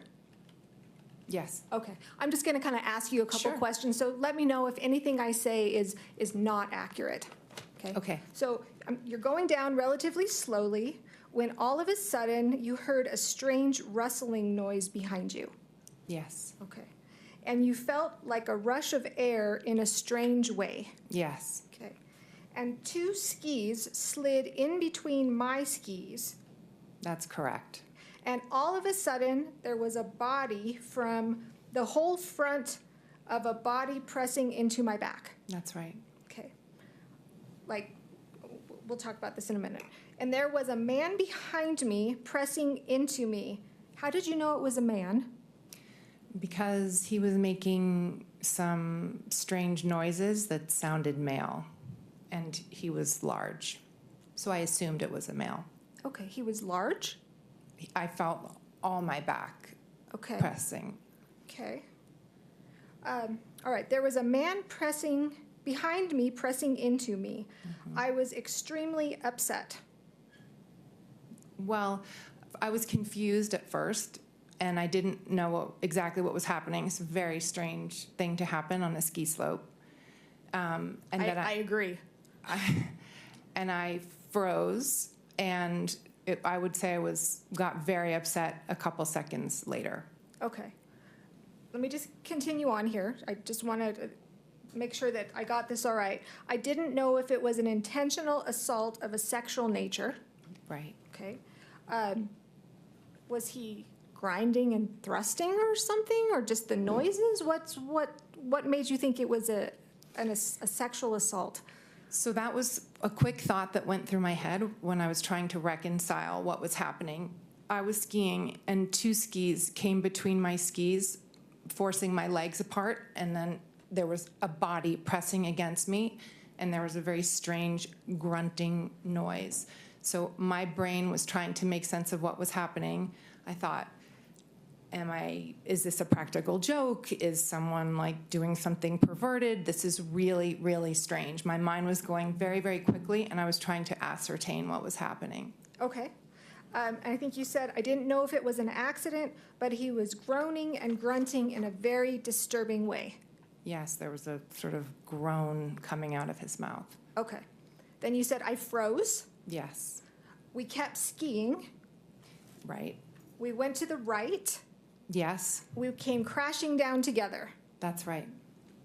Yes. Okay. I'm just going to kind of ask you a couple questions. So let me know if anything I say is not accurate. Okay. Okay. So you're going down relatively slowly when all of a sudden you heard a strange rustling noise behind you. Yes. Okay. And you felt like a rush of air in a strange way. Yes. Okay. And 2 skis slid in between my skis. That's correct. And all of a sudden, there was a body from the whole front of a body pressing into my back. That's right. Okay. Like, we'll talk about this in a minute. And there was a man behind me pressing into me How did you know it was a man? Because he was making some strange noises that sounded male, and he was large. So I assumed it was a male. Okay, he was large? I felt all my back Okay. pressing. Okay. All right, there was a man pressing behind me, pressing into me. I was extremely upset. Well, I was confused at first, and I didn't know exactly what was happening. It's a very strange thing to happen on a ski slope. And then I agree. and I froze, and I would say I got very upset a couple seconds later. Okay. Let me just continue on here. I just want to make sure that I got this all right. I didn't know if it was an intentional assault of a sexual nature. Right. Okay. Was he grinding and thrusting or something, or just the noises? What made you think it was a sexual assault? So that was a quick thought that went through my head when I was trying to reconcile what was happening. I was skiing, and two skis came between my skis, forcing my legs apart, and then there was a body pressing against me, and there was a very strange grunting noise. So my brain was trying to make sense of what was happening. I thought, is this a practical joke? Is someone like doing something perverted? This is really, really strange. My mind was going very, very quickly, and I was trying to ascertain what was happening. Okay. I think you said, I didn't know if it was an accident, but he was groaning and grunting in a very disturbing way. Yes, there was a sort of groan coming out of his mouth. Okay. Then you said, I froze. Yes. We kept skiing. Right. We went to the right. Yes. We came crashing down together. That's right.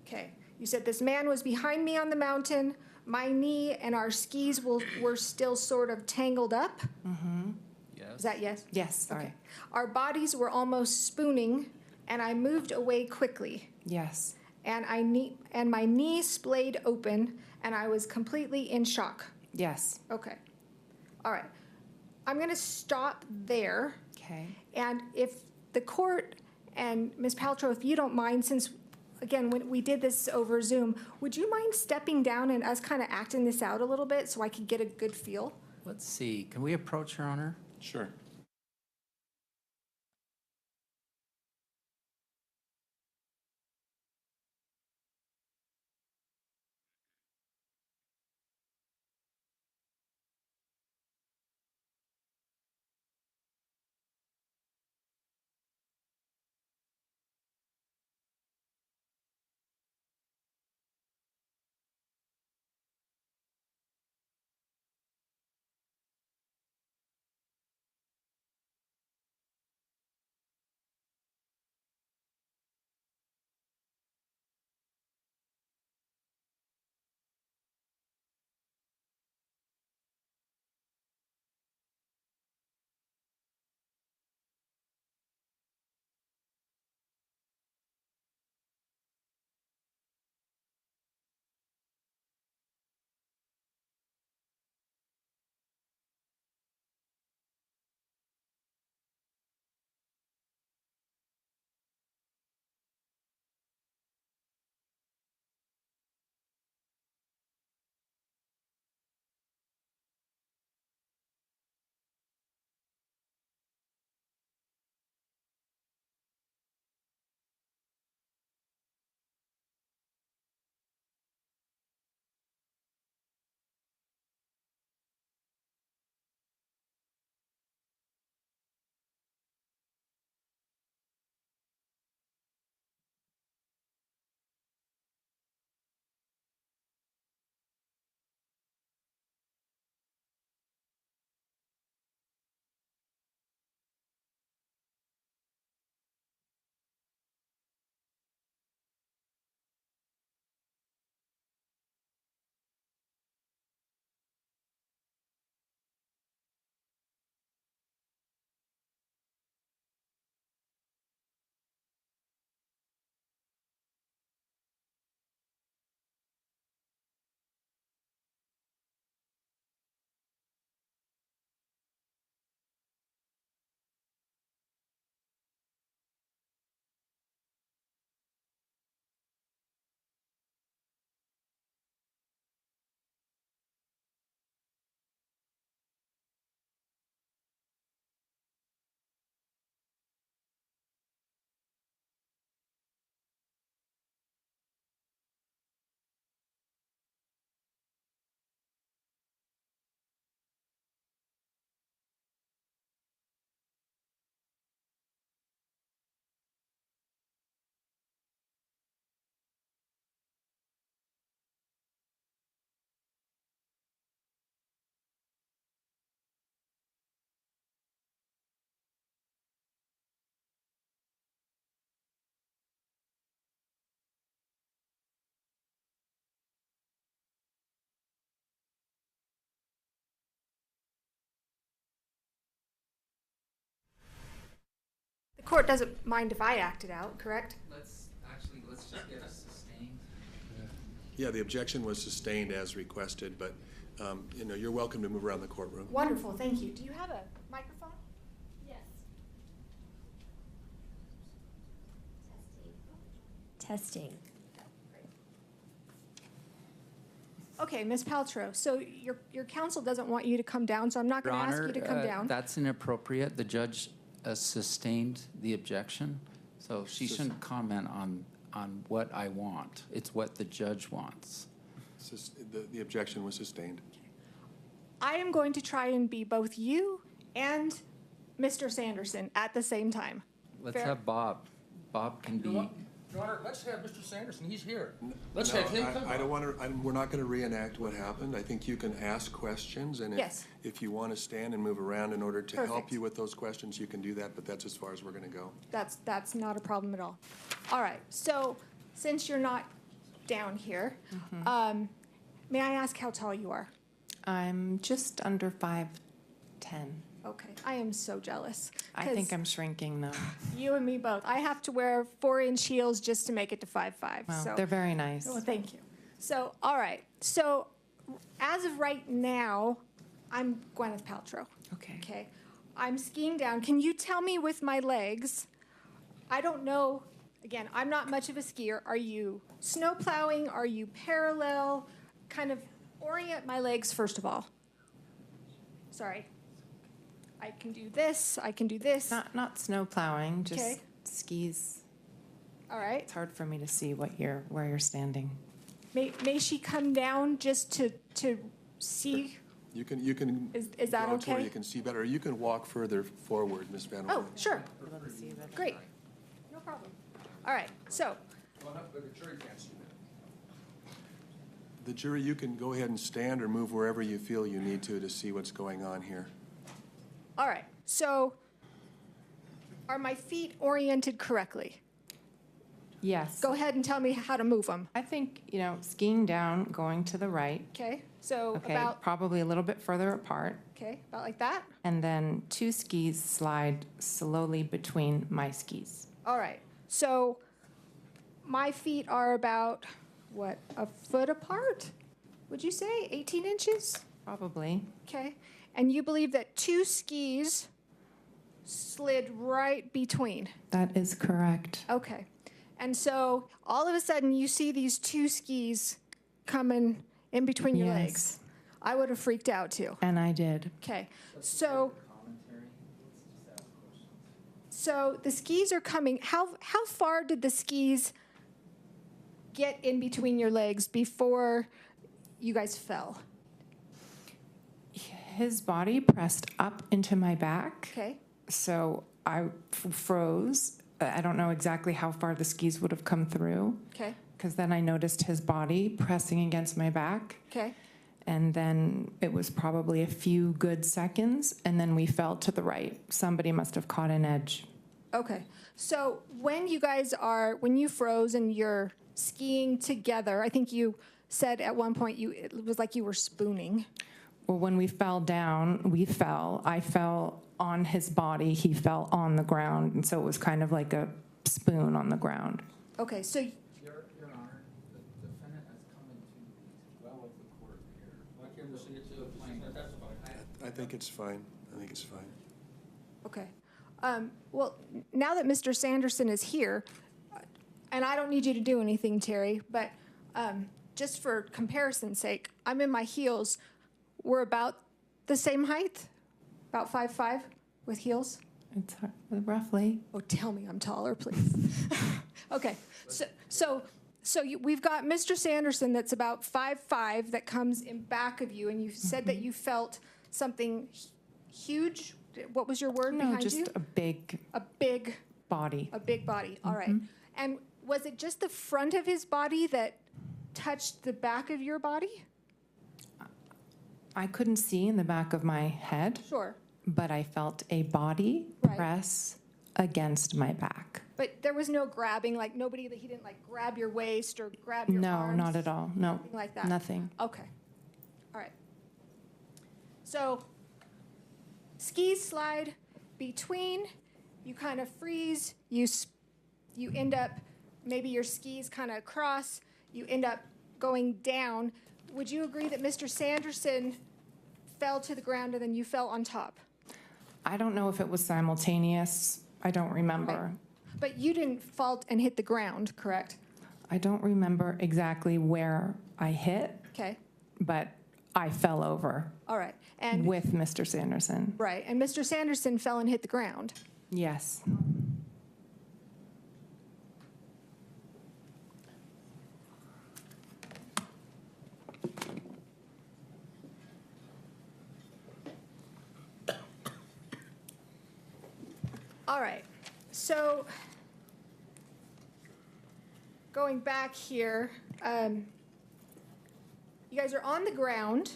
Okay. You said this man was behind me on the mountain. My knee and our skis were still sort of tangled up. Mm-hmm. Yes. Is that yes? Yes, sorry. Okay. Our bodies were almost spooning, and I moved away quickly. Yes. And my knee splayed open, and I was completely in shock. Yes. Okay. All right. I'm going to stop there. Okay. And if the court and Ms. Paltrow, if you don't mind, since, again, when we did this over Zoom, would you mind stepping down and us kind of acting this out a little bit so I could get a good feel? Let's see, can we approach Your Honor? Sure. court doesn't mind if I act it out, correct? Let's just get a sustained. Yeah, the objection was sustained as requested, but, you're welcome to move around the courtroom. Wonderful, thank you. Do you have a microphone? Yes. Testing. Okay, Ms. Paltrow, so your counsel doesn't want you to come down, so I'm not Your going to ask Honor, you to come down. that's inappropriate. The judge sustained the objection, so she shouldn't comment on what I want. It's what the judge wants. The objection was sustained. I am going to try and be both you and Mr. Sanderson at the same time. Let's Fair? have Bob. Bob can be. Your Honor, let's have Mr. Sanderson, he's here. Let's have him come. I don't want to, we're not going to reenact what happened. I think you can ask questions, and Yes. if you want to stand and move around in order to help Perfect. you with those questions, you can do that, but that's as far as we're going to go. That's not a problem at all. All right, so since you're not down here, may I ask how tall you are? I'm just under 5'10". Okay, I am so jealous. I think I'm shrinking though. You and me both. I have to wear 4-inch heels just to make it to 5'5". Well, so. they're very nice. Well, thank you. So, all right. So, as of right now, I'm Gwyneth Paltrow. Okay. Okay. I'm skiing down. Can you tell me with my legs? I don't know. Again, I'm not much of a skier. Are you snow plowing? Are you parallel? Kind of orient my legs first of all. Sorry. I can do this. I can do this. Not snow plowing, just Okay. skis. All right. It's hard for me to see where you're standing. May she come down just to see? You can. Is that go to where okay? you can see better. You can walk further forward, Ms. Van Oh, Orn. sure. Great. No problem. All right. So, The jury, you can go ahead and stand or move wherever you feel you need to see what's going on here. all right. So, are my feet oriented correctly? Yes. Go ahead and tell me how to move them. I think, skiing down, going to the right. Okay. So Okay, about probably a little bit further apart. about like that. And then 2 skis slide slowly between my skis. All right. So my feet are about what, a foot apart? Would you say 18 inches? Probably. Okay. And you believe that 2 skis slid right between. That is correct. Okay. And so all of a sudden you see these 2 skis coming in between your Yes. legs. I would have freaked out too. And I did. Okay. So the skis are coming. How far did the skis get in between your legs before you guys fell? His body pressed up into my back. Okay. So I froze. I don't know exactly how far the skis would have come through. Okay. Because then I noticed his body pressing against my back. Okay. And then it was probably a few good seconds, and then we fell to the right. Somebody must have caught an edge. Okay. So when you froze and you're skiing together, I think you said at one point it was like you were spooning. Well, when we fell down, we fell. I fell on his body. He fell on the ground. And so it was kind of like a spoon on the ground. Okay. So Your Honor, the defendant has come into well of the court here. Why can't we see it to the plaintiff? I think it's fine. I think it's fine. okay. Well, now that Mr. Sanderson is here, and I don't need you to do anything, Terry, but just for comparison's sake, I'm in my heels. We're about the same height, about 5'5" with heels. It's roughly. Oh, tell me I'm taller, please. Okay, we've got Mr. Sanderson that's about 5'5" that comes in back of you, and you said that you felt something huge. What was your word No, behind just you? a big body. A big body. All right. And was it just the front of his body that touched the back of your body? I couldn't see in the back of my head. Sure. But I felt a body press against my back. But there was no grabbing, like he didn't like grab your waist or grab your arms? No, not at all. No. Nothing like that? Nothing. Okay. All right. So skis slide between you kind of freeze, you end up, maybe your skis kind of cross, you end up going down. Would you agree that Mr. Sanderson fell to the ground and then you fell on top? I don't know if it was simultaneous. I don't remember. Right. But you didn't fall and hit the ground, correct? I don't remember exactly where I hit, Okay. but I fell over All right. And with Mr. Sanderson. right. And Mr. Sanderson fell and hit the ground. Yes. All right. So going back here, you guys are on the ground.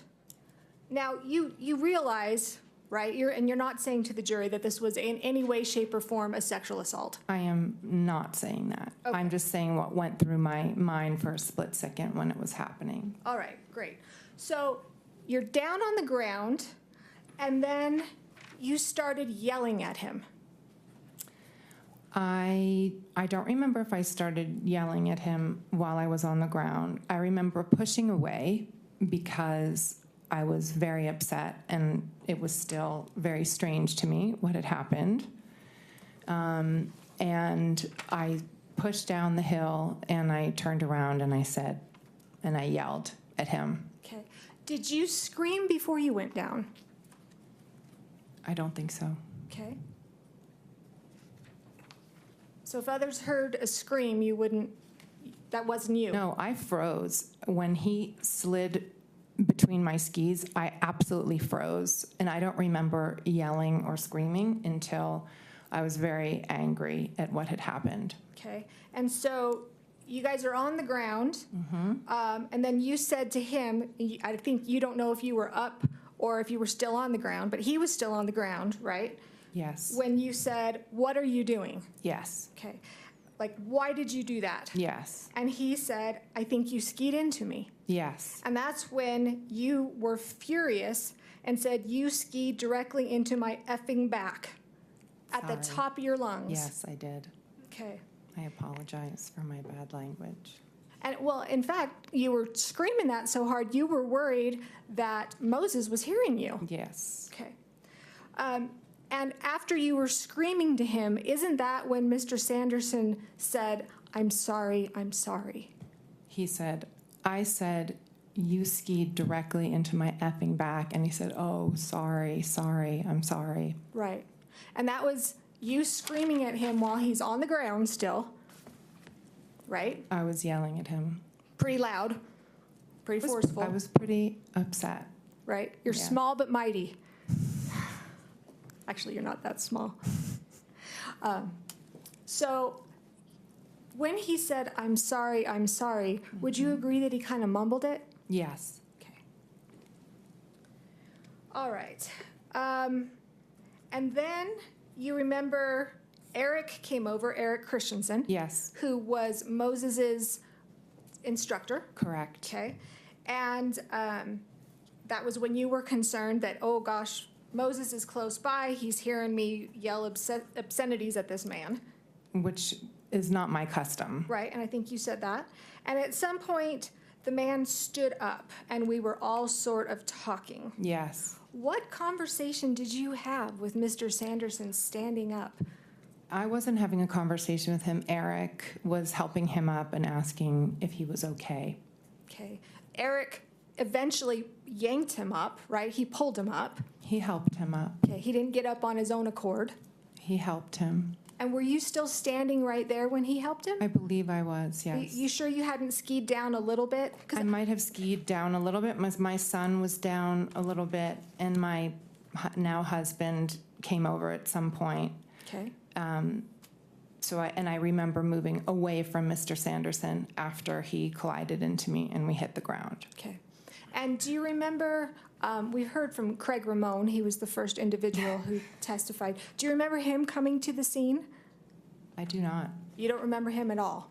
Now you realize, right? You're not saying to the jury that this was in any way, shape, or form a sexual assault. I am not saying that. Okay. I'm just saying what went through my mind for a split second when it was happening. All right, great. So you're down on the ground, and then you started yelling at him. I don't remember if I started yelling at him while I was on the ground. I remember pushing away because I was very upset, and it was still very strange to me what had happened. And I pushed down the hill, and I turned around, and I yelled at him. Okay. Did you scream before you went down? I don't think so. Okay. So if others heard a scream, you wouldn't, that wasn't you? No, I froze. When he slid between my skis, I absolutely froze. And I don't remember yelling or screaming until I was very angry at what had happened. Okay. And so you guys are on the ground, and then you said to him, I think you don't know if you were up or if you were still on the ground, but he was still on the ground, right? Yes. When you said, "What are you doing?" Yes. Okay. Like, why did you do that? Yes. And he said, "I think you skied into me." Yes. And that's when you were furious and said, "You skied directly into my effing back at the Sorry. top of your lungs." Yes, I did. Okay. I apologize for my bad language. And well, in fact, you were screaming that so hard, you were worried that Moses was hearing you. Yes. Okay. And after you were screaming to him, isn't that when Mr. Sanderson said, "I'm sorry, I'm sorry"? He said, I said, "You skied directly into my effing back." And he said, "Oh, sorry, I'm sorry." Right. And that was you screaming at him while he's on the ground still, right? I was yelling at him. Pretty loud, pretty forceful. I was pretty upset. Right? You're Yeah. small but mighty. Actually, you're not that small. So when he said, "I'm sorry, would you agree that he kind of mumbled it? Yes. Okay. All right. And then you remember Eric came over, Eric Christensen. Yes. Who was Moses's instructor. Correct. Okay. And that was when you were concerned that, oh gosh, Moses is close by. He's hearing me yell obscenities at this man. Which is not my custom. Right. And I think you said that. And at some point, the man stood up and we were all sort of talking. Yes. What conversation did you have with Mr. Sanderson standing up? I wasn't having a conversation with him. Eric was helping him up and asking if he was okay. Okay. Eric eventually yanked him up, right? He pulled him up. He helped him up. Okay. He didn't get up on his own accord. He helped him. And were you still standing right there when he helped him? I believe I was, yes. You sure you hadn't skied down a little bit? I might have skied down a little bit. My son was down a little bit, and my now husband came over at some point. Okay. So I remember moving away from Mr. Sanderson after he collided into me and we hit the ground. Okay. And do you remember, we've heard from Craig Ramone, he was the first individual who testified. Do you remember him coming to the scene? I do not. You don't remember him at all?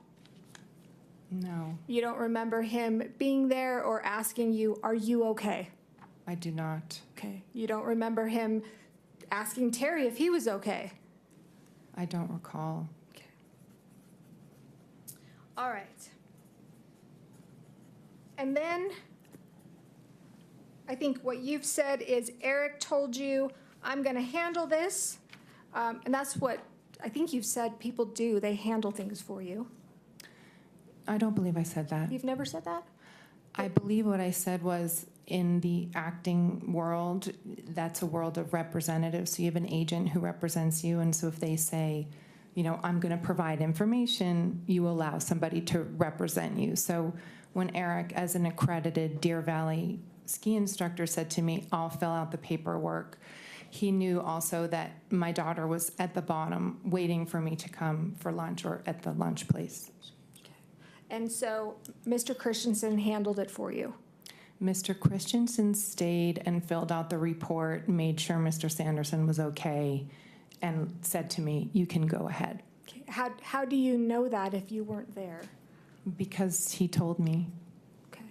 No. You don't remember him being there or asking you, "Are you okay?" I do not. Okay. You don't remember him asking Terry if he was okay? I don't recall. All right. And then I think what you've said is Eric told you, I'm going to handle this. And that's what I think you've said people do. They handle things for you. I don't believe I said that. You've never said that? I believe what I said was in the acting world, that's a world of representatives. So you have an agent who represents you. And so if they say, you know, I'm going to provide information, you allow somebody to represent you. So when Eric, as an accredited Deer Valley ski instructor, said to me, I'll fill out the paperwork, he knew also that my daughter was at the bottom waiting for me to come for lunch or at the lunch place. And so Mr. Christensen handled it for you? Mr. Christensen stayed and filled out the report, made sure Mr. Sanderson was okay, and said to me, you can go ahead. Okay. How do you know that if you weren't there? Because he told me. Okay.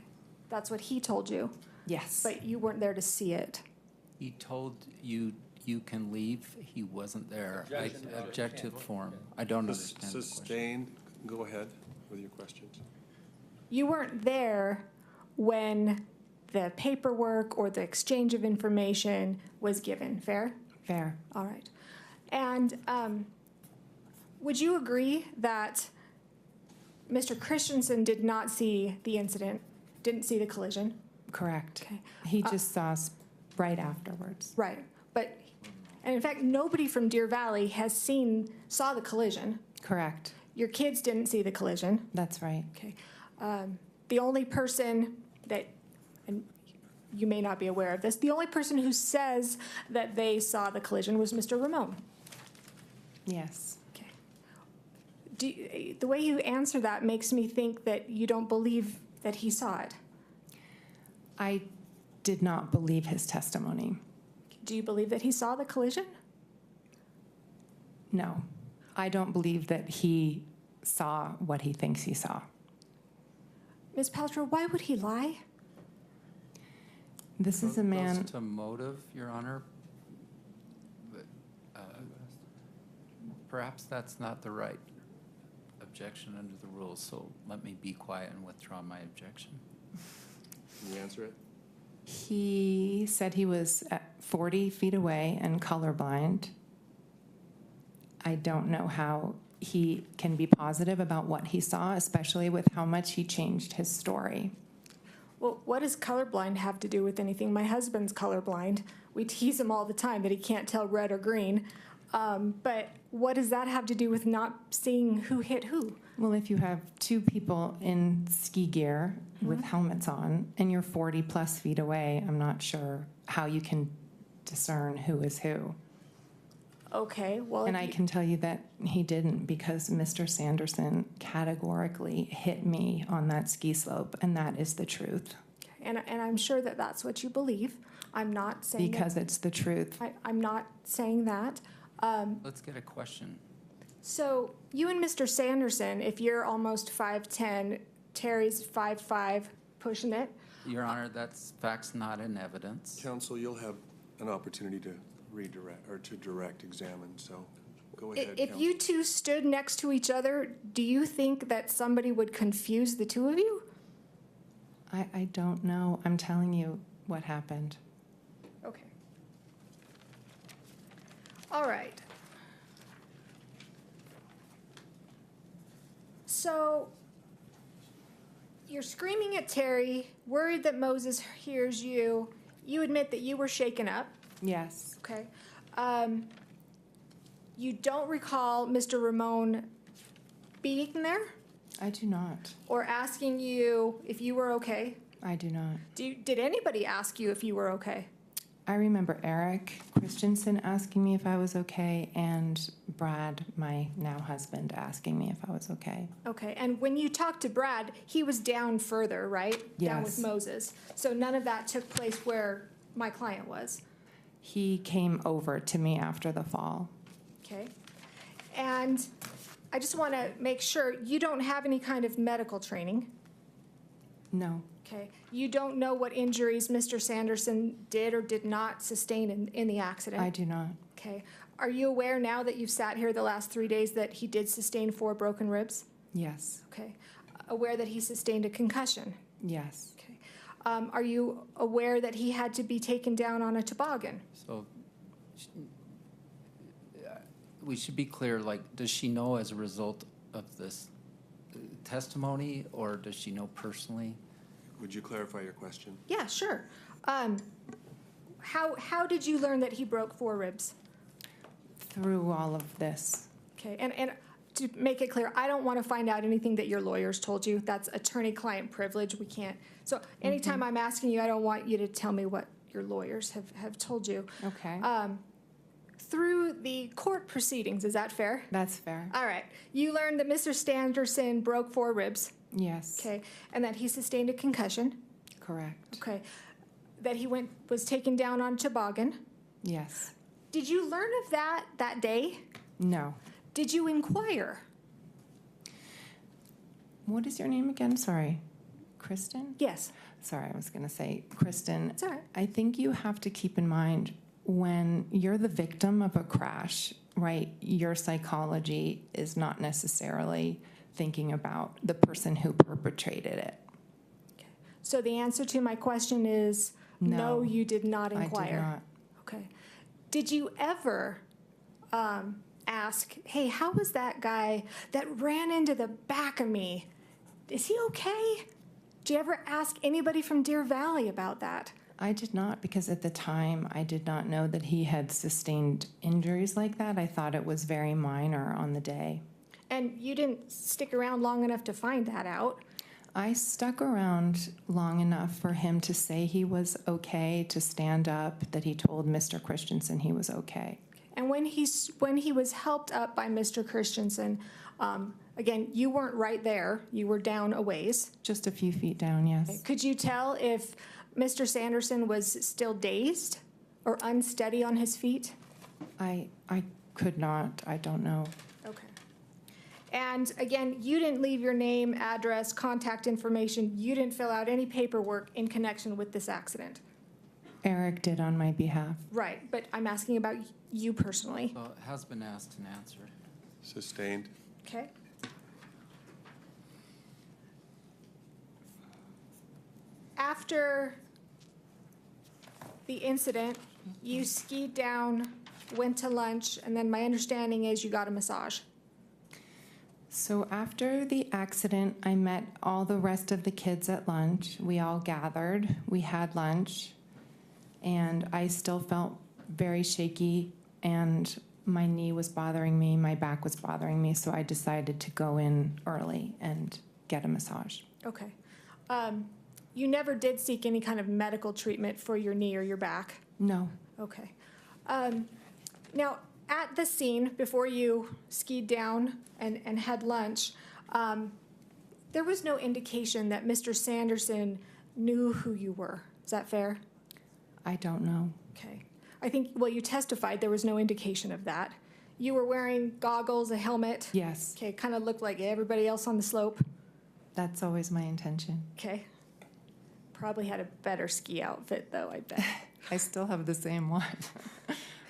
That's what he told you? Yes. But you weren't there to see it? He told you you can leave. He wasn't there. I object to the form. I don't understand the question. Sustained. Go ahead with your questions. You weren't there when the paperwork or the exchange of information was given, fair? Fair. All right. And would you agree that Mr. Christensen did not see the incident, didn't see the collision? Correct. Okay. He just saw us right afterwards. Right. But, and in fact, nobody from Deer Valley saw the collision. Correct. Your kids didn't see the collision. That's right. Okay. The only person that, and you may not be aware of this, the only person who says that they saw the collision was Mr. Ramon. Yes. Okay. The way you answer that makes me think that you don't believe that he saw it. I did not believe his testimony. Do you believe that he saw the collision? No. I don't believe that he saw what he thinks he saw. Ms. Paltrow, why would he lie? This is a man. Goes to motive, Your Honor. But, perhaps that's not the right objection under the rules, so let me be quiet and withdraw my objection. Can you answer it? He said he was at 40 feet away and colorblind. I don't know how he can be positive about what he saw, especially with how much he changed his story. Well, what does colorblind have to do with anything? My husband's colorblind. We tease him all the time that he can't tell red or green. But what does that have to do with not seeing who hit who? Well, if you have two people in ski gear with helmets on and you're 40 plus feet away, I'm not sure how you can discern who is who. Okay, well. And I can tell you that he didn't, because Mr. Sanderson categorically hit me on that ski slope, and that is the truth. And I'm sure that that's what you believe. I'm not saying because it's the truth. I'm not saying that. Let's get a question. So you and Mr. Sanderson, if you're almost 5'10", Terry's 5'5", pushing it. Your Honor, that's facts not in evidence. Counsel, you'll have an opportunity to redirect or to direct examine, so go ahead. If you two stood next to each other, do you think that somebody would confuse the two of you? I don't know. I'm telling you what happened. Okay. All right. So you're screaming at Terry, worried that Moses hears you. You admit that you were shaken up. Yes. Okay. You don't recall Mr. Ramon being there? I do not. Or asking you if you were okay? I do not. Did anybody ask you if you were okay? I remember Eric Christensen asking me if I was okay, and Brad, my now husband, asking me if I was okay. Okay, and when you talked to Brad, he was down further, right? Down with Yes. Moses. So none of that took place where my client was. He came over to me after the fall. Okay. And I just want to make sure you don't have any kind of medical training. No. Okay. You don't know what injuries Mr. Sanderson did or did not sustain in the accident? I do not. Okay. Are you aware now that you've sat here the last 3 days that he did sustain 4 broken ribs? Yes. Okay. Aware that he sustained a concussion? Yes. Okay. Are you aware that he had to be taken down on a toboggan? So we should be clear, like, does she know as a result of this testimony, or does she know personally? Would you clarify your question? Yeah, sure. How did you learn that he broke 4 ribs? Through all of this. Okay, and to make it clear, I don't want to find out anything that your lawyers told you. That's attorney-client privilege. We can't. So anytime I'm asking you, I don't want you to tell me what your lawyers have told you. Okay. Through the court proceedings, is that fair? That's fair. All right. You learned that Mr. Sanderson broke 4 ribs. Yes. Okay, and that he sustained a concussion. Correct. Okay, that he was taken down on a toboggan. Yes. Did you learn of that day? No. Did you inquire? What is your name again? Sorry. Kristen? Yes. Sorry, I was going to say, Kristen, It's all right. I think you have to keep in mind when you're the victim of a crash, right, your psychology is not necessarily thinking about the person who perpetrated it. So the answer to my question is no, you did not I inquire. did not. Okay. Did you ever ask, hey, how was that guy that ran into the back of me? Is he okay? Did you ever ask anybody from Deer Valley about that? I did not, because at the time I did not know that he had sustained injuries like that. I thought it was very minor on the day. And you didn't stick around long enough to find that out. I stuck around long enough for him to say he was okay, to stand up, that he told Mr. Christensen he was okay. And when he was helped up by Mr. Christensen, again, you weren't right there. You were down a ways. Just a few feet down, yes. Could you tell if Mr. Sanderson was still dazed or unsteady on his feet? I could not. I don't know. Okay. And again, you didn't leave your name, address, contact information. You didn't fill out any paperwork in connection with this accident. Eric did on my behalf. Right, but I'm asking about you personally. So it has been asked and answered. Sustained. Okay. After the incident, you skied down, went to lunch, and then my understanding is you got a massage. So after the accident, I met all the rest of the kids at lunch. We all gathered, we had lunch, and I still felt very shaky, and my knee was bothering me, my back was bothering me, so I decided to go in early and get a massage. Okay. You never did seek any kind of medical treatment for your knee or your back? No. Okay. Now, at the scene, before you skied down and had lunch, there was no indication that Mr. Sanderson knew who you were. Is that fair? I don't know. Okay. I think, well, you testified there was no indication of that. You were wearing goggles, a helmet? Yes. Okay, kind of looked like everybody else on the slope? That's always my intention. Okay. Probably had a better ski outfit, though, I bet. I still have the same one.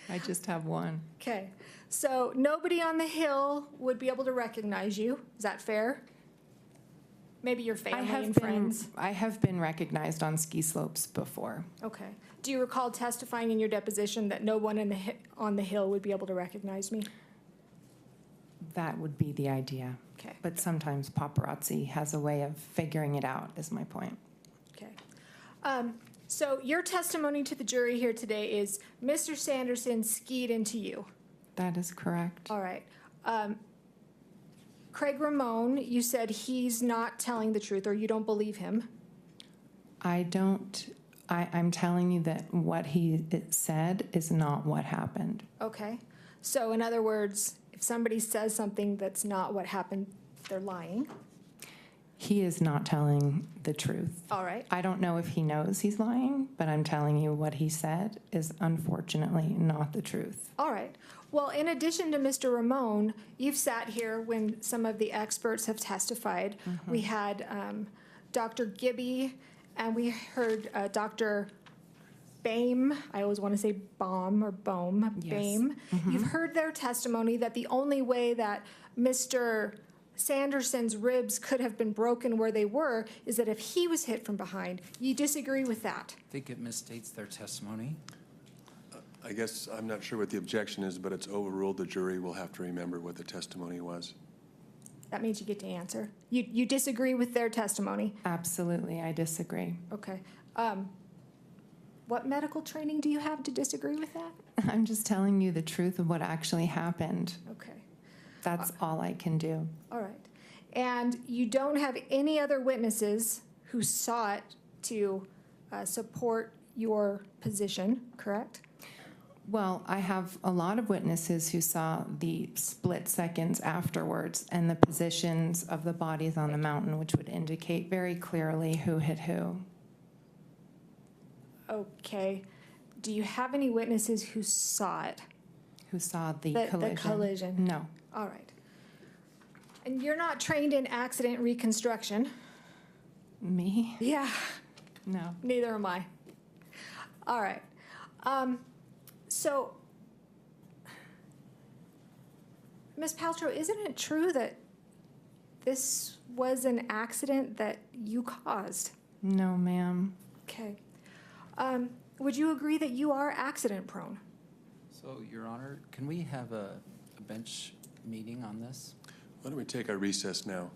I just have one. Okay. So nobody on the hill would be able to recognize you. Is that fair? Maybe your family and friends. I have been recognized on ski slopes before. Okay. Do you recall testifying in your deposition that no one on the hill would be able to recognize me? That would be the idea. Okay. But sometimes paparazzi has a way of figuring it out, is my point. Okay. So your testimony to the jury here today is Mr. Sanderson skied into you. That is correct. All right. Craig Ramone, you said he's not telling the truth, or you don't believe him. I'm telling you that what he said is not what happened. Okay. So in other words, if somebody says something that's not what happened, they're lying. He is not telling the truth. All right. I don't know if he knows he's lying, but I'm telling you what he said is unfortunately not the truth. All right. Well, in addition to Mr. Ramone, you've sat here when some of the experts have testified. Mm-hmm. We had Dr. Gibby, and we heard Dr. Boehm, I always want to say Baum or Boehm, Yes. Boehm. You've heard their testimony that the only way that Mr. Sanderson's ribs could have been broken where they were is that if he was hit from behind. You disagree with that? I think it misstates their testimony. I guess I'm not sure what the objection is, but it's overruled. The jury will have to remember what the testimony was. That means you get to answer. You disagree with their testimony? Absolutely, I disagree. Okay. What medical training do you have to disagree with that? I'm just telling you the truth of what actually happened. Okay. That's all I can do. All right. And you don't have any other witnesses who sought to support your position, correct? Well, I have a lot of witnesses who saw the split seconds afterwards and the positions of the bodies on the mountain, which would indicate very clearly who hit who. Okay. Do you have any witnesses who saw it? Who saw the collision? The collision? No. All right. And you're not trained in accident reconstruction? Me? Yeah. No. Neither am I. All right. So, Ms. Paltrow, isn't it true that this was an accident that you caused? No, ma'am. Okay. Would you agree that you are accident prone? So, Your Honor, can we have a bench meeting on this? Why don't we take our recess now?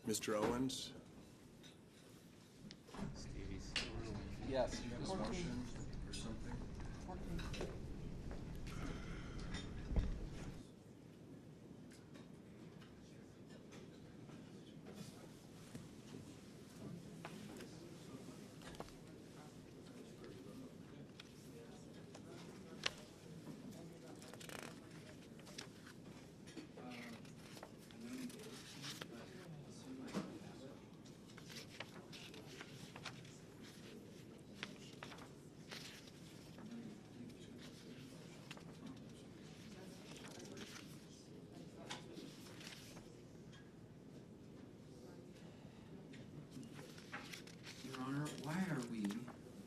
Mr. Owens? Yes. This motion or something? Your Honor, why are we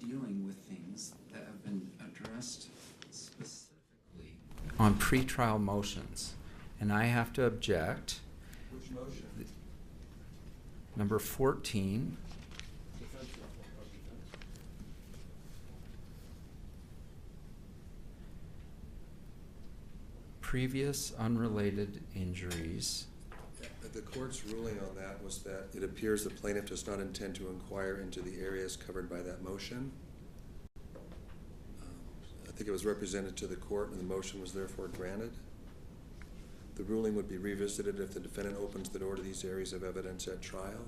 dealing with things that have been addressed specifically on pretrial motions? And I have to object. Which motion? Number 14. Previous unrelated injuries. The court's ruling on that was that it appears the plaintiff does not intend to inquire into the areas covered by that motion. I think it was represented to the court and the motion was therefore granted. The ruling would be revisited if the defendant opens the door to these areas of evidence at trial.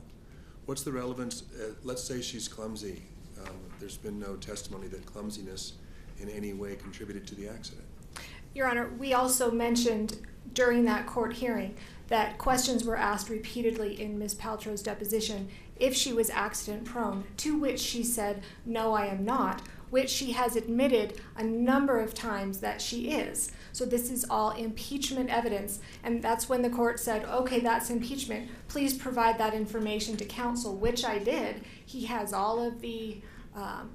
What's the relevance? Let's say she's clumsy. There's been no testimony that clumsiness in any way contributed to the accident. Your Honor, we also mentioned during that court hearing that questions were asked repeatedly in Ms. Paltrow's deposition if she was accident prone, to which she said, no, I am not, which she has admitted a number of times that she is. So this is all impeachment evidence, and that's when the court said, okay, that's impeachment. Please provide that information to counsel, which I did. He has all of the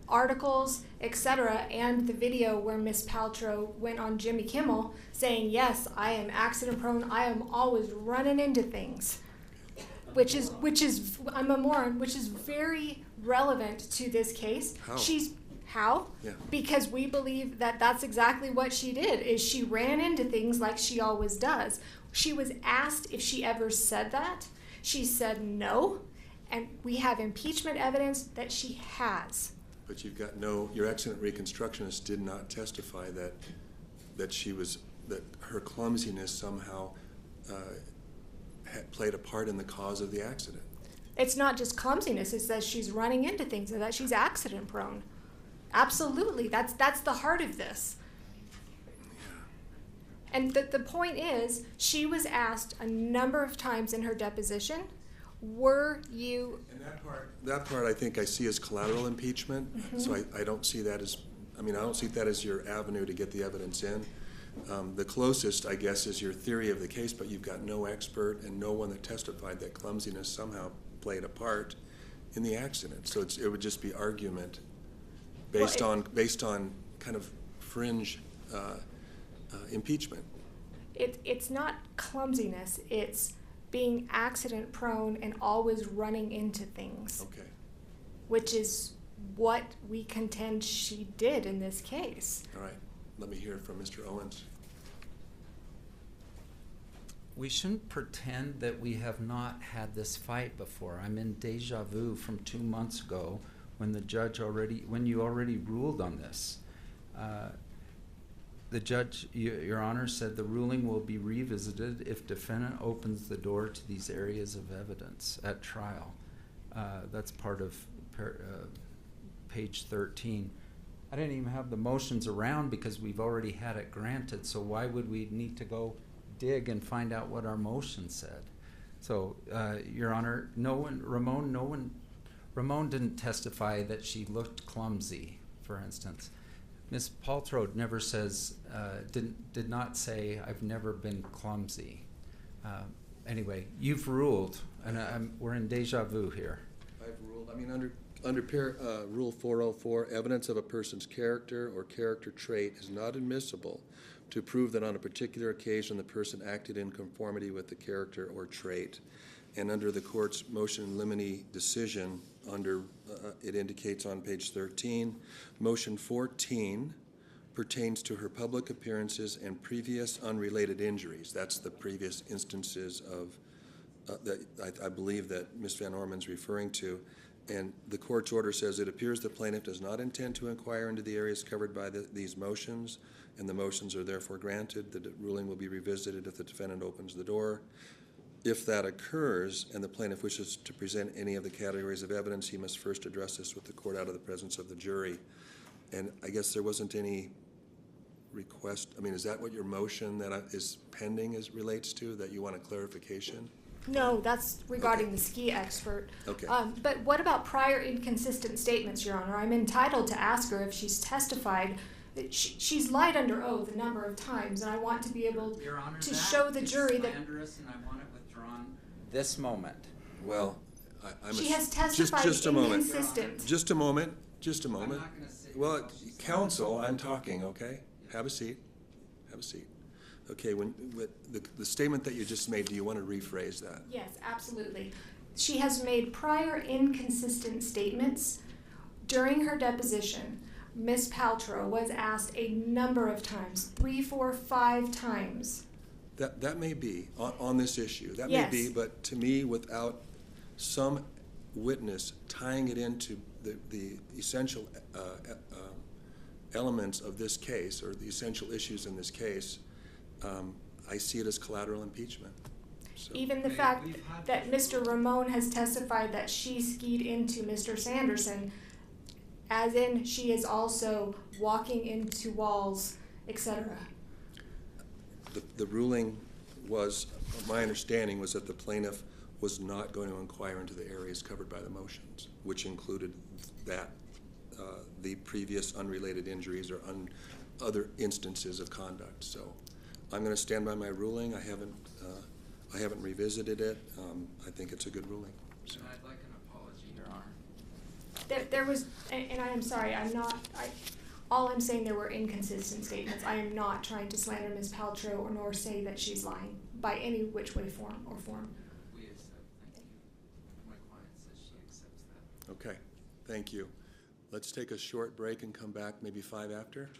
articles, etc., and the video where Ms. Paltrow went on Jimmy Kimmel saying, yes, I am accident prone, I am always running into things, which is I'm a moron, which is very relevant to this case. How? Yeah. Because we believe that that's exactly what she did, is she ran into things like she always does. She was asked if she ever said that. She said no. And we have impeachment evidence that she has. But you've got your accident reconstructionist did not testify that her clumsiness somehow had played a part in the cause of the accident. It's not just clumsiness, it says she's running into things and that she's accident prone. Absolutely, that's the heart of this. And the point is, she was asked a number of times in her deposition, were you... And that part I think I see as collateral impeachment, so I don't see that as, I don't see that as your avenue to get the evidence in. The closest, I guess, is your theory of the case, but you've got no expert and no one that testified that clumsiness somehow played a part in the accident. So it would just be argument based on kind of fringe impeachment. It's not clumsiness, it's being accident prone and always running into things. Okay. Which is what we contend she did in this case. All right. Let me hear from Mr. Owens. We shouldn't pretend that we have not had this fight before. I'm in deja vu from 2 months ago when you already ruled on this. The judge, Your Honor, said the ruling will be revisited if defendant opens the door to these areas of evidence at trial. That's part of page 13. I didn't even have the motions around because we've already had it granted, so why would we need to go dig and find out what our motion said? So, Your Honor, Ramon didn't testify that she looked clumsy, for instance. Ms. Paltrow never says, did not say, I've never been clumsy. Anyway, you've ruled, and we're in deja vu here. I've ruled, under Rule 404, evidence of a person's character or character trait is not admissible to prove that on a particular occasion the person acted in conformity with the character or trait. And under the court's motion in limine decision, it indicates on page 13, motion 14 pertains to her public appearances and previous unrelated injuries. That's the previous instances of that I believe that Ms. Van Orman's referring to. And the court's order says it appears the plaintiff does not intend to inquire into the areas covered by these motions, and the motions are therefore granted. The ruling will be revisited if the defendant opens the door. If that occurs and the plaintiff wishes to present any of the categories of evidence, he must first address this with the court out of the presence of the jury. And I guess there wasn't any request. Is that what your motion that is pending relates to, that you want a clarification? No, that's regarding the ski expert. Okay. But what about prior inconsistent statements, Your Honor? I'm entitled to ask her if she's testified. She's lied under oath a number of times, and I want to be able Your Honor, to show the jury that slanderous, and I want it withdrawn this moment. Well, she has testified just a moment. inconsistent. Just a moment. I'm not going to sit. Well, counsel, I'm talking, okay? Have a seat. Have a seat. Okay, the statement that you just made, do you want to rephrase that? Yes, absolutely. She has made prior inconsistent statements. During her deposition, Ms. Paltrow was asked a number of times, 3, 4, 5 times. That may be on this issue. That Yes. may be, but to me, without some witness tying it into the essential elements of this case, or the essential issues in this case, I see it as collateral impeachment. So. Even the fact that Mr. Ramon has testified that she skied into Mr. Sanderson, as in she is also walking into walls, etc. The ruling was, my understanding was that the plaintiff was not going to inquire into the areas covered by the motions, which included that the previous unrelated injuries or other instances of conduct. So I'm going to stand by my ruling. I haven't revisited it. I think it's a good ruling. So. And I'd like an apology, Your Honor. There was, and I am sorry, all I'm saying, there were inconsistent statements. I am not trying to slander Ms. Paltrow or nor say that she's lying by any which way, form. We accept, thank you. My client says she accepts that. Okay, thank you. Let's take a short break and come back maybe 5 after.